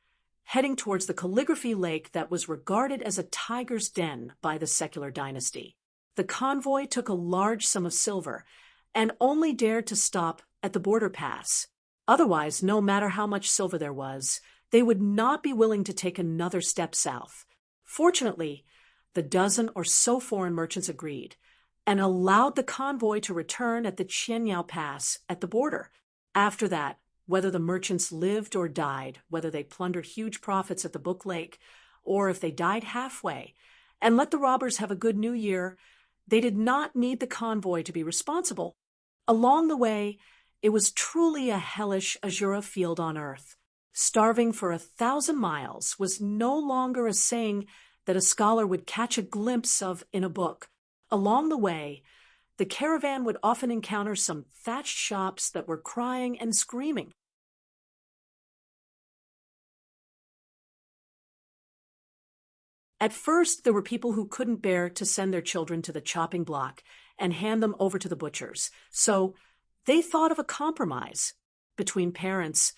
heading towards the calligraphy lake that was regarded as a tiger's den by the secular dynasty. The convoy took a large sum of silver and only dared to stop at the border pass. Otherwise, no matter how much silver there was, they would not be willing to take another step south. Fortunately, the dozen or so foreign merchants agreed and allowed the convoy to return at the Qianyao Pass at the border. After that, whether the merchants lived or died, whether they plundered huge profits at the Book Lake, or if they died halfway and let the robbers have a good new year, they did not need the convoy to be responsible. Along the way, it was truly a hellish azure field on earth. Starving for 1,000 miles was no longer a saying that a scholar would catch a glimpse of in a book. Along the way, the caravan would often encounter some thatched shops that were crying and screaming. At first, there were people who couldn't bear to send their children to the chopping block and hand them over to the butchers, so they thought of a compromise. Between parents,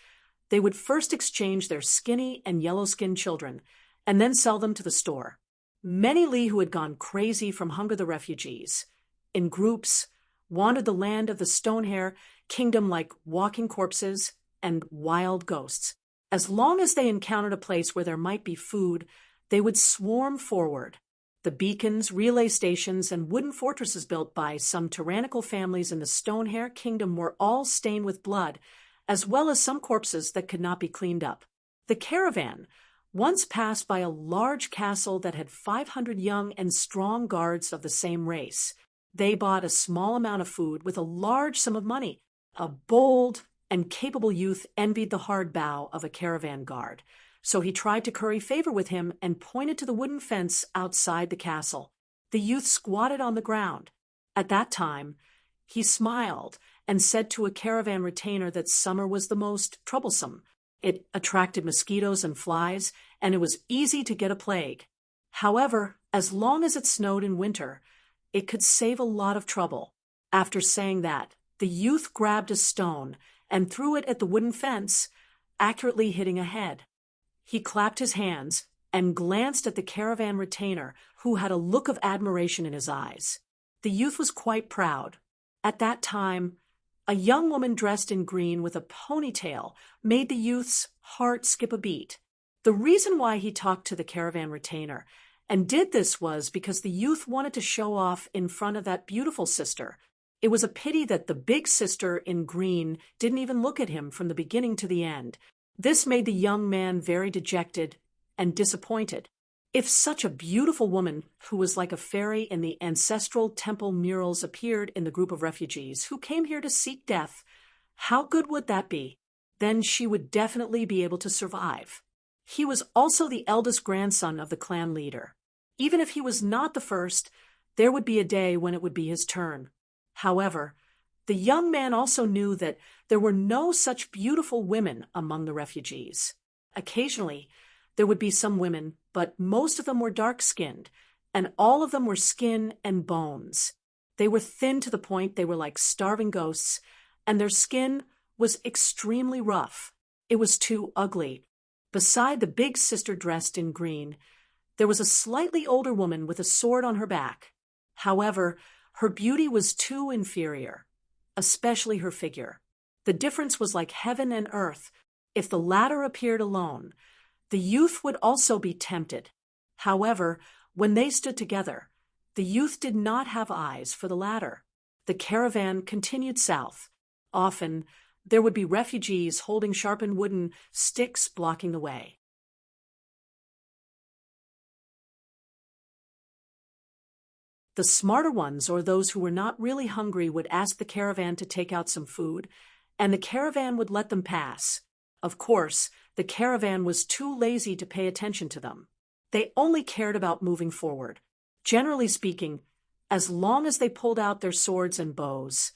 they would first exchange their skinny and yellow-skinned children and then sell them to the store. Many Li who had gone crazy from hunger, the refugees, in groups, wandered the land of the Stonehair kingdom like walking corpses and wild ghosts. As long as they encountered a place where there might be food, they would swarm forward. The beacons, relay stations, and wooden fortresses built by some tyrannical families in the Stonehair kingdom were all stained with blood, as well as some corpses that could not be cleaned up. The caravan once passed by a large castle that had 500 young and strong guards of the same race. They bought a small amount of food with a large sum of money. A bold and capable youth envied the hard bow of a caravan guard, so he tried to curry favor with him and pointed to the wooden fence outside the castle. The youth squatted on the ground. At that time, he smiled and said to a caravan retainer that summer was the most troublesome. It attracted mosquitoes and flies, and it was easy to get a plague. However, as long as it snowed in winter, it could save a lot of trouble. After saying that, the youth grabbed a stone and threw it at the wooden fence, accurately hitting a head. He clapped his hands and glanced at the caravan retainer, who had a look of admiration in his eyes. The youth was quite proud. At that time, a young woman dressed in green with a ponytail made the youth's heart skip a beat. The reason why he talked to the caravan retainer and did this was because the youth wanted to show off in front of that beautiful sister. It was a pity that the big sister in green didn't even look at him from the beginning to the end. This made the young man very dejected and disappointed. If such a beautiful woman, who was like a fairy in the ancestral temple murals, appeared in the group of refugees who came here to seek death, how good would that be? Then she would definitely be able to survive. He was also the eldest grandson of the clan leader. Even if he was not the first, there would be a day when it would be his turn. However, the young man also knew that there were no such beautiful women among the refugees. Occasionally, there would be some women, but most of them were dark-skinned, and all of them were skin and bones. They were thin to the point they were like starving ghosts, and their skin was extremely rough. It was too ugly. Beside the big sister dressed in green, there was a slightly older woman with a sword on her back. However, her beauty was too inferior, especially her figure. The difference was like heaven and earth. If the latter appeared alone, the youth would also be tempted. However, when they stood together, the youth did not have eyes for the latter. The caravan continued south. Often, there would be refugees holding sharpened wooden sticks blocking the way. The smarter ones, or those who were not really hungry, would ask the caravan to take out some food, and the caravan would let them pass. Of course, the caravan was too lazy to pay attention to them. They only cared about moving forward. Generally speaking, as long as they pulled out their swords and bows,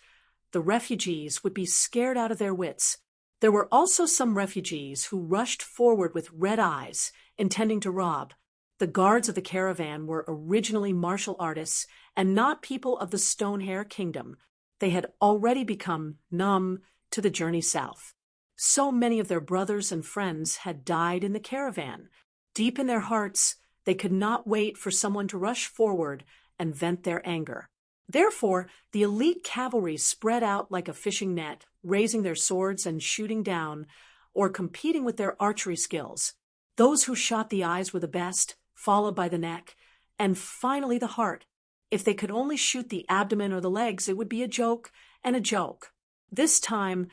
the refugees would be scared out of their wits. There were also some refugees who rushed forward with red eyes, intending to rob. The guards of the caravan were originally martial artists and not people of the Stonehair kingdom. They had already become numb to the journey south. So many of their brothers and friends had died in the caravan. Deep in their hearts, they could not wait for someone to rush forward and vent their anger. Therefore, the elite cavalry spread out like a fishing net, raising their swords and shooting down, or competing with their archery skills. Those who shot the eyes were the best, followed by the neck, and finally the heart. If they could only shoot the abdomen or the legs, it would be a joke and a joke. This time,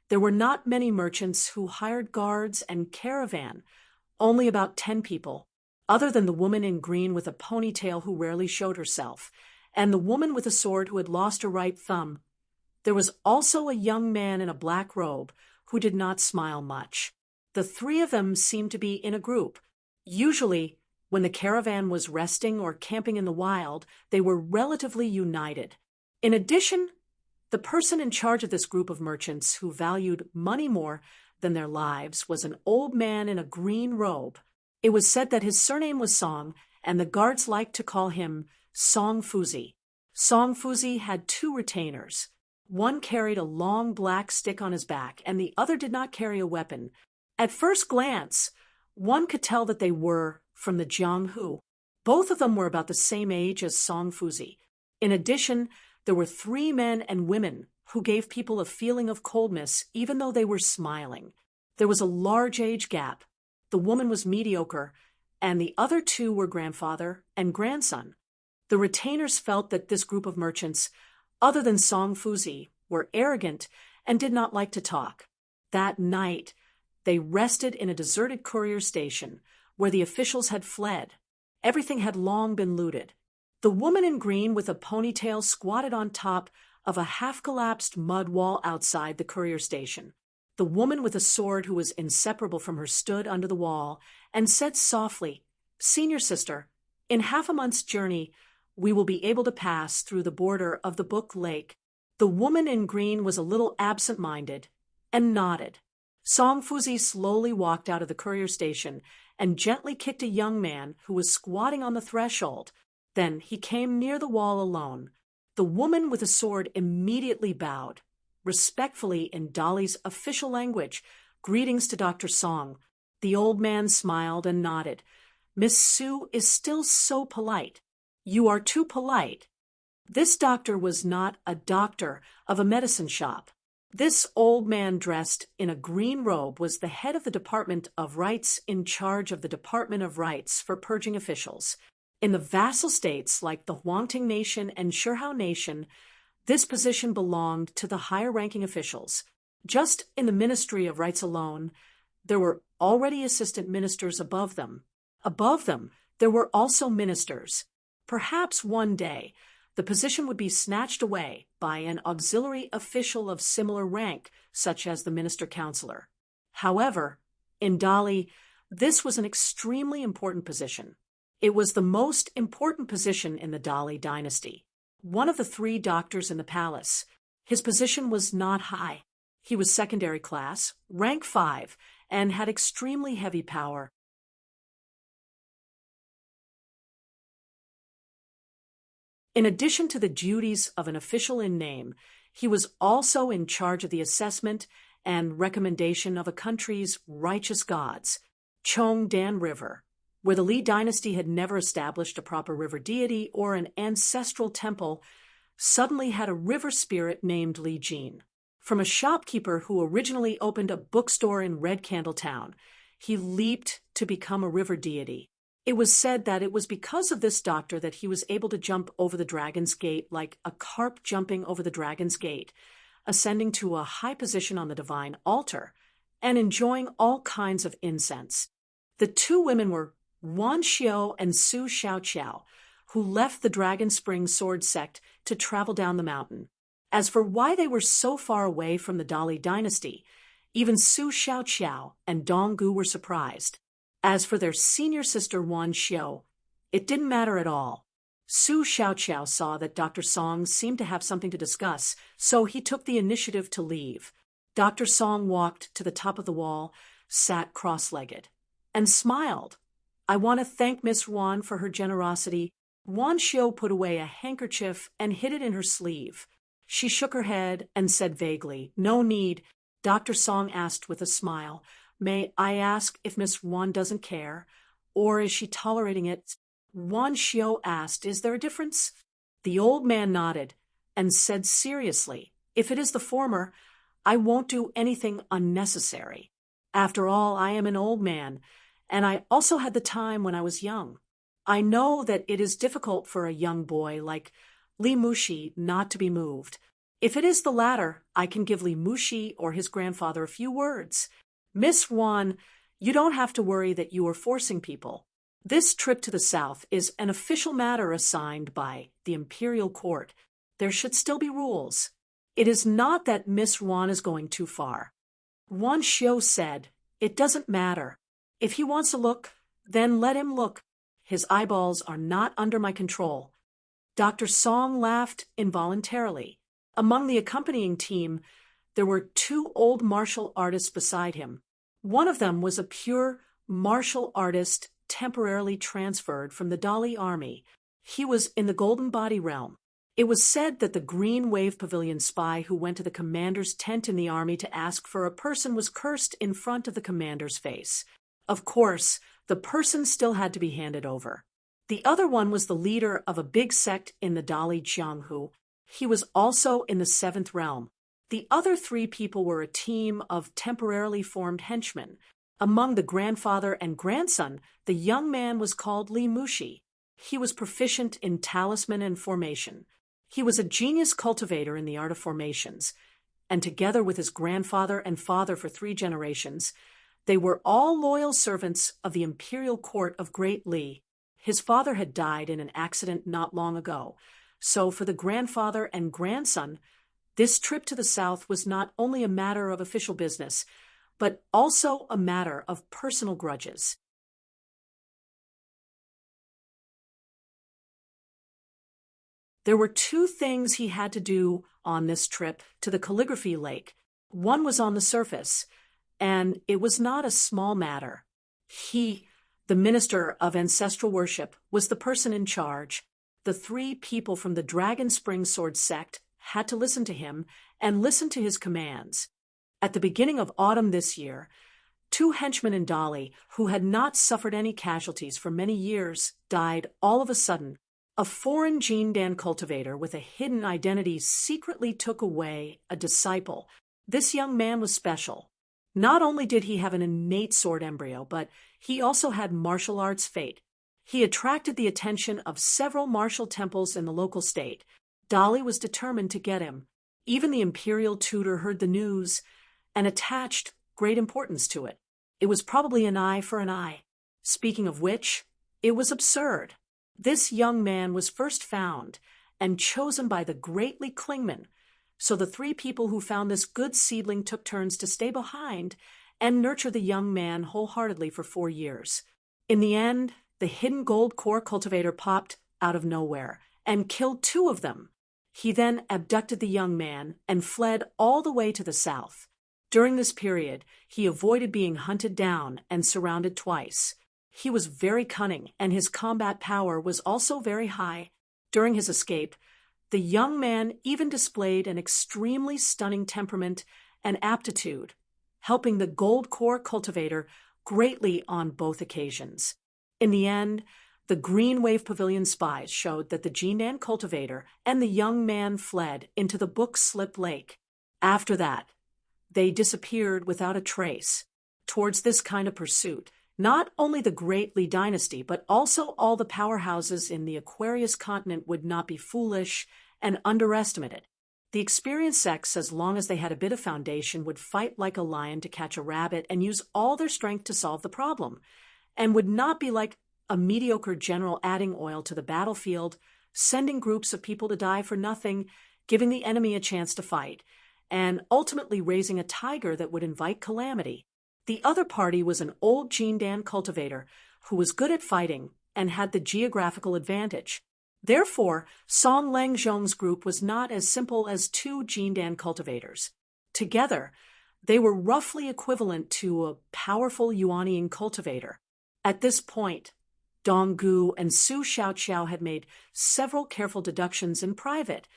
there were not many merchants who hired guards and caravan, only about 10 people, other than the woman in green with a ponytail who rarely showed herself, and the woman with a sword who had lost her right thumb. There was also a young man in a black robe who did not smile much. The three of them seemed to be in a group. Usually, when the caravan was resting or camping in the wild, they were relatively united. In addition, the person in charge of this group of merchants who valued money more than their lives was an old man in a green robe. It was said that his surname was Song, and the guards liked to call him Song Fuzi. Song Fuzi had 2 retainers. One carried a long black stick on his back, and the other did not carry a weapon. At first glance, one could tell that they were from the Jianghu. Both of them were about the same age as Song Fuzi. In addition, there were 3 men and women who gave people a feeling of coldness even though they were smiling. There was a large age gap. The woman was mediocre, and the other 2 were grandfather and grandson. The retainers felt that this group of merchants, other than Song Fuzi, were arrogant and did not like to talk. That night, they rested in a deserted courier station where the officials had fled. Everything had long been looted. The woman in green with a ponytail squatted on top of a half-collapsed mud wall outside the courier station. The woman with a sword who was inseparable from her stood under the wall and said softly, "Senior sister, in half a month's journey, we will be able to pass through the border of the Book Lake." The woman in green was a little absent-minded and nodded. Song Fuzi slowly walked out of the courier station and gently kicked a young man who was squatting on the threshold. Then he came near the wall alone. The woman with a sword immediately bowed, respectfully in Dali's official language, "Greetings to Dr. Song." The old man smiled and nodded. "Miss Sue is still so polite." "You are too polite." This doctor was not a doctor of a medicine shop. This old man dressed in a green robe was the head of the Department of Rights in charge of the Department of Rights for purging officials. In the vassal states like the Huangting Nation and Shihao Nation, this position belonged to the higher-ranking officials. Just in the Ministry of Rights alone, there were already assistant ministers above them. Above them, there were also ministers. Perhaps one day, the position would be snatched away by an auxiliary official of similar rank, such as the minister-counselor. However, in Dali, this was an extremely important position. It was the most important position in the Dali dynasty. One of the 3 doctors in the palace. His position was not high. He was secondary class, rank 5, and had extremely heavy power. In addition to the duties of an official in name, he was also in charge of the assessment and recommendation of a country's righteous gods. Chongdan River, where the Li dynasty had never established a proper river deity or an ancestral temple, suddenly had a river spirit named Li Jin. From a shopkeeper who originally opened a bookstore in Red Candle Town, he leaped to become a river deity. It was said that it was because of this doctor that he was able to jump over the Dragon's Gate like a carp jumping over the Dragon's Gate, ascending to a high position on the divine altar, and enjoying all kinds of incense. The 2 women were Wan Xiao and Su Xiaoqiao, who left the Dragon Spring sword sect to travel down the mountain. As for why they were so far away from the Dali dynasty, even Su Xiaoqiao and Donggu were surprised. As for their senior sister Wan Xiao, it didn't matter at all. Su Xiaoqiao saw that Dr. Song seemed to have something to discuss, so he took the initiative to leave. Dr. Song walked to the top of the wall, sat cross-legged, and smiled. "I want to thank Miss Wan for her generosity." Wan Xiao put away a handkerchief and hid it in her sleeve. She shook her head and said vaguely, "No need." Dr. Song asked with a smile, "May I ask if Miss Wan doesn't care, or is she tolerating it?" Wan Xiao asked, "Is there a difference?" The old man nodded and said seriously, "If it is the former, I won't do anything unnecessary. After all, I am an old man, and I also had the time when I was young." I know that it is difficult for a young boy like Li Mushi not to be moved. If it is the latter, I can give Li Mushi or his grandfather a few words. Miss Wan, you don't have to worry that you are forcing people. This trip to the south is an official matter assigned by the imperial court. There should still be rules. It is not that Miss Wan is going too far. Wan Xiu said, "It doesn't matter. If he wants to look, then let him look. His eyeballs are not under my control." Dr. Song laughed involuntarily. Among the accompanying team, there were two old martial artists beside him. One of them was a pure martial artist temporarily transferred from the Dali army. He was in the Golden Body realm. It was said that the Green Wave Pavilion spy who went to the commander's tent in the army to ask for a person was cursed in front of the commander's face. Of course, the person still had to be handed over. The other one was the leader of a big sect in the Dali Jianghu. He was also in the seventh realm. The other three people were a team of temporarily formed henchmen. Among the grandfather and grandson, the young man was called Li Mushi. He was proficient in talisman and formation. He was a genius cultivator in the art of formations, and together with his grandfather and father for 3 generations, they were all loyal servants of the imperial court of Great Li. His father had died in an accident not long ago, so for the grandfather and grandson, this trip to the south was not only a matter of official business, but also a matter of personal grudges. There were 2 things he had to do on this trip to the calligraphy lake. One was on the surface, and it was not a small matter. He, the minister of ancestral worship, was the person in charge. The 3 people from the Dragon Spring Sword sect had to listen to him and listen to his commands. At the beginning of autumn this year, 2 henchmen in Dali, who had not suffered any casualties for many years, died all of a sudden. A foreign Jindan cultivator with a hidden identity secretly took away a disciple. This young man was special. Not only did he have an innate sword embryo, but he also had martial arts fate. He attracted the attention of several martial temples in the local state. Dali was determined to get him. Even the imperial tutor heard the news and attached great importance to it. It was probably an eye for an eye. Speaking of which, it was absurd. This young man was first found and chosen by the great Li Klingman, so the 3 people who found this good seedling took turns to stay behind and nurture the young man wholeheartedly for 4 years. In the end, the hidden gold core cultivator popped out of nowhere and killed 2 of them. He then abducted the young man and fled all the way to the south. During this period, he avoided being hunted down and surrounded twice. He was very cunning, and his combat power was also very high. During his escape, the young man even displayed an extremely stunning temperament and aptitude, helping the gold core cultivator greatly on both occasions. In the end, the Green Wave Pavilion spies showed that the Jindan cultivator and the young man fled into the Book Slip Lake. After that, they disappeared without a trace. Towards this kind of pursuit, not only the Great Li dynasty, but also all the powerhouses in the Aquarius continent would not be foolish and underestimate it. The experienced sects, as long as they had a bit of foundation, would fight like a lion to catch a rabbit and use all their strength to solve the problem, and would not be like a mediocre general adding oil to the battlefield, sending groups of people to die for nothing, giving the enemy a chance to fight, and ultimately raising a tiger that would invite calamity. The other party was an old Jindan cultivator who was good at fighting and had the geographical advantage. Therefore, Song Langzhong's group was not as simple as 2 Jindan cultivators. Together, they were roughly equivalent to a powerful Yuanian cultivator. At this point, Donggu and Su Xiaoqiao had made several careful deductions in private,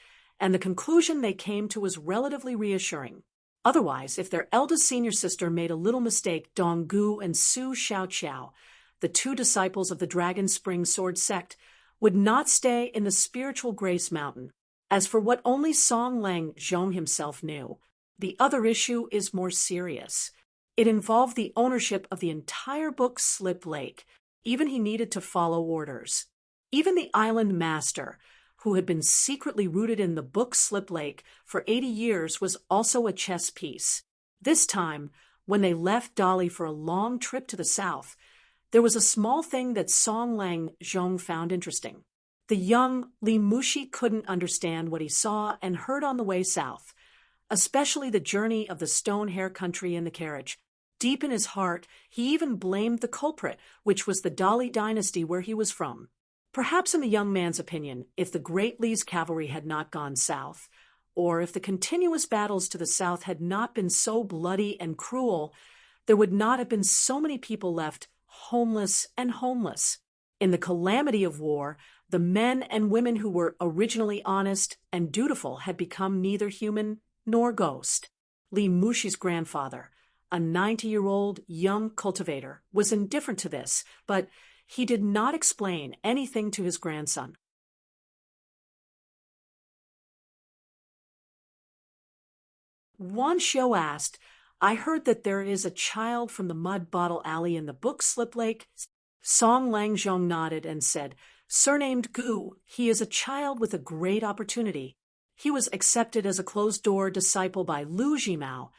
and the conclusion they came to was relatively reassuring. Otherwise, if their eldest senior sister made a little mistake, Donggu and Su Xiaoqiao, the 2 disciples of the Dragon Spring Sword sect, would not stay in the spiritual Grace Mountain. As for what only Song Langzhong himself knew, the other issue is more serious. It involved the ownership of the entire Book Slip Lake. Even he needed to follow orders. Even the island master, who had been secretly rooted in the Book Slip Lake for 80 years, was also a chess piece. This time, when they left Dali for a long trip to the south, there was a small thing that Song Lang Zhong found interesting. The young Li Mushi couldn't understand what he saw and heard on the way south, especially the journey of the stone hair country in the carriage. Deep in his heart, he even blamed the culprit, which was the Dali dynasty where he was from. Perhaps in the young man's opinion, if the Great Li's cavalry had not gone south, or if the continuous battles to the south had not been so bloody and cruel, there would not have been so many people left homeless and homeless. In the calamity of war, the men and women who were originally honest and dutiful had become neither human nor ghost. Li Mushi's grandfather, a 90-year-old young cultivator, was indifferent to this, but he did not explain anything to his grandson. Wan Xiu asked, "I heard that there is a child from the Mud Bottle Alley in the Book Slip Lake." Song Langzhong nodded and said, "Surnamed Gu, he is a child with a great opportunity. He was accepted as a closed-door disciple by Lu Jimao,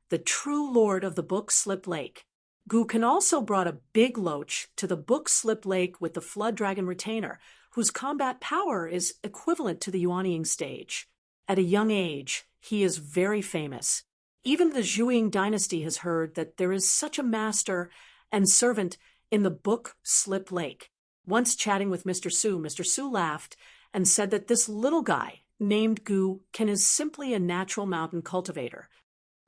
the true lord of the Book Slip Lake. Gu can also brought a big loach to the Book Slip Lake with the Flood Dragon Retainer, whose combat power is equivalent to the Yuanying stage. At a young age, he is very famous. Even the Zhuang dynasty has heard that there is such a master and servant in the Book Slip Lake." Once chatting with Mr. Su laughed and said that this little guy, named Gu, is simply a natural mountain cultivator.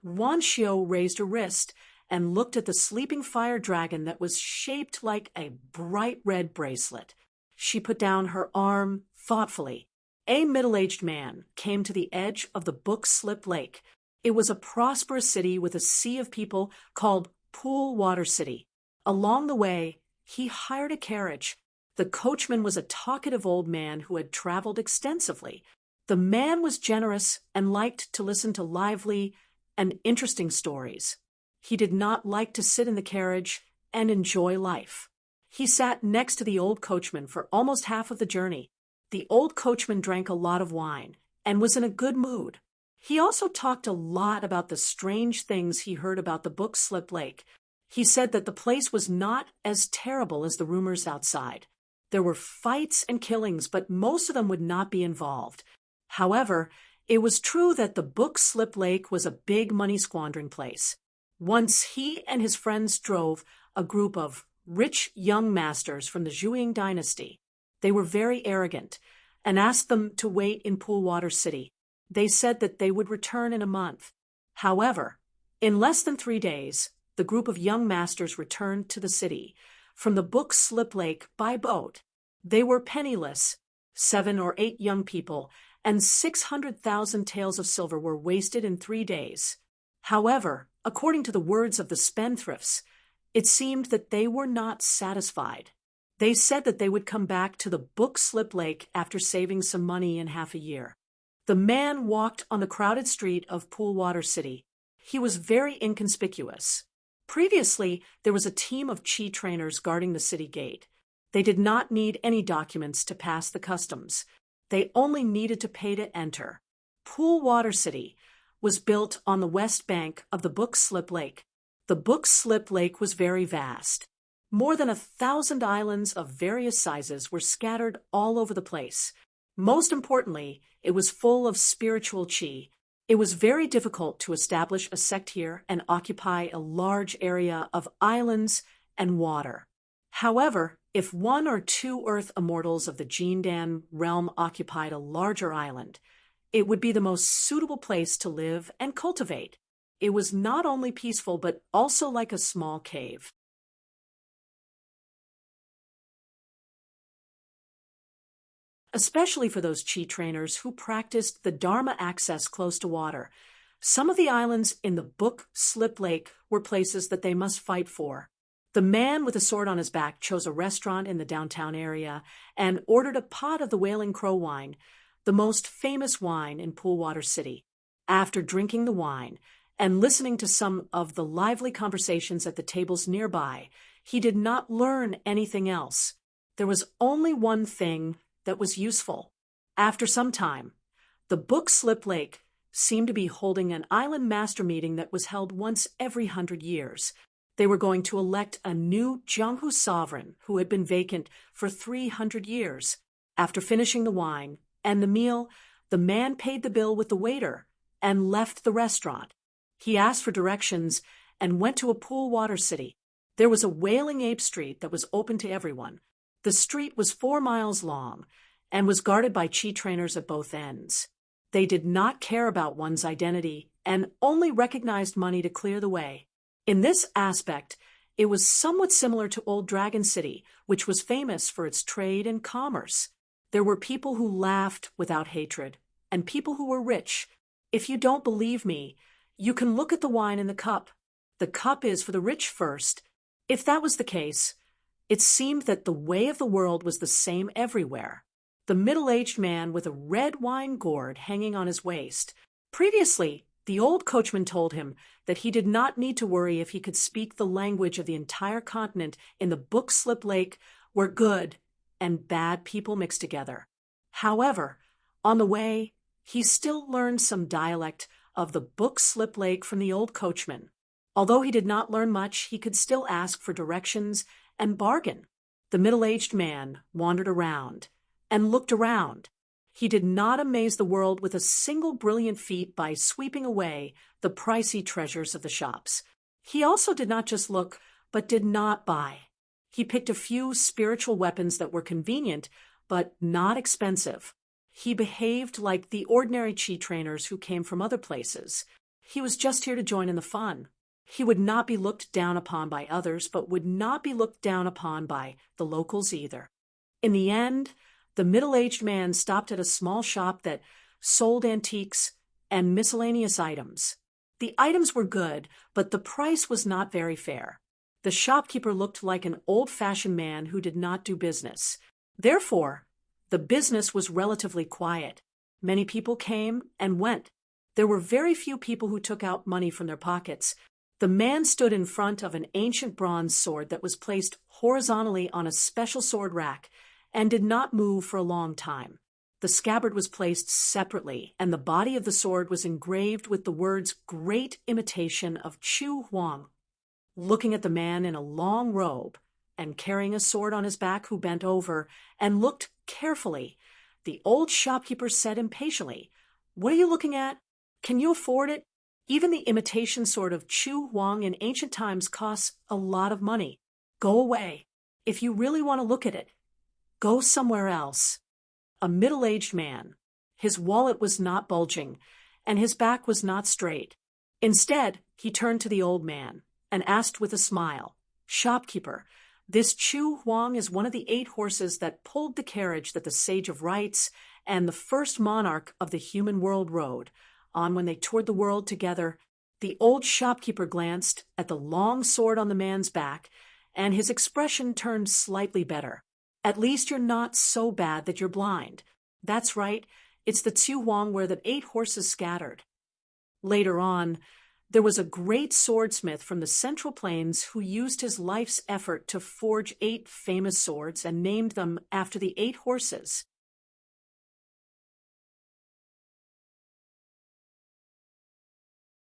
Wan Xiu raised her wrist and looked at the sleeping fire dragon that was shaped like a bright red bracelet. She put down her arm thoughtfully. A middle-aged man came to the edge of the Book Slip Lake. It was a prosperous city with a sea of people called Pool Water City. Along the way, he hired a carriage. The coachman was a talkative old man who had traveled extensively. The man was generous and liked to listen to lively and interesting stories. He did not like to sit in the carriage and enjoy life. He sat next to the old coachman for almost half of the journey. The old coachman drank a lot of wine and was in a good mood. He also talked a lot about the strange things he heard about the Book Slip Lake. He said that the place was not as terrible as the rumors outside. There were fights and killings, but most of them would not be involved. However, it was true that the Book Slip Lake was a big money-squandering place. Once he and his friends drove a group of rich young masters from the Zhuang dynasty. They were very arrogant and asked them to wait in Pool Water City. They said that they would return in a month. However, in less than 3 days, the group of young masters returned to the city from the Book Slip Lake by boat. They were penniless. 7 or 8 young people and 600,000 taels of silver were wasted in 3 days. However, according to the words of the spendthrifts, it seemed that they were not satisfied. They said that they would come back to the Book Slip Lake after saving some money in half a year. The man walked on the crowded street of Pool Water City. He was very inconspicuous. Previously, there was a team of chi trainers guarding the city gate. They did not need any documents to pass the customs. They only needed to pay to enter. Pool Water City was built on the west bank of the Book Slip Lake. The Book Slip Lake was very vast. More than 1,000 islands of various sizes were scattered all over the place. Most importantly, it was full of spiritual chi. It was very difficult to establish a sect here and occupy a large area of islands and water. However, if 1 or 2 Earth immortals of the Jindan realm occupied a larger island, it would be the most suitable place to live and cultivate. It was not only peaceful but also like a small cave. Especially for those chi trainers who practiced the Dharma access close to water. Some of the islands in the Book Slip Lake were places that they must fight for. The man with a sword on his back chose a restaurant in the downtown area and ordered a pot of the Wailing Crow wine, the most famous wine in Pool Water City. After drinking the wine and listening to some of the lively conversations at the tables nearby, he did not learn anything else. There was only one thing that was useful. After some time, the Book Slip Lake seemed to be holding an island master meeting that was held once every 100 years. They were going to elect a new Jianghu sovereign who had been vacant for 300 years. After finishing the wine and the meal, the man paid the bill with the waiter and left the restaurant. He asked for directions and went to a pool water city. There was a Wailing Ape Street that was open to everyone. The street was 4 miles long and was guarded by chi trainers at both ends. They did not care about one's identity and only recognized money to clear the way. In this aspect, it was somewhat similar to Old Dragon City, which was famous for its trade and commerce. There were people who laughed without hatred, and people who were rich. If you don't believe me, you can look at the wine in the cup. The cup is for the rich first. If that was the case, it seemed that the way of the world was the same everywhere. The middle-aged man with a red wine gourd hanging on his waist. Previously, the old coachman told him that he did not need to worry if he could speak the language of the entire continent in the Book Slip Lake where good and bad people mixed together. However, on the way, he still learned some dialect of the Book Slip Lake from the old coachman. Although he did not learn much, he could still ask for directions and bargain. The middle-aged man wandered around and looked around. He did not amaze the world with a single brilliant feat by sweeping away the pricey treasures of the shops. He also did not just look, but did not buy. He picked a few spiritual weapons that were convenient, but not expensive. He behaved like the ordinary chi trainers who came from other places. He was just here to join in the fun. He would not be looked down upon by others, but would not be looked down upon by the locals either. In the end, the middle-aged man stopped at a small shop that sold antiques and miscellaneous items. The items were good, but the price was not very fair. The shopkeeper looked like an old-fashioned man who did not do business. Therefore, the business was relatively quiet. Many people came and went. There were very few people who took out money from their pockets. The man stood in front of an ancient bronze sword that was placed horizontally on a special sword rack and did not move for a long time. The scabbard was placed separately, and the body of the sword was engraved with the words "Great Imitation of Chu Huang." Looking at the man in a long robe and carrying a sword on his back who bent over and looked carefully, the old shopkeeper said impatiently, "What are you looking at? Can you afford it? Even the imitation sword of Chu Huang in ancient times costs a lot of money. Go away. If you really want to look at it, go somewhere else." A middle-aged man. His wallet was not bulging, and his back was not straight. Instead, he turned to the old man and asked with a smile, "Shopkeeper, this Chu Huang is one of the 8 horses that pulled the carriage that the Sage of Rites and the first monarch of the human world rode on when they toured the world together." The old shopkeeper glanced at the long sword on the man's back, and his expression turned slightly better. "At least you're not so bad that you're blind. That's right, it's the Chu Huang where the 8 horses scattered." Later on, there was a great swordsmith from the Central Plains who used his life's effort to forge 8 famous swords and named them after the 8 horses.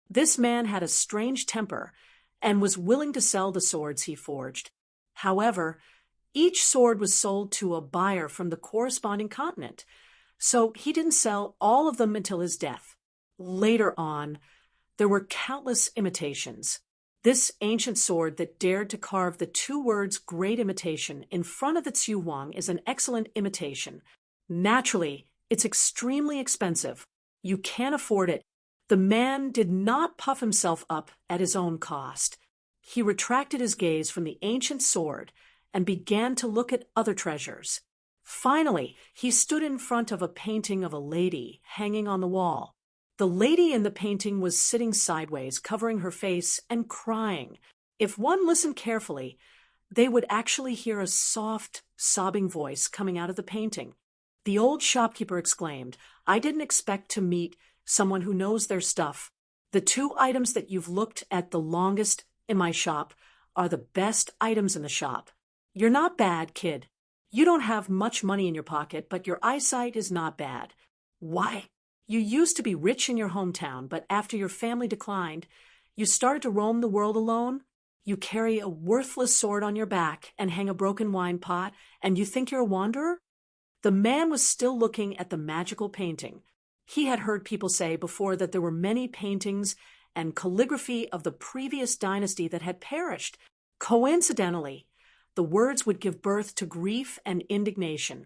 This man had a strange temper and was willing to sell the swords he forged. However, each sword was sold to a buyer from the corresponding continent, so he didn't sell all of them until his death. Later on, there were countless imitations. This ancient sword that dared to carve the 2 words "Great Imitation" in front of the Chu Huang is an excellent imitation. Naturally, it's extremely expensive. You can't afford it. The man did not puff himself up at his own cost. He retracted his gaze from the ancient sword and began to look at other treasures. Finally, he stood in front of a painting of a lady hanging on the wall. The lady in the painting was sitting sideways, covering her face and crying. If one listened carefully, they would actually hear a soft, sobbing voice coming out of the painting. The old shopkeeper exclaimed, "I didn't expect to meet someone who knows their stuff. The two items that you've looked at the longest in my shop are the best items in the shop. You're not bad, kid. You don't have much money in your pocket, but your eyesight is not bad. Why? You used to be rich in your hometown, but after your family declined, you started to roam the world alone? You carry a worthless sword on your back and hang a broken wine pot, and you think you're a wanderer? The man was still looking at the magical painting. He had heard people say before that there were many paintings and calligraphy of the previous dynasty that had perished. Coincidentally, the words would give birth to grief and indignation,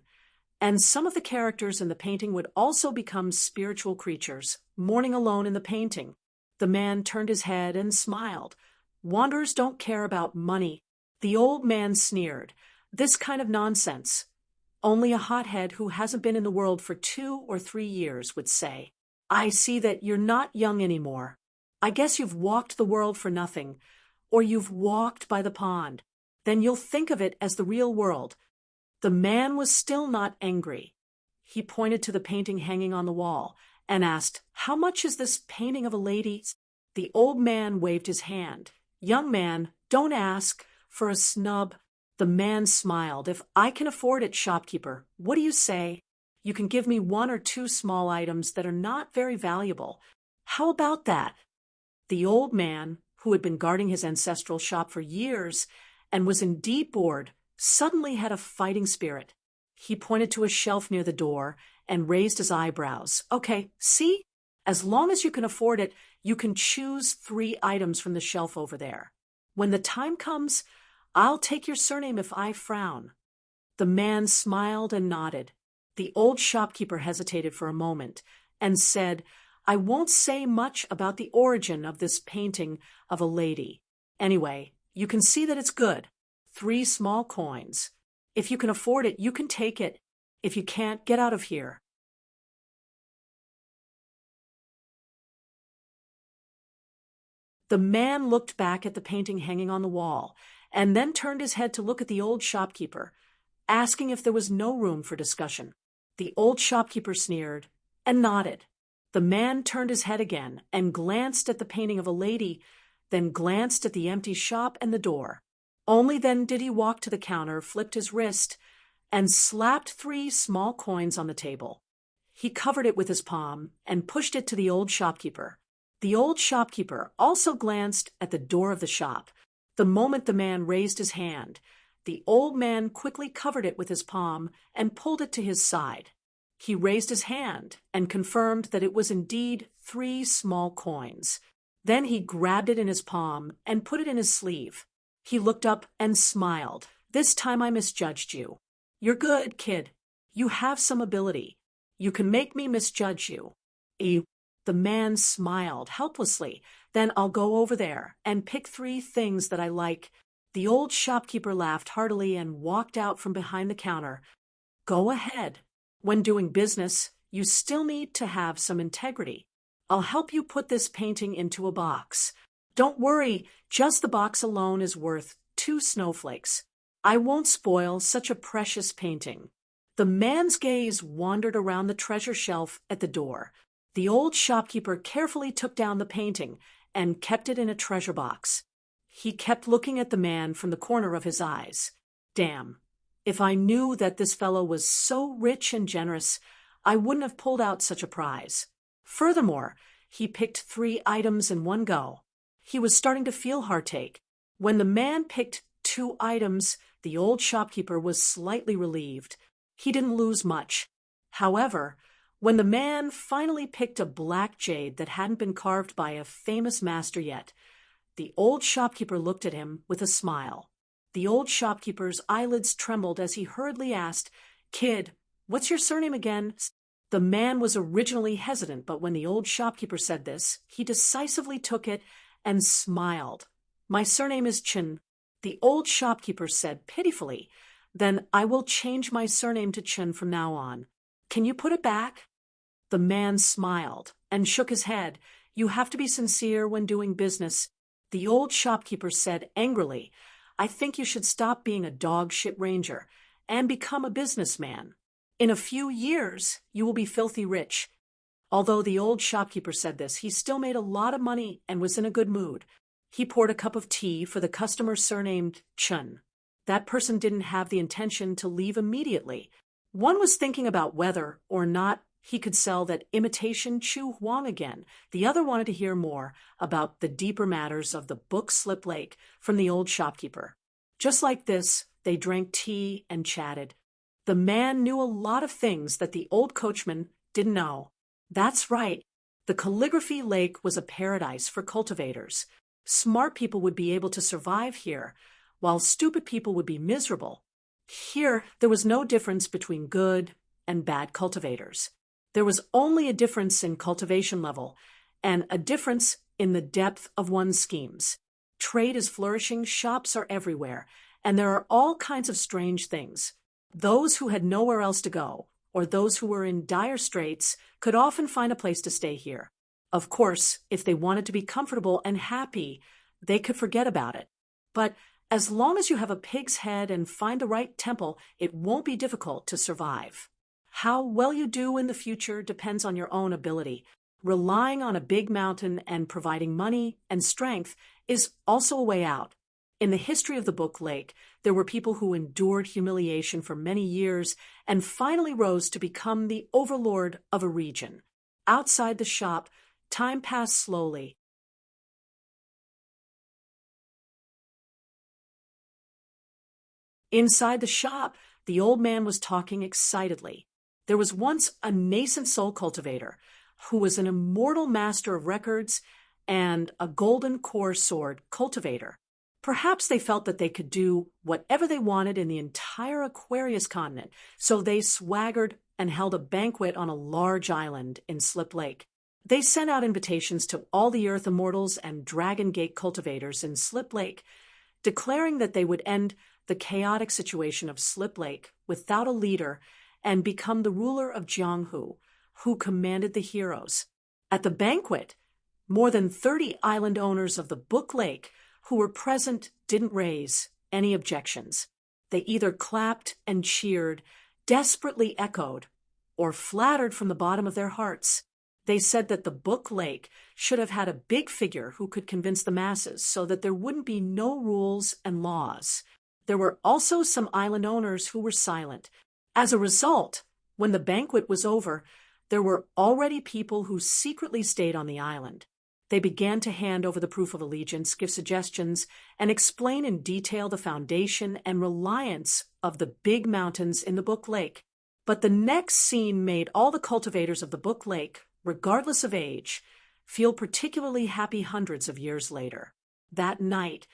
and some of the characters in the painting would also become spiritual creatures, mourning alone in the painting. The man turned his head and smiled. Wanderers don't care about money. The old man sneered. This kind of nonsense. Only a hothead who hasn't been in the world for 2 or 3 years would say. I see that you're not young anymore. I guess you've walked the world for nothing, or you've walked by the pond. Then you'll think of it as the real world. The man was still not angry. He pointed to the painting hanging on the wall and asked, How much is this painting of a lady? The old man waved his hand. Young man, don't ask for a snub. The man smiled. If I can afford it, shopkeeper, what do you say? You can give me 1 or 2 small items that are not very valuable. How about that? The old man, who had been guarding his ancestral shop for years and was indeed bored, suddenly had a fighting spirit. He pointed to a shelf near the door and raised his eyebrows. Okay, see? As long as you can afford it, you can choose 3 items from the shelf over there. When the time comes, I'll take your surname if I frown. The man smiled and nodded. The old shopkeeper hesitated for a moment and said, I won't say much about the origin of this painting of a lady. Anyway, you can see that it's good. 3 small coins. If you can afford it, you can take it. If you can't, get out of here. The man looked back at the painting hanging on the wall and then turned his head to look at the old shopkeeper, asking if there was no room for discussion. The old shopkeeper sneered and nodded. The man turned his head again and glanced at the painting of a lady, then glanced at the empty shop and the door. Only then did he walk to the counter, flipped his wrist, and slapped 3 small coins on the table. He covered it with his palm and pushed it to the old shopkeeper. The old shopkeeper also glanced at the door of the shop. The moment the man raised his hand, the old man quickly covered it with his palm and pulled it to his side. He raised his hand and confirmed that it was indeed 3 small coins. Then he grabbed it in his palm and put it in his sleeve. He looked up and smiled. This time I misjudged you. You're good, kid. You have some ability. You can make me misjudge you. The man smiled helplessly. Then I'll go over there and pick 3 things that I like. The old shopkeeper laughed heartily and walked out from behind the counter. Go ahead. When doing business, you still need to have some integrity. I'll help you put this painting into a box. Don't worry, just the box alone is worth 2 snowflakes. I won't spoil such a precious painting. The man's gaze wandered around the treasure shelf at the door. The old shopkeeper carefully took down the painting and kept it in a treasure box. He kept looking at the man from the corner of his eyes. Damn, if I knew that this fellow was so rich and generous, I wouldn't have pulled out such a prize. Furthermore, he picked 3 items in one go. He was starting to feel heartache. When the man picked 2 items, the old shopkeeper was slightly relieved. He didn't lose much. However, when the man finally picked a black jade that hadn't been carved by a famous master yet, the old shopkeeper looked at him with a smile. The old shopkeeper's eyelids trembled as he hurriedly asked, Kid, what's your surname again? The man was originally hesitant, but when the old shopkeeper said this, he decisively took it and smiled. My surname is Chin. The old shopkeeper said pitifully, Then I will change my surname to Chin from now on. Can you put it back? The man smiled and shook his head. You have to be sincere when doing business. The old shopkeeper said angrily, I think you should stop being a dog-shit ranger and become a businessman. In a few years, you will be filthy rich. Although the old shopkeeper said this, he still made a lot of money and was in a good mood. He poured a cup of tea for the customer surnamed Chun. That person didn't have the intention to leave immediately. One was thinking about whether or not he could sell that imitation Chu Huang again. The other wanted to hear more about the deeper matters of the book Slip Lake from the old shopkeeper. Just like this, they drank tea and chatted. The man knew a lot of things that the old coachman didn't know. That's right. The calligraphy lake was a paradise for cultivators. Smart people would be able to survive here, while stupid people would be miserable. Here, there was no difference between good and bad cultivators. There was only a difference in cultivation level and a difference in the depth of one's schemes. Trade is flourishing, shops are everywhere, and there are all kinds of strange things. Those who had nowhere else to go, or those who were in dire straits, could often find a place to stay here. Of course, if they wanted to be comfortable and happy, they could forget about it. But as long as you have a pig's head and find the right temple, it won't be difficult to survive. How well you do in the future depends on your own ability. Relying on a big mountain and providing money and strength is also a way out. In the history of the Book Lake, there were people who endured humiliation for many years and finally rose to become the overlord of a region. Outside the shop, time passed slowly. Inside the shop, the old man was talking excitedly. There was once a nascent soul cultivator who was an immortal master of records and a golden core sword cultivator. Perhaps they felt that they could do whatever they wanted in the entire Aquarius continent, so they swaggered and held a banquet on a large island in Slip Lake. They sent out invitations to all the Earth Immortals and Dragon Gate cultivators in Slip Lake, declaring that they would end the chaotic situation of Slip Lake without a leader and become the ruler of Jianghu, who commanded the heroes. At the banquet, more than 30 island owners of the Book Lake who were present didn't raise any objections. They either clapped and cheered, desperately echoed, or flattered from the bottom of their hearts. They said that the Book Lake should have had a big figure who could convince the masses so that there wouldn't be no rules and laws. There were also some island owners who were silent. As a result, when the banquet was over, there were already people who secretly stayed on the island. They began to hand over the proof of allegiance, give suggestions, and explain in detail the foundation and reliance of the big mountains in the Book Lake. But the next scene made all the cultivators of the Book Lake, regardless of age, feel particularly happy hundreds of years later. That night,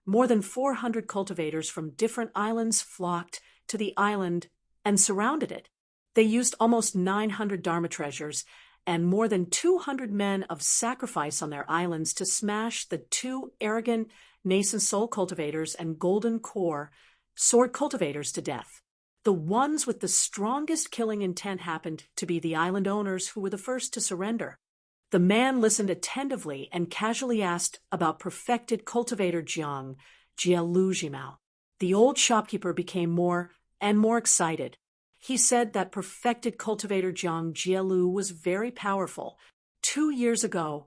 more than 400 cultivators from different islands flocked to the island and surrounded it. They used almost 900 Dharma treasures and more than 200 men of sacrifice on their islands to smash the two arrogant nascent soul cultivators and golden core sword cultivators to death. The ones with the strongest killing intent happened to be the island owners who were the first to surrender. The man listened attentively and casually asked about perfected cultivator Jiang, Jielu Jimao. The old shopkeeper became more and more excited. He said that perfected cultivator Jiang Jielu was very powerful. 2 years ago,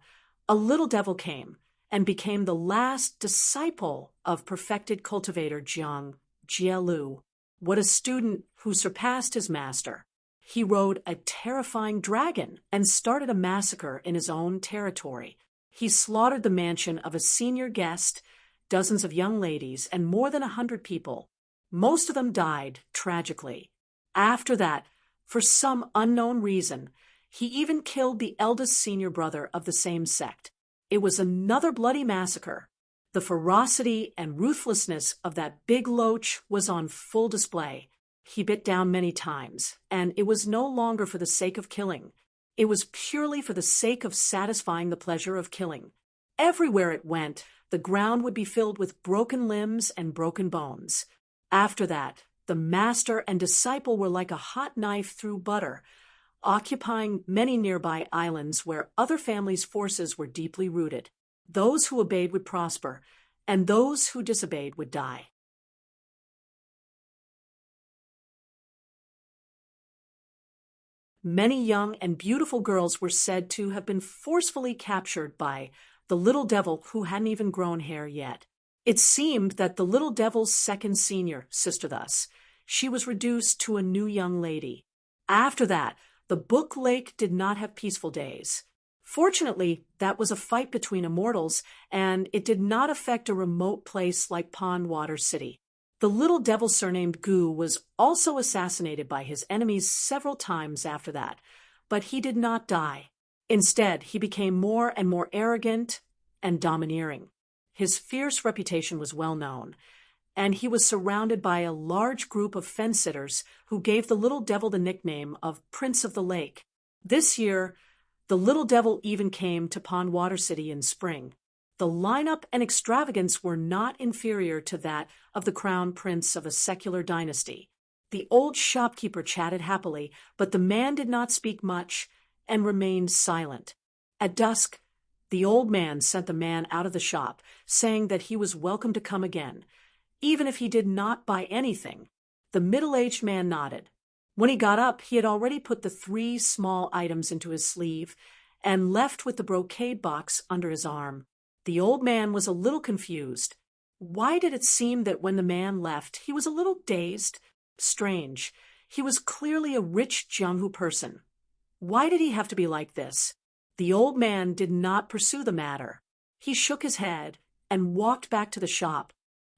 a little devil came and became the last disciple of perfected cultivator Jiang Jielu. What a student who surpassed his master. He rode a terrifying dragon and started a massacre in his own territory. He slaughtered the mansion of a senior guest, dozens of young ladies, and more than 100 people. Most of them died tragically. After that, for some unknown reason, he even killed the eldest senior brother of the same sect. It was another bloody massacre. The ferocity and ruthlessness of that big loach was on full display. He bit down many times, and it was no longer for the sake of killing. It was purely for the sake of satisfying the pleasure of killing. Everywhere it went, the ground would be filled with broken limbs and broken bones. After that, the master and disciple were like a hot knife through butter, occupying many nearby islands where other families' forces were deeply rooted. Those who obeyed would prosper, and those who disobeyed would die. Many young and beautiful girls were said to have been forcefully captured by the little devil who hadn't even grown hair yet. It seemed that the little devil's second senior sister thus, she was reduced to a new young lady. After that, the Book Lake did not have peaceful days. Fortunately, that was a fight between immortals, and it did not affect a remote place like Pondwater City. The little devil surnamed Goo was also assassinated by his enemies several times after that, but he did not die. Instead, he became more and more arrogant and domineering. His fierce reputation was well known, and he was surrounded by a large group of fence-sitters who gave the little devil the nickname of Prince of the Lake. This year, the little devil even came to Pondwater City in spring. The lineup and extravagance were not inferior to that of the crown prince of a secular dynasty. The old shopkeeper chatted happily, but the man did not speak much and remained silent. At dusk, the old man sent the man out of the shop, saying that he was welcome to come again, even if he did not buy anything. The middle-aged man nodded. When he got up, he had already put the 3 small items into his sleeve and left with the brocade box under his arm. The old man was a little confused. Why did it seem that when the man left, he was a little dazed? Strange. He was clearly a rich Jianghu person. Why did he have to be like this? The old man did not pursue the matter. He shook his head and walked back to the shop.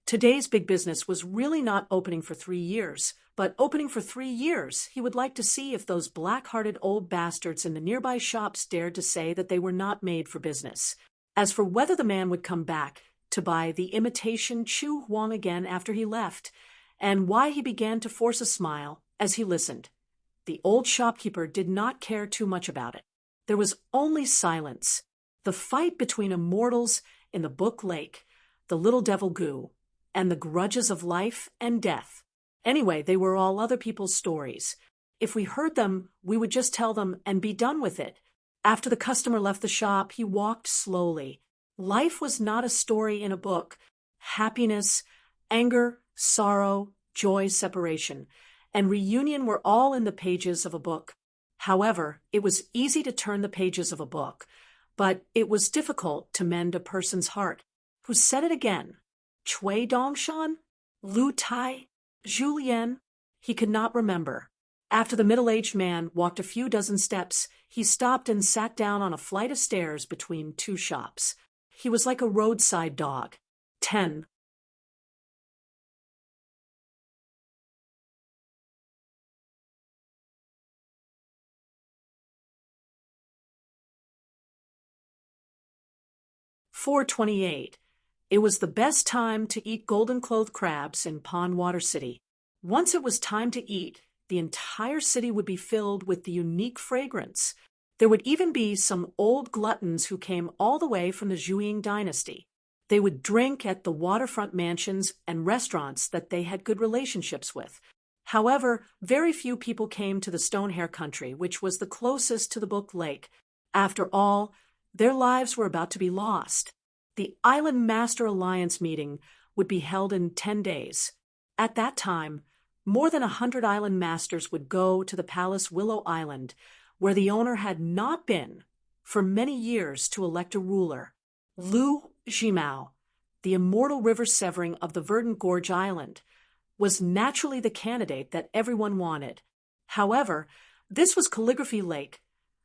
Today's big business was really not opening for 3 years, but opening for 3 years. He would like to see if those black-hearted old bastards in the nearby shops dared to say that they were not made for business. As for whether the man would come back to buy the imitation Chu Huang again after he left, and why he began to force a smile as he listened, the old shopkeeper did not care too much about it. There was only silence. The fight between immortals in the Book Lake, the little devil Goo, and the grudges of life and death. Anyway, they were all other people's stories. If we heard them, we would just tell them and be done with it. After the customer left the shop, he walked slowly. Life was not a story in a book. Happiness, anger, sorrow, joy, separation, and reunion were all in the pages of a book. However, it was easy to turn the pages of a book, but it was difficult to mend a person's heart. Who said it again? Cui Dongshan? Lu Tai? Julien? He could not remember. After the middle-aged man walked a few dozen steps, he stopped and sat down on a flight of stairs between 2 shops. He was like a roadside dog. 10. $4.28. It was the best time to eat golden-clothed crabs in Pondwater City. Once it was time to eat, the entire city would be filled with the unique fragrance. There would even be some old gluttons who came all the way from the Zhuang dynasty. They would drink at the waterfront mansions and restaurants that they had good relationships with. However, very few people came to the Stonehair country, which was the closest to the Book Lake. After all, their lives were about to be lost. The Island Master Alliance meeting would be held in 10 days. At that time, more than 100 island masters would go to the Palace Willow Island, where the owner had not been for many years, to elect a ruler. Lu Jimao, the immortal river severing of the Verdant Gorge Island, was naturally the candidate that everyone wanted. However, this was Calligraphy Lake,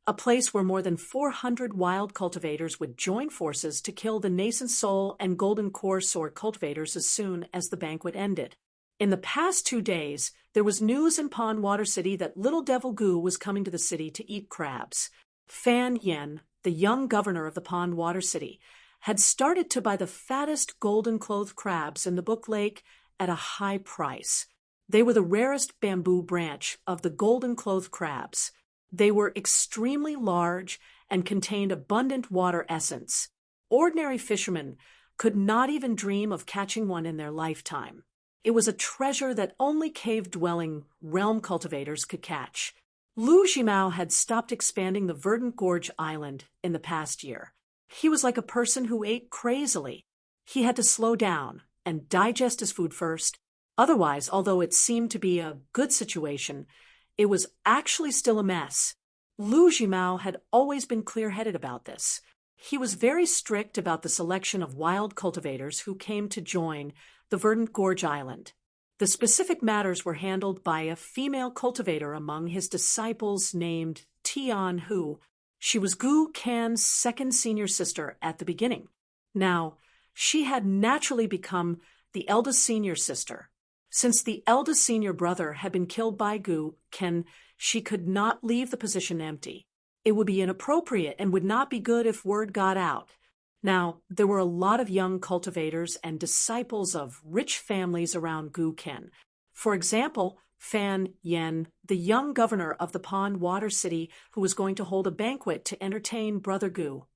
a place where more than 400 wild cultivators would join forces to kill the nascent soul and golden core sword cultivators as soon as the banquet ended. In the past 2 days, there was news in Pondwater City that Little Devil Goo was coming to the city to eat crabs. Fan Yen, the young governor of the Pondwater City, had started to buy the fattest golden-clothed crabs in the Book Lake at a high price. They were the rarest bamboo branch of the golden-clothed crabs. They were extremely large and contained abundant water essence. Ordinary fishermen could not even dream of catching one in their lifetime. It was a treasure that only cave-dwelling realm cultivators could catch. Lu Jimao had stopped expanding the Verdant Gorge Island in the past year. He was like a person who ate crazily. He had to slow down and digest his food first. Otherwise, although it seemed to be a good situation, It was actually still a mess. Lu Jimao had always been clear-headed about this. He was very strict about the selection of wild cultivators who came to join the Verdant Gorge Island. The specific matters were handled by a female cultivator among his disciples named Tian Hu. She was Gu Kan's second senior sister at the beginning. Now, she had naturally become the eldest senior sister. Since the eldest senior brother had been killed by Gu Kan, she could not leave the position empty. It would be inappropriate and would not be good if word got out. Now, there were a lot of young cultivators and disciples of rich families around Gu Kan. For example, Fan Yen, the young governor of the Pond Water City who was going to hold a banquet to entertain Brother Gu.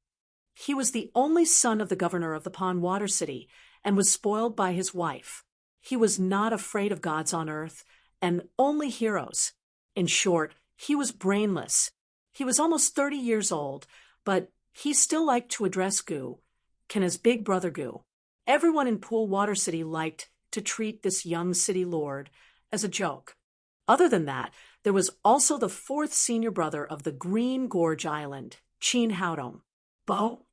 He was the only son of the governor of the Pond Water City and was spoiled by his wife. He was not afraid of gods on earth and only heroes. In short, he was brainless. He was almost 30 years old, but he still liked to address Gu Kan as Big Brother Gu. Everyone in Pool Water City liked to treat this young city lord as a joke. Other than that, there was also the fourth senior brother of the Green Gorge Island, Chin Haodong. Bo?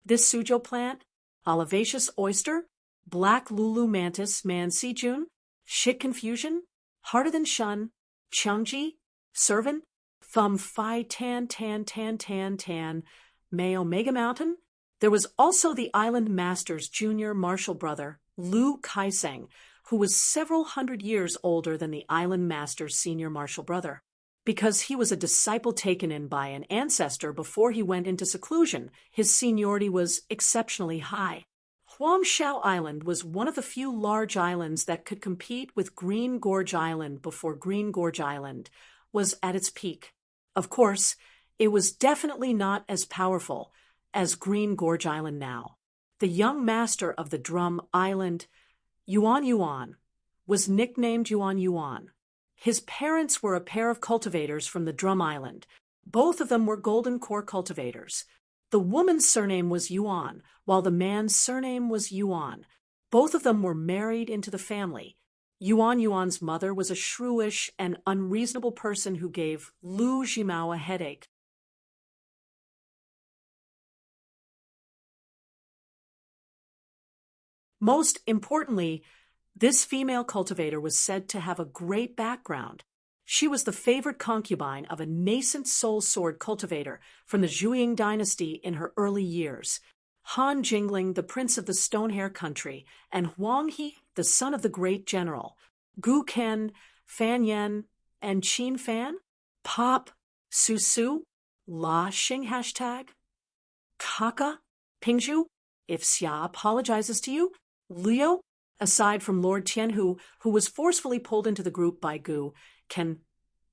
This sujo plant? Olivaceous oyster? Black Lulu mantis man Sijun? Shit confusion? Harder than shun? Chungji? Servant? Thumb Phi Tan, May Omega Mountain? There was also the Island Master's junior martial brother, Lu Kaiseng, who was several hundred years older than the Island Master's senior martial brother. Because he was a disciple taken in by an ancestor before he went into seclusion, his seniority was exceptionally high. Huangshao Island was one of the few large islands that could compete with Green Gorge Island before Green Gorge Island was at its peak. Of course, it was definitely not as powerful as Green Gorge Island now. The young master of the Drum Island, Yuan Yuan, was nicknamed Yuan Yuan. His parents were a pair of cultivators from the Drum Island. Both of them were golden core cultivators. The woman's surname was Yuan, while the man's surname was Yuan. Both of them were married into the family. Yuan Yuan's mother was a shrewish and unreasonable person who gave Lu Jimao a headache. Most importantly, this female cultivator was said to have a great background. She was the favorite concubine of a nascent soul sword cultivator from the Zhuang dynasty in her early years. Han Jingling, the prince of the Stonehair country, and Huang He, the son of the great general. Gu Kan, Fan Yen, and Qin Fan? Pop, Su Su, La Xing hashtag? Kaka, Pingzhu, if Xia apologizes to you, Liu, aside from Lord Tianhu, who was forcefully pulled into the group by Gu Kan,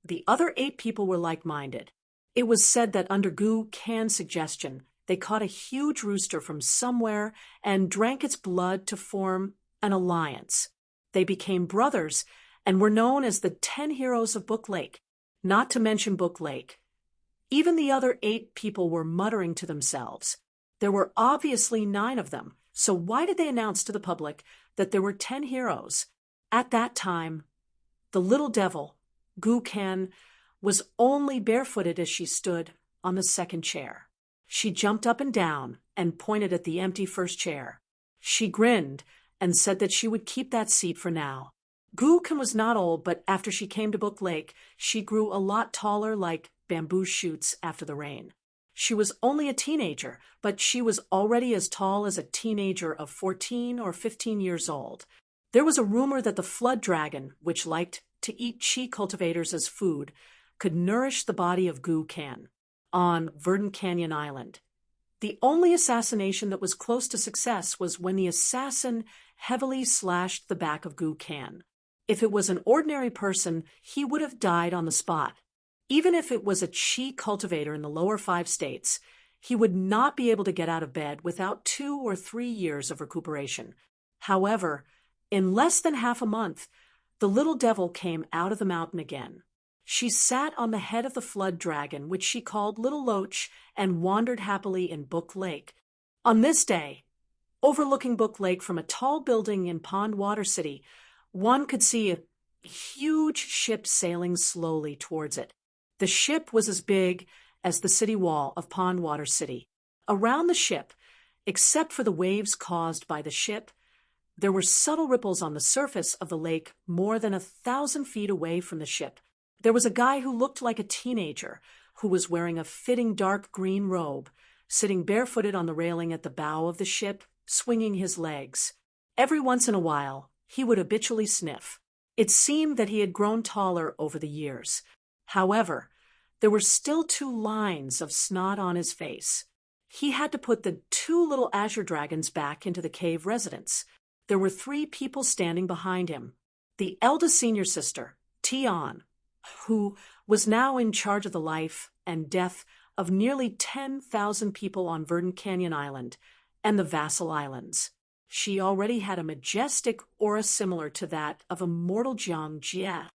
the other 8 people were like-minded. It was said that under Gu Kan's suggestion, they caught a huge rooster from somewhere and drank its blood to form an alliance. They became brothers and were known as the 10 heroes of Book Lake, not to mention Book Lake. Even the other 8 people were muttering to themselves. There were obviously 9 of them, so why did they announce to the public that there were 10 heroes? At that time, the little devil, Gu Kan, was only barefooted as she stood on the second chair. She jumped up and down and pointed at the empty first chair. She grinned and said that she would keep that seat for now. Gu Kan was not old, but after she came to Book Lake, she grew a lot taller like bamboo shoots after the rain. She was only a teenager, but she was already as tall as a teenager of 14 or 15 years old. There was a rumor that the flood dragon, which liked to eat chi cultivators as food, could nourish the body of Gu Kan on Verdant Canyon Island. The only assassination that was close to success was when the assassin heavily slashed the back of Gu Kan. If it was an ordinary person, he would have died on the spot. Even if it was a chi cultivator in the lower 5 states, he would not be able to get out of bed without 2 or 3 years of recuperation. However, in less than half a month, the little devil came out of the mountain again. She sat on the head of the flood dragon, which she called Little Loach, and wandered happily in Book Lake. On this day, overlooking Book Lake from a tall building in Pond Water City, one could see huge ship sailing slowly towards it. The ship was as big as the city wall of Pondwater City. Around the ship, except for the waves caused by the ship, there were subtle ripples on the surface of the lake more than 1,000 feet away from the ship. There was a guy who looked like a teenager, who was wearing a fitting dark green robe, sitting barefooted on the railing at the bow of the ship, swinging his legs. Every once in a while, he would habitually sniff. It seemed that he had grown taller over the years. However, there were still 2 lines of snot on his face. He had to put the 2 little azure dragons back into the cave residence. There were 3 people standing behind him. The eldest senior sister, Tion, who was now in charge of the life and death of nearly 10,000 people on Verdant Canyon Island and the Vassal Islands. She already had a majestic aura similar to that of immortal Jiang Jie.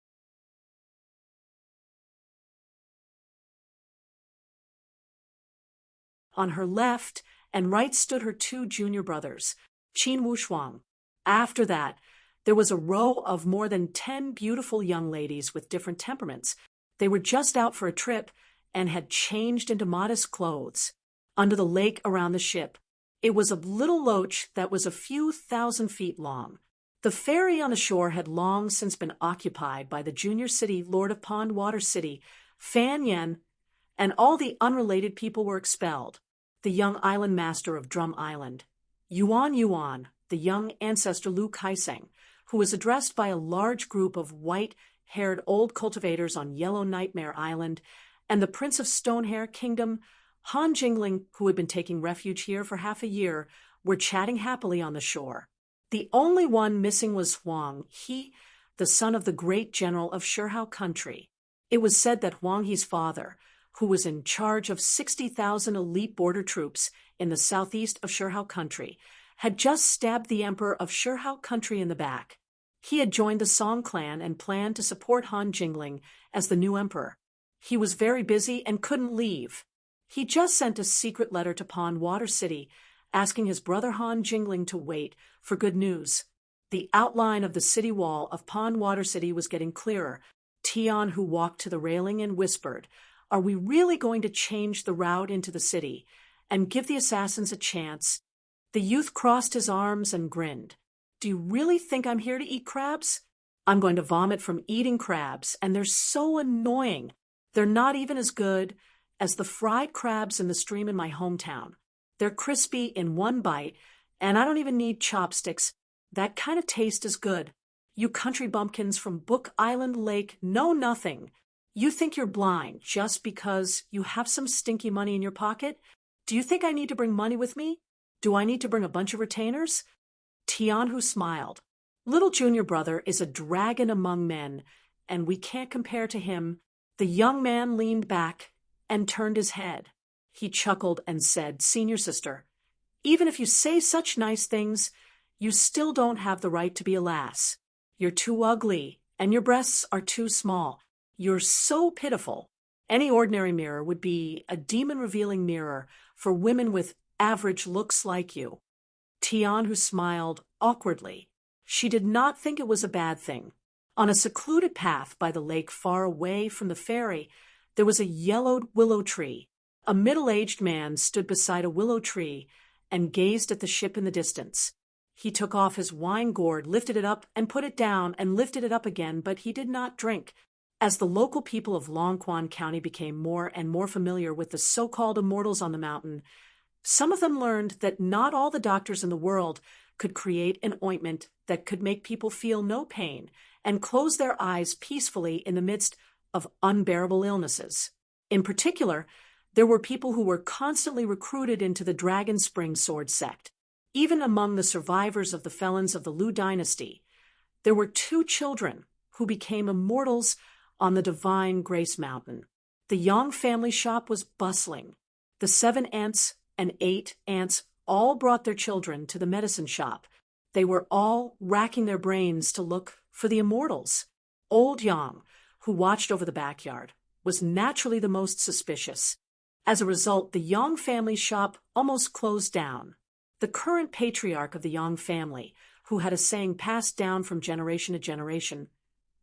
On her left and right stood her 2 junior brothers, Qin Wushuang. After that, there was a row of more than 10 beautiful young ladies with different temperaments. They were just out for a trip and had changed into modest clothes. Under the lake around the ship, it was a little loach that was a few thousand feet long. The ferry on the shore had long since been occupied by the junior city lord of Pondwater City, Fan Yen, and all the unrelated people were expelled. The young island master of Drum Island, Yuan, the young ancestor Lu Kaiseng, who was addressed by a large group of white-haired old cultivators on Yellow Nightmare Island, and the Prince of Stonehair Kingdom, Han Jingling, who had been taking refuge here for half a year, were chatting happily on the shore. The only one missing was Huang He, the son of the great general of Shihao country. It was said that Huang He's father, who was in charge of 60,000 elite border troops in the southeast of Shihao country, had just stabbed the emperor of Shihao country in the back. He had joined the Song clan and planned to support Han Jingling as the new emperor. He was very busy and couldn't leave. He just sent a secret letter to Pondwater City, asking his brother Han Jingling to wait for good news. The outline of the city wall of Pondwater City was getting clearer. Tion, who walked to the railing and whispered, "Are we really going to change the route into the city and give the assassins a chance?" The youth crossed his arms and grinned. "Do you really think I'm here to eat crabs? I'm going to vomit from eating crabs, and they're so annoying. They're not even as good as the fried crabs in the stream in my hometown. They're crispy in one bite, and I don't even need chopsticks. That kind of taste is good. You country bumpkins from Book Island Lake know nothing. You think you're blind just because you have some stinky money in your pocket? Do you think I need to bring money with me? Do I need to bring a bunch of retainers?" Tianhu smiled. "Little junior brother is a dragon among men, and we can't compare to him." The young man leaned back and turned his head. He chuckled and said, "Senior sister, even if you say such nice things, you still don't have the right to be a lass. You're too ugly, and your breasts are too small. You're so pitiful. Any ordinary mirror would be a demon-revealing mirror for women with average looks like you." Tianhu smiled awkwardly. She did not think it was a bad thing. On a secluded path by the lake far away from the ferry, there was a yellowed willow tree. A middle-aged man stood beside a willow tree and gazed at the ship in the distance. He took off his wine gourd, lifted it up, and put it down, and lifted it up again, but he did not drink. As the local people of Longquan County became more and more familiar with the so-called immortals on the mountain, some of them learned that not all the doctors in the world could create an ointment that could make people feel no pain and close their eyes peacefully in the midst of unbearable illnesses. In particular, there were people who were constantly recruited into the Dragon Spring Sword sect. Even among the survivors of the felons of the Lu dynasty, there were 2 children who became immortals on the Divine Grace Mountain. The Yang family shop was bustling. The 7 aunts and 8 aunts all brought their children to the medicine shop. They were all racking their brains to look for the immortals. Old Yang, who watched over the backyard, was naturally the most suspicious. As a result, the Yang family shop almost closed down. The current patriarch of the Yang family, who had a saying passed down from generation to generation,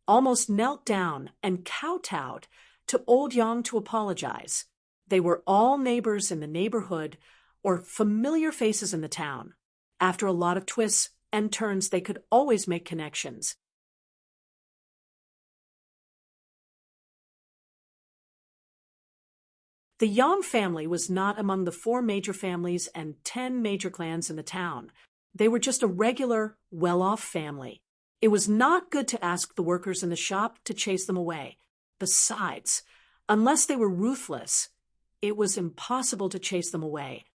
almost knelt down and kowtowed to old Yang to apologize. They were all neighbors in the neighborhood or familiar faces in the town. After a lot of twists and turns, they could always make connections. The Yang family was not among the 4 major families and 10 major clans in the town. They were just a regular, well-off family. It was not good to ask the workers in the shop to chase them away. Besides, unless they were ruthless, it was impossible to chase them away.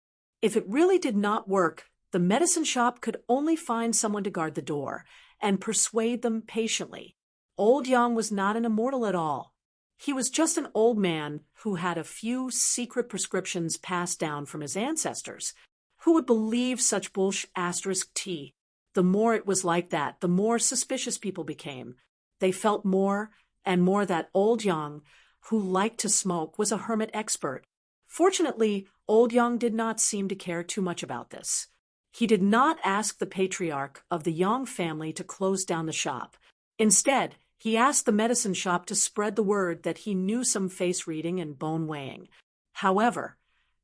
If it really did not work, the medicine shop could only find someone to guard the door and persuade them patiently. Old Yang was not an immortal at all. He was just an old man who had a few secret prescriptions passed down from his ancestors. Who would believe such bullshit *T? The more it was like that, the more suspicious people became. They felt more and more that old Yang, who liked to smoke, was a hermit expert. Fortunately, old Yang did not seem to care too much about this. He did not ask the patriarch of the Yang family to close down the shop. Instead, he asked the medicine shop to spread the word that he knew some face reading and bone weighing. However,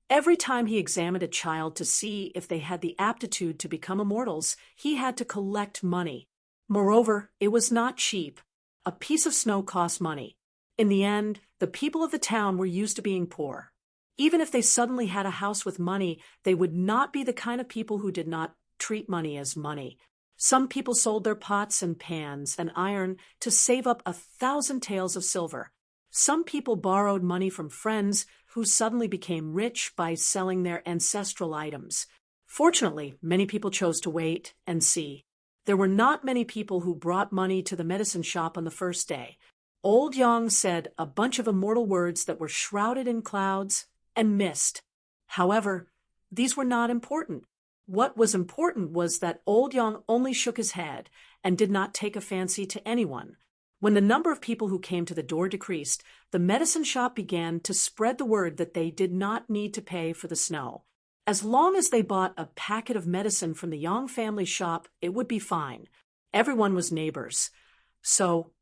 every time he examined a child to see if they had the aptitude to become immortals, he had to collect money. Moreover, it was not cheap. A piece of snow cost money. In the end, the people of the town were used to being poor. Even if they suddenly had a house with money, they would not be the kind of people who did not treat money as money. Some people sold their pots and pans and iron to save up 1,000 taels of silver. Some people borrowed money from friends who suddenly became rich by selling their ancestral items. Fortunately, many people chose to wait and see. There were not many people who brought money to the medicine shop on the first day. Old Yang said a bunch of immortal words that were shrouded in clouds and mist. However, these were not important. What was important was that old Yang only shook his head and did not take a fancy to anyone. When the number of people who came to the door decreased, the medicine shop began to spread the word that they did not need to pay for the snow. As long as they bought a packet of medicine from the Yang family shop, it would be fine. Everyone was neighbors. So,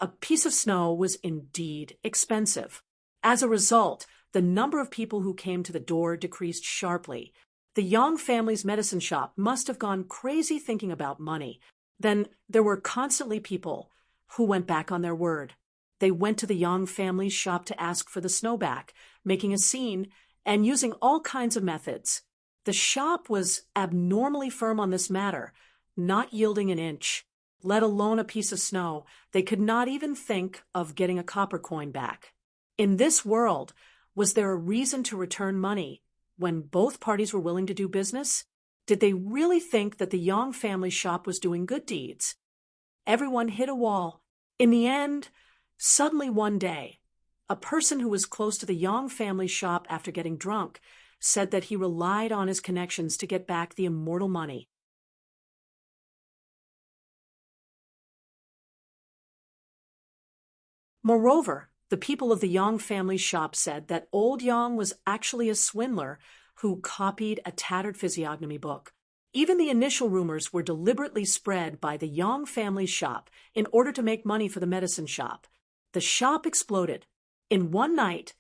a piece of snow was indeed expensive. As a result, the number of people who came to the door decreased sharply. The Yang family's medicine shop must have gone crazy thinking about money. Then there were constantly people who went back on their word. They went to the Yang family's shop to ask for the snow back, making a scene and using all kinds of methods. The shop was abnormally firm on this matter, not yielding an inch, let alone a piece of snow. They could not even think of getting a copper coin back. In this world, was there a reason to return money when both parties were willing to do business? Did they really think that the Yang family shop was doing good deeds? Everyone hit a wall. In the end, suddenly one day, a person who was close to the Yang family shop after getting drunk said that he relied on his connections to get back the immortal money. Moreover, the people of the Yang family shop said that old Yang was actually a swindler who copied a tattered physiognomy book. Even the initial rumors were deliberately spread by the Yang family shop in order to make money for the medicine shop. The shop exploded. In one night,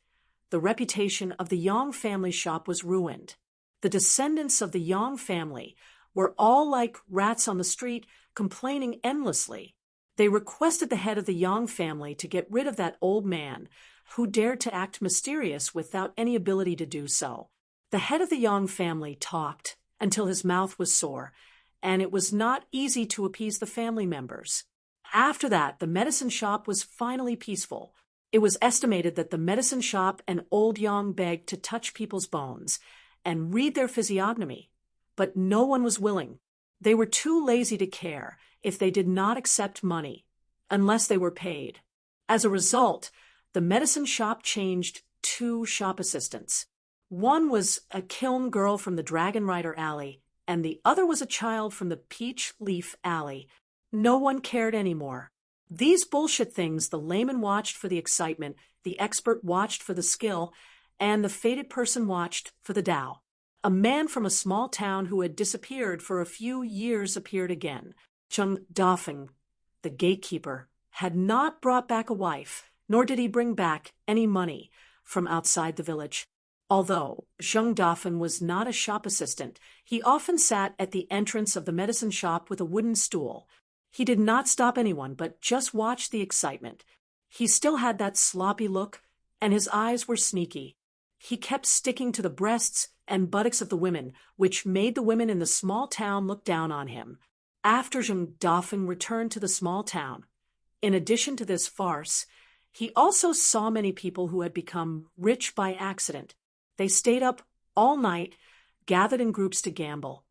the reputation of the Yang family shop was ruined. The descendants of the Yang family were all like rats on the street, complaining endlessly. They requested the head of the Yang family to get rid of that old man who dared to act mysterious without any ability to do so. The head of the Yang family talked until his mouth was sore, and it was not easy to appease the family members. After that, the medicine shop was finally peaceful. It was estimated that the medicine shop and old Yang begged to touch people's bones and read their physiognomy, but no one was willing. They were too lazy to care if they did not accept money, unless they were paid. As a result, the medicine shop changed 2 shop assistants. One was a kiln girl from the Dragon Rider Alley, and the other was a child from the Peach Leaf Alley. No one cared anymore. These bullshit things the layman watched for the excitement, the expert watched for the skill, and the fated person watched for the Tao. A man from a small town who had disappeared for a few years appeared again. Chung Dafeng, the gatekeeper, had not brought back a wife, nor did he bring back any money from outside the village. Although Zheng Dafen was not a shop assistant, he often sat at the entrance of the medicine shop with a wooden stool. He did not stop anyone, but just watched the excitement. He still had that sloppy look, and his eyes were sneaky. He kept sticking to the breasts and buttocks of the women, which made the women in the small town look down on him. After Zheng Dafen returned to the small town, in addition to this farce, he also saw many people who had become rich by accident. They stayed up all night, gathered in groups to gamble,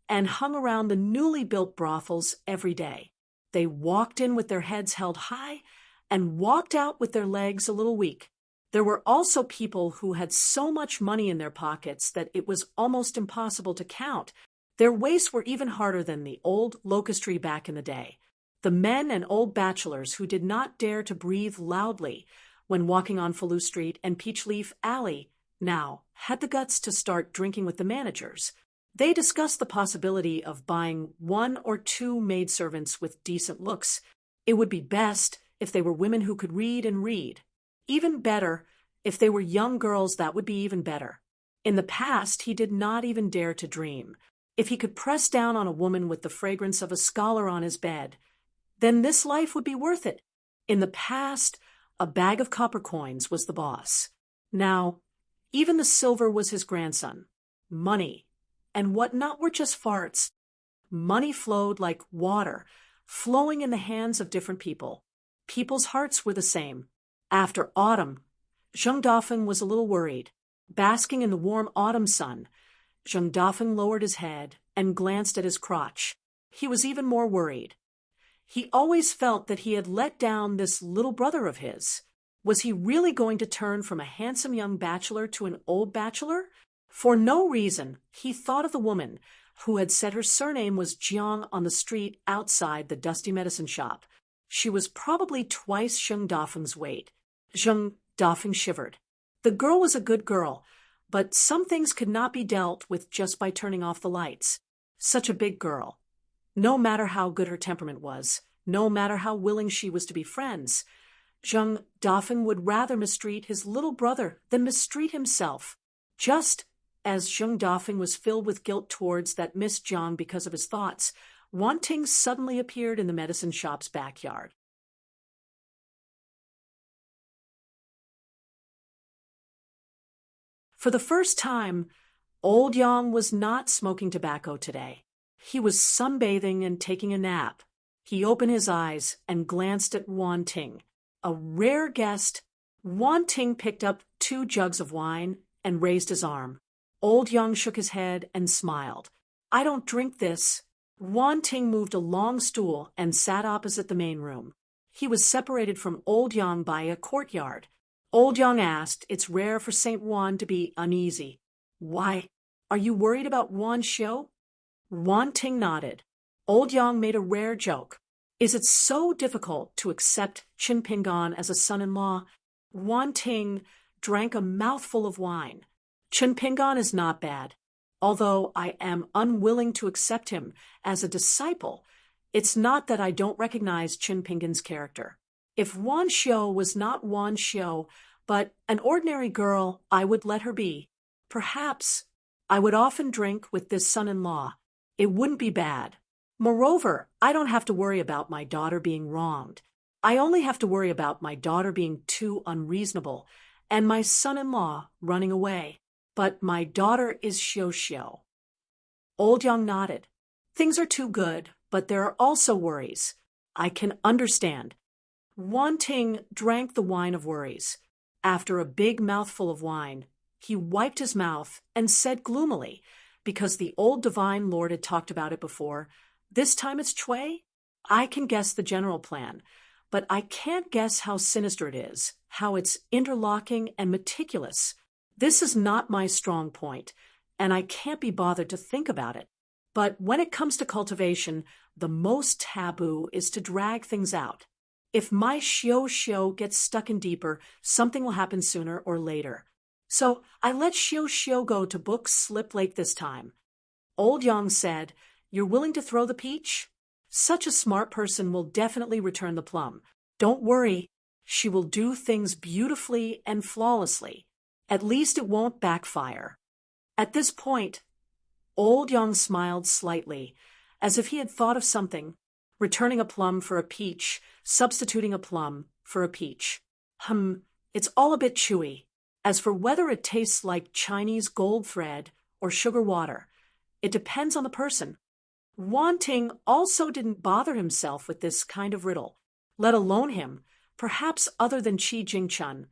and hung around the newly built brothels every day. They walked in with their heads held high and walked out with their legs a little weak. There were also people who had so much money in their pockets that it was almost impossible to count. Their waists were even harder than the old locust tree back in the day. The men and old bachelors who did not dare to breathe loudly when walking on Faloo Street and Peach Leaf Alley now had the guts to start drinking with the managers. They discussed the possibility of buying 1 or 2 maidservants with decent looks. It would be best if they were women who could read and read. Even better, if they were young girls, that would be even better. In the past, he did not even dare to dream. If he could press down on a woman with the fragrance of a scholar on his bed, then this life would be worth it. In the past, a bag of copper coins was the boss. Now, even the silver was his grandson. Money and whatnot were just farts. Money flowed like water, flowing in the hands of different people. People's hearts were the same. After autumn, Zheng Dafen was a little worried. Basking in the warm autumn sun, Zheng Dafen lowered his head and glanced at his crotch. He was even more worried. He always felt that he had let down this little brother of his. Was he really going to turn from a handsome young bachelor to an old bachelor? For no reason, he thought of the woman who had said her surname was Jiang on the street outside the dusty medicine shop. She was probably twice Zheng Dafeng's weight. Zheng Dafeng shivered. The girl was a good girl, but some things could not be dealt with just by turning off the lights. Such a big girl. No matter how good her temperament was, no matter how willing she was to be friends, Zheng Dafeng would rather mistreat his little brother than mistreat himself. Just as Zheng Dafeng was filled with guilt towards that Miss Jiang because of his thoughts, Wan Ting suddenly appeared in the medicine shop's backyard. For the first time, old Yang was not smoking tobacco today. He was sunbathing and taking a nap. He opened his eyes and glanced at Wan Ting. A rare guest, Wan Ting picked up 2 jugs of wine and raised his arm. Old Yang shook his head and smiled. "I don't drink this." Wan Ting moved a long stool and sat opposite the main room. He was separated from Old Yang by a courtyard. Old Yang asked, "It's rare for St. Wan to be uneasy." "Why, are you worried about Wan Xiu?" Wan Ting nodded. Old Yang made a rare joke. "Is it so difficult to accept Qin Pingan as a son-in-law?" Wan Ting drank a mouthful of wine. "Qin Pingan is not bad. Although I am unwilling to accept him as a disciple, it's not that I don't recognize Qin Pingan's character. If Wan Xiu was not Wan Xiu, but an ordinary girl, I would let her be. Perhaps I would often drink with this son-in-law. It wouldn't be bad. Moreover, I don't have to worry about my daughter being wronged. I only have to worry about my daughter being too unreasonable and my son-in-law running away. But my daughter is Xiu Xiu." Old Yang nodded. "Things are too good, but there are also worries. I can understand." Wan Ting drank the wine of worries. After a big mouthful of wine, he wiped his mouth and said gloomily, because the old divine lord had talked about it before, "This time it's Chui? I can guess the general plan, but I can't guess how sinister it is, how it's interlocking and meticulous. This is not my strong point, and I can't be bothered to think about it. But when it comes to cultivation, the most taboo is to drag things out. If my Xiu gets stuck in deeper, something will happen sooner or later. So I let Xiu go to book Slip Lake this time." Old Yang said, "You're willing to throw the peach? Such a smart person will definitely return the plum. Don't worry, she will do things beautifully and flawlessly. At least it won't backfire. At this point, old Yang smiled slightly, as if he had thought of something, returning a plum for a peach, substituting a plum for a peach. It's all a bit chewy. As for whether it tastes like Chinese gold thread or sugar water, it depends on the person. Wan Ting also didn't bother himself with this kind of riddle, let alone him, perhaps other than Qi Jingchun.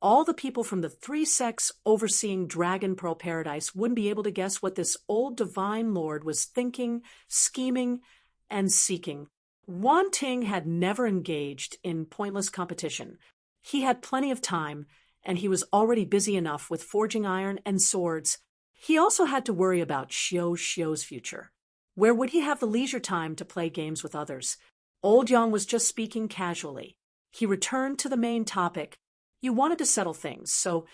All the people from the three sects overseeing Dragon Pearl Paradise wouldn't be able to guess what this old divine lord was thinking, scheming, and seeking. Wan Ting had never engaged in pointless competition. He had plenty of time, and he was already busy enough with forging iron and swords. He also had to worry about Xiu's future. Where would he have the leisure time to play games with others? Old Yang was just speaking casually. He returned to the main topic. You wanted to settle things, so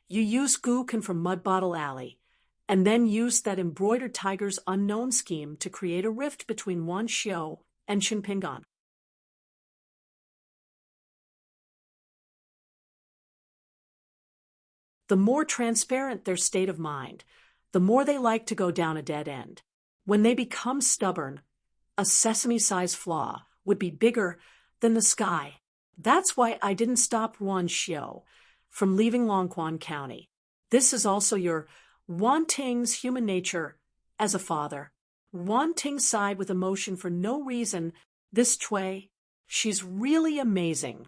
you used Guken from Mud Bottle Alley, and then used that embroidered tiger's unknown scheme to create a rift between Wan Xiu and Qin Pingan. The more transparent their state of mind, the more they like to go down a dead end. When they become stubborn, a sesame-sized flaw would be bigger than the sky. That's why I didn't stop Wan Xiu from leaving Longquan County. This is also your Wan Ting's human nature as a father. Wan Ting sighed with emotion for no reason. This Cui, she's really amazing.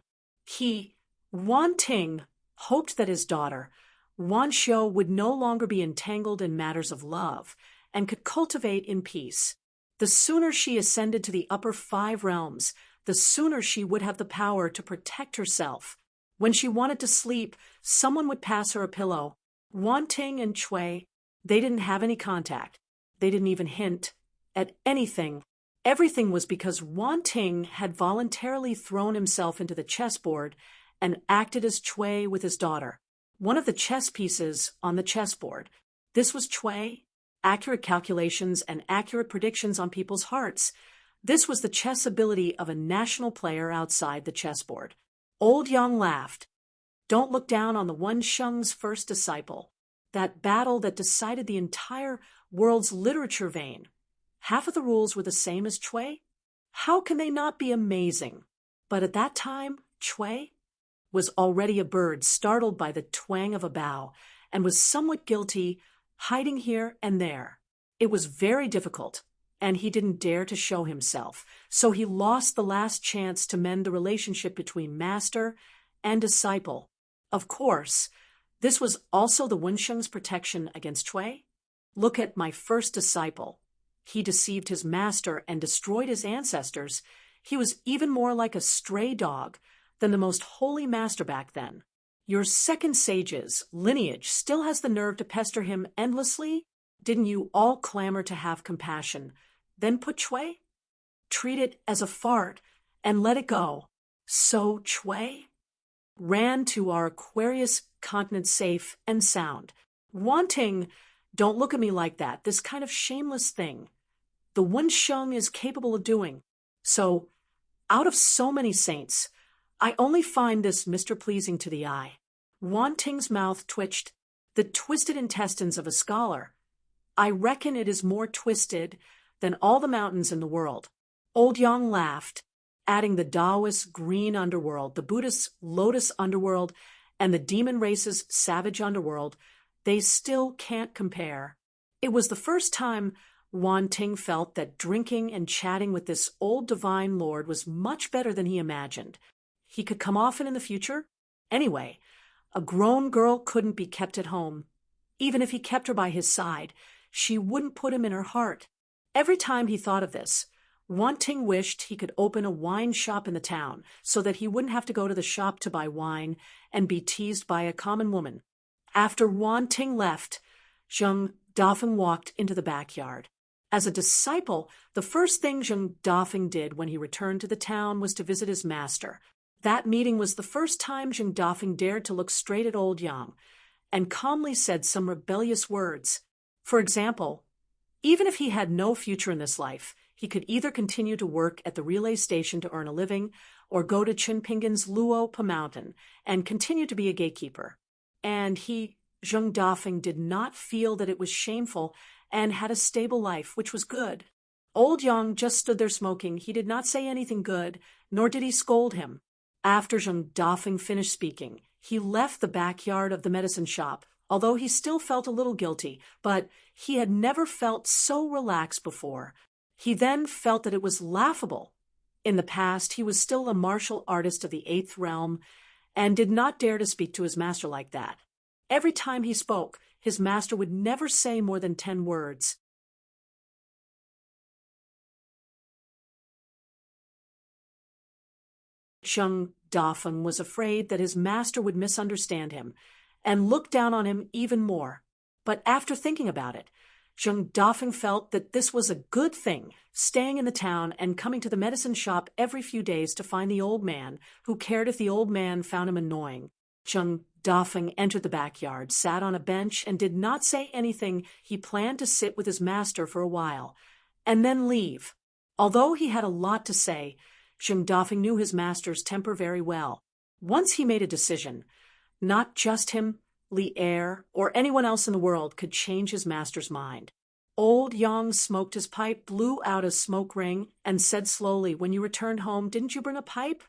Wan Ting, hoped that his daughter, Wan Xiu, would no longer be entangled in matters of love and could cultivate in peace. The sooner she ascended to the upper 5 realms, the sooner she would have the power to protect herself. When she wanted to sleep, someone would pass her a pillow. Wan Ting and Cui, they didn't have any contact. They didn't even hint at anything. Everything was because Wan Ting had voluntarily thrown himself into the chessboard and acted as Cui with his daughter. One of the chess pieces on the chessboard. This was Cui. Accurate calculations and accurate predictions on people's hearts. This was the chess ability of a national player outside the chessboard. Old Yang laughed. Don't look down on the Wen Sheng's first disciple. That battle that decided the entire world's literature vein. Half of the rules were the same as Cui. How can they not be amazing? But at that time, Cui was already a bird startled by the twang of a bow and was somewhat guilty, hiding here and there. It was very difficult, and he didn't dare to show himself, so he lost the last chance to mend the relationship between master and disciple. Of course, this was also the Wensheng's protection against Cui. Look at my first disciple. He deceived his master and destroyed his ancestors. He was even more like a stray dog than the most holy master back then. Your second sage's lineage still has the nerve to pester him endlessly? Didn't you all clamor to have compassion? Then put Cui? Treat it as a fart and let it go. So Cui ran to our Aquarius continent safe and sound. Wan Ting, don't look at me like that. This kind of shameless thing. The Wensheng is capable of doing. So, out of so many saints, I only find this Mr. Pleasing to the eye. Wan Ting's mouth twitched, the twisted intestines of a scholar. I reckon it is more twisted than all the mountains in the world. Old Yang laughed, adding the Taoist green underworld, the Buddhist lotus underworld, and the demon race's savage underworld. They still can't compare. It was the first time Wan Ting felt that drinking and chatting with this old divine lord was much better than he imagined. He could come often in the future. Anyway, a grown girl couldn't be kept at home. Even if he kept her by his side, she wouldn't put him in her heart. Every time he thought of this, Wan Ting wished he could open a wine shop in the town so that he wouldn't have to go to the shop to buy wine and be teased by a common woman. After Wan Ting left, Zheng Dafeng walked into the backyard. As a disciple, the first thing Zheng Dafeng did when he returned to the town was to visit his master. That meeting was the first time Zheng Dafeng dared to look straight at old Yang and calmly said some rebellious words. For example, even if he had no future in this life, he could either continue to work at the relay station to earn a living or go to Chinpingan's Luopa mountain and continue to be a gatekeeper. And he, Zheng Dafeng, did not feel that it was shameful and had a stable life, which was good. Old Yang just stood there smoking. He did not say anything good, nor did he scold him. After Zheng Dafeng finished speaking, he left the backyard of the medicine shop, although he still felt a little guilty, but he had never felt so relaxed before. He then felt that it was laughable. In the past, he was still a martial artist of the 8th realm and did not dare to speak to his master like that. Every time he spoke, his master would never say more than 10 words. Zheng Dafeng was afraid that his master would misunderstand him and look down on him even more. But after thinking about it, Zheng Dafeng felt that this was a good thing, staying in the town and coming to the medicine shop every few days to find the old man, who cared if the old man found him annoying. Zheng Dafeng entered the backyard, sat on a bench, and did not say anything. He planned to sit with his master for a while, and then leave. Although he had a lot to say, Zheng Dafeng knew his master's temper very well. Once he made a decision, not just him, Li Er, or anyone else in the world could change his master's mind. Old Yang smoked his pipe, blew out a smoke ring, and said slowly, "When you returned home, didn't you bring a pipe?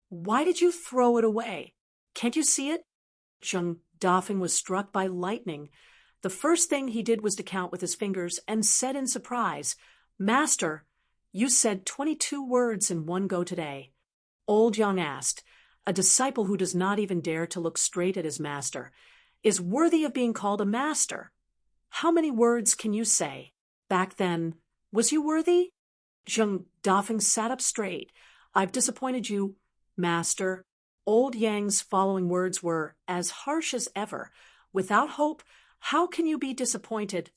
Why did you throw it away? Can't you see it?" Zheng Dafeng was struck by lightning. The first thing he did was to count with his fingers and said in surprise, "Master, you said 22 words in one go today." Old Yang asked, "A disciple who does not even dare to look straight at his master is worthy of being called a master. How many words can you say? Back then, was you worthy?" Zheng Dafeng sat up straight. "I've disappointed you, master." Old Yang's following words were as harsh as ever. "Without hope, how can you be disappointed?"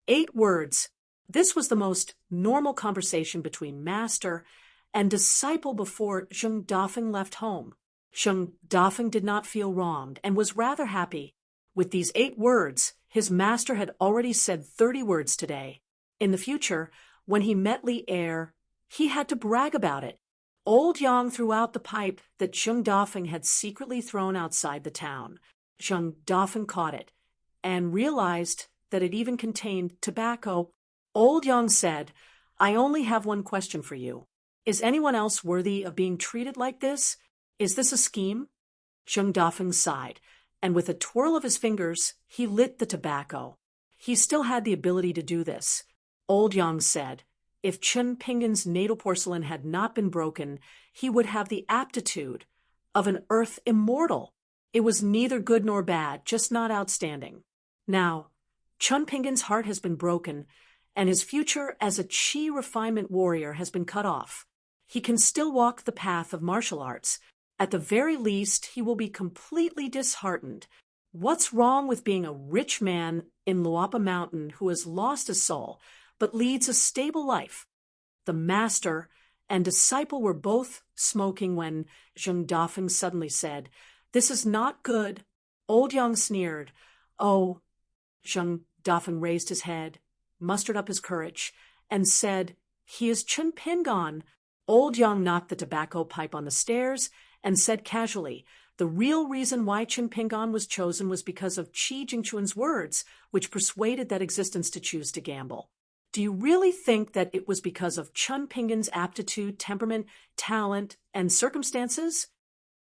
8 words. This was the most normal conversation between master and disciple before Zheng Dafeng left home. Zheng Dafeng did not feel wronged and was rather happy. With these 8 words, his master had already said 30 words today. In the future, when he met Li Er, he had to brag about it. Old Yang threw out the pipe that Zheng Dafeng had secretly thrown outside the town. Zheng Dafeng caught it and realized that it even contained tobacco. Old Yang said, "I only have one question for you. Is anyone else worthy of being treated like this? Is this a scheme?" Zheng Dafeng sighed, and with a twirl of his fingers, he lit the tobacco. He still had the ability to do this. Old Yang said, if Chinpingan's natal porcelain had not been broken, he would have the aptitude of an earth immortal. It was neither good nor bad, just not outstanding. Now, Chinpingan's heart has been broken, and his future as a Qi refinement warrior has been cut off. He can still walk the path of martial arts. At the very least, he will be completely disheartened. What's wrong with being a rich man in Luopa Mountain who has lost his soul, but leads a stable life? The master and disciple were both smoking when Zheng Dafeng suddenly said, "This is not good." Old Yang sneered. "Oh." Zheng Dafeng raised his head, mustered up his courage, and said, "He is Chinpingan." Old Yang knocked the tobacco pipe on the stairs and said casually, "The real reason why Chinpingan was chosen was because of Qi Jingchuan's words, which persuaded that existence to choose to gamble. Do you really think that it was because of Chinpingan's aptitude, temperament, talent, and circumstances?"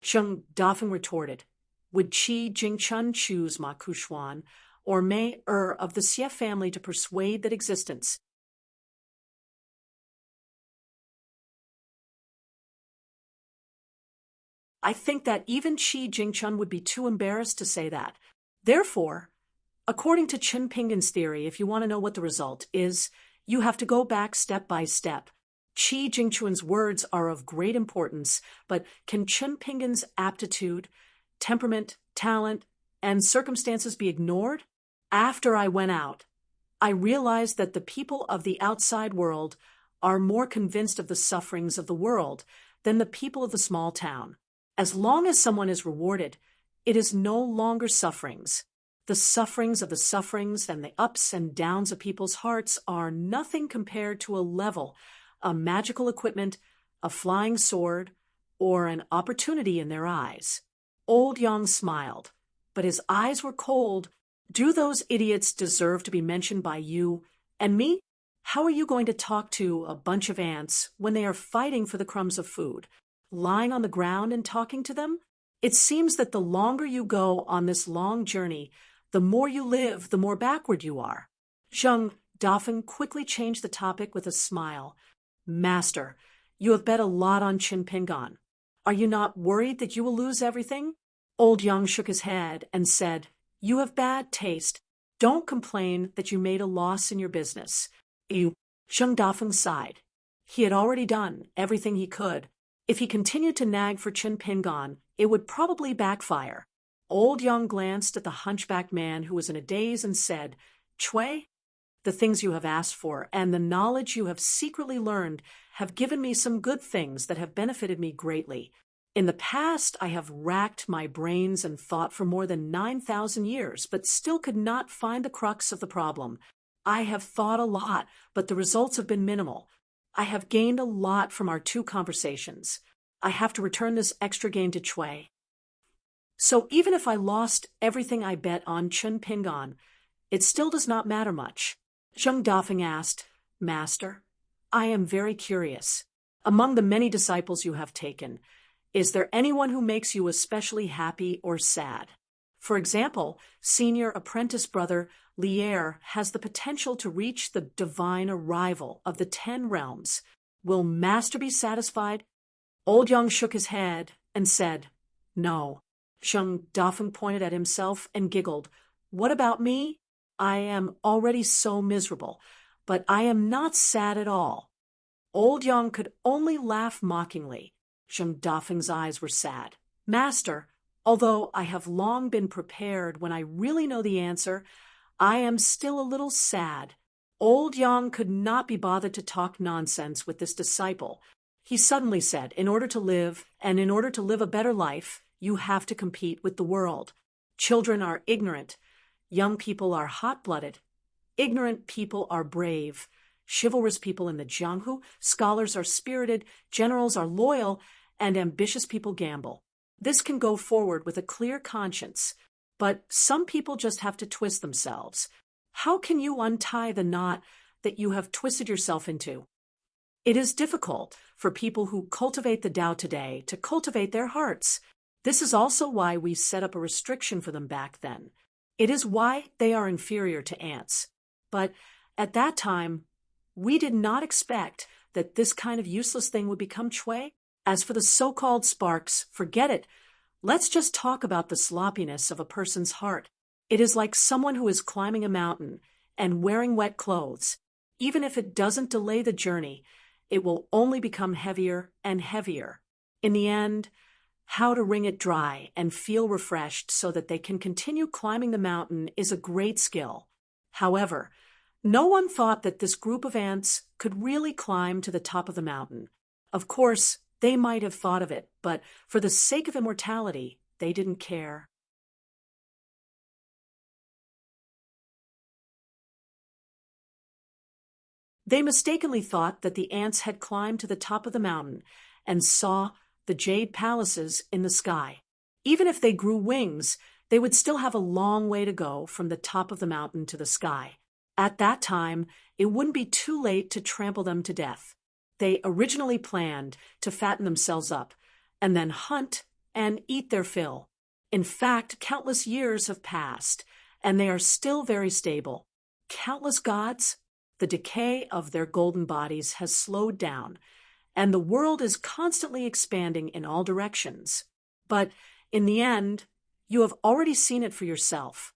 Zheng Dafeng retorted, "Would Qi Jingchun choose Ma Kushuan or Mei of the Xie family to persuade that existence?" I think that even Qi Jingchun would be too embarrassed to say that. Therefore, according to Chinpingan's theory, if you want to know what the result is, you have to go back step by step. Qi Jingchuan's words are of great importance, but can Chinpingan's aptitude, temperament, talent, and circumstances be ignored? After I went out, I realized that the people of the outside world are more convinced of the sufferings of the world than the people of the small town. As long as someone is rewarded, it is no longer sufferings. The sufferings of the sufferings and the ups and downs of people's hearts are nothing compared to a level, a magical equipment, a flying sword, or an opportunity in their eyes. Old Yang smiled, but his eyes were cold. Do those idiots deserve to be mentioned by you and me? How are you going to talk to a bunch of ants when they are fighting for the crumbs of food? Lying on the ground and talking to them? It seems that the longer you go on this long journey, the more you live, the more backward you are. Zheng Dafeng quickly changed the topic with a smile. Master, you have bet a lot on Qin Pingan. Are you not worried that you will lose everything? Old Yang shook his head and said, You have bad taste. Don't complain that you made a loss in your business. Zheng Dafeng sighed. He had already done everything he could. If he continued to nag for Qin Pingan, it would probably backfire. Old Yang glanced at the hunchbacked man who was in a daze and said, Chui, the things you have asked for and the knowledge you have secretly learned have given me some good things that have benefited me greatly. In the past, I have racked my brains and thought for more than 9,000 years, but still could not find the crux of the problem. I have thought a lot, but the results have been minimal. I have gained a lot from our 2 conversations. I have to return this extra gain to Chui. So even if I lost everything I bet on Qin Pingan, it still does not matter much. Zheng Dafeng asked, Master, I am very curious. Among the many disciples you have taken, is there anyone who makes you especially happy or sad? For example, senior apprentice brother Lier has the potential to reach the divine arrival of the 10 realms. Will Master be satisfied? Old Yang shook his head and said, No. Zheng Dafeng pointed at himself and giggled. What about me? I am already so miserable, but I am not sad at all. Old Yang could only laugh mockingly. Zheng Dafeng's eyes were sad. Master, although I have long been prepared when I really know the answer, I am still a little sad. Old Yang could not be bothered to talk nonsense with this disciple. He suddenly said, in order to live, and in order to live a better life, you have to compete with the world. Children are ignorant. Young people are hot-blooded. Ignorant people are brave. Chivalrous people in the Jianghu, scholars are spirited, generals are loyal, and ambitious people gamble. This can go forward with a clear conscience, but some people just have to twist themselves. How can you untie the knot that you have twisted yourself into? It is difficult for people who cultivate the Tao today to cultivate their hearts. This is also why we set up a restriction for them back then. It is why they are inferior to ants. But at that time, we did not expect that this kind of useless thing would become Chui. As for the so-called sparks, forget it. Let's just talk about the sloppiness of a person's heart. It is like someone who is climbing a mountain and wearing wet clothes. Even if it doesn't delay the journey, it will only become heavier and heavier. In the end, how to wring it dry and feel refreshed so that they can continue climbing the mountain is a great skill. However, no one thought that this group of ants could really climb to the top of the mountain. Of course, they might have thought of it, but for the sake of immortality, they didn't care. They mistakenly thought that the ants had climbed to the top of the mountain and saw the jade palaces in the sky. Even if they grew wings, they would still have a long way to go from the top of the mountain to the sky. At that time, it wouldn't be too late to trample them to death. They originally planned to fatten themselves up and then hunt and eat their fill. In fact, countless years have passed, and they are still very stable. Countless gods, the decay of their golden bodies has slowed down, and the world is constantly expanding in all directions. But in the end, you have already seen it for yourself.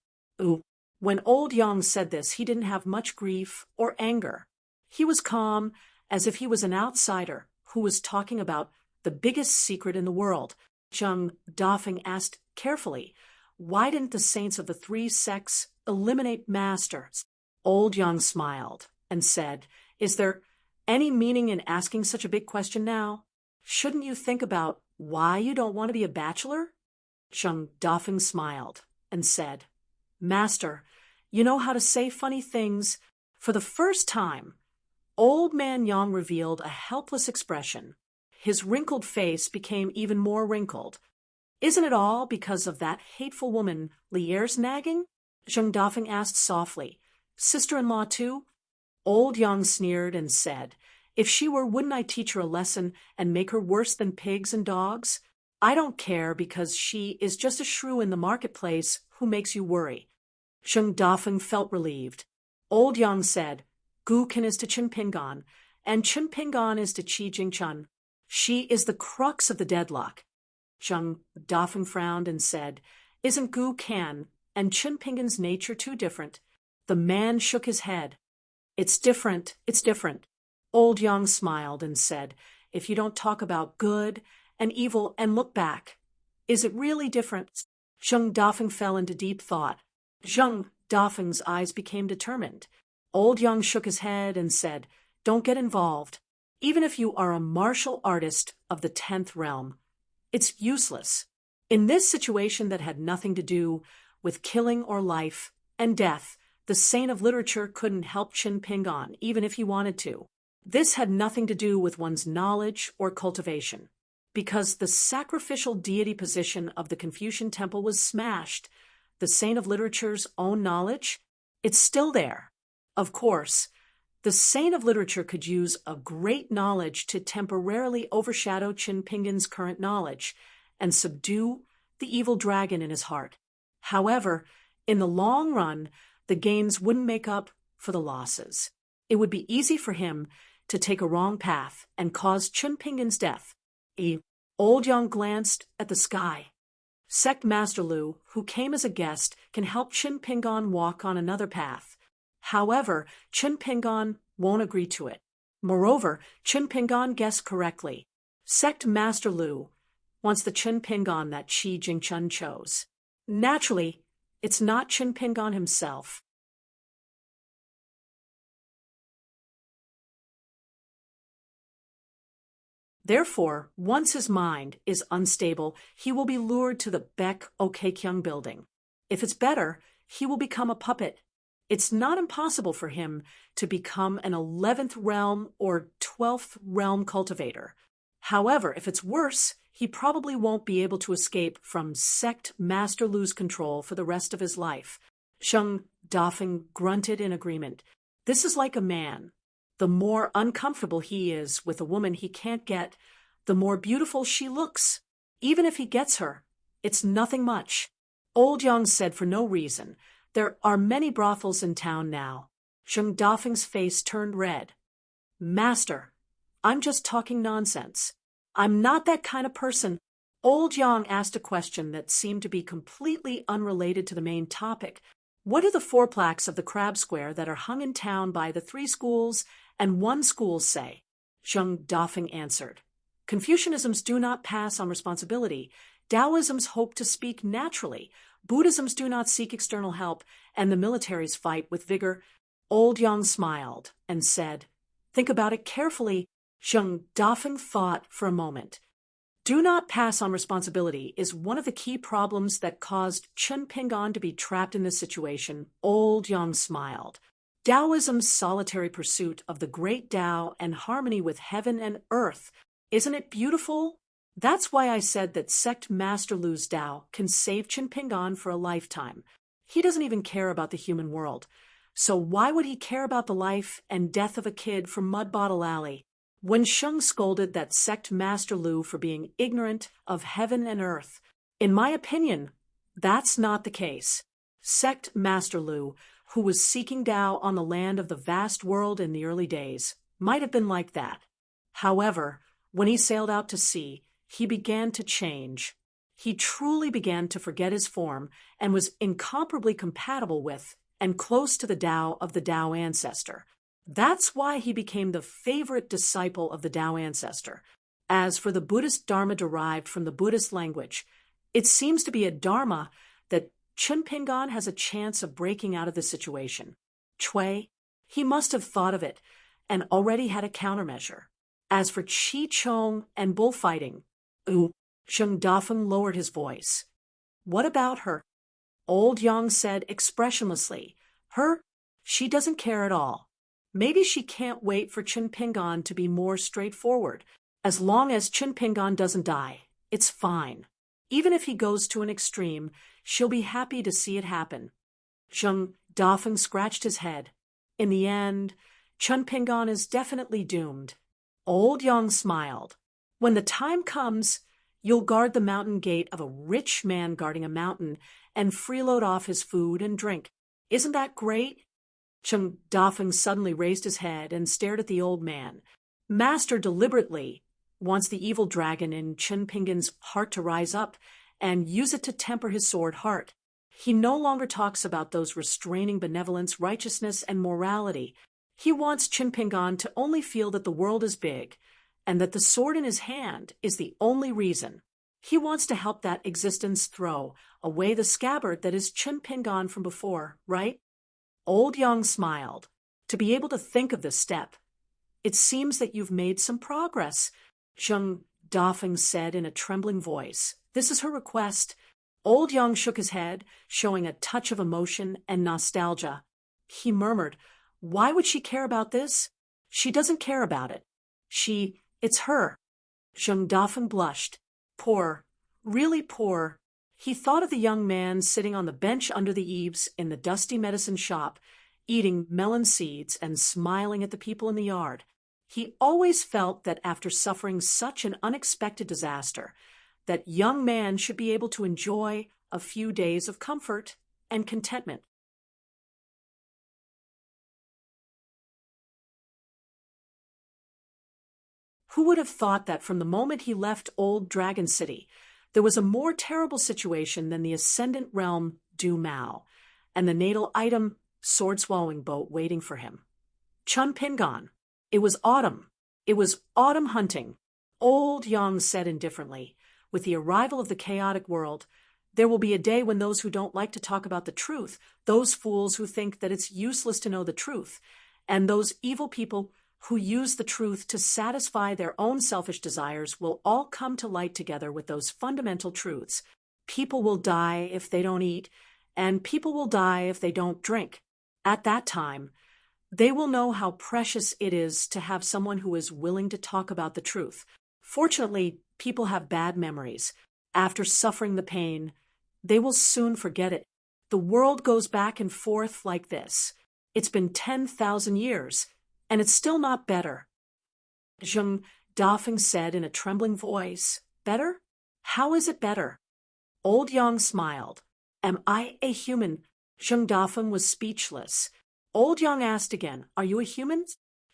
When old Yang said this, he didn't have much grief or anger. He was calm, as if he was an outsider who was talking about the biggest secret in the world. Zheng Dafeng asked carefully, why didn't the saints of the 3 sects eliminate masters? Old Yang smiled and said, is there any meaning in asking such a big question now? Shouldn't you think about why you don't want to be a bachelor? Zheng Dafeng smiled and said, Master, you know how to say funny things. For the first time, Old Man Yang revealed a helpless expression. His wrinkled face became even more wrinkled. Isn't it all because of that hateful woman Lier's nagging? Zheng Dafeng asked softly. Sister-in-law too? Old Yang sneered and said, if she were, wouldn't I teach her a lesson and make her worse than pigs and dogs? I don't care because she is just a shrew in the marketplace who makes you worry. Zheng Dafeng felt relieved. Old Yang said, Gu Qin is to Qin Pingan, and Qin Pingan is to Qi Jingchun. She is the crux of the deadlock. Zheng Dafeng frowned and said, isn't Gu Kan and Qin Pingan's nature too different? The man shook his head. It's different, it's different. Old Yang smiled and said, if you don't talk about good and evil and look back, is it really different? Zheng Dafeng fell into deep thought. Zheng Dafeng's eyes became determined. Old Yang shook his head and said, don't get involved. Even if you are a martial artist of the 10th realm, it's useless. In this situation that had nothing to do with killing or life and death, the saint of literature couldn't help Qin Pingan, even if he wanted to. This had nothing to do with one's knowledge or cultivation, because the sacrificial deity position of the Confucian temple was smashed. The saint of literature's own knowledge, it's still there. Of course, the saint of literature could use a great knowledge to temporarily overshadow Qin Pingan's current knowledge and subdue the evil dragon in his heart. However, in the long run, the gains wouldn't make up for the losses. It would be easy for him to take a wrong path and cause Qin Pingan's death. Old Yang glanced at the sky. Sect Master Lu, who came as a guest, can help Qin Pingan walk on another path. However, Qin Pingan won't agree to it. Moreover, Qin Pingan guessed correctly. Sect Master Lu wants the Qin Pingan that Qi Jingchun chose. Naturally, it's not Qin Pingan himself. Therefore, once his mind is unstable, he will be lured to the Baek Okekyung building. If it's better, he will become a puppet. It's not impossible for him to become an 11th realm or 12th realm cultivator. However, if it's worse, he probably won't be able to escape from Sect Master Lu's control for the rest of his life. Zheng Dafeng grunted in agreement. This is like a man. The more uncomfortable he is with a woman he can't get, the more beautiful she looks. Even if he gets her, it's nothing much. Old Yang said for no reason, there are many brothels in town now. Zheng Dafeng's face turned red. Master, I'm just talking nonsense. I'm not that kind of person. Old Yang asked a question that seemed to be completely unrelated to the main topic. What do the 4 plaques of the Crab Square that are hung in town by the 3 schools and 1 school say? Zheng Dafeng answered. Confucianisms do not pass on responsibility. Taoisms hope to speak naturally. Buddhisms do not seek external help, and the militaries fight with vigor. Old Yang smiled and said, think about it carefully. Zheng Dafeng thought for a moment. Do not pass on responsibility is one of the key problems that caused Qin Pingan to be trapped in this situation. Old Yang smiled. Taoism's solitary pursuit of the great Tao and harmony with heaven and earth. Isn't it beautiful? That's why I said that Sect Master Lu's Tao can save Qin Pingan for a lifetime. He doesn't even care about the human world. So why would he care about the life and death of a kid from Mud Bottle Alley? When Sheng scolded that Sect Master Lu for being ignorant of heaven and earth, in my opinion, that's not the case. Sect Master Lu, who was seeking Tao on the land of the vast world in the early days, might have been like that. However, when he sailed out to sea, he began to change. He truly began to forget his form and was incomparably compatible with and close to the Tao of the Tao ancestor. That's why he became the favorite disciple of the Tao ancestor. As for the Buddhist Dharma derived from the Buddhist language, it seems to be a Dharma that Qin Pingan has a chance of breaking out of the situation. Cui, he must have thought of it and already had a countermeasure. As for Qi Chong and bullfighting, Zheng Dafeng lowered his voice. What about her? Old Yang said expressionlessly. Her? She doesn't care at all. Maybe she can't wait for Qin Pingan to be more straightforward. As long as Chin Pingon doesn't die, it's fine. Even if he goes to an extreme, she'll be happy to see it happen. Zheng Dafeng scratched his head. In the end, Chun Pingon is definitely doomed. Old Yang smiled. When the time comes, you'll guard the mountain gate of a rich man guarding a mountain and freeload off his food and drink. Isn't that great? Chung Dafeng suddenly raised his head and stared at the old man. Master deliberately wants the evil dragon in Chen Pingon's heart to rise up and use it to temper his sword heart. He no longer talks about those restraining benevolence, righteousness, and morality. He wants Chin Pingon to only feel that the world is big and that the sword in his hand is the only reason. He wants to help that existence throw away the scabbard that is Chin Pingon from before, right? Old Yang smiled. To be able to think of this step. It seems that you've made some progress, Zheng Dafeng said in a trembling voice. This is her request. Old Yang shook his head, showing a touch of emotion and nostalgia. He murmured, "Why would she care about this? She doesn't care about it. It's her." Zheng Dafeng blushed. Poor, really poor. He thought of the young man sitting on the bench under the eaves in the dusty medicine shop, eating melon seeds and smiling at the people in the yard. He always felt that after suffering such an unexpected disaster, that young man should be able to enjoy a few days of comfort and contentment. Who would have thought that from the moment he left Old Dragon City, there was a more terrible situation than the Ascendant Realm Du Mao, and the natal item sword-swallowing boat waiting for him. Chun Pingon. It was autumn. It was autumn hunting. Old Yang said indifferently, with the arrival of the chaotic world, there will be a day when those who don't like to talk about the truth, those fools who think that it's useless to know the truth, and those evil people who use the truth to satisfy their own selfish desires will all come to light together with those fundamental truths. People will die if they don't eat, and people will die if they don't drink. At that time, they will know how precious it is to have someone who is willing to talk about the truth. Fortunately, people have bad memories. After suffering the pain, they will soon forget it. The world goes back and forth like this. It's been 10,000 years, and it's still not better. Zheng Dafeng said in a trembling voice. Better? How is it better? Old Yang smiled. Am I a human? Zheng Dafeng was speechless. Old Yang asked again, Are you a human?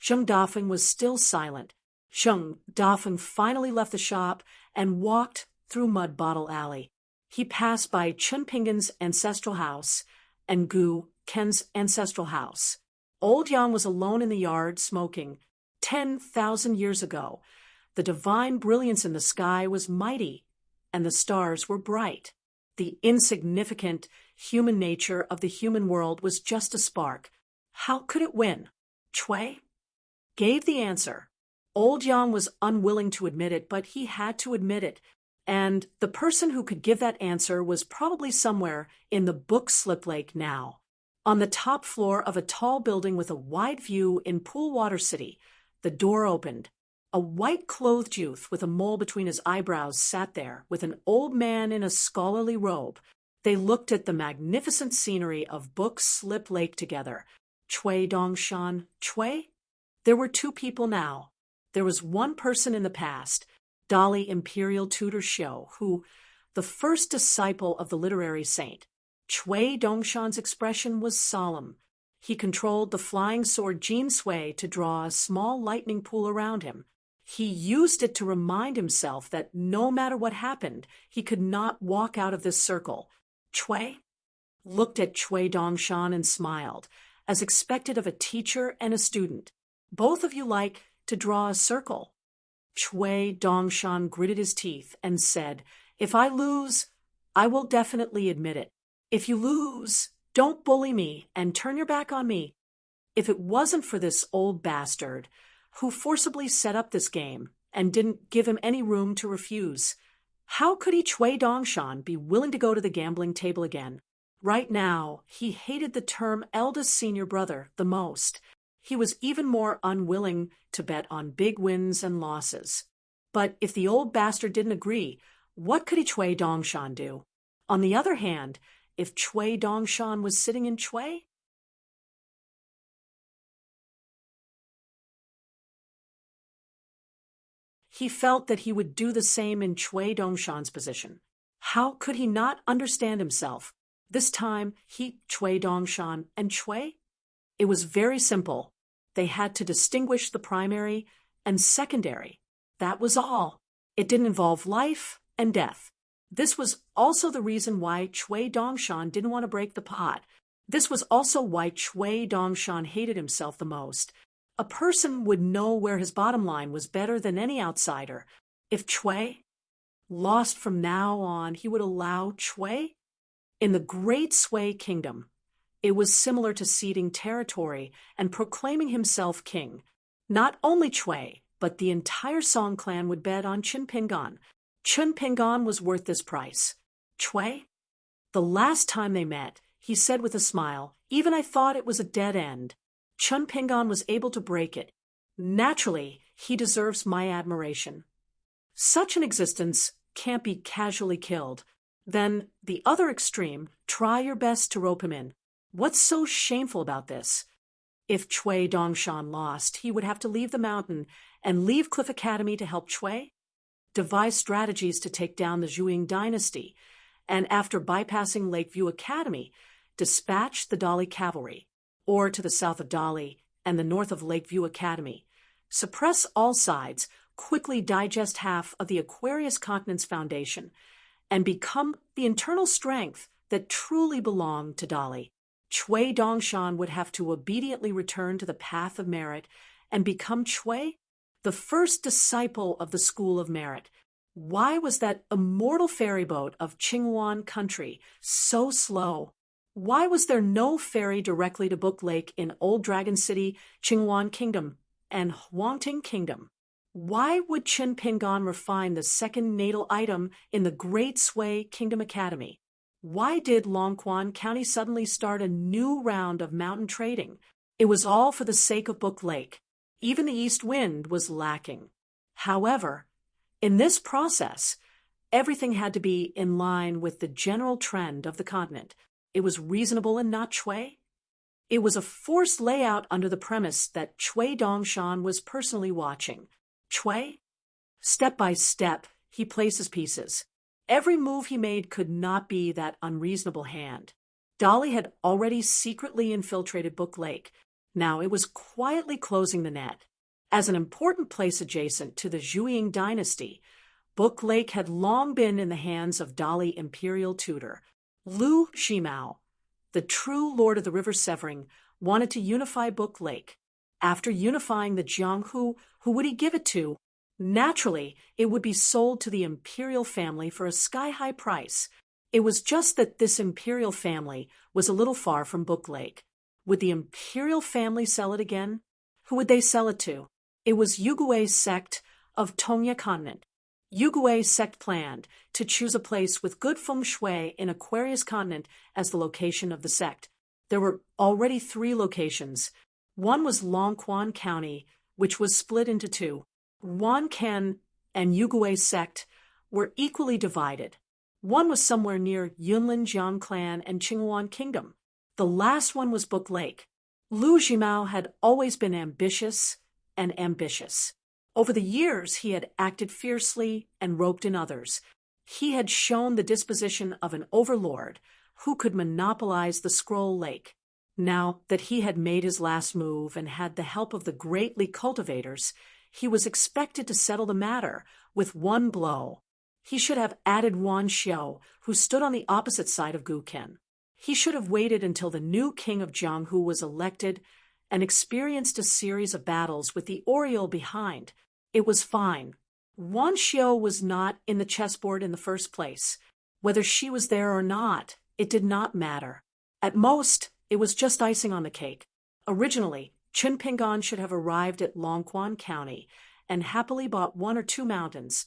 Zheng Dafeng was still silent. Zheng Dafeng finally left the shop and walked through Mud Bottle Alley. He passed by Chun Pingon's ancestral house and Gu Ken's ancestral house. Old Yang was alone in the yard, smoking. 10,000 years ago, the divine brilliance in the sky was mighty, and the stars were bright. The insignificant human nature of the human world was just a spark. How could it win? Chui gave the answer. Old Yang was unwilling to admit it, but he had to admit it, and the person who could give that answer was probably somewhere in the Book Slip Lake now. On the top floor of a tall building with a wide view in Poolwater City, the door opened. A white-clothed youth with a mole between his eyebrows sat there, with an old man in a scholarly robe. They looked at the magnificent scenery of Book Slip Lake together. Chui Dongshan, Chui? There were two people now. There was one person in the past, Dali Imperial Tutor Xiu, who, the first disciple of the literary saint. Chui Dongshan's expression was solemn. He controlled the flying sword Jin Sui to draw a small lightning pool around him. He used it to remind himself that no matter what happened, he could not walk out of this circle. Chui looked at Chui Dongshan and smiled, as expected of a teacher and a student. Both of you like to draw a circle. Chui Dongshan gritted his teeth and said, If I lose, I will definitely admit it. If you lose, don't bully me and turn your back on me. If it wasn't for this old bastard, who forcibly set up this game and didn't give him any room to refuse, how could he Chui Dongshan be willing to go to the gambling table again? Right now, he hated the term eldest senior brother the most. He was even more unwilling to bet on big wins and losses. But if the old bastard didn't agree, what could Chui Dongshan do? On the other hand, if Chui Dongshan was sitting in Chui, he felt that he would do the same in Chui Dongshan's position. How could he not understand himself? This time, he, Chui Dongshan, and Chui? It was very simple. They had to distinguish the primary and secondary. That was all. It didn't involve life and death. This was also the reason why Chui Dongshan didn't want to break the pot. This was also why Chui Dongshan hated himself the most. A person would know where his bottom line was better than any outsider. If Chui lost from now on, he would allow Chui? In the Great Sui Kingdom, it was similar to ceding territory and proclaiming himself king. Not only Chui, but the entire Song clan would bet on Chun Pingan. Chun Pingan was worth this price. Chui? The last time they met, he said with a smile, even I thought it was a dead end. Chun Pingan was able to break it. Naturally, he deserves my admiration. Such an existence can't be casually killed. Then, the other extreme, try your best to rope him in. What's so shameful about this? If Chui Dongshan lost, he would have to leave the mountain and leave Cliff Academy to help Chui, devise strategies to take down the Zhuang dynasty, and after bypassing Lakeview Academy, dispatch the Dali cavalry, or to the south of Dali and the north of Lakeview Academy, suppress all sides, quickly digest half of the Aquarius Continent's foundation, and become the internal strength that truly belonged to Dali. Chui Dongshan would have to obediently return to the path of merit and become Chui, the first disciple of the School of Merit. Why was that immortal ferry boat of Qingwan country so slow? Why was there no ferry directly to Book Lake in Old Dragon City, Qingwan Kingdom, and Huangting Kingdom? Why would Chun Pingan refine the second natal item in the Great Sui Kingdom Academy? Why did Longquan County suddenly start a new round of mountain trading? It was all for the sake of Book Lake. Even the east wind was lacking. However, in this process, everything had to be in line with the general trend of the continent. It was reasonable and not Chui. It was a forced layout under the premise that Chui Dongshan was personally watching. Chui? Step by step, he places pieces. Every move he made could not be that unreasonable hand. Dali had already secretly infiltrated Book Lake. Now it was quietly closing the net. As an important place adjacent to the Zhuang dynasty, Book Lake had long been in the hands of Dali imperial tutor. Lu Shimao, the true lord of the River Severing, wanted to unify Book Lake. After unifying the Jianghu, who would he give it to? Naturally, it would be sold to the imperial family for a sky-high price. It was just that this imperial family was a little far from Book Lake. Would the imperial family sell it again? Who would they sell it to? It was Yugue's sect of Tongya Continent. Yugue's sect planned to choose a place with good feng shui in Aquarius Continent as the location of the sect. There were already 3 locations. One was Longquan County, which was split into 2. Wanken and Yugue's sect were equally divided. One was somewhere near Yunlin Jiang Clan and Qingwan Kingdom. The last one was Book Lake. Lu Jimao had always been ambitious and ambitious. Over the years, he had acted fiercely and roped in others. He had shown the disposition of an overlord who could monopolize the Scroll Lake. Now that he had made his last move and had the help of the greatly cultivators, he was expected to settle the matter with one blow. He should have added Wan Xiao, who stood on the opposite side of Guken. He should have waited until the new king of Jianghu was elected and experienced a series of battles with the Oriole behind. It was fine. Wan Xiao was not in the chessboard in the first place. Whether she was there or not, it did not matter. At most, it was just icing on the cake. Originally, Chun Pingan should have arrived at Longquan County and happily bought 1 or 2 mountains.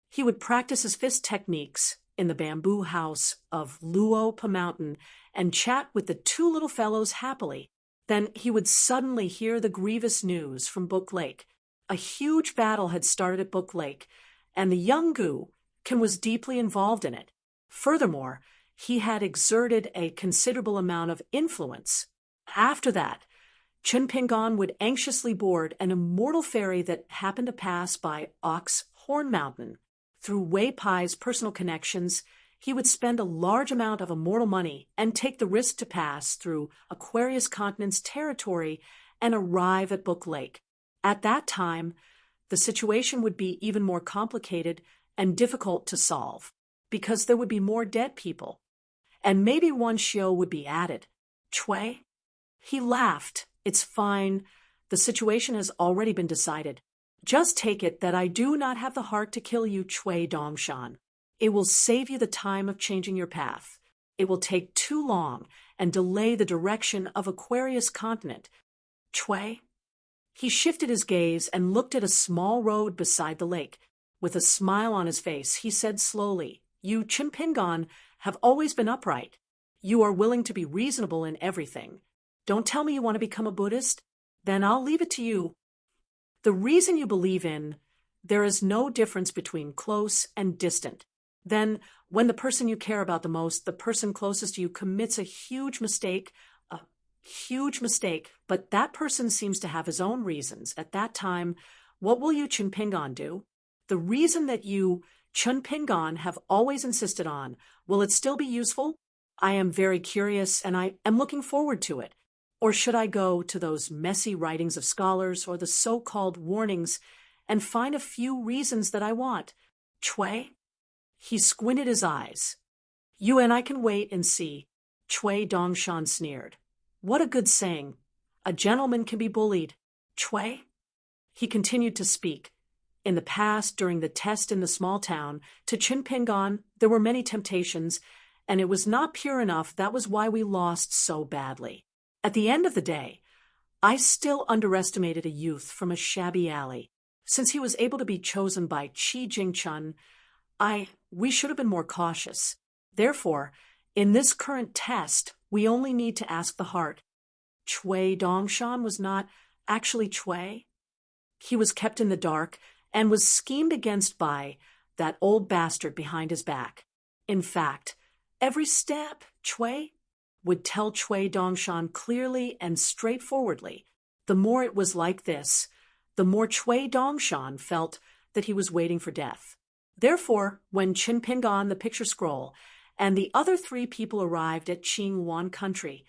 He would practice his fist techniques in the bamboo house of Luopa Mountain and chat with the 2 little fellows happily. Then he would suddenly hear the grievous news from Book Lake. A huge battle had started at Book Lake, and the young Kin was deeply involved in it. Furthermore, he had exerted a considerable amount of influence. After that, Chun Pingon would anxiously board an immortal ferry that happened to pass by Ox Horn Mountain. Through Wei Pai's personal connections, he would spend a large amount of immortal money and take the risk to pass through Aquarius Continent's territory and arrive at Book Lake. At that time, the situation would be even more complicated and difficult to solve, because there would be more dead people. And maybe one Shio would be added. Chui? He laughed. It's fine. The situation has already been decided. Just take it that I do not have the heart to kill you, Chui Dongshan. It will save you the time of changing your path. It will take too long and delay the direction of Aquarius Continent. Chui? He shifted his gaze and looked at a small road beside the lake. With a smile on his face, he said slowly, You Chun Pingon have always been upright. You are willing to be reasonable in everything. Don't tell me you want to become a Buddhist? Then I'll leave it to you. The reason you believe in, there is no difference between close and distant. Then, when the person you care about the most, the person closest to you, commits a huge mistake, but that person seems to have his own reasons. At that time, what will you Chun Pingon do? The reason that you Chun Pingon have always insisted on, will it still be useful? I am very curious, and I am looking forward to it. Or should I go to those messy writings of scholars or the so-called warnings and find a few reasons that I want? Chui? He squinted his eyes. You and I can wait and see. Chui Dongshan sneered. What a good saying. A gentleman can be bullied. Chui? He continued to speak. In the past, during the test in the small town, to Chun Pingon, there were many temptations, and it was not pure enough. That was why we lost so badly. At the end of the day, I still underestimated a youth from a shabby alley. Since he was able to be chosen by Qi Jingchun, we should have been more cautious. Therefore, in this current test, we only need to ask the heart. Chui Dongshan was not actually Chui. He was kept in the dark and was schemed against by that old bastard behind his back. In fact, every step, Chui would tell Chui Dongshan clearly and straightforwardly. The more it was like this, the more Chui Dongshan felt that he was waiting for death. Therefore, when Chun Pingon, the picture scroll, and the other 3 people arrived at Qing Wan country,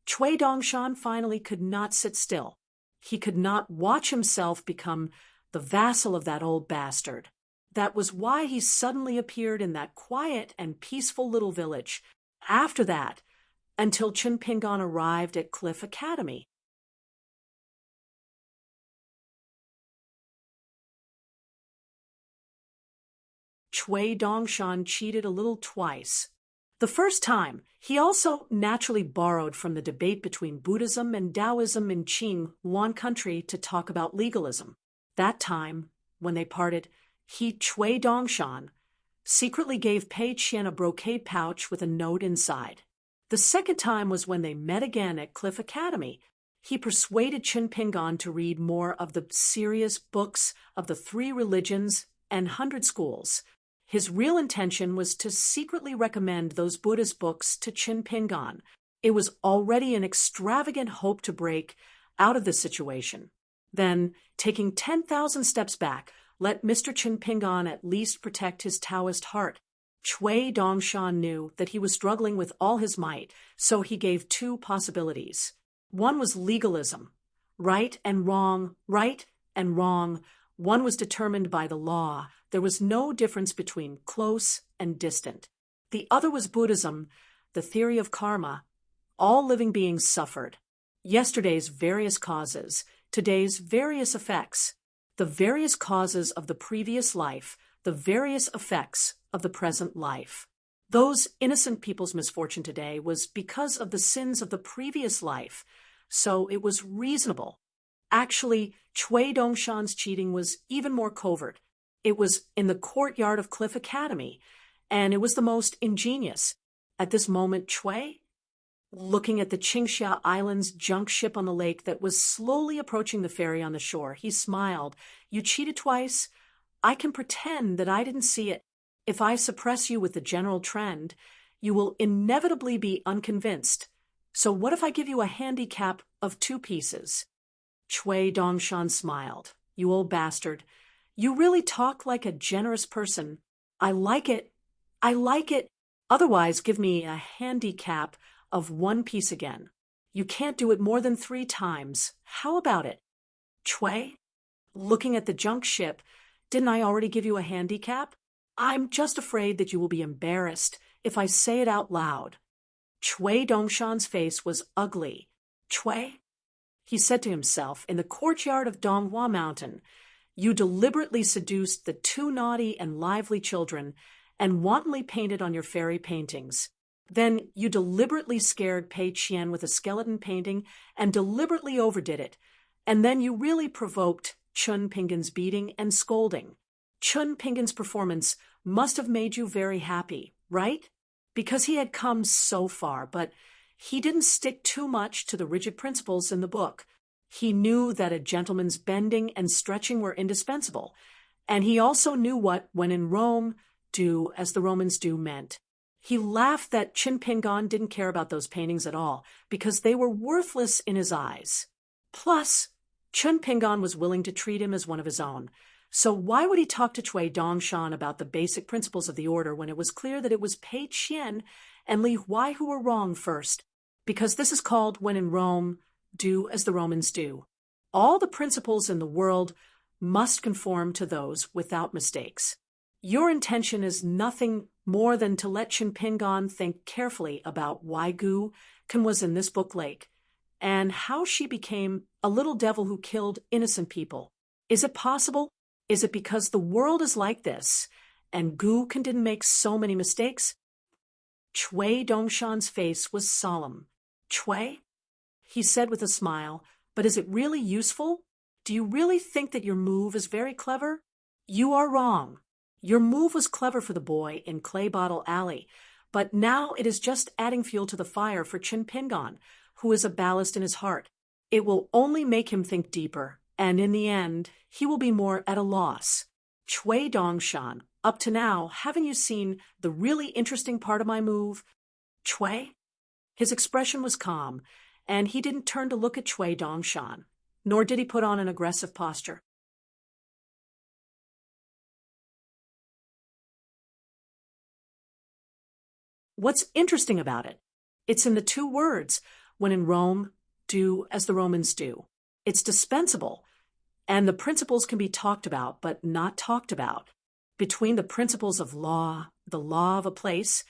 Chui Dongshan finally could not sit still. He could not watch himself become the vassal of that old bastard. That was why he suddenly appeared in that quiet and peaceful little village. After that, until Chun Pingon arrived at Cliff Academy. Chui Dongshan cheated a little twice. The first time, he also naturally borrowed from the debate between Buddhism and Taoism in Qing Wan country to talk about legalism. That time, when they parted, he, Chui Dongshan, secretly gave Pei Qian a brocade pouch with a note inside. The second time was when they met again at Cliff Academy. He persuaded Chun Pingon to read more of the serious books of the 3 religions and 100 schools. His real intention was to secretly recommend those Buddhist books to Chun Pingon. It was already an extravagant hope to break out of this situation. Then, taking 10,000 steps back, let Mr. Chun Pingon at least protect his Taoist heart. Chui Dongshan knew that he was struggling with all his might, so he gave 2 possibilities. One was legalism, right and wrong, right and wrong. One was determined by the law. There was no difference between close and distant. The other was Buddhism, the theory of karma. All living beings suffered. Yesterday's various causes, today's various effects, the various causes of the previous life, the various effects of the present life. Those innocent people's misfortune today was because of the sins of the previous life, so it was reasonable. Actually, Chui Dongshan's cheating was even more covert. It was in the courtyard of Cliff Academy, and it was the most ingenious. At this moment, Chui Looking at the Qingxia Islands junk ship on the lake that was slowly approaching the ferry on the shore, he smiled. You cheated twice? I can pretend that I didn't see it. If I suppress you with the general trend, you will inevitably be unconvinced. So what if I give you a handicap of 2 pieces? Cui Dongshan smiled. You old bastard. You really talk like a generous person. I like it. I like it. Otherwise, give me a handicap of 1 piece again. You can't do it more than 3 times. How about it? Cui? Looking at the junk ship, didn't I already give you a handicap? I'm just afraid that you will be embarrassed if I say it out loud. Cui Dongshan's face was ugly. Cui? He said to himself, in the courtyard of Donghua Mountain, you deliberately seduced the 2 naughty and lively children and wantonly painted on your fairy paintings. Then you deliberately scared Pei Qian with a skeleton painting and deliberately overdid it. And then you really provoked Chun Pingan's beating and scolding. Chun Pingan's performance must have made you very happy, right? Because he had come so far, but he didn't stick too much to the rigid principles in the book. He knew that a gentleman's bending and stretching were indispensable, and he also knew what, when in Rome, do as the Romans do meant. He laughed that Qin Pingan didn't care about those paintings at all, because they were worthless in his eyes. Plus, Chun Pingan was willing to treat him as one of his own. So why would he talk to Cui Dongshan about the basic principles of the order when it was clear that it was Pei Qian and Li Huai who were wrong first? Because this is called, when in Rome, do as the Romans do. All the principles in the world must conform to those without mistakes. Your intention is nothing more than to let Qin Pingan think carefully about why Gu Kan was in this book lake, and how she became a little devil who killed innocent people. Is it possible? Is it because the world is like this, and Gu Kan didn't make so many mistakes? Cui Dongshan's face was solemn. Cui? He said with a smile, but is it really useful? Do you really think that your move is very clever? You are wrong. Your move was clever for the boy in Clay Bottle Alley, but now it is just adding fuel to the fire for Qin Pingan, who is a ballast in his heart. It will only make him think deeper, and in the end, he will be more at a loss. Cui Dongshan, up to now, haven't you seen the really interesting part of my move? Cui? His expression was calm, and he didn't turn to look at Cui Dongshan, nor did he put on an aggressive posture. What's interesting about it? It's in the 2 words, when in Rome, do as the Romans do. It's dispensable, and the principles can be talked about, but not talked about. Between the principles of law, the law of a place,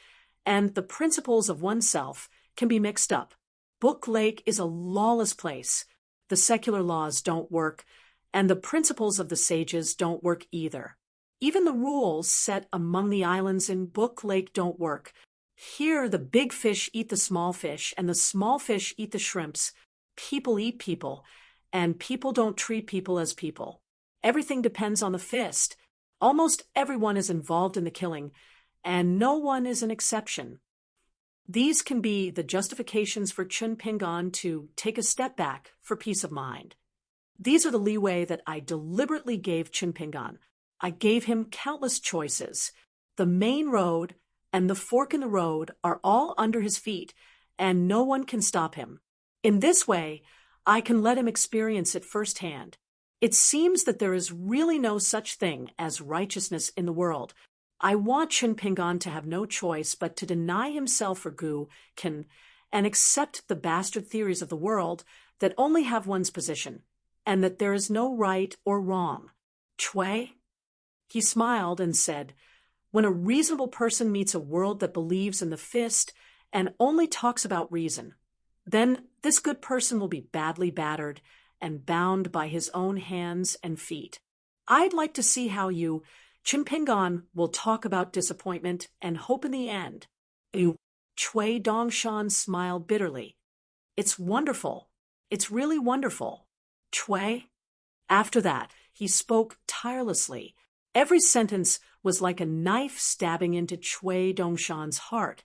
and the principles of oneself can be mixed up. Book Lake is a lawless place. The secular laws don't work, and the principles of the sages don't work either. Even the rules set among the islands in Book Lake don't work. Here, the big fish eat the small fish, and the small fish eat the shrimps. People eat people, and people don't treat people as people. Everything depends on the fist. Almost everyone is involved in the killing, and no one is an exception. These can be the justifications for Qin Pingan to take a step back for peace of mind. These are the leeway that I deliberately gave Qin Pingan. I gave him countless choices. The main road and the fork in the road are all under his feet, and no one can stop him. In this way, I can let him experience it firsthand. It seems that there is really no such thing as righteousness in the world. I want Qin Pingan to have no choice but to deny himself for Gu Kan and accept the bastard theories of the world that only have one's position, and that there is no right or wrong. Cui? He smiled and said, when a reasonable person meets a world that believes in the fist and only talks about reason, then this good person will be badly battered and bound by his own hands and feet. I'd like to see how you, Qin Pingan, will talk about disappointment and hope in the end. Cui Dongshan smiled bitterly. It's wonderful. It's really wonderful. Cui? After that, he spoke tirelessly. Every sentence was like a knife stabbing into Cui Dongshan's heart.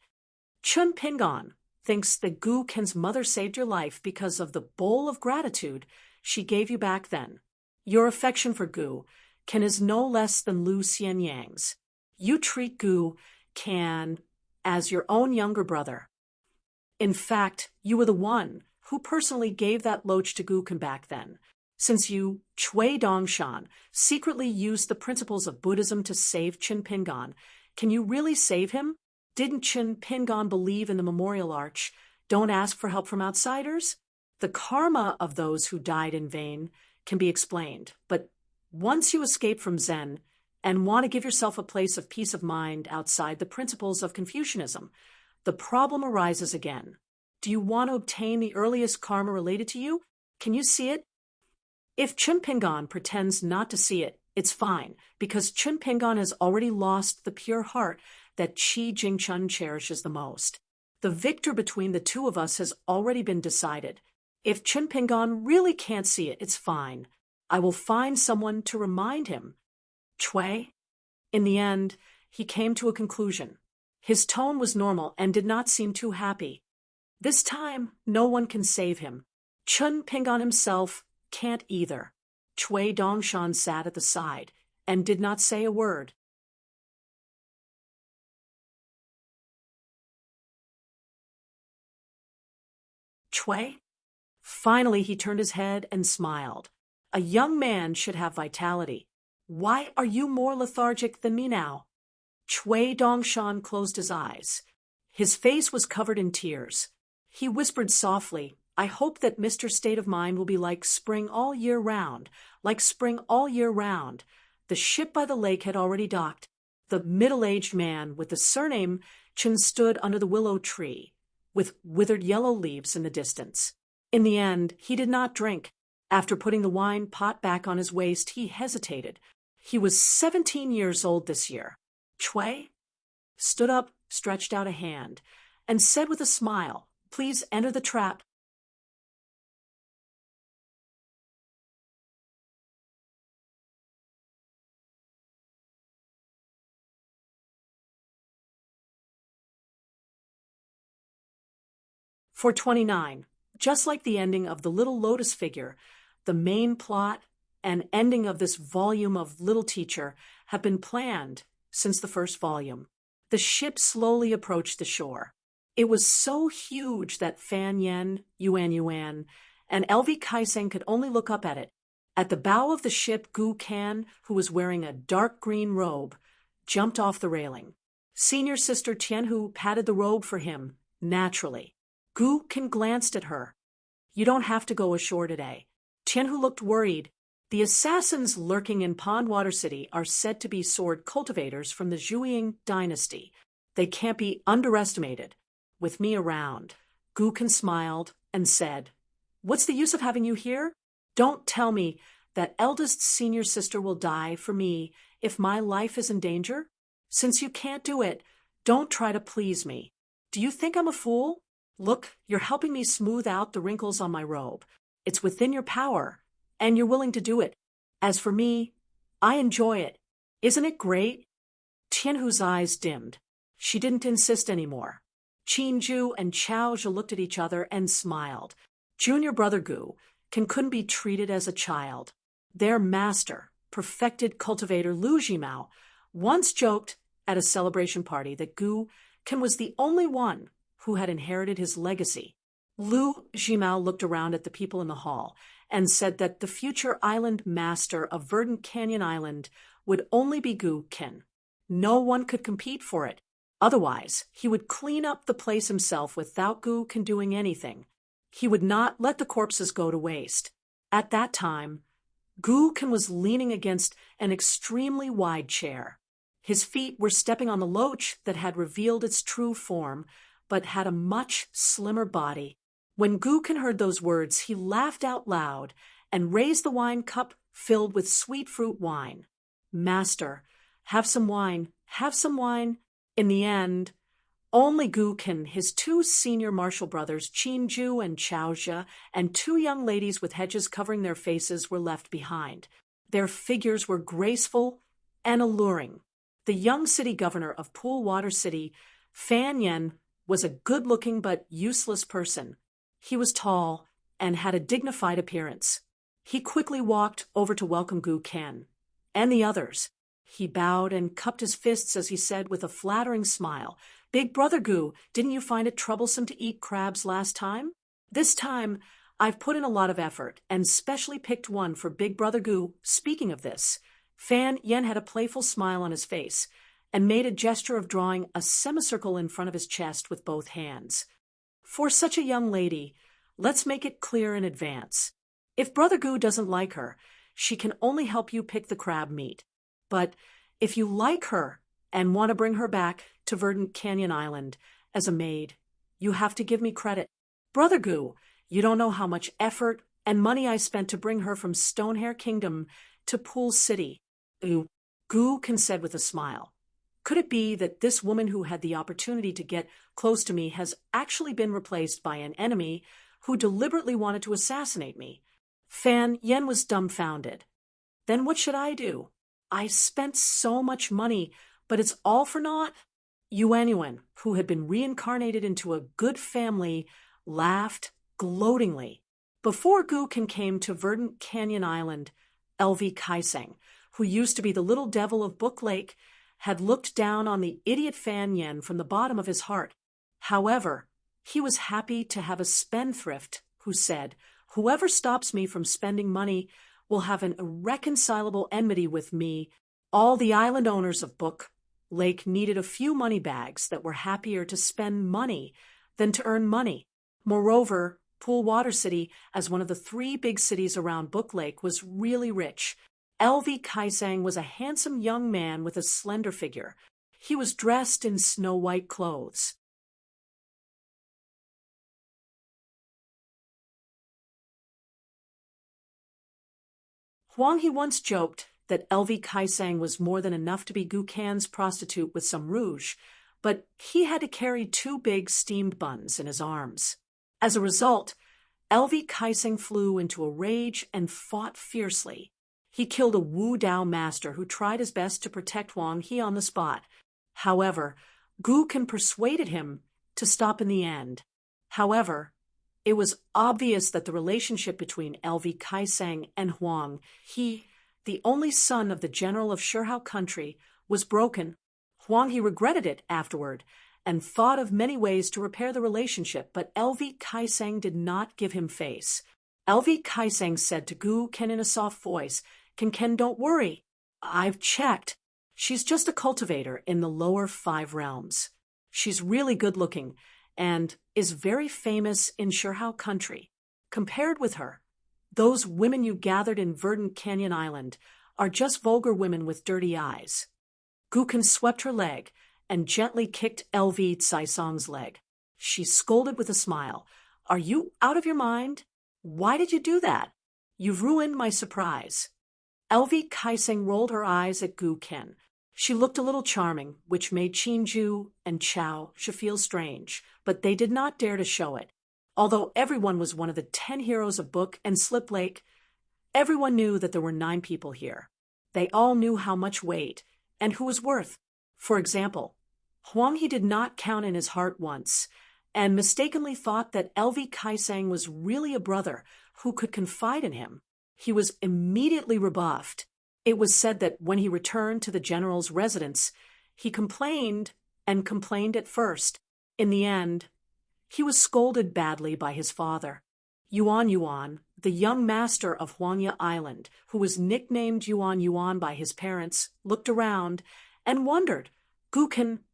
Qin Pingan, thinks that Gu Ken's mother saved your life because of the bowl of gratitude she gave you back then. Your affection for Gu Ken is no less than Lu Xianyang's. You treat Gu Ken as your own younger brother. In fact, you were the one who personally gave that loach to Gu Ken back then. Since you, Chui Dongshan, secretly used the principles of Buddhism to save Qin Pingan, can you really save him? Didn't Qin Pingan believe in the memorial arch? Don't ask for help from outsiders? The karma of those who died in vain can be explained, but once you escape from Zen and want to give yourself a place of peace of mind outside the principles of Confucianism, the problem arises again. Do you want to obtain the earliest karma related to you? Can you see it? If Qin Pingan pretends not to see it, it's fine, because Qin Pingan has already lost the pure heart that Qi Jingchun cherishes the most. The victor between the two of us has already been decided. If Qin Pingan really can't see it, it's fine. I will find someone to remind him. Chui? In the end, he came to a conclusion. His tone was normal and did not seem too happy. This time, no one can save him. Qin Pingan himself can't either. Chui Dongshan sat at the side and did not say a word. Chui? Finally, he turned his head and smiled. A young man should have vitality. Why are you more lethargic than me now? Chui Dongshan closed his eyes. His face was covered in tears. He whispered softly, I hope that Mr. State of Mind will be like spring all year round, like spring all year round. The ship by the lake had already docked. The middle-aged man with the surname Chen stood under the willow tree, with withered yellow leaves in the distance. In the end, he did not drink. After putting the wine pot back on his waist, he hesitated. He was 17 years old this year. Chui stood up, stretched out a hand, and said with a smile, Please enter the trap. For 29, just like the ending of The Little Lotus Figure, the main plot and ending of this volume of Little Teacher have been planned since the first volume. The ship slowly approached the shore. It was so huge that Fan Yen, Yuan, and LV Kaiseng could only look up at it. At the bow of the ship, Gu Kan, who was wearing a dark green robe, jumped off the railing. Senior Sister Tianhu patted the robe for him, naturally. Gu Kan glanced at her. You don't have to go ashore today. Tianhu looked worried. The assassins lurking in Pondwater City are said to be sword cultivators from the Zhuiying dynasty. They can't be underestimated. With me around. Gu Kan smiled and said, What's the use of having you here? Don't tell me that eldest senior sister will die for me if my life is in danger. Since you can't do it, don't try to please me. Do you think I'm a fool? Look, you're helping me smooth out the wrinkles on my robe. It's within your power, and you're willing to do it. As for me, I enjoy it. Isn't it great? Tianhu's eyes dimmed. She didn't insist anymore. Qinju and Chaozhe looked at each other and smiled. Junior brother Gu couldn't be treated as a child. Their master, perfected cultivator Lu Jimao, once joked at a celebration party that Gu Kan was the only one who had inherited his legacy. Lu Jimao looked around at the people in the hall and said that the future island master of Verdant Canyon Island would only be Gu Kan. No one could compete for it. Otherwise, he would clean up the place himself without Gu Kan doing anything. He would not let the corpses go to waste. At that time, Gu Kan was leaning against an extremely wide chair. His feet were stepping on the loach that had revealed its true form, but had a much slimmer body. When Gu Kan heard those words, he laughed out loud and raised the wine cup filled with sweet fruit wine. Master, have some wine, have some wine. In the end, only Gu Kan, his two senior martial brothers, Qinju and Chaozhe, and two young ladies with hedges covering their faces were left behind. Their figures were graceful and alluring. The young city governor of Poolwater City, Fan Yen, was a good-looking but useless person. He was tall and had a dignified appearance. He quickly walked over to welcome Gu Ken and the others. He bowed and cupped his fists as he said with a flattering smile, "Big brother Gu, didn't you find it troublesome to eat crabs last time? This time, I've put in a lot of effort and specially picked one for Big brother Gu. Speaking of this," Fan Yen had a playful smile on his face and made a gesture of drawing a semicircle in front of his chest with both hands. "For such a young lady, let's make it clear in advance. If Brother Gu doesn't like her, she can only help you pick the crab meat. But if you like her and want to bring her back to Verdant Canyon Island as a maid, you have to give me credit. Brother Gu, you don't know how much effort and money I spent to bring her from Stonehair Kingdom to Pool City." Gu Ken said with a smile. "Could it be that this woman who had the opportunity to get close to me has actually been replaced by an enemy who deliberately wanted to assassinate me?" Fan Yen was dumbfounded. "Then what should I do? I spent so much money, but it's all for naught?" Yuan, who had been reincarnated into a good family, laughed gloatingly. Before Gu Ken came to Verdant Canyon Island, LV Kaiseng, who used to be the little devil of Book Lake, had looked down on the idiot Fan Yen from the bottom of his heart. However, he was happy to have a spendthrift who said, "Whoever stops me from spending money will have an irreconcilable enmity with me." All the island owners of Book Lake needed a few money bags that were happier to spend money than to earn money. Moreover, Pool Water City, as one of the 3 big cities around Book Lake, was really rich. LV Kaisang was a handsome young man with a slender figure. He was dressed in snow-white clothes. Huang He once joked that LV Kaisang was more than enough to be Gu Kan's prostitute with some rouge, but he had to carry 2 big steamed buns in his arms. As a result, LV Kaisang flew into a rage and fought fiercely. He killed a Wu Dao master who tried his best to protect Huang He on the spot. However, Gu Ken persuaded him to stop in the end. However, it was obvious that the relationship between LV Kaisang and Huang He, the only son of the general of Shihao country, was broken. Huang He regretted it afterward and thought of many ways to repair the relationship, but LV Kaisang did not give him face. LV Kaisang said to Gu Ken in a soft voice, Ken, don't worry. I've checked. She's just a cultivator in the lower 5 realms. She's really good-looking and is very famous in Shihao country. Compared with her, those women you gathered in Verdant Canyon Island are just vulgar women with dirty eyes." Gu Ken swept her leg and gently kicked LV Caisong's leg. She scolded with a smile. "Are you out of your mind? Why did you do that? You've ruined my surprise." LV Kaiseng rolled her eyes at Gu Ken. She looked a little charming, which made Qinju and Chao feel strange, but they did not dare to show it. Although everyone was one of the 10 heroes of Book and Slip Lake, everyone knew that there were 9 people here. They all knew how much weight and who was worth. For example, Huang He did not count in his heart once, and mistakenly thought that LV Kaiseng was really a brother who could confide in him. He was immediately rebuffed. It was said that when he returned to the general's residence, he complained and complained at first. In the end, he was scolded badly by his father. Yuan, the young master of Huangya Island, who was nicknamed Yuan by his parents, looked around and wondered, "Gu Ken,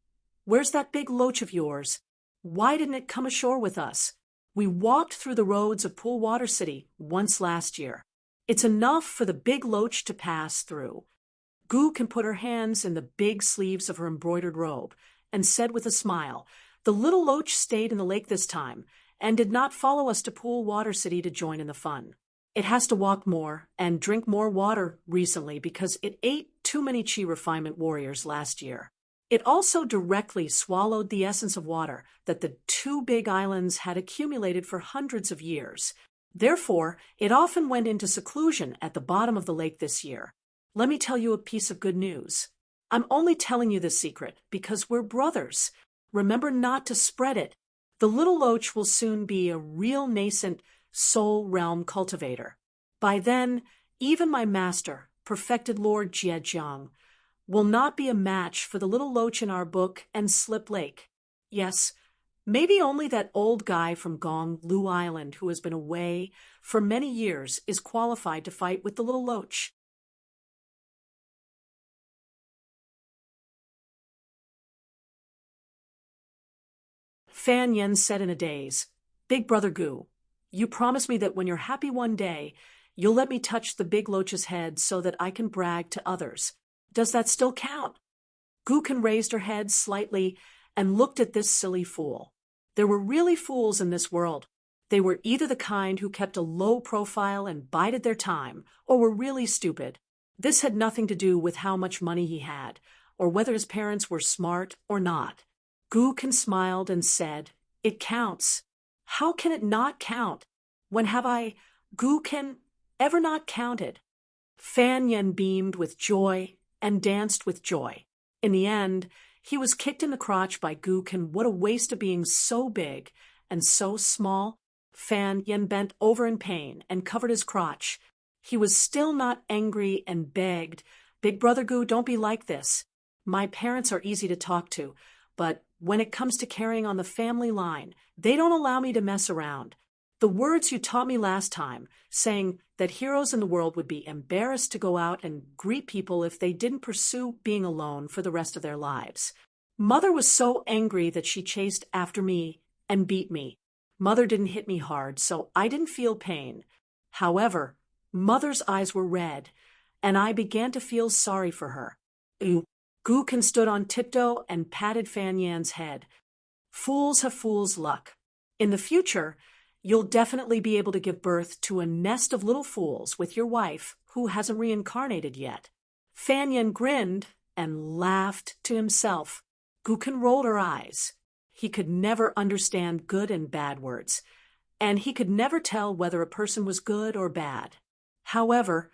where's that big loach of yours? Why didn't it come ashore with us? We walked through the roads of Pool Water City once last year. It's enough for the big loach to pass through." Gu Ken put her hands in the big sleeves of her embroidered robe and said with a smile, "The little loach stayed in the lake this time and did not follow us to Pool Water City to join in the fun. It has to walk more and drink more water recently because it ate too many chi refinement warriors last year. It also directly swallowed the essence of water that the 2 big islands had accumulated for hundreds of years. Therefore, it often went into seclusion at the bottom of the lake this year. Let me tell you a piece of good news. I'm only telling you this secret because we're brothers. Remember not to spread it. The little loach will soon be a real nascent soul realm cultivator. By then, even my master, perfected Lord Jiejiang, will not be a match for the little loach in our book and Slip Lake. Yes, maybe only that old guy from Gong Lu Island who has been away for many years is qualified to fight with the little loach. Fan Yen said in a daze, Big Brother Gu, you promised me that when you're happy one day, you'll let me touch the big loach's head so that I can brag to others. Does that still count? Gukin raised her head slightly and looked at this silly fool. There were really fools in this world. They were either the kind who kept a low profile and bided their time, or were really stupid. This had nothing to do with how much money he had, or whether his parents were smart or not. Gukin smiled and said, It counts. How can it not count? When have I, Gukin, ever not counted? Fan Yen beamed with joy and danced with joy. In the end, he was kicked in the crotch by Gukin. What a waste of being so big and so small. Fan Yen bent over in pain and covered his crotch. He was still not angry and begged, Big Brother Gu, don't be like this. My parents are easy to talk to, but when it comes to carrying on the family line, they don't allow me to mess around. The words you taught me last time, saying that heroes in the world would be embarrassed to go out and greet people if they didn't pursue being alone for the rest of their lives. Mother was so angry that she chased after me and beat me. Mother didn't hit me hard, so I didn't feel pain. However, Mother's eyes were red, and I began to feel sorry for her. Gukin stood on tiptoe and patted Fan Yan's head. Fools have fools' luck. In the future, you'll definitely be able to give birth to a nest of little fools with your wife who hasn't reincarnated yet. Fan Yan grinned and laughed to himself. Gukin rolled her eyes. He could never understand good and bad words, and he could never tell whether a person was good or bad. However,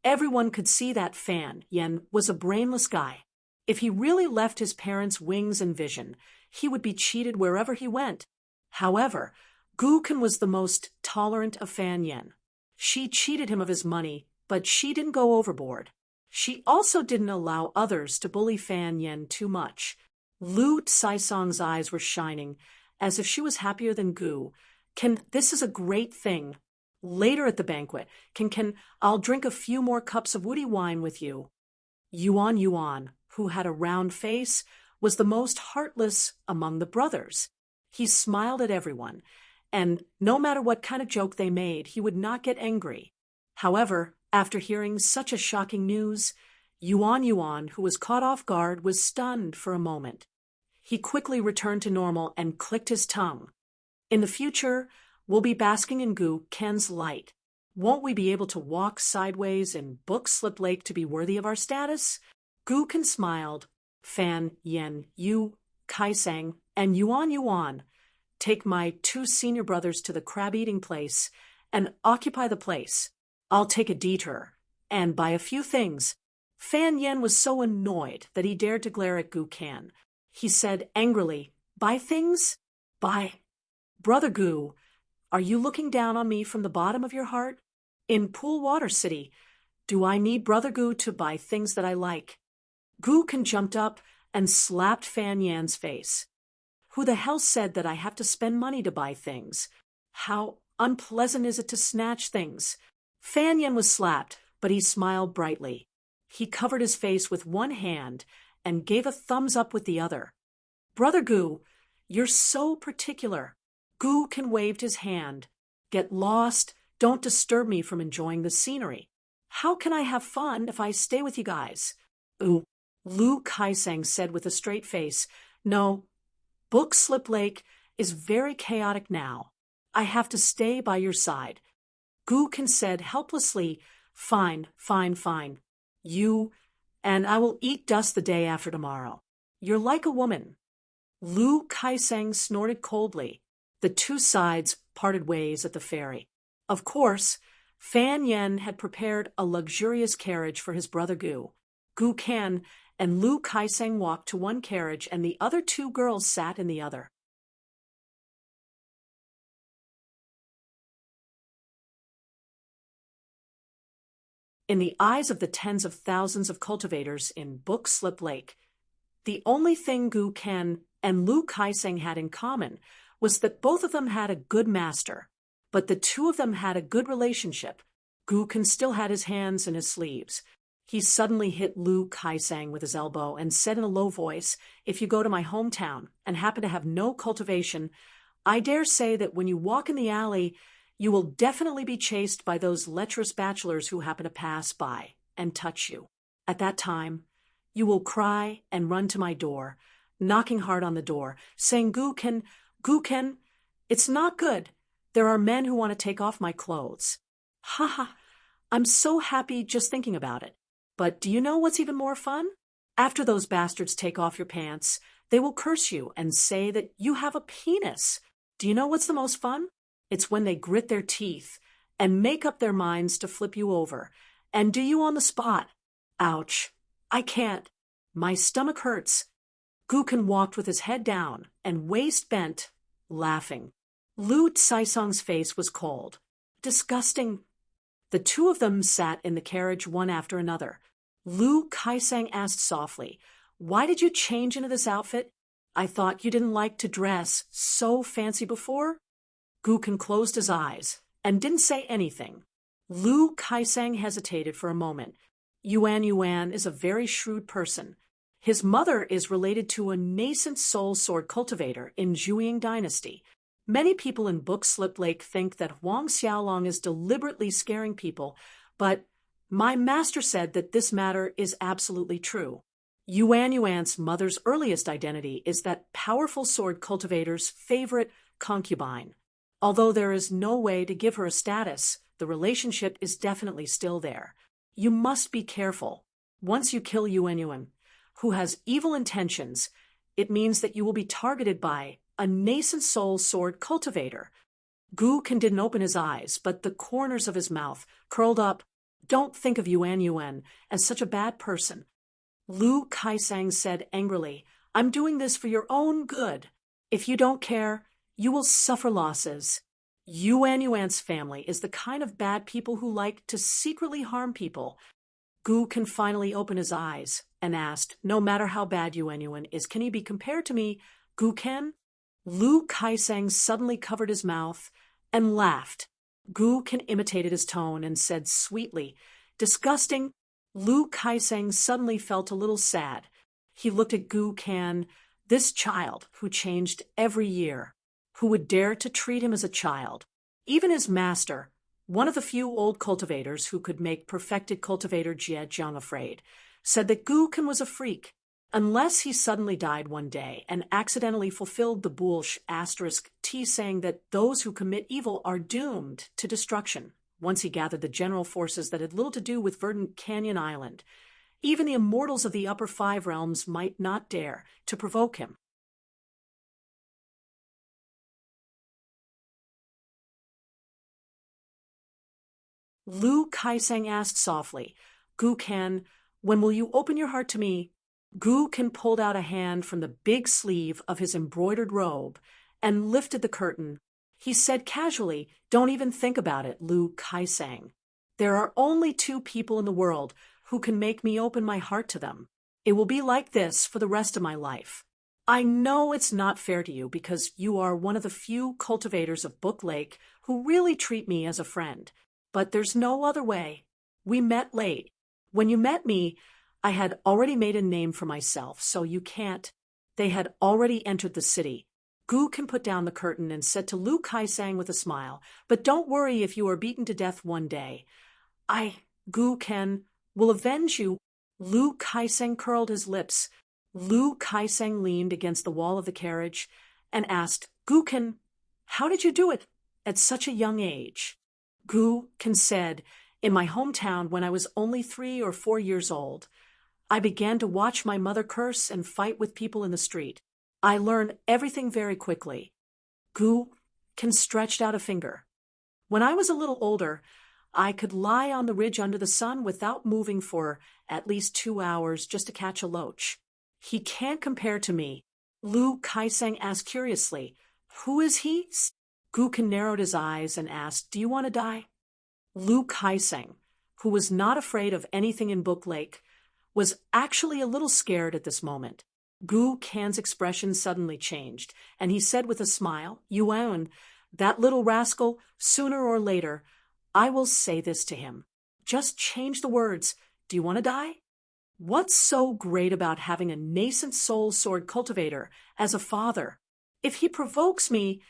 everyone could see that Fan Yan was a brainless guy. If he really left his parents' wings and vision, he would be cheated wherever he went. However, Gukin was the most tolerant of Fan Yen. She cheated him of his money, but she didn't go overboard. She also didn't allow others to bully Fan Yen too much. Lu Saisong's eyes were shining, as if she was happier than Gu. This is a great thing. Later at the banquet, I'll drink a few more cups of woody wine with you. Yuan, who had a round face, was the most heartless among the brothers. He smiled at everyone, and no matter what kind of joke they made, he would not get angry. However, after hearing such a shocking news, Yuan, who was caught off guard, was stunned for a moment. He quickly returned to normal and clicked his tongue. In the future, we'll be basking in Gu Ken's light. Won't we be able to walk sideways in Book Slip Lake to be worthy of our status? Gukin smiled. Fan Yen, Yu, Kaisang, and Yuan, take my 2 senior brothers to the crab-eating place and occupy the place. I'll take a detour and buy a few things. Fan Yen was so annoyed that he dared to glare at Gu Kan. He said angrily, Buy things? Buy. Brother Gu, are you looking down on me from the bottom of your heart? In Pool Water City, do I need Brother Gu to buy things that I like? Gukin jumped up and slapped Fan Yan's face. Who the hell said that I have to spend money to buy things? How unpleasant is it to snatch things? Fan Yan was slapped, but he smiled brightly. He covered his face with one hand and gave a thumbs up with the other. Brother Gu, you're so particular. Gukin waved his hand. Get lost. Don't disturb me from enjoying the scenery. How can I have fun if I stay with you guys? Lu Kaisang said with a straight face, No, Book Slip Lake is very chaotic now. I have to stay by your side. Gukin said helplessly, Fine. You, and I will eat dust the day after tomorrow. You're like a woman. Lu Kaisang snorted coldly. The 2 sides parted ways at the ferry. Of course, Fan Yen had prepared a luxurious carriage for his brother Gu. Gu Kan and Lu Kaiseng walked to one carriage and the other two girls sat in the other. In the eyes of the tens of thousands of cultivators in Book Slip Lake, the only thing Gu Ken and Lu Kaiseng had in common was that both of them had a good master, but the two of them had a good relationship. Gu Ken still had his hands in his sleeves. He suddenly hit Lu Kaiseng with his elbow and said in a low voice, "If you go to my hometown and happen to have no cultivation, I dare say that when you walk in the alley, you will definitely be chased by those lecherous bachelors who happen to pass by and touch you. At that time, you will cry and run to my door, knocking hard on the door, saying, 'Gu Ken, it's not good. There are men who want to take off my clothes.' Ha ha, I'm so happy just thinking about it. But do you know what's even more fun? After those bastards take off your pants, they will curse you and say that you have a penis. Do you know what's the most fun? It's when they grit their teeth and make up their minds to flip you over and do you on the spot. Ouch. I can't. My stomach hurts." Gu Ken walked with his head down and waist bent, laughing. Lu Caisong's face was cold. "Disgusting." The two of them sat in the carriage one after another. Lu Kaiseng asked softly, "Why did you change into this outfit? I thought you didn't like to dress so fancy before?" Gu Ken closed his eyes and didn't say anything. Lu Kaiseng hesitated for a moment. Yuan is a very shrewd person. His mother is related to a nascent soul sword cultivator in Zhuang dynasty. Many people in Book Slip Lake think that Huang Xiaolong is deliberately scaring people, but my master said that this matter is absolutely true. Yuan's mother's earliest identity is that powerful sword cultivator's favorite concubine. Although there is no way to give her a status, the relationship is definitely still there. You must be careful. Once you kill Yuan, who has evil intentions, it means that you will be targeted by a nascent soul sword cultivator. Gu Ken didn't open his eyes, but the corners of his mouth curled up. "Don't think of Yuan as such a bad person." Lu Kaiseng said angrily, "I'm doing this for your own good. If you don't care, you will suffer losses." Yuan's family is the kind of bad people who like to secretly harm people. Gu Ken finally open his eyes and asked, "No matter how bad Yuan is, can he be compared to me, Gu Ken?" Lu Kaiseng suddenly covered his mouth and laughed. Gu Ken imitated his tone and said sweetly, "Disgusting." Lu Kaiseng suddenly felt a little sad. He looked at Gu Ken, this child who changed every year. Who would dare to treat him as a child? Even his master, one of the few old cultivators who could make perfected cultivator Jie Jiang afraid, said that Gu Ken was a freak, unless he suddenly died one day and accidentally fulfilled the Bullsh *T saying that those who commit evil are doomed to destruction. Once he gathered the general forces that had little to do with Verdant Canyon Island. Even the immortals of the upper five realms might not dare to provoke him. Lu Kaiseng asked softly, "Gu Ken, when will you open your heart to me?" Gu Ken pulled out a hand from the big sleeve of his embroidered robe and lifted the curtain. He said casually, "Don't even think about it, Lu Kaiseng. There are only two people in the world who can make me open my heart to them. It will be like this for the rest of my life. I know it's not fair to you because you are one of the few cultivators of Book Lake who really treat me as a friend. But there's no other way. We met late. When you met me, I had already made a name for myself, so you can't." They had already entered the city. Gu Ken put down the curtain and said to Lu Kaiseng with a smile, "But don't worry if you are beaten to death one day. Gu Ken, will avenge you." Lu Kaiseng curled his lips. Lu Kaiseng leaned against the wall of the carriage and asked, "Gu Ken, how did you do it at such a young age?" Gu Ken said, "In my hometown when I was only 3 or 4 years old, I began to watch my mother curse and fight with people in the street. I learned everything very quickly." Gu Ken stretched out a finger. "When I was a little older, I could lie on the ridge under the sun without moving for at least 2 hours just to catch a loach. He can't compare to me. Lu Kaiseng asked curiously. Who is he? Guken narrowed his eyes and asked, do you want to die? Lu Kaiseng, who was not afraid of anything in Book Lake, was actually a little scared at this moment. Gu Kan's expression suddenly changed, and he said with a smile, Yuan, that little rascal, sooner or later, I will say this to him. Just change the words. Do you want to die? What's so great about having a nascent soul sword cultivator as a father? If he provokes me,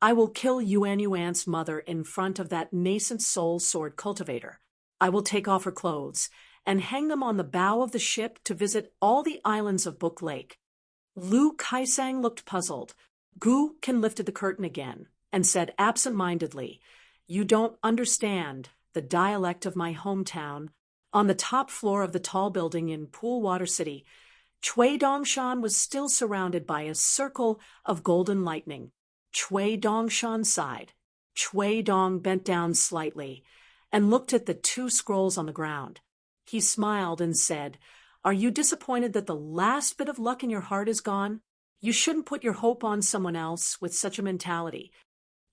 I will kill Yuan's mother in front of that nascent soul sword cultivator. I will take off her clothes and hang them on the bow of the ship to visit all the islands of Book Lake. Lu Kaisang looked puzzled. Gu Kan lifted the curtain again and said absent-mindedly, you don't understand the dialect of my hometown. On the top floor of the tall building in Poolwater City, Chui Dongshan was still surrounded by a circle of golden lightning. Chui Dongshan sighed. Chui Dong bent down slightly and looked at the 2 scrolls on the ground. He smiled and said, are you disappointed that the last bit of luck in your heart is gone? You shouldn't put your hope on someone else with such a mentality.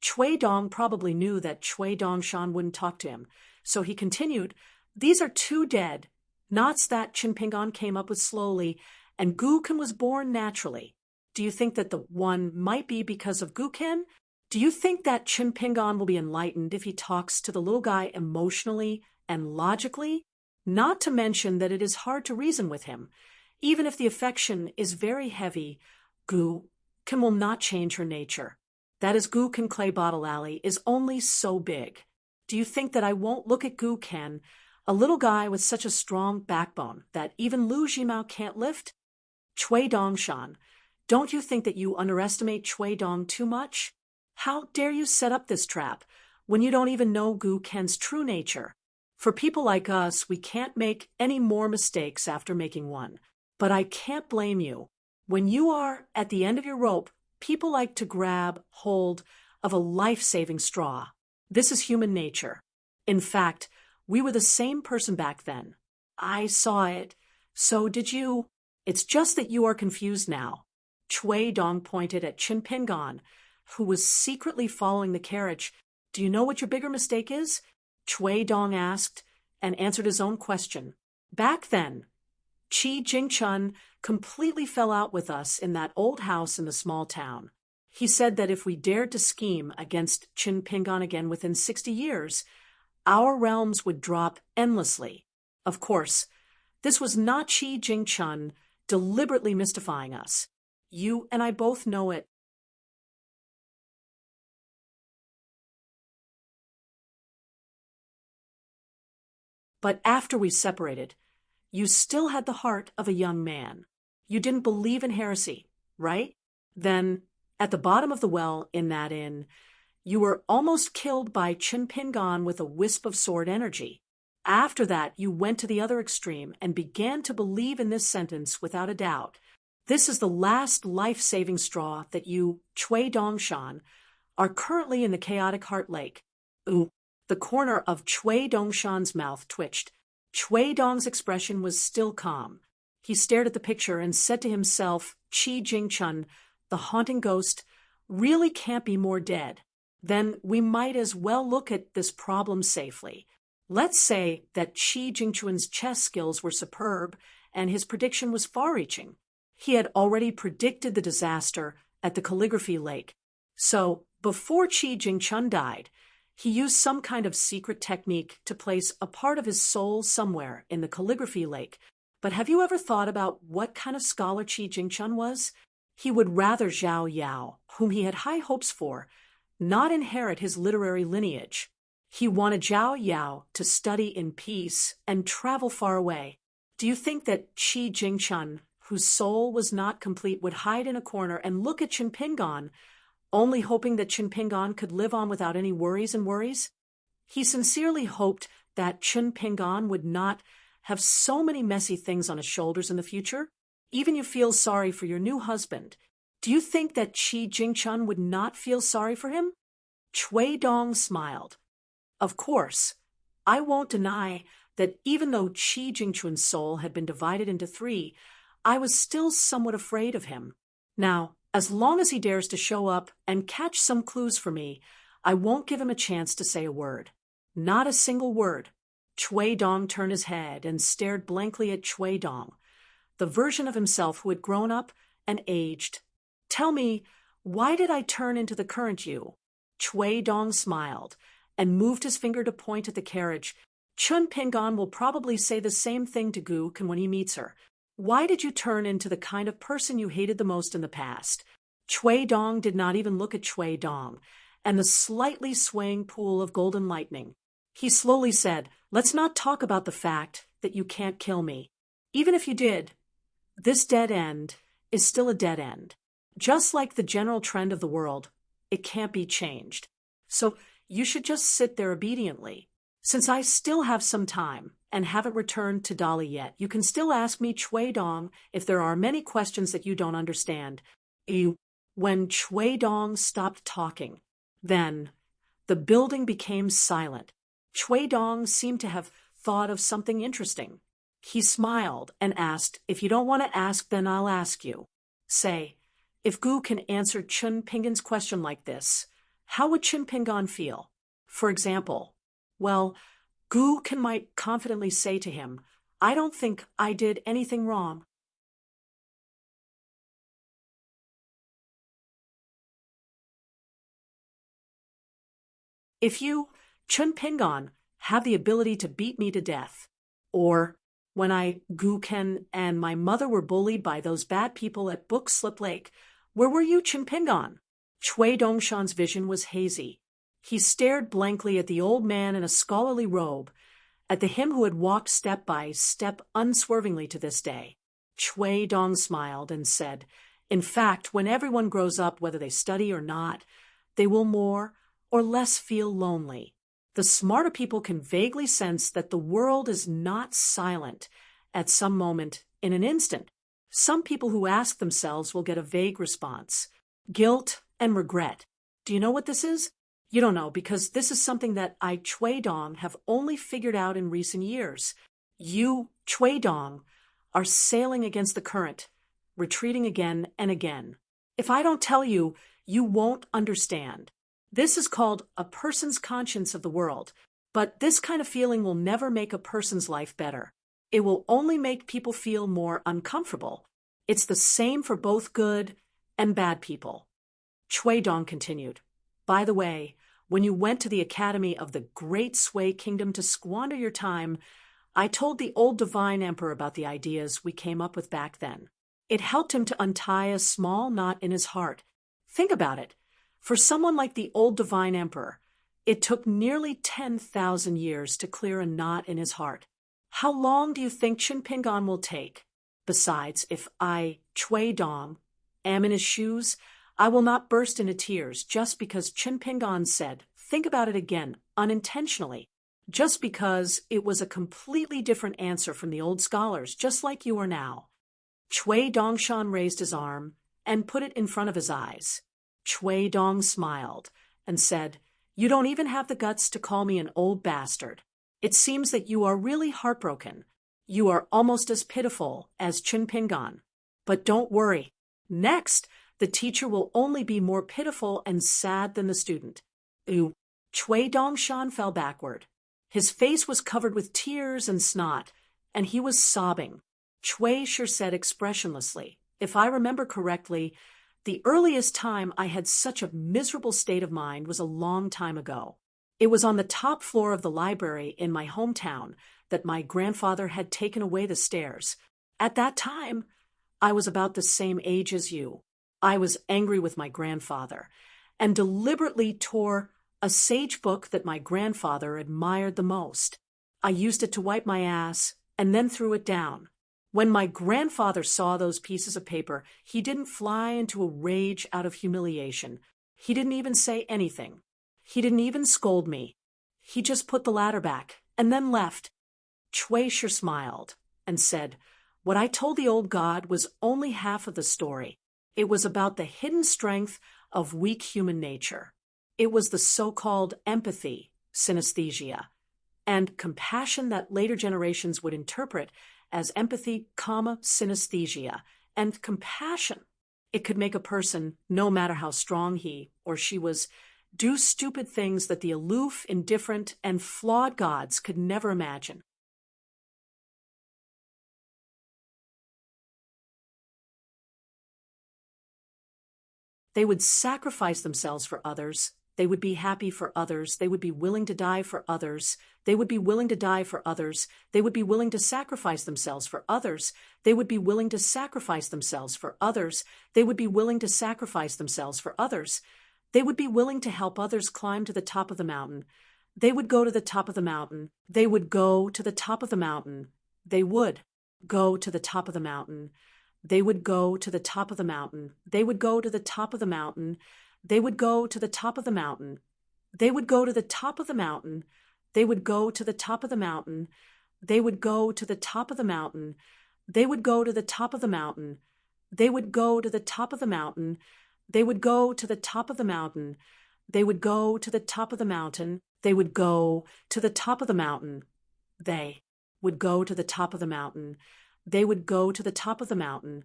Chui Dong probably knew that Chui Dongshan wouldn't talk to him, so he continued, these are 2 dead knots that Chin Pingon came up with slowly, and Gu Kan was born naturally. Do you think that the one might be because of Gu Kan? Do you think that Chin Pingon will be enlightened if he talks to the little guy emotionally and logically? Not to mention that it is hard to reason with him. Even if the affection is very heavy, Gu Kan will not change her nature. That is, Gu Kan Clay Bottle Alley is only so big. Do you think that I won't look at Gu Kan, a little guy with such a strong backbone that even Lu Jimao can't lift? Chui Dongshan, don't you think that you underestimate Chui Dong too much? How dare you set up this trap when you don't even know Gu Kan's true nature? For people like us, we can't make any more mistakes after making one. But I can't blame you. When you are at the end of your rope, people like to grab hold of a life-saving straw. This is human nature. In fact, we were the same person back then. I saw it. So did you. It's just that you are confused now. Chui Dong pointed at Chin Pingon, who was secretly following the carriage. Do you know what your bigger mistake is? Chui Dong asked and answered his own question. Back then, Chi Jingchun completely fell out with us in that old house in the small town. He said that if we dared to scheme against Chin Pingon again within 60 years, our realms would drop endlessly. Of course, this was not Chi Jingchun deliberately mystifying us. You and I both know it. But after we separated, you still had the heart of a young man. You didn't believe in heresy, right? Then, at the bottom of the well in that inn, you were almost killed by Chin Pingon with a wisp of sword energy. After that, you went to the other extreme and began to believe in this sentence without a doubt. This is the last life-saving straw that you, Chui Dongshan, are currently in the chaotic heart lake. Ooh. The corner of Chui Dongshan's mouth twitched. Chui Dong's expression was still calm. He stared at the picture and said to himself, Chi Jingchun, the haunting ghost, really can't be more dead. Then we might as well look at this problem safely. Let's say that Chi Jingchun's chess skills were superb and his prediction was far-reaching. He had already predicted the disaster at the calligraphy lake. So, before Chi Jingchun died, he used some kind of secret technique to place a part of his soul somewhere in the calligraphy lake. But have you ever thought about what kind of scholar Chi Jingchun was? He would rather Zhao Yao, whom he had high hopes for, not inherit his literary lineage. He wanted Zhao Yao to study in peace and travel far away. Do you think that Chi Jingchun, whose soul was not complete, would hide in a corner and look at Chin Pingon, only hoping that Chin Pingon could live on without any worries and worries? He sincerely hoped that Chin Pingon would not have so many messy things on his shoulders in the future. Even you feel sorry for your new husband. Do you think that Chi Jingchun would not feel sorry for him? Chui Dong smiled. Of course, I won't deny that even though Qi Jingchun's soul had been divided into three, I was still somewhat afraid of him. Now, as long as he dares to show up and catch some clues for me, I won't give him a chance to say a word. Not a single word. Chui Dong turned his head and stared blankly at Chui Dong, the version of himself who had grown up and aged. Tell me, why did I turn into the current you? Chui Dong smiled and moved his finger to point at the carriage. Chun Pingon will probably say the same thing to Gu Kan when he meets her. Why did you turn into the kind of person you hated the most in the past? Chui Dong did not even look at Chui Dong and the slightly swaying pool of golden lightning. He slowly said, let's not talk about the fact that you can't kill me. Even if you did, this dead end is still a dead end. Just like the general trend of the world, it can't be changed. So you should just sit there obediently. Since I still have some time and haven't returned to Dali yet, you can still ask me, Chui Dong, if there are many questions that you don't understand. When Chui Dong stopped talking, then the building became silent. Chui Dong seemed to have thought of something interesting. He smiled and asked, if you don't want to ask, then I'll ask you. Say, if Gu can answer Chun Pingon's question like this, how would Chun Pingon feel? For example, well, Gu Kan might confidently say to him, I don't think I did anything wrong. If you, Chun Pingon, have the ability to beat me to death, or when I, Gu Kan, and my mother were bullied by those bad people at Book Slip Lake, where were you, Chun Pingon? Chui Dongshan's vision was hazy. He stared blankly at the old man in a scholarly robe, at the him who had walked step by step unswervingly to this day. Chui Dong smiled and said, in fact, when everyone grows up, whether they study or not, they will more or less feel lonely. The smarter people can vaguely sense that the world is not silent at some moment in an instant. Some people who ask themselves will get a vague response. Guilt and regret. Do you know what this is? You don't know, because this is something that I, Chui Dong, have only figured out in recent years. You, Chui Dong, are sailing against the current, retreating again and again. If I don't tell you, you won't understand. This is called a person's conscience of the world, but this kind of feeling will never make a person's life better. It will only make people feel more uncomfortable. It's the same for both good and bad people. Chui Dong continued. By the way, when you went to the Academy of the Great Sway Kingdom to squander your time, I told the old Divine Emperor about the ideas we came up with back then. It helped him to untie a small knot in his heart. Think about it. For someone like the old Divine Emperor, it took nearly 10,000 years to clear a knot in his heart. How long do you think Chun Pingon will take? Besides, if I, Chui Dong, am in his shoes, I will not burst into tears just because Chun Pingon said, think about it again, unintentionally, just because it was a completely different answer from the old scholars, just like you are now. Chui Dongshan raised his arm and put it in front of his eyes. Chui Dong smiled and said, you don't even have the guts to call me an old bastard. It seems that you are really heartbroken. You are almost as pitiful as Chun Pingon. But don't worry. Next, the teacher will only be more pitiful and sad than the student. Chui Dongshan fell backward. His face was covered with tears and snot, and he was sobbing. Chui sure said expressionlessly, if I remember correctly, the earliest time I had such a miserable state of mind was a long time ago. It was on the top floor of the library in my hometown that my grandfather had taken away the stairs. At that time, I was about the same age as you. I was angry with my grandfather and deliberately tore a sage book that my grandfather admired the most. I used it to wipe my ass and then threw it down. When my grandfather saw those pieces of paper, he didn't fly into a rage out of humiliation. He didn't even say anything. He didn't even scold me. He just put the ladder back and then left. Chui sure smiled and said, what I told the old god was only half of the story. It was about the hidden strength of weak human nature. It was the so-called empathy, synesthesia. and compassion that later generations would interpret as empathy, synesthesia, and compassion. It could make a person, no matter how strong he or she was, do stupid things that the aloof, indifferent, and flawed gods could never imagine. They would sacrifice themselves for others. They would be happy for others. They would be willing to die for others. They would be willing to die for others. They would be willing to sacrifice themselves for others. They would be willing to sacrifice themselves for others. They would be willing to sacrifice themselves for others. They would be willing to help others climb to the top of the mountain. They would go to the top of the mountain. They would go to the top of the mountain. They would go to the top of the mountain. They would go to the top of the mountain. They would go to the top of the mountain. They would go to the top of the mountain. They would go to the top of the mountain. They would go to the top of the mountain. They would go to the top of the mountain. They would go to the top of the mountain. They would go to the top of the mountain. They would go to the top of the mountain. They would go to the top of the mountain. They would go to the top of the mountain. They would go to the top of the mountain. They would go to the top of the mountain.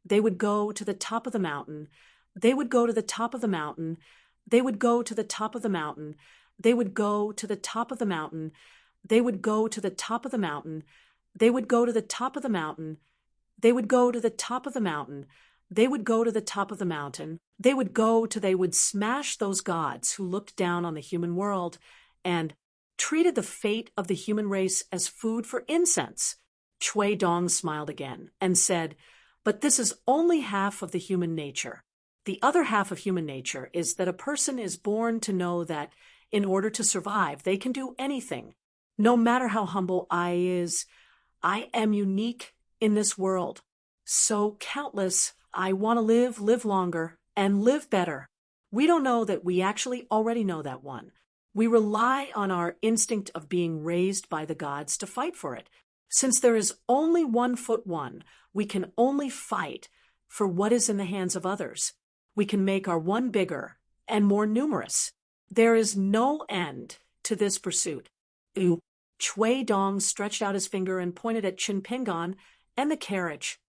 They would go to the top of the mountain. They would go to the top of the mountain. They would go to the top of the mountain. They would go to the top of the mountain. They would go to the top of the mountain. They would go to the top of the mountain. They would go to the top of the mountain. They would go to the top of the mountain. They would smash those gods who looked down on the human world and treated the fate of the human race as food for incense. Chui Dong smiled again and said, "But this is only half of the human nature. The other half of human nature is that a person is born to know that in order to survive, they can do anything. No matter how humble I is, I am unique in this world. So countless, I want to live longer, and live better. We don't know that we actually already know that one. We rely on our instinct of being raised by the gods to fight for it. Since there is only 1 foot, we can only fight for what is in the hands of others. We can make our one bigger and more numerous. There is no end to this pursuit." Chui Dong stretched out his finger and pointed at Qin Pingan and the carriage.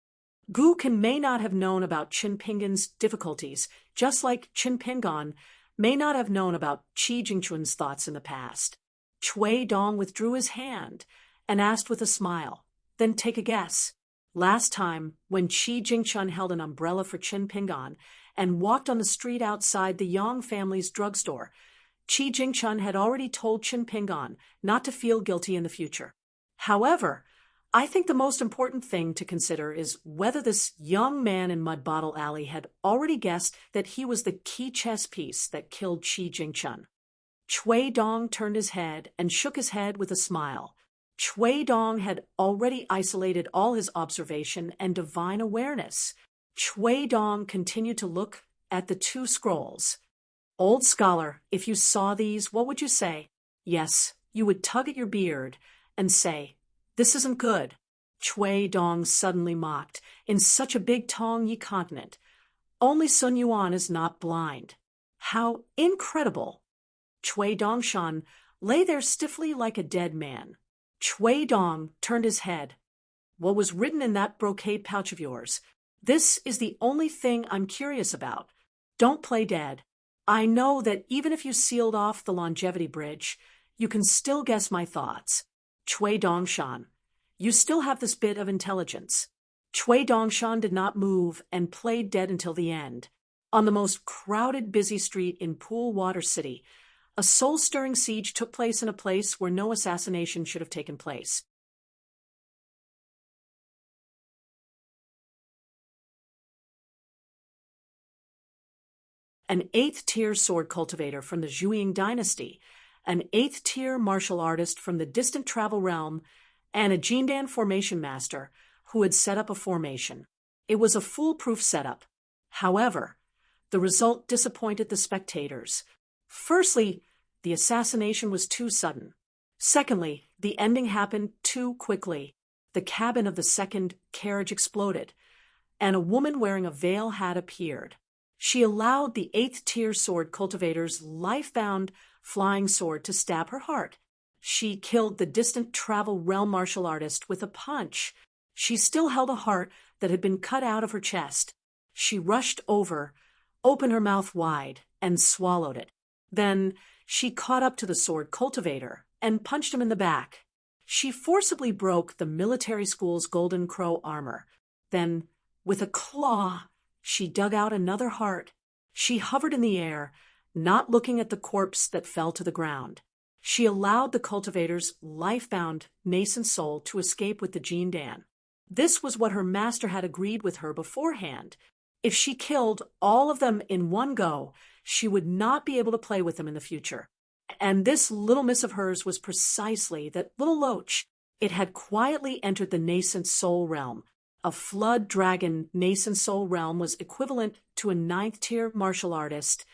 Gu Kan may not have known about Qin Pingan's difficulties, just like Qin Pingan may not have known about Qi Jingchun's thoughts in the past. Chui Dong withdrew his hand and asked with a smile, "Then take a guess. Last time, when Qi Jingchun held an umbrella for Qin Pingan and walked on the street outside the Yang family's drugstore, Qi Jingchun had already told Qin Pingan not to feel guilty in the future. However, I think the most important thing to consider is whether this young man in Mud Bottle Alley had already guessed that he was the key chess piece that killed Qi Jingchun." Chui Dong turned his head and shook his head with a smile. Chui Dong had already isolated all his observation and divine awareness. Chui Dong continued to look at the 2 scrolls. "Old scholar, if you saw these, what would you say?" "Yes, you would tug at your beard and say, 'This isn't good.'" Chui Dong suddenly mocked, "In such a big Tong Yi continent. Only Sun Yuan is not blind. How incredible!" Chui Dongshan lay there stiffly like a dead man. Chui Dong turned his head. "What was written in that brocade pouch of yours? This is the only thing I'm curious about. Don't play dead. I know that even if you sealed off the longevity bridge, you can still guess my thoughts. Chui Dongshan, you still have this bit of intelligence." Chui Dongshan did not move and played dead until the end. On the most crowded, busy street in Pool Water City, a soul-stirring siege took place in a place where no assassination should have taken place. An 8th-tier sword cultivator from the Zhuiying dynasty, an 8th-tier martial artist from the distant travel realm, and a Jindan formation master who had set up a formation. It was a foolproof setup. However, the result disappointed the spectators. Firstly, the assassination was too sudden. Secondly, the ending happened too quickly. The cabin of the second carriage exploded, and a woman wearing a veil hat appeared. She allowed the 8th-tier sword cultivator's life-bound flying sword to stab her heart. She killed the distant travel realm martial artist with a punch. She still held a heart that had been cut out of her chest. She rushed over, opened her mouth wide, and swallowed it. Then she caught up to the sword cultivator and punched him in the back. She forcibly broke the military school's golden crow armor. Then, with a claw, she dug out another heart. She hovered in the air, not looking at the corpse that fell to the ground. She allowed the cultivator's life-bound, nascent soul to escape with the Jean Dan. This was what her master had agreed with her beforehand. If she killed all of them in one go, she would not be able to play with them in the future. And this little miss of hers was precisely that little loach. It had quietly entered the nascent soul realm. A flood dragon nascent soul realm was equivalent to a 9th-tier martial artist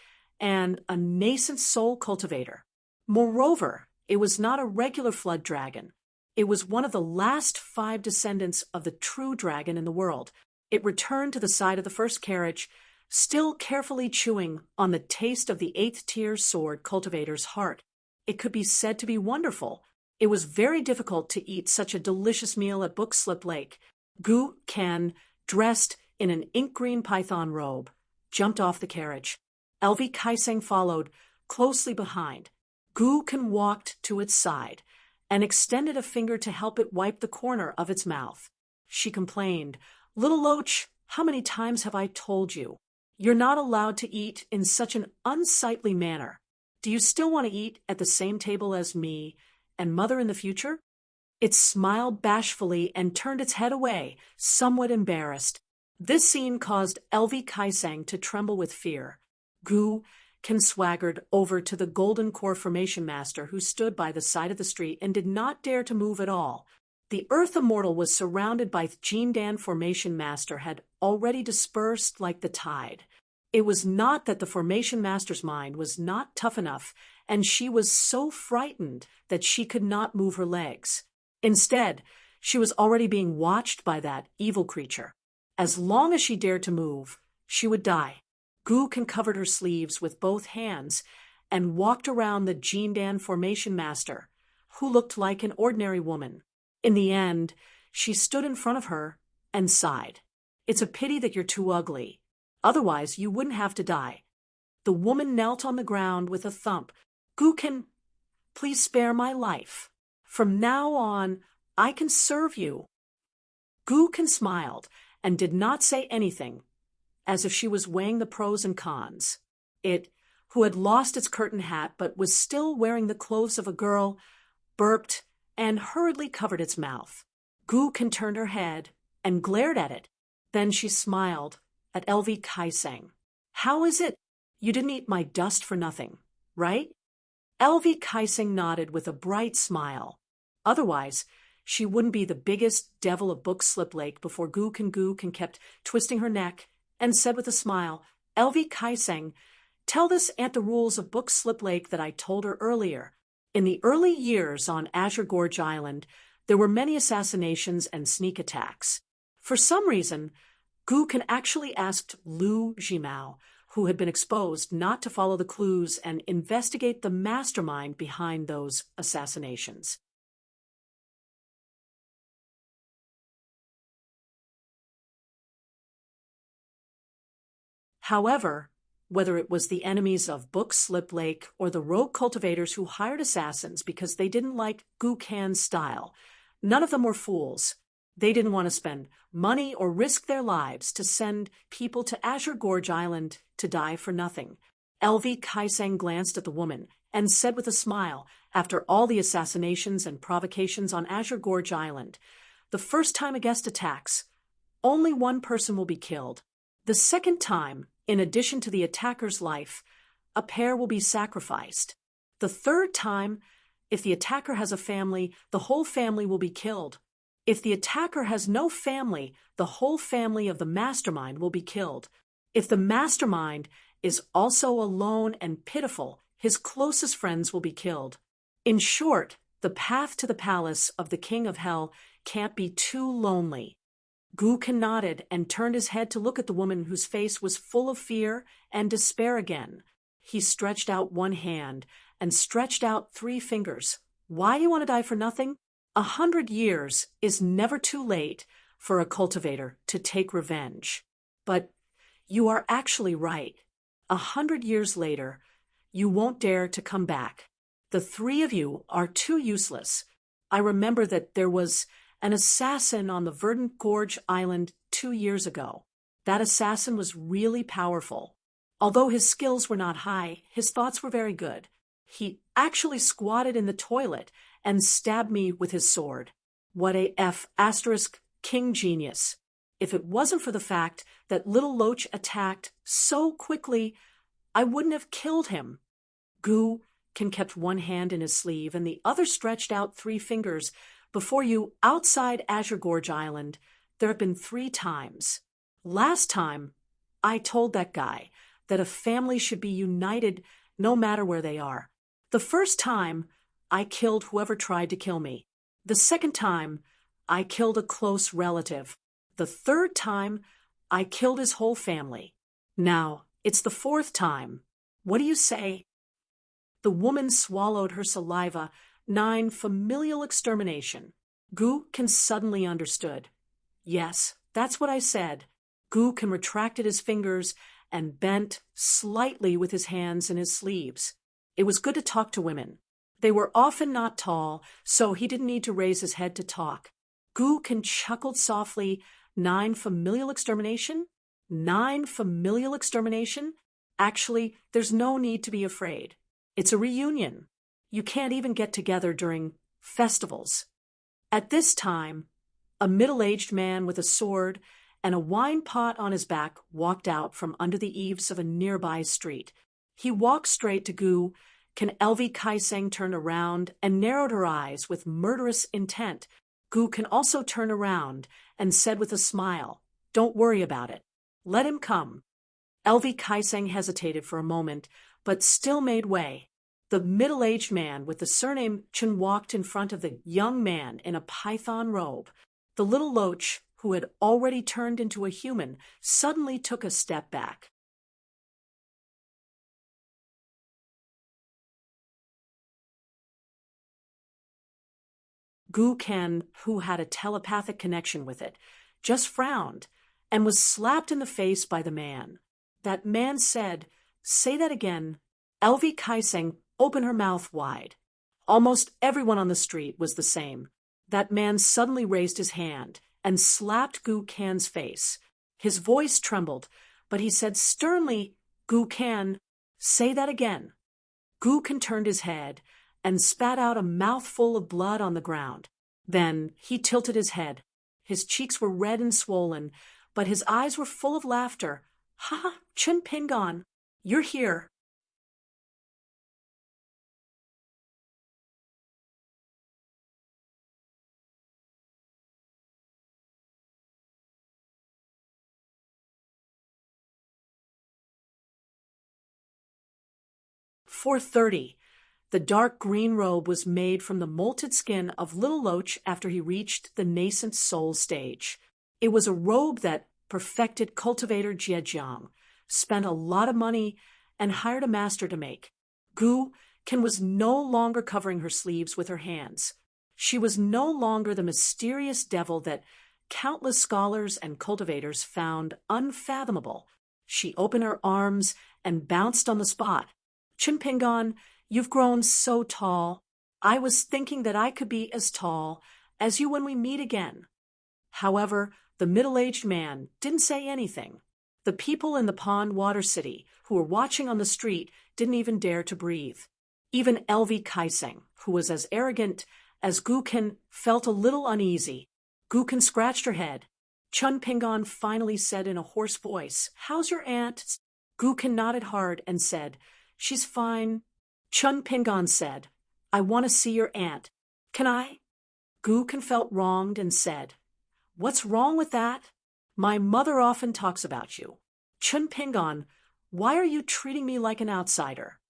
and a nascent soul cultivator. Moreover, it was not a regular flood dragon. It was one of the last 5 descendants of the true dragon in the world. It returned to the side of the first carriage, still carefully chewing on the taste of the 8th-tier sword cultivator's heart. It could be said to be wonderful. It was very difficult to eat such a delicious meal at Bookslip Lake. Gu Ken, dressed in an ink-green python robe, jumped off the carriage. Elvi Kaiseng followed, closely behind. Gu Ken walked to its side and extended a finger to help it wipe the corner of its mouth. She complained, "Little Loach, how many times have I told you? You're not allowed to eat in such an unsightly manner. Do you still want to eat at the same table as me and Mother in the future?" It smiled bashfully and turned its head away, somewhat embarrassed. This scene caused Elvi Kaiseng to tremble with fear. Gu Ken swaggered over to the Golden Core Formation Master, who stood by the side of the street and did not dare to move at all. The Earth Immortal was surrounded by Jean Dan Formation Master had already dispersed like the tide. It was not that the Formation Master's mind was not tough enough, and she was so frightened that she could not move her legs. Instead, she was already being watched by that evil creature. As long as she dared to move, she would die. Gu Ken covered her sleeves with both hands and walked around the Jean Dan Formation Master, who looked like an ordinary woman. In the end, she stood in front of her and sighed. "It's a pity that you're too ugly. Otherwise, you wouldn't have to die." The woman knelt on the ground with a thump. "Gu Ken, please spare my life. From now on, I can serve you." Gu Ken smiled and did not say anything, as if she was weighing the pros and cons. It, who had lost its curtain hat but was still wearing the clothes of a girl, burped and hurriedly covered its mouth. Gu Ken turned her head and glared at it. Then she smiled at Elvi Kaiseng. "How is it? You didn't eat my dust for nothing, right?" Elvi Kaiseng nodded with a bright smile. Otherwise, she wouldn't be the biggest devil of Bookslip Lake. Before Gu Ken kept twisting her neck and said with a smile, "Elvi Kaiseng, tell this aunt the rules of Bookslip Lake that I told her earlier. In the early years on Azure Gorge Island, there were many assassinations and sneak attacks. For some reason, Gu Ken actually asked Lu Jimao, who had been exposed, not to follow the clues and investigate the mastermind behind those assassinations. However, whether it was the enemies of Bookslip Lake or the rogue cultivators who hired assassins because they didn't like Gu Ken's style, none of them were fools. They didn't want to spend money or risk their lives to send people to Azure Gorge Island to die for nothing. Elvi Kaiseng glanced at the woman and said with a smile, "After all the assassinations and provocations on Azure Gorge Island, the first time a guest attacks, only one person will be killed. The second time, in addition to the attacker's life, a pair will be sacrificed. The third time, if the attacker has a family, the whole family will be killed. If the attacker has no family, the whole family of the mastermind will be killed. If the mastermind is also alone and pitiful, his closest friends will be killed. In short, the path to the palace of the King of Hell can't be too lonely." Gu Ken nodded and turned his head to look at the woman whose face was full of fear and despair again. He stretched out one hand and stretched out 3 fingers, Why do you want to die for nothing? 100 years is never too late for a cultivator to take revenge. But you are actually right. 100 years later, you won't dare to come back. The three of you are too useless. I remember that there was an assassin on the Verdant Gorge Island 2 years ago. That assassin was really powerful. Although his skills were not high, his thoughts were very good. He actually squatted in the toilet and stabbed me with his sword. What a F** king genius. If it wasn't for the fact that little Loach attacked so quickly, I wouldn't have killed him. Ken kept one hand in his sleeve and the other stretched out 3 fingers. Before you, outside Azure Gorge Island, there have been 3 times. Last time, I told that guy that a family should be united no matter where they are. The first time, I killed whoever tried to kill me. The second time, I killed a close relative. The third time, I killed his whole family. Now, it's the 4th time. What do you say? The woman swallowed her saliva. 9, familial extermination. Ken suddenly understood. Yes, that's what I said. Ken retracted his fingers and bent slightly with his hands in his sleeves. It was good to talk to women. They were often not tall, so he didn't need to raise his head to talk. Ken chuckled softly. 9 familial extermination? 9 familial extermination? Actually, there's no need to be afraid. It's a reunion. You can't even get together during festivals. At this time, a middle-aged man with a sword and a wine pot on his back walked out from under the eaves of a nearby street. He walked straight to Ken Elvie Kaiseng turned around and narrowed her eyes with murderous intent. Ken also turned around and said with a smile, "Don't worry about it. Let him come." Elvie Kaiseng hesitated for a moment, but still made way. The middle-aged man with the surname Chen walked in front of the young man in a python robe. The little Loach, who had already turned into a human, suddenly took a step back. Ken, who had a telepathic connection with it, just frowned and was slapped in the face by the man. That man said, "Say that again." Elvie Kaiseng opened her mouth wide. Almost everyone on the street was the same. That man suddenly raised his hand and slapped Ken's face. His voice trembled, but he said sternly, "Ken, say that again." Ken turned his head and spat out a mouthful of blood on the ground. Then he tilted his head. His cheeks were red and swollen, but his eyes were full of laughter. "Ha ha, Chun Pingon, you're here." "4:30. The dark green robe was made from the molted skin of little Loach after he reached the nascent soul stage. It was a robe that perfected cultivator Jiejiang, spent a lot of money, and hired a master to make. Ken was no longer covering her sleeves with her hands. She was no longer the mysterious devil that countless scholars and cultivators found unfathomable. She opened her arms and bounced on the spot. "Chun Pingon, you've grown so tall. I was thinking that I could be as tall as you when we meet again." However, the middle-aged man didn't say anything. The people in the Pond Water City who were watching on the street didn't even dare to breathe. Even Elvie Kaiseng, who was as arrogant as Ken, felt a little uneasy. Ken scratched her head. Chun Pingon finally said in a hoarse voice, "How's your aunt?" Ken nodded hard and said, "She's fine." Chun Pingon said, "I want to see your aunt. Can I?" Ken felt wronged and said, "What's wrong with that? My mother often talks about you." Chun Pingon, "Why are you treating me like an outsider?"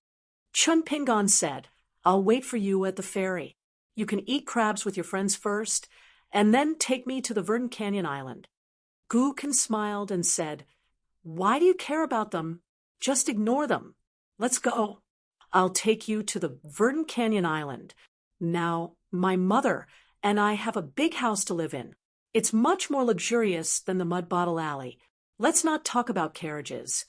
Chun Pingon said, "I'll wait for you at the ferry. You can eat crabs with your friends first, and then take me to the Verdant Canyon Island." Ken smiled and said, "Why do you care about them? Just ignore them. Let's go. I'll take you to the Verdant Canyon Island. Now, my mother and I have a big house to live in. It's much more luxurious than the Mud Bottle Alley. Let's not talk about carriages.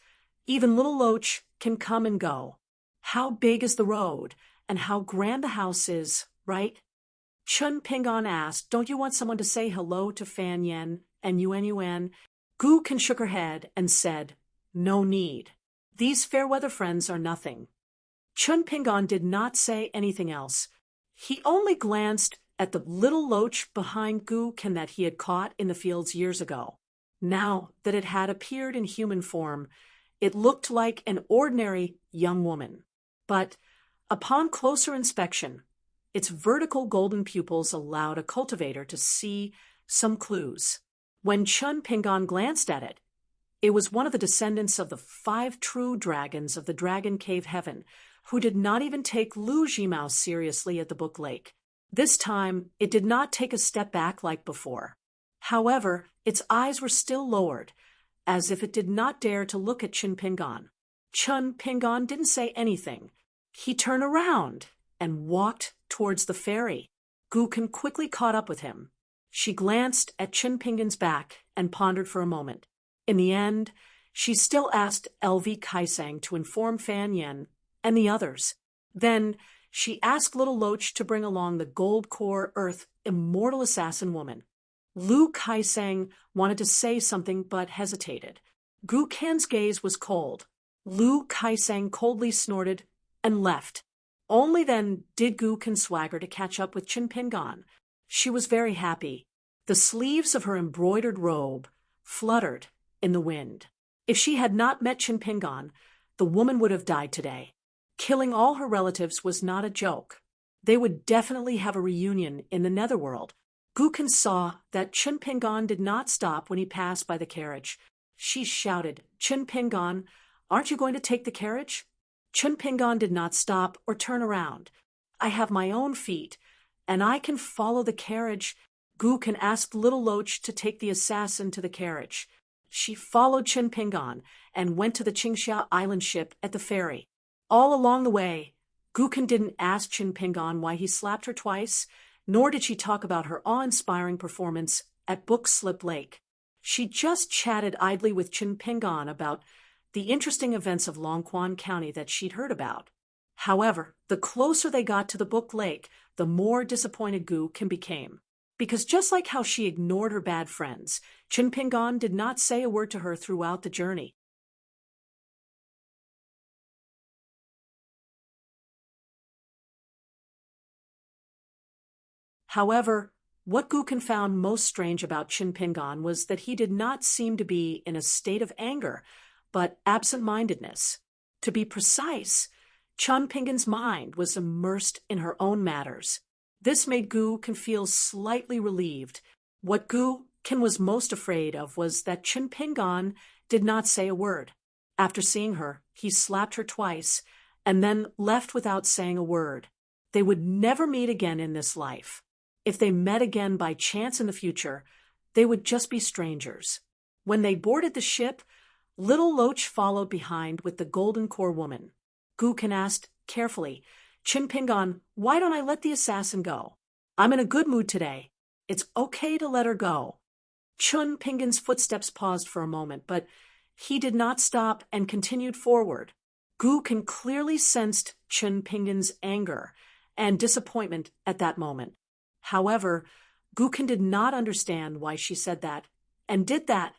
Even little Loach can come and go. How big is the road, and how grand the house is, right? Chun Pingon asked, don't you want someone to say hello to Fan Yen and Yuan? Gu Kan shook her head and said, no need. These fair-weather friends are nothing. Chun Pingon did not say anything else. He only glanced at the little Loach behind Gu Kan that he had caught in the fields years ago. Now that it had appeared in human form, it looked like an ordinary young woman. But upon closer inspection, its vertical golden pupils allowed a cultivator to see some clues. When Chun Pingon glanced at it, it was one of the descendants of the 5 true dragons of the Dragon Cave Heaven, who did not even take Lu Jimao seriously at the Book Lake. This time, it did not take a step back like before. However, its eyes were still lowered, as if it did not dare to look at Chun Pingon. Chun Pingon didn't say anything. He turned around and walked towards the ferry. Gu Kan quickly caught up with him. She glanced at Chun Pingon's back and pondered for a moment. In the end, she still asked LV Kaisang to inform Fan Yen and the others. Then she asked little Loach to bring along the Gold Core Earth Immortal Assassin Woman. Lu Kaisang wanted to say something but hesitated. Gu Kan's gaze was cold. Lu Kaisang coldly snorted and left. Only then did Gu Kan swagger to catch up with Chun Pingon. She was very happy. The sleeves of her embroidered robe fluttered in the wind. If she had not met Chun Pingon, the woman would have died today. Killing all her relatives was not a joke. They would definitely have a reunion in the netherworld. Gu Kan saw that Chun Pingon did not stop when he passed by the carriage. She shouted, Chun Pingon, aren't you going to take the carriage? Chun Pingon did not stop or turn around. I have my own feet, and I can follow the carriage. Gu Kan asked little Loach to take the assassin to the carriage. She followed Chun Pingon and went to the Qingxia Island ship at the ferry. All along the way, Gu Kan didn't ask Chun Pingon why he slapped her twice, nor did she talk about her awe-inspiring performance at Book Slip Lake. She just chatted idly with Chun Pingon about the interesting events of Longquan County that she'd heard about. However, the closer they got to the Book Lake, the more disappointed Gu Kan became. Because just like how she ignored her bad friends, Chun Pingon did not say a word to her throughout the journey. However, what Gu Kan found most strange about Chun Pingon was that he did not seem to be in a state of anger, but absent-mindedness. To be precise, Chun Pingon's mind was immersed in her own matters. This made Gu Kan feel slightly relieved. What Gu Kan was most afraid of was that Chun Pingon did not say a word. After seeing her, he slapped her twice, and then left without saying a word. They would never meet again in this life. If they met again by chance in the future, they would just be strangers. When they boarded the ship, little Loach followed behind with the Golden Core Woman. Gu Kan asked carefully, Chun Pingon, why don't I let the assassin go? I'm in a good mood today. It's okay to let her go. Chun Pingon's footsteps paused for a moment, but he did not stop and continued forward. Gu Kan clearly sensed Chun Pingon's anger and disappointment at that moment. However, Gu Kan did not understand why she said that, and did that,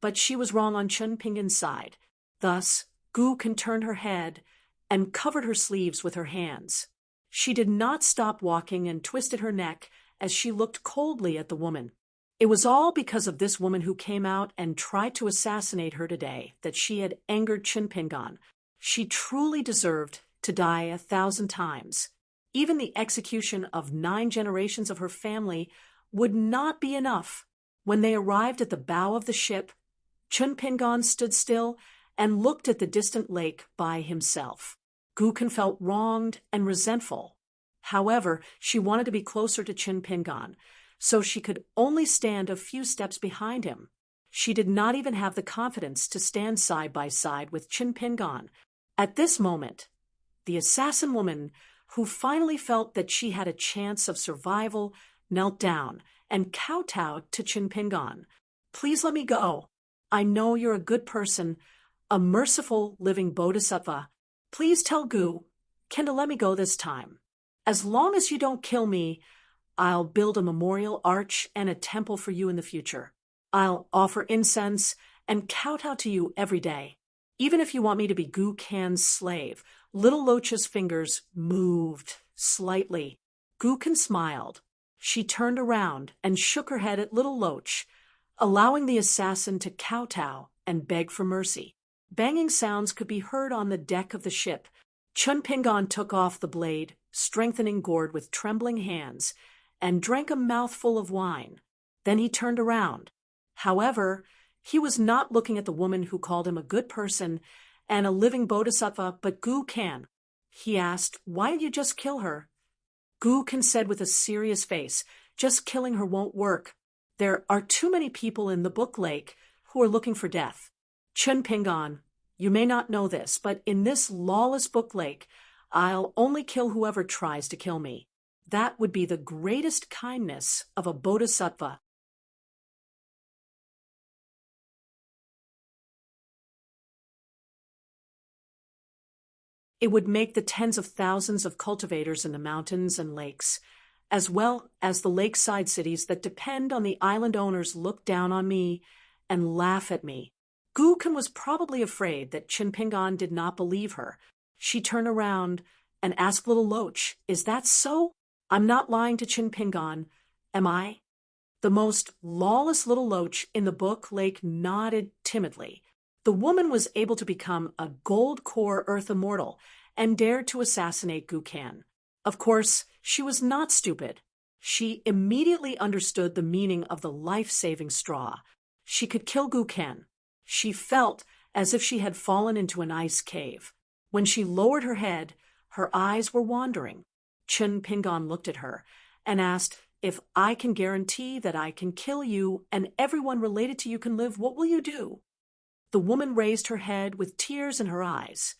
but she was wrong on Chun Pingon's side. Thus, Gu Kan turned her head and covered her sleeves with her hands. She did not stop walking and twisted her neck as she looked coldly at the woman. It was all because of this woman who came out and tried to assassinate her today that she had angered Chun Pingon. She truly deserved to die 1,000 times. Even the execution of 9 generations of her family would not be enough. When they arrived at the bow of the ship, Chun Pingon stood still and looked at the distant lake by himself. Gu Kan felt wronged and resentful. However, she wanted to be closer to Chun Pingon, so she could only stand a few steps behind him. She did not even have the confidence to stand side by side with Chun Pingon. At this moment, the assassin woman, who finally felt that she had a chance of survival, knelt down and kowtowed to Chinpingon. Please let me go. I know you're a good person, a merciful living bodhisattva. Please tell Gu Ken to let me go this time. As long as you don't kill me, I'll build a memorial arch and a temple for you in the future. I'll offer incense and kowtow to you every day. Even if you want me to be Gu Kan's slave. Little Locha's fingers moved slightly. Gu Kan smiled. She turned around and shook her head at Little Loach, allowing the assassin to kowtow and beg for mercy. Banging sounds could be heard on the deck of the ship. Chinpingon took off the blade, strengthening gourd with trembling hands, and drank a mouthful of wine. Then he turned around. However, he was not looking at the woman who called him a good person and a living bodhisattva, but Gu Kan. He asked, "Why did you just kill her?" Gu Kan said with a serious face, "Just killing her won't work. There are too many people in the Book Lake who are looking for death. Chinpingon, you may not know this, but in this lawless Book Lake, I'll only kill whoever tries to kill me. That would be the greatest kindness of a bodhisattva." It would make the tens of thousands of cultivators in the mountains and lakes, as well as the lakeside cities that depend on the island owners, look down on me and laugh at me. Gu Kan was probably afraid that Chinpingon did not believe her. She turned around and asked Little Loach, "Is that so? I'm not lying to Chinpingon, am I?" The most lawless Little Loach in the Book Lake nodded timidly. The woman was able to become a gold core earth immortal and dared to assassinate Gu Kan. Of course, she was not stupid. She immediately understood the meaning of the life-saving straw. She could kill Gu Kan. She felt as if she had fallen into an ice cave. When she lowered her head, her eyes were wandering. Chinpingon looked at her and asked, "If I can guarantee that I can kill you and everyone related to you can live, what will you do?" The woman raised her head with tears in her eyes.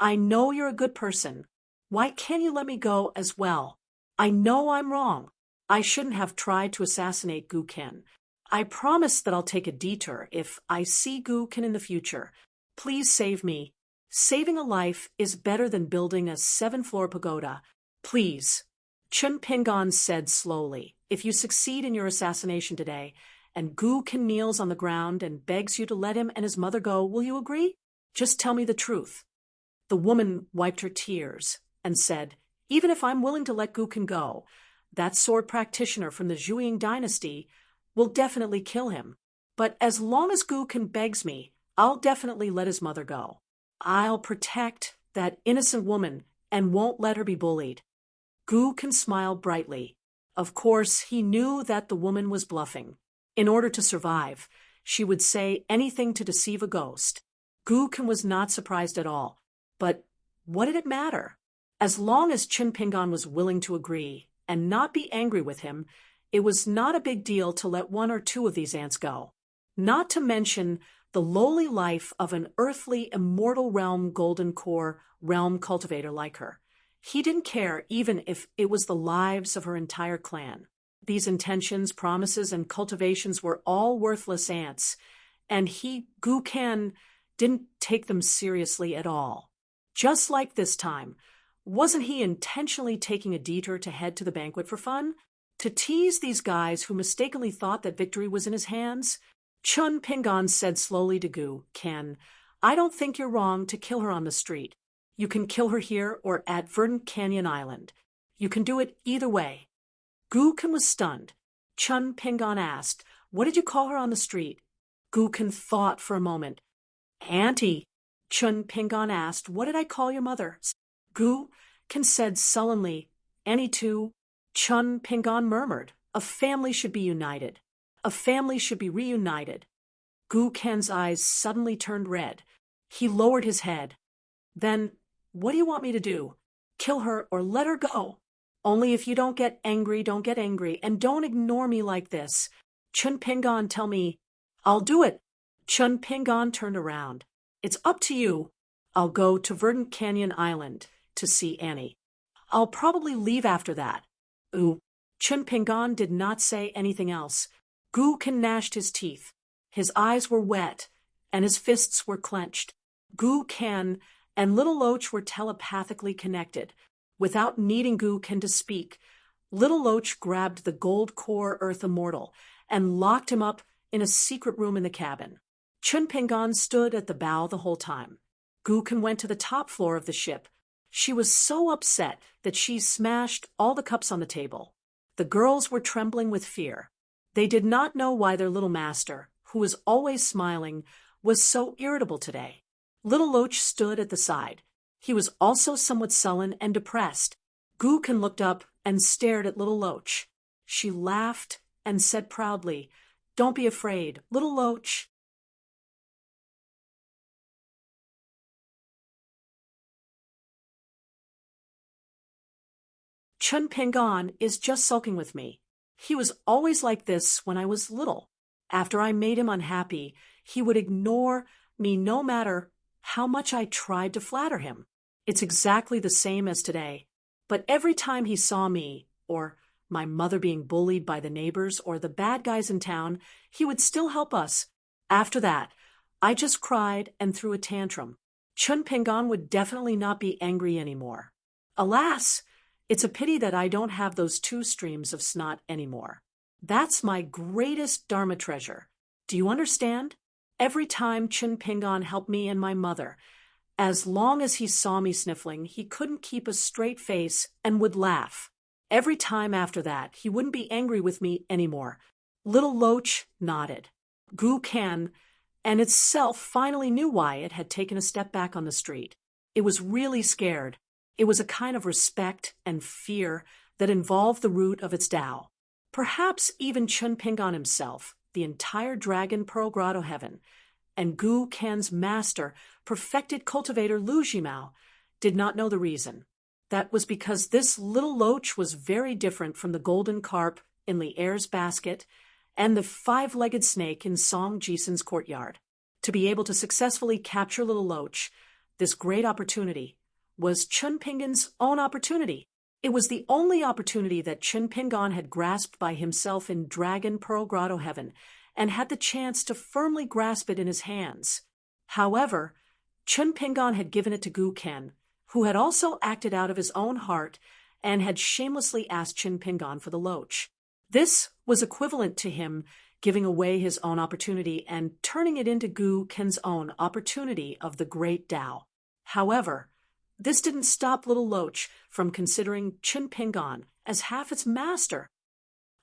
"I know you're a good person. Why can't you let me go as well? I know I'm wrong. I shouldn't have tried to assassinate Gu Kan. I promise that I'll take a detour if I see Gu Kan in the future. Please save me. Saving a life is better than building a 7-floor pagoda. Please." Chinpingon said slowly, "If you succeed in your assassination today, and Gu Kan kneels on the ground and begs you to let him and his mother go, will you agree? Just tell me the truth." The woman wiped her tears and said, "Even if I'm willing to let Gu Kan go, that sword practitioner from the Zhuang dynasty will definitely kill him. But as long as Gu Kan begs me, I'll definitely let his mother go. I'll protect that innocent woman and won't let her be bullied." Gu Kan smiled brightly. Of course, he knew that the woman was bluffing. In order to survive, she would say anything to deceive a ghost. Gu Kan was not surprised at all. But what did it matter? As long as Chinpingon was willing to agree and not be angry with him, it was not a big deal to let 1 or 2 of these ants go. Not to mention the lowly life of an earthly immortal realm golden core realm cultivator like her. He didn't care even if it was the lives of her entire clan. These intentions, promises, and cultivations were all worthless ants, and Gu Kan, didn't take them seriously at all. Just like this time, wasn't he intentionally taking a detour to head to the banquet for fun? To tease these guys who mistakenly thought that victory was in his hands? Chinpingon said slowly to Gu Kan, "I don't think you're wrong to kill her on the street. You can kill her here or at Verdant Canyon Island. You can do it either way." Gu Kan was stunned. Chinpingon asked, "What did you call her on the street?" Gu Kan thought for a moment. "Auntie." Chinpingon asked, "What did I call your mother?" Gu Kan said sullenly, "Annie too." Chinpingon murmured, "A family should be united. A family should be reunited." Gu Kan's eyes suddenly turned red. He lowered his head. "Then, what do you want me to do? Kill her or let her go? Only if you don't get angry, and don't ignore me like this. Chinpingon, tell me." "I'll do it." Chinpingon turned around. "It's up to you. I'll go to Verdant Canyon Island to see Annie. I'll probably leave after that. Ooh. Chun Pingan did not say anything else. Gu-kan gnashed his teeth. His eyes were wet, and his fists were clenched. Gu-kan and Little Loach were telepathically connected. Without needing Gu-kan to speak, Little Loach grabbed the gold core Earth Immortal and locked him up in a secret room in the cabin. Chun Pingan stood at the bow the whole time. Gu-kan went to the top floor of the ship. She was so upset that she smashed all the cups on the table. The girls were trembling with fear. They did not know why their little master, who was always smiling, was so irritable today. Little Loach stood at the side. He was also somewhat sullen and depressed. Gu-kan looked up and stared at Little Loach. She laughed and said proudly, "Don't be afraid, Little Loach." Chun Pingan is just sulking with me. He was always like this when I was little. After I made him unhappy, he would ignore me no matter how much I tried to flatter him. It's exactly the same as today. But every time he saw me, or my mother being bullied by the neighbors or the bad guys in town, he would still help us. After that, I just cried and threw a tantrum. Chun Pingan would definitely not be angry anymore. Alas, it's a pity that I don't have those two streams of snot anymore. That's my greatest Dharma treasure. Do you understand? Every time Chun Pingan helped me and my mother, as long as he saw me sniffling, he couldn't keep a straight face and would laugh. Every time after that, he wouldn't be angry with me anymore. Little Loach nodded. Gu-kan and itself finally knew why it had taken a step back on the street. It was really scared. It was a kind of respect and fear that involved the root of its Tao. Perhaps even Chun Pingan himself, the entire Dragon Pearl Grotto Heaven, and Gu-kan's master, perfected cultivator Lu Jimao, did not know the reason. That was because this Little Loach was very different from the golden carp in Li Er's basket and the five-legged snake in Song Jisun's courtyard. To be able to successfully capture Little Loach, this great opportunity, was Chun Pingan's own opportunity. It was the only opportunity that Chun Pingan had grasped by himself in Dragon Pearl Grotto Heaven, and had the chance to firmly grasp it in his hands. However, Chun Pingan had given it to Gu-kan, who had also acted out of his own heart and had shamelessly asked Chun Pingan for the loach. This was equivalent to him giving away his own opportunity and turning it into Gu-kan's own opportunity of the great Tao. However, this didn't stop Little Loach from considering Chun Pingan as half its master.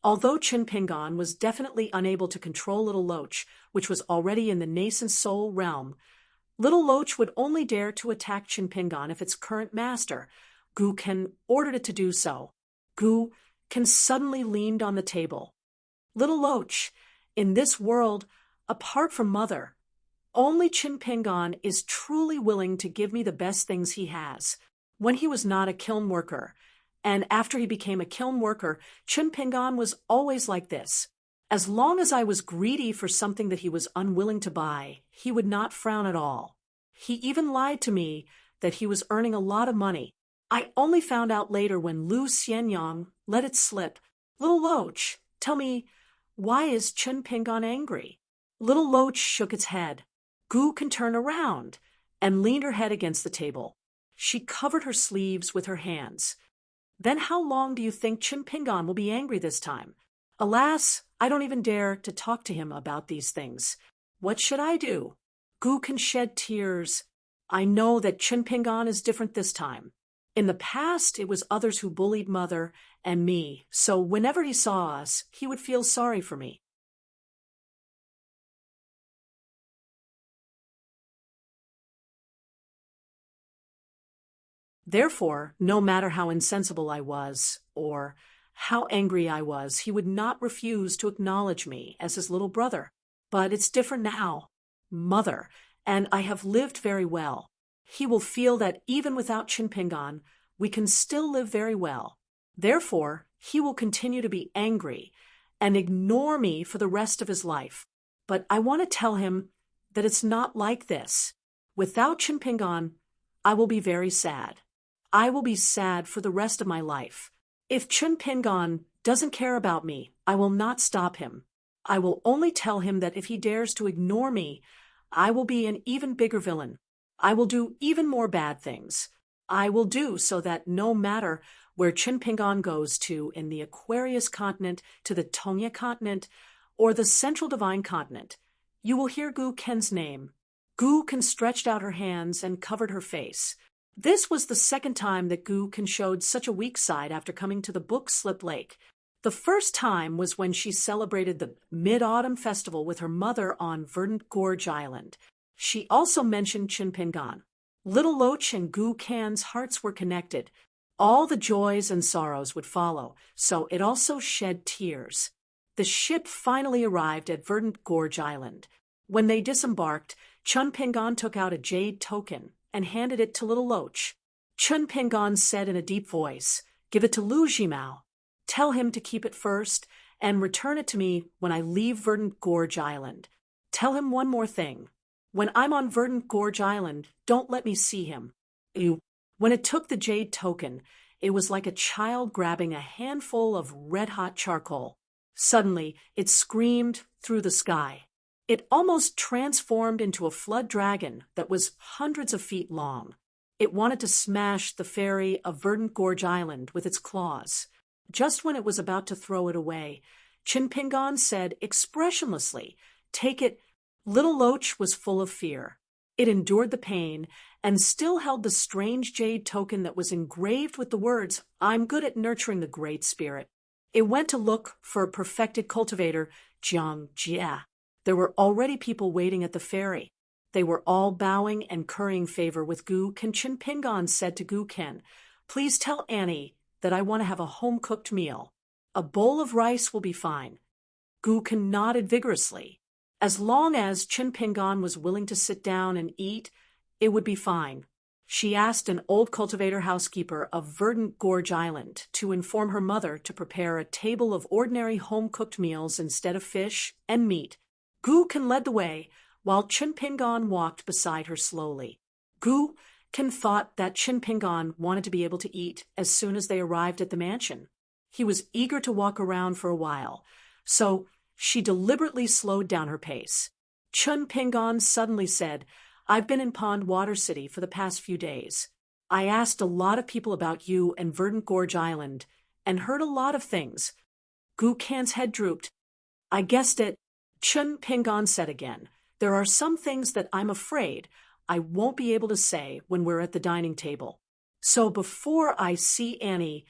Although Chun Pingan was definitely unable to control Little Loach, which was already in the nascent soul realm, Little Loach would only dare to attack Chun Pingan if its current master, Gu-kan, ordered it to do so. Gu-kan suddenly leaned on the table. Little Loach, in this world, apart from Mother, only Chun Pingan is truly willing to give me the best things he has. When he was not a kiln worker, and after he became a kiln worker, Chun Pingan was always like this. As long as I was greedy for something that he was unwilling to buy, he would not frown at all. He even lied to me that he was earning a lot of money. I only found out later when Lu Xianyang let it slip. Little Loach, tell me, why is Chun Pingan angry? Little Loach shook its head. Gu-kan turned around and leaned her head against the table. She covered her sleeves with her hands. Then how long do you think Chun Pingan will be angry this time? Alas, I don't even dare to talk to him about these things. What should I do? Gu-kan shed tears. I know that Chun Pingan is different this time. In the past, it was others who bullied Mother and me, so whenever he saw us, he would feel sorry for me. Therefore, no matter how insensible I was, or how angry I was, he would not refuse to acknowledge me as his little brother. But it's different now. Mother, and I have lived very well. He will feel that even without Chun Pingan, we can still live very well. Therefore, he will continue to be angry and ignore me for the rest of his life. But I want to tell him that it's not like this. Without Chun Pingan, I will be very sad. I will be sad for the rest of my life. If Chun Pingon doesn't care about me, I will not stop him. I will only tell him that if he dares to ignore me, I will be an even bigger villain. I will do even more bad things. I will do so that no matter where Chun Pingon goes to in the Aquarius continent, to the Tongya continent, or the Central Divine continent, you will hear Gu Ken's name. Gu Ken stretched out her hands and covered her face. This was the second time that Gu Ken showed such a weak side after coming to the Book Slip Lake. The first time was when she celebrated the Mid-Autumn Festival with her mother on Verdant Gorge Island. She also mentioned Chun Pingon. Little Loach and Gu Ken's hearts were connected. All the joys and sorrows would follow, so it also shed tears. The ship finally arrived at Verdant Gorge Island. When they disembarked, Chun Pingon took out a jade token and handed it to Little Loach. Chun Pingon said in a deep voice, "Give it to Lu Jimao. Tell him to keep it first and return it to me when I leave Verdant Gorge Island. Tell him one more thing. When I'm on Verdant Gorge Island, don't let me see him." When it took the jade token, it was like a child grabbing a handful of red-hot charcoal. Suddenly, it screamed through the sky. It almost transformed into a flood dragon that was hundreds of feet long. It wanted to smash the ferry of Verdant Gorge Island with its claws. Just when it was about to throw it away, Chun Pingon said expressionlessly, "Take it." Little Loach was full of fear. It endured the pain and still held the strange jade token that was engraved with the words, "I'm good at nurturing the Great Spirit." It went to look for a perfected cultivator, Jiang Jia. There were already people waiting at the ferry. They were all bowing and currying favor with Gu Ken. Chun Pingon said to Gu Ken, "Please tell Annie that I want to have a home-cooked meal. A bowl of rice will be fine." Gu Ken nodded vigorously. As long as Chun Pingon was willing to sit down and eat, it would be fine. She asked an old cultivator housekeeper of Verdant Gorge Island to inform her mother to prepare a table of ordinary home-cooked meals instead of fish and meat. Gu Ken led the way, while Chun Pingon walked beside her slowly. Gu Ken thought that Chun Pingon wanted to be able to eat as soon as they arrived at the mansion. He was eager to walk around for a while, so she deliberately slowed down her pace. Chun Pingon suddenly said, "I've been in Pond Water City for the past few days. I asked a lot of people about you and Verdant Gorge Island and heard a lot of things." Gu Ken's head drooped. "I guessed it," Chun Pingon said again. "There are some things that I'm afraid I won't be able to say when we're at the dining table. So before I see Annie,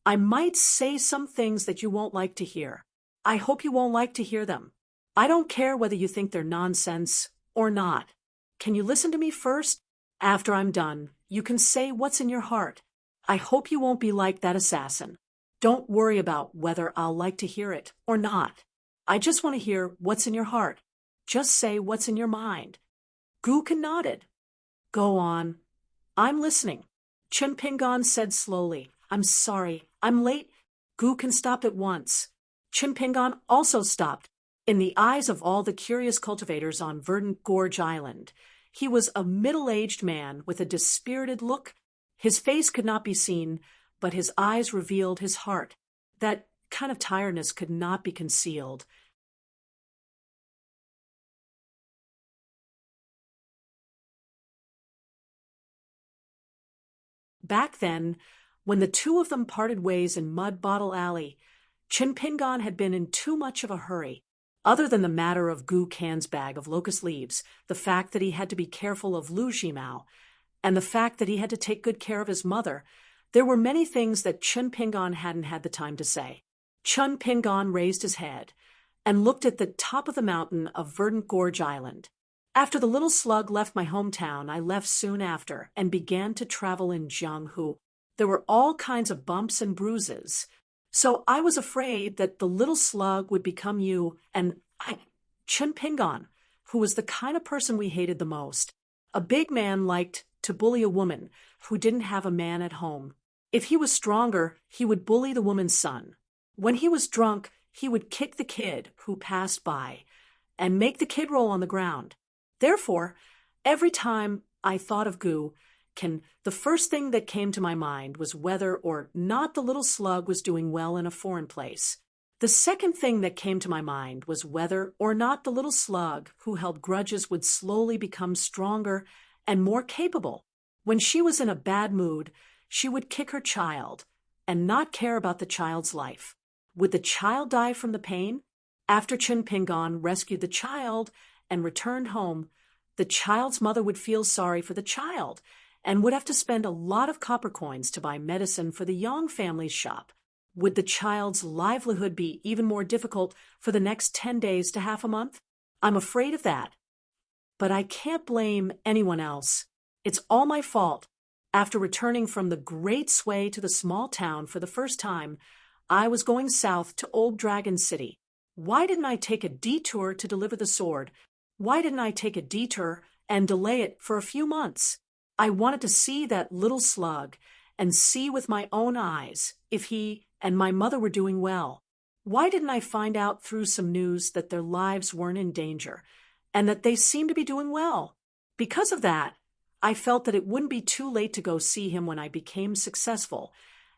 I might say some things that you won't like to hear. I hope you won't like to hear them. I don't care whether you think they're nonsense or not. Can you listen to me first? After I'm done, you can say what's in your heart. I hope you won't be like that assassin. Don't worry about whether I'll like to hear it or not. I just want to hear what's in your heart. Just say what's in your mind." Gu Ken nodded. "Go on. I'm listening." Chun Pingon said slowly, "I'm sorry. I'm late." Gu Ken stopped at once. Chun Pingon also stopped. In the eyes of all the curious cultivators on Verdant Gorge Island, he was a middle-aged man with a dispirited look. His face could not be seen, but his eyes revealed his heart. That kind of tiredness could not be concealed. Back then, when the two of them parted ways in Mud Bottle Alley, Chun Pingon had been in too much of a hurry. Other than the matter of Gu Ken's bag of locust leaves, the fact that he had to be careful of Lu Jimao, and the fact that he had to take good care of his mother, there were many things that Chun Pingon hadn't had the time to say. Chun Pingon raised his head and looked at the top of the mountain of Verdant Gorge Island. "After the little slug left my hometown, I left soon after and began to travel in Jianghu. There were all kinds of bumps and bruises. So I was afraid that the little slug would become you and Chun Pingon, who was the kind of person we hated the most. A big man liked to bully a woman who didn't have a man at home. If he was stronger, he would bully the woman's son. When he was drunk, he would kick the kid who passed by and make the kid roll on the ground. Therefore, every time I thought of Gu, The first thing that came to my mind was whether or not the little slug was doing well in a foreign place. The second thing that came to my mind was whether or not the little slug who held grudges would slowly become stronger and more capable. When she was in a bad mood, she would kick her child and not care about the child's life. Would the child die from the pain? After Chun Pingon rescued the child and returned home, the child's mother would feel sorry for the child and would have to spend a lot of copper coins to buy medicine for the Yong family's shop. Would the child's livelihood be even more difficult for the next 10 days to half a month? I'm afraid of that. But I can't blame anyone else. It's all my fault. After returning from the great sway to the small town for the first time, I was going south to Old Dragon City. Why didn't I take a detour to deliver the sword? Why didn't I take a detour and delay it for a few months? I wanted to see that little slug and see with my own eyes if he and my mother were doing well. Why didn't I find out through some news that their lives weren't in danger and that they seemed to be doing well? Because of that, I felt that it wouldn't be too late to go see him when I became successful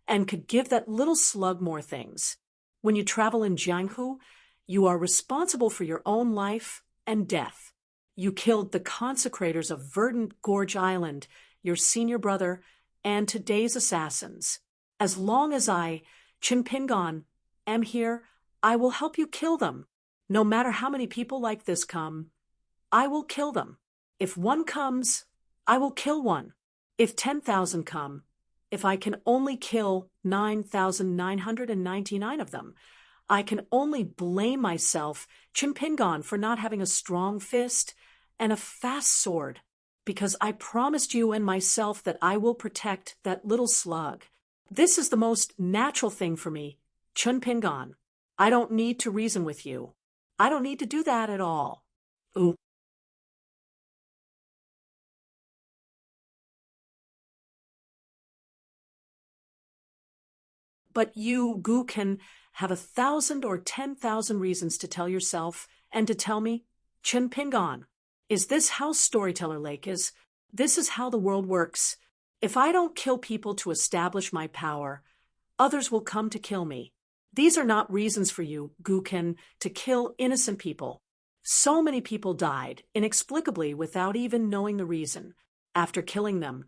and could give that little slug more things. When you travel in Jianghu, you are responsible for your own life and death. You killed the consecrators of Verdant Gorge Island, your senior brother, and today's assassins. As long as I, Chun Pingon, am here, I will help you kill them. No matter how many people like this come, I will kill them. If one comes, I will kill one. If 10,000 come, if I can only kill 9,999 of them, I can only blame myself, Chun Pingon, for not having a strong fist and a fast sword, because I promised you and myself that I will protect that little slug. This is the most natural thing for me, Chun Pingon. I don't need to reason with you. I don't need to do that at all. Ooh. But you, Gu, can have 1,000 or 10,000 reasons to tell yourself and to tell me, Chun Pingon, is this how Storyteller Lake is? This is how the world works. If I don't kill people to establish my power, others will come to kill me. These are not reasons for you, Guken, to kill innocent people. So many people died, inexplicably, without even knowing the reason. After killing them,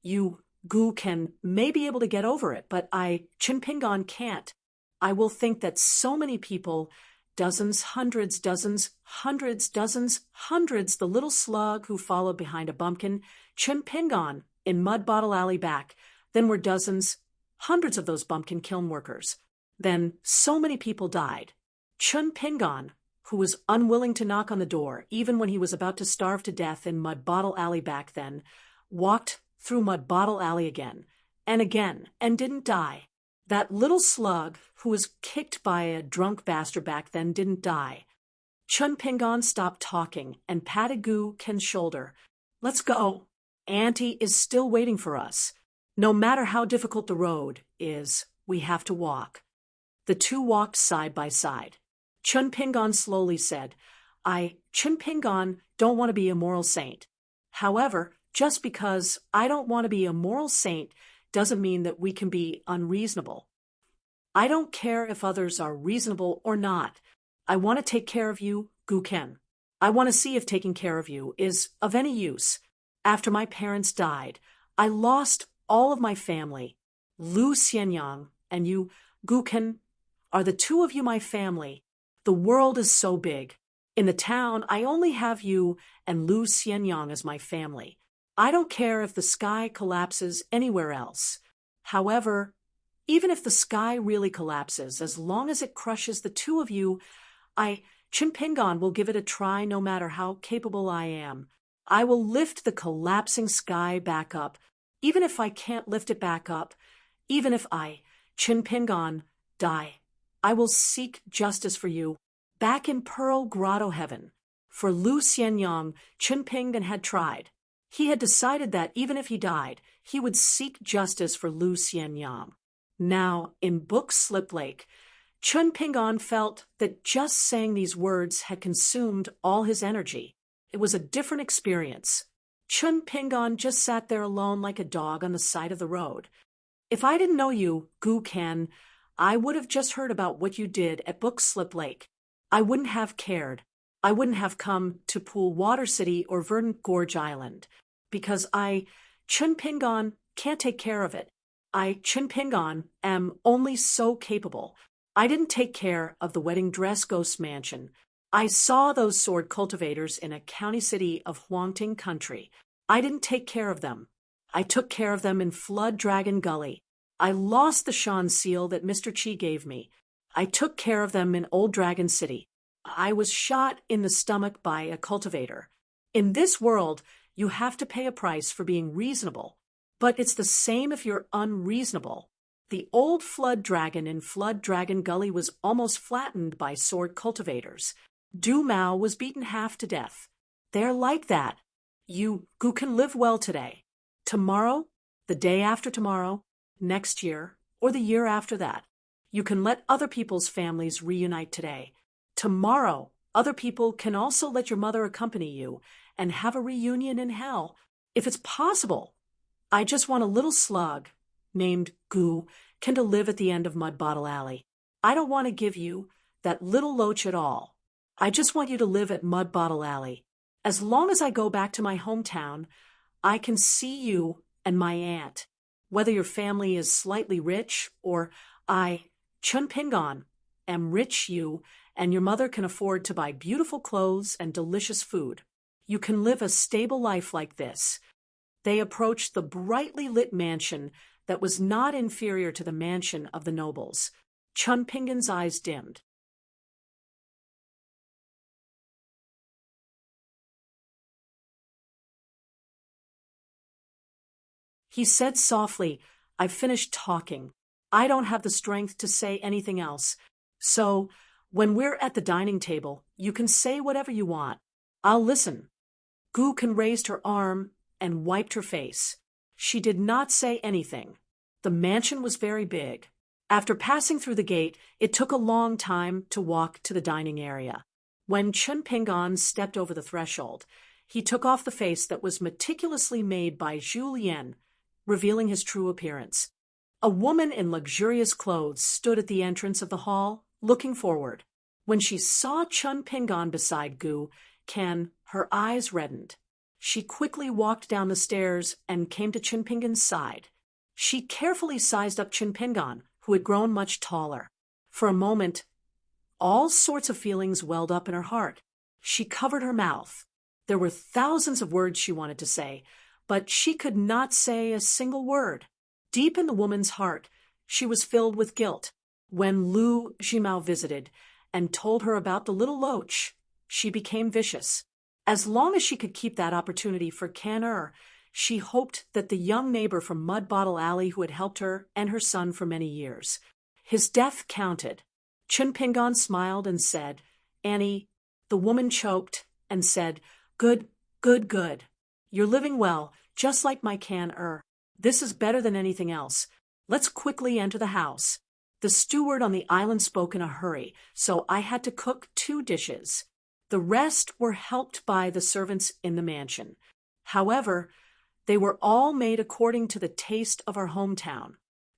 you, Guken, may be able to get over it, but I, Chun Pingon, can't. I will think that so many people, dozens, hundreds, dozens, hundreds, dozens, hundreds, the little slug who followed behind a bumpkin, Chun Pingon, in Mud Bottle Alley back, then were dozens, hundreds of those bumpkin kiln workers. Then so many people died. Chun Pingon, who was unwilling to knock on the door, even when he was about to starve to death in Mud Bottle Alley back then, walked through Mud Bottle Alley again, and didn't die. That little slug, who was kicked by a drunk bastard back then, didn't die. Chun Pingon stopped talking and patted Gu Ken's shoulder. Let's go. Auntie is still waiting for us. No matter how difficult the road is, we have to walk. The two walked side by side. Chun Pingon slowly said, Chun Pingon, don't want to be a moral saint. However, just because I don't want to be a moral saint doesn't mean that we can be unreasonable. I don't care if others are reasonable or not. I want to take care of you, Gu Ken. I want to see if taking care of you is of any use. After my parents died, I lost all of my family. Lu Xianyang and you, Gu Ken, are the two of you my family. The world is so big. In the town, I only have you and Lu Xianyang as my family. I don't care if the sky collapses anywhere else. However, even if the sky really collapses, as long as it crushes the two of you, Chun Pingon, will give it a try no matter how capable I am. I will lift the collapsing sky back up, even if I can't lift it back up, even if I, Chun Pingon, die. I will seek justice for you, back in Pearl Grotto Heaven. For Lu Xianyang, Chun Pingon had tried. He had decided that even if he died, he would seek justice for Lu Xianyang. Now, in Book Slip Lake, Chun Pingon felt that just saying these words had consumed all his energy. It was a different experience. Chun Pingon just sat there alone like a dog on the side of the road. If I didn't know you, Gu Ken, I would have just heard about what you did at Bookslip Lake. I wouldn't have cared. I wouldn't have come to Pool Water City or Verdant Gorge Island. Because Chun Pingon, can't take care of it. Chun Pingon, am only so capable. I didn't take care of the wedding dress ghost mansion. I saw those sword cultivators in a county city of Huangting country. I didn't take care of them. I took care of them in Flood Dragon Gully. I lost the Shan seal that Mr. Chi gave me. I took care of them in Old Dragon City. I was shot in the stomach by a cultivator. In this world, you have to pay a price for being reasonable. But it's the same if you're unreasonable. The old Flood Dragon in Flood Dragon Gully was almost flattened by sword cultivators. Du Mao was beaten half to death. They're like that. You can live well today. Tomorrow, the day after tomorrow, next year, or the year after that. You can let other people's families reunite today. Tomorrow, other people can also let your mother accompany you and have a reunion in hell, if it's possible. I just want a little slug, named Gu, Ken to live at the end of Mud Bottle Alley. I don't want to give you that little loach at all. I just want you to live at Mud Bottle Alley. As long as I go back to my hometown, I can see you and my aunt. Whether your family is slightly rich or Chun Pingon, am rich you and your mother can afford to buy beautiful clothes and delicious food. You can live a stable life like this. They approached the brightly lit mansion that was not inferior to the mansion of the nobles. Chun Pingon's eyes dimmed. He said softly, I've finished talking. I don't have the strength to say anything else. So, when we're at the dining table, you can say whatever you want. I'll listen. Gu Ken raised her arm and wiped her face. She did not say anything. The mansion was very big. After passing through the gate, it took a long time to walk to the dining area. When Chun Pingon stepped over the threshold, he took off the face that was meticulously made by Zhu Lian, revealing his true appearance. A woman in luxurious clothes stood at the entrance of the hall, looking forward. When she saw Chun Pingon beside Gu Ken, her eyes reddened. She quickly walked down the stairs and came to Chun Pingon's side. She carefully sized up Chun Pingon, who had grown much taller. For a moment, all sorts of feelings welled up in her heart. She covered her mouth. There were thousands of words she wanted to say, but she could not say a single word. Deep in the woman's heart, she was filled with guilt. When Lu Jimao visited and told her about the little loach, she became vicious. As long as she could keep that opportunity for Kan she hoped that the young neighbor from Mud Bottle Alley who had helped her and her son for many years. His death counted. Chun Pingon smiled and said, Annie. The woman choked and said, Good, good, good. You're living well, just like my Kan This is better than anything else. Let's quickly enter the house. The steward on the island spoke in a hurry, so I had to cook 2 dishes. The rest were helped by the servants in the mansion. However, they were all made according to the taste of our hometown.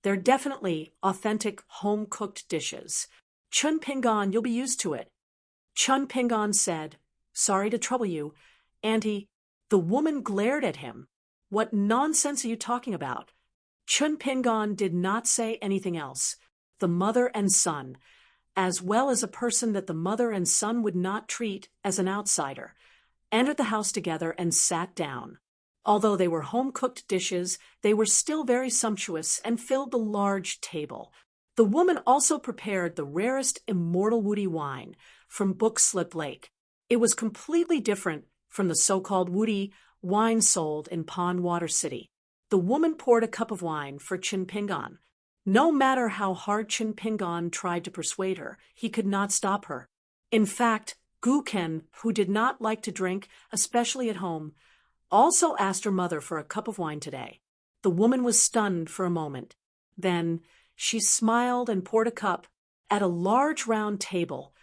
They're definitely authentic home-cooked dishes. Chun Pingon, you'll be used to it. Chun Pingon said, Sorry to trouble you, Auntie. The woman glared at him. What nonsense are you talking about? Chun Pingon did not say anything else. The mother and son, as well as a person that the mother and son would not treat as an outsider, entered the house together and sat down. Although they were home-cooked dishes, they were still very sumptuous and filled the large table. The woman also prepared the rarest immortal woody wine from Bookslip Lake. It was completely different from the so-called woody wine sold in Pond Water City. The woman poured a cup of wine for Chun Pingon. No matter how hard Chun Pingon tried to persuade her, he could not stop her. In fact, Gu Ken, who did not like to drink, especially at home, also asked her mother for a cup of wine today. The woman was stunned for a moment. Then she smiled and poured a cup. At a large round table,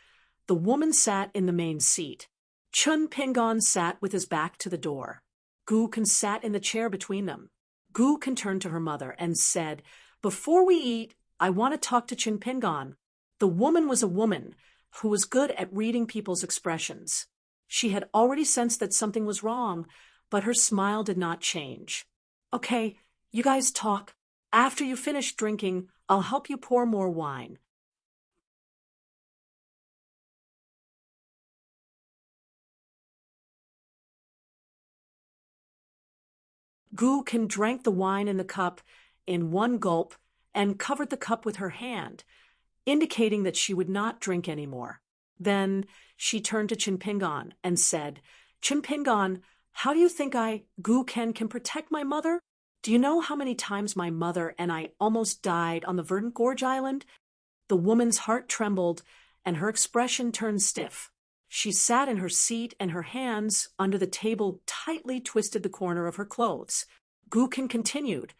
the woman sat in the main seat. Chun Pingon sat with his back to the door. Gookin sat in the chair between them. Gookin turned to her mother and said, "Before we eat, I want to talk to Chinpingon." The woman was a woman who was good at reading people's expressions. She had already sensed that something was wrong, but her smile did not change. "Okay, you guys talk. After you finish drinking, I'll help you pour more wine." Gookin drank the wine in the cup in one gulp and covered the cup with her hand, indicating that she would not drink any more. Then she turned to Chinpingon and said, "Chinpingon, how do you think Gookin, can protect my mother? Do you know how many times my mother and I almost died on the Verdant Gorge Island?" The woman's heart trembled and her expression turned stiff. She sat in her seat and her hands under the table tightly twisted the corner of her clothes. Gookin continued,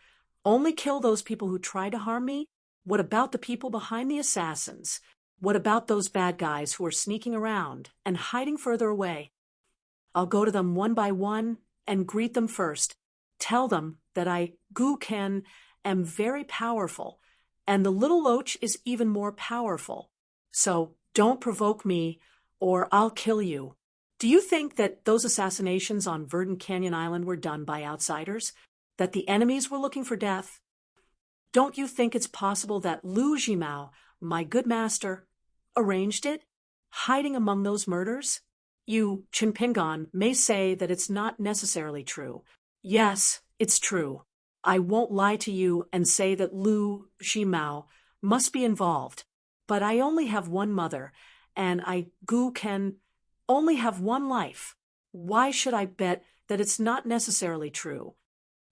"Only kill those people who try to harm me? What about the people behind the assassins? What about those bad guys who are sneaking around and hiding further away? I'll go to them one by one and greet them first. Tell them that Gookin, am very powerful, and the little loach is even more powerful. So don't provoke me, or I'll kill you." Do you think that those assassinations on Verdant Canyon Island were done by outsiders? That the enemies were looking for death? Don't you think it's possible that Lu Jimao, my good master, arranged it, hiding among those murders? You, Chinpingon, may say that it's not necessarily true. Yes, it's true. I won't lie to you and say that Lu Jimao must be involved. But I only have one mother, and Gookin, only have one life. Why should I bet that it's not necessarily true?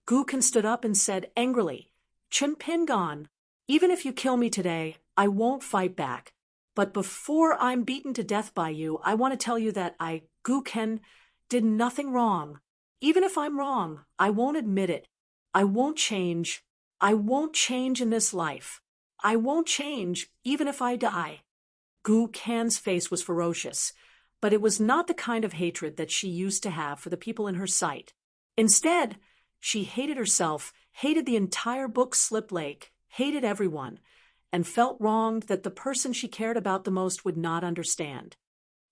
Gookin stood up and said angrily, "Chinpingon, even if you kill me today, I won't fight back. But before I'm beaten to death by you, I want to tell you that Gookin, did nothing wrong. Even if I'm wrong, I won't admit it. I won't change. I won't change in this life. I won't change even if I die." Gookin's face was ferocious, but it was not the kind of hatred that she used to have for the people in her sight. Instead, she hated herself, hated the entire book Slip Lake, hated everyone, and felt wronged that the person she cared about the most would not understand.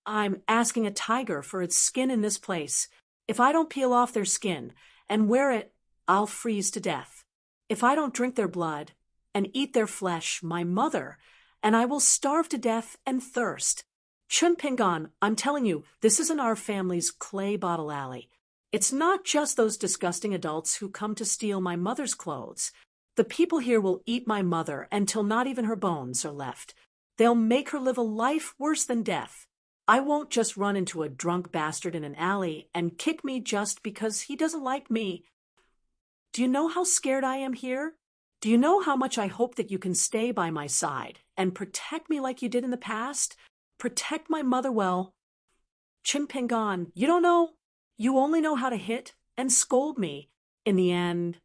"I'm asking a tiger for its skin in this place. If I don't peel off their skin and wear it, I'll freeze to death. If I don't drink their blood and eat their flesh, my mother, and I will starve to death and thirst. Chinpingon, I'm telling you, this isn't our family's clay bottle alley. It's not just those disgusting adults who come to steal my mother's clothes. The people here will eat my mother until not even her bones are left. They'll make her live a life worse than death. I won't just run into a drunk bastard in an alley and kick me just because he doesn't like me. Do you know how scared I am here? Do you know how much I hope that you can stay by my side and protect me like you did in the past? Protect my mother well." "Chinpingon, you don't know. You only know how to hit and scold me." In the end,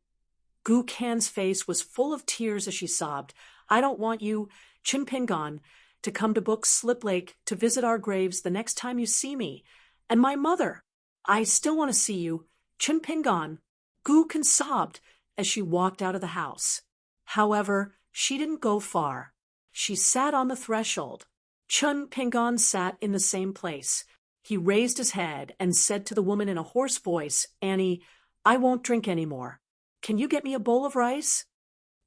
Gookin's face was full of tears as she sobbed. "I don't want you, Chinpingon, to come to Book Slip Lake to visit our graves the next time you see me. And my mother, I still want to see you, Chinpingon." Gookin sobbed as she walked out of the house. However, she didn't go far. She sat on the threshold. Chinpingon sat in the same place. He raised his head and said to the woman in a hoarse voice, "Annie, I won't drink any more. Can you get me a bowl of rice?"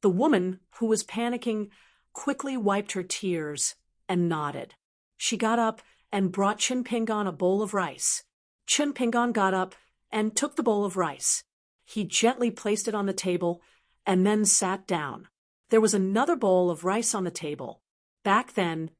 The woman, who was panicking, quickly wiped her tears and nodded. She got up and brought Chinpingon a bowl of rice. Chinpingon got up and took the bowl of rice. He gently placed it on the table and then sat down. There was another bowl of rice on the table. Back then,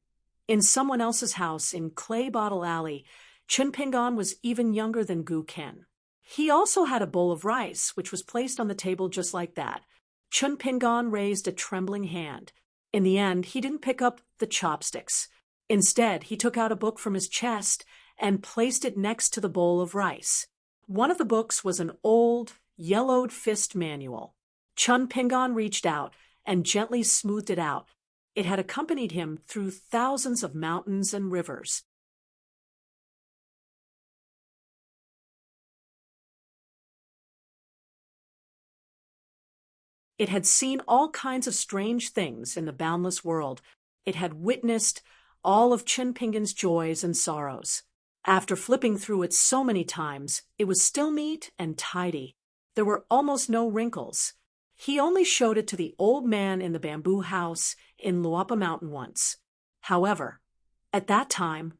in someone else's house in Clay Bottle Alley, Chinpingon was even younger than Gookin. He also had a bowl of rice, which was placed on the table just like that. Chinpingon raised a trembling hand. In the end, he didn't pick up the chopsticks. Instead, he took out a book from his chest and placed it next to the bowl of rice. One of the books was an old, yellowed fist manual. Chinpingon reached out and gently smoothed it out. It had accompanied him through thousands of mountains and rivers. It had seen all kinds of strange things in the boundless world. It had witnessed all of Chinpingan's joys and sorrows. After flipping through it so many times, it was still neat and tidy. There were almost no wrinkles. He only showed it to the old man in the bamboo house in Luapa Mountain once. However, at that time,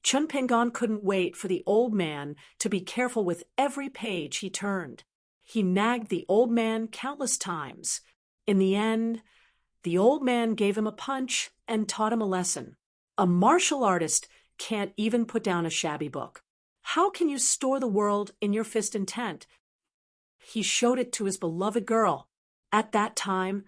Chunpingan couldn't wait for the old man to be careful with every page he turned. He nagged the old man countless times. In the end, the old man gave him a punch and taught him a lesson. A martial artist can't even put down a shabby book. How can you store the world in your fist intent? He showed it to his beloved girl. At that time,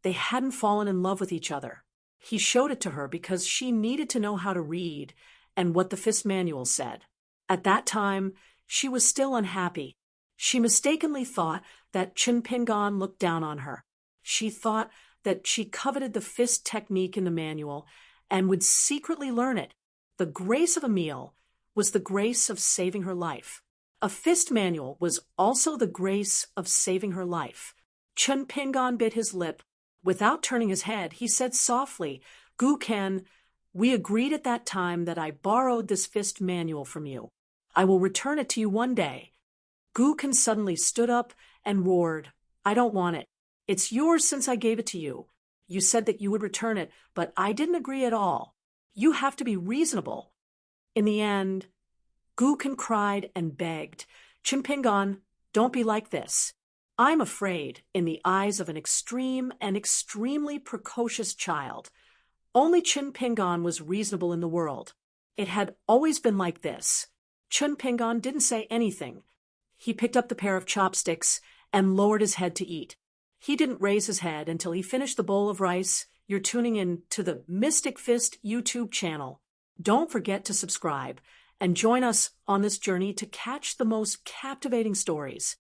they hadn't fallen in love with each other. He showed it to her because she needed to know how to read and what the fist manual said. At that time, she was still unhappy. She mistakenly thought that Chunpingan looked down on her. She thought that she coveted the fist technique in the manual and would secretly learn it. The grace of a meal was the grace of saving her life. A fist manual was also the grace of saving her life. Chunpingan bit his lip. Without turning his head, he said softly, "Guken, we agreed at that time that I borrowed this fist manual from you. I will return it to you one day." Guken suddenly stood up and roared, "I don't want it. It's yours since I gave it to you. You said that you would return it, but I didn't agree at all. You have to be reasonable." In the end, Guken cried and begged, "Chunpingan, don't be like this. I'm afraid in the eyes of an extreme and extremely precocious child. Only Chunpingan was reasonable in the world. It had always been like this." Chunpingan didn't say anything. He picked up the pair of chopsticks and lowered his head to eat. He didn't raise his head until he finished the bowl of rice. You're tuning in to the Mystic Fist YouTube channel. Don't forget to subscribe and join us on this journey to catch the most captivating stories.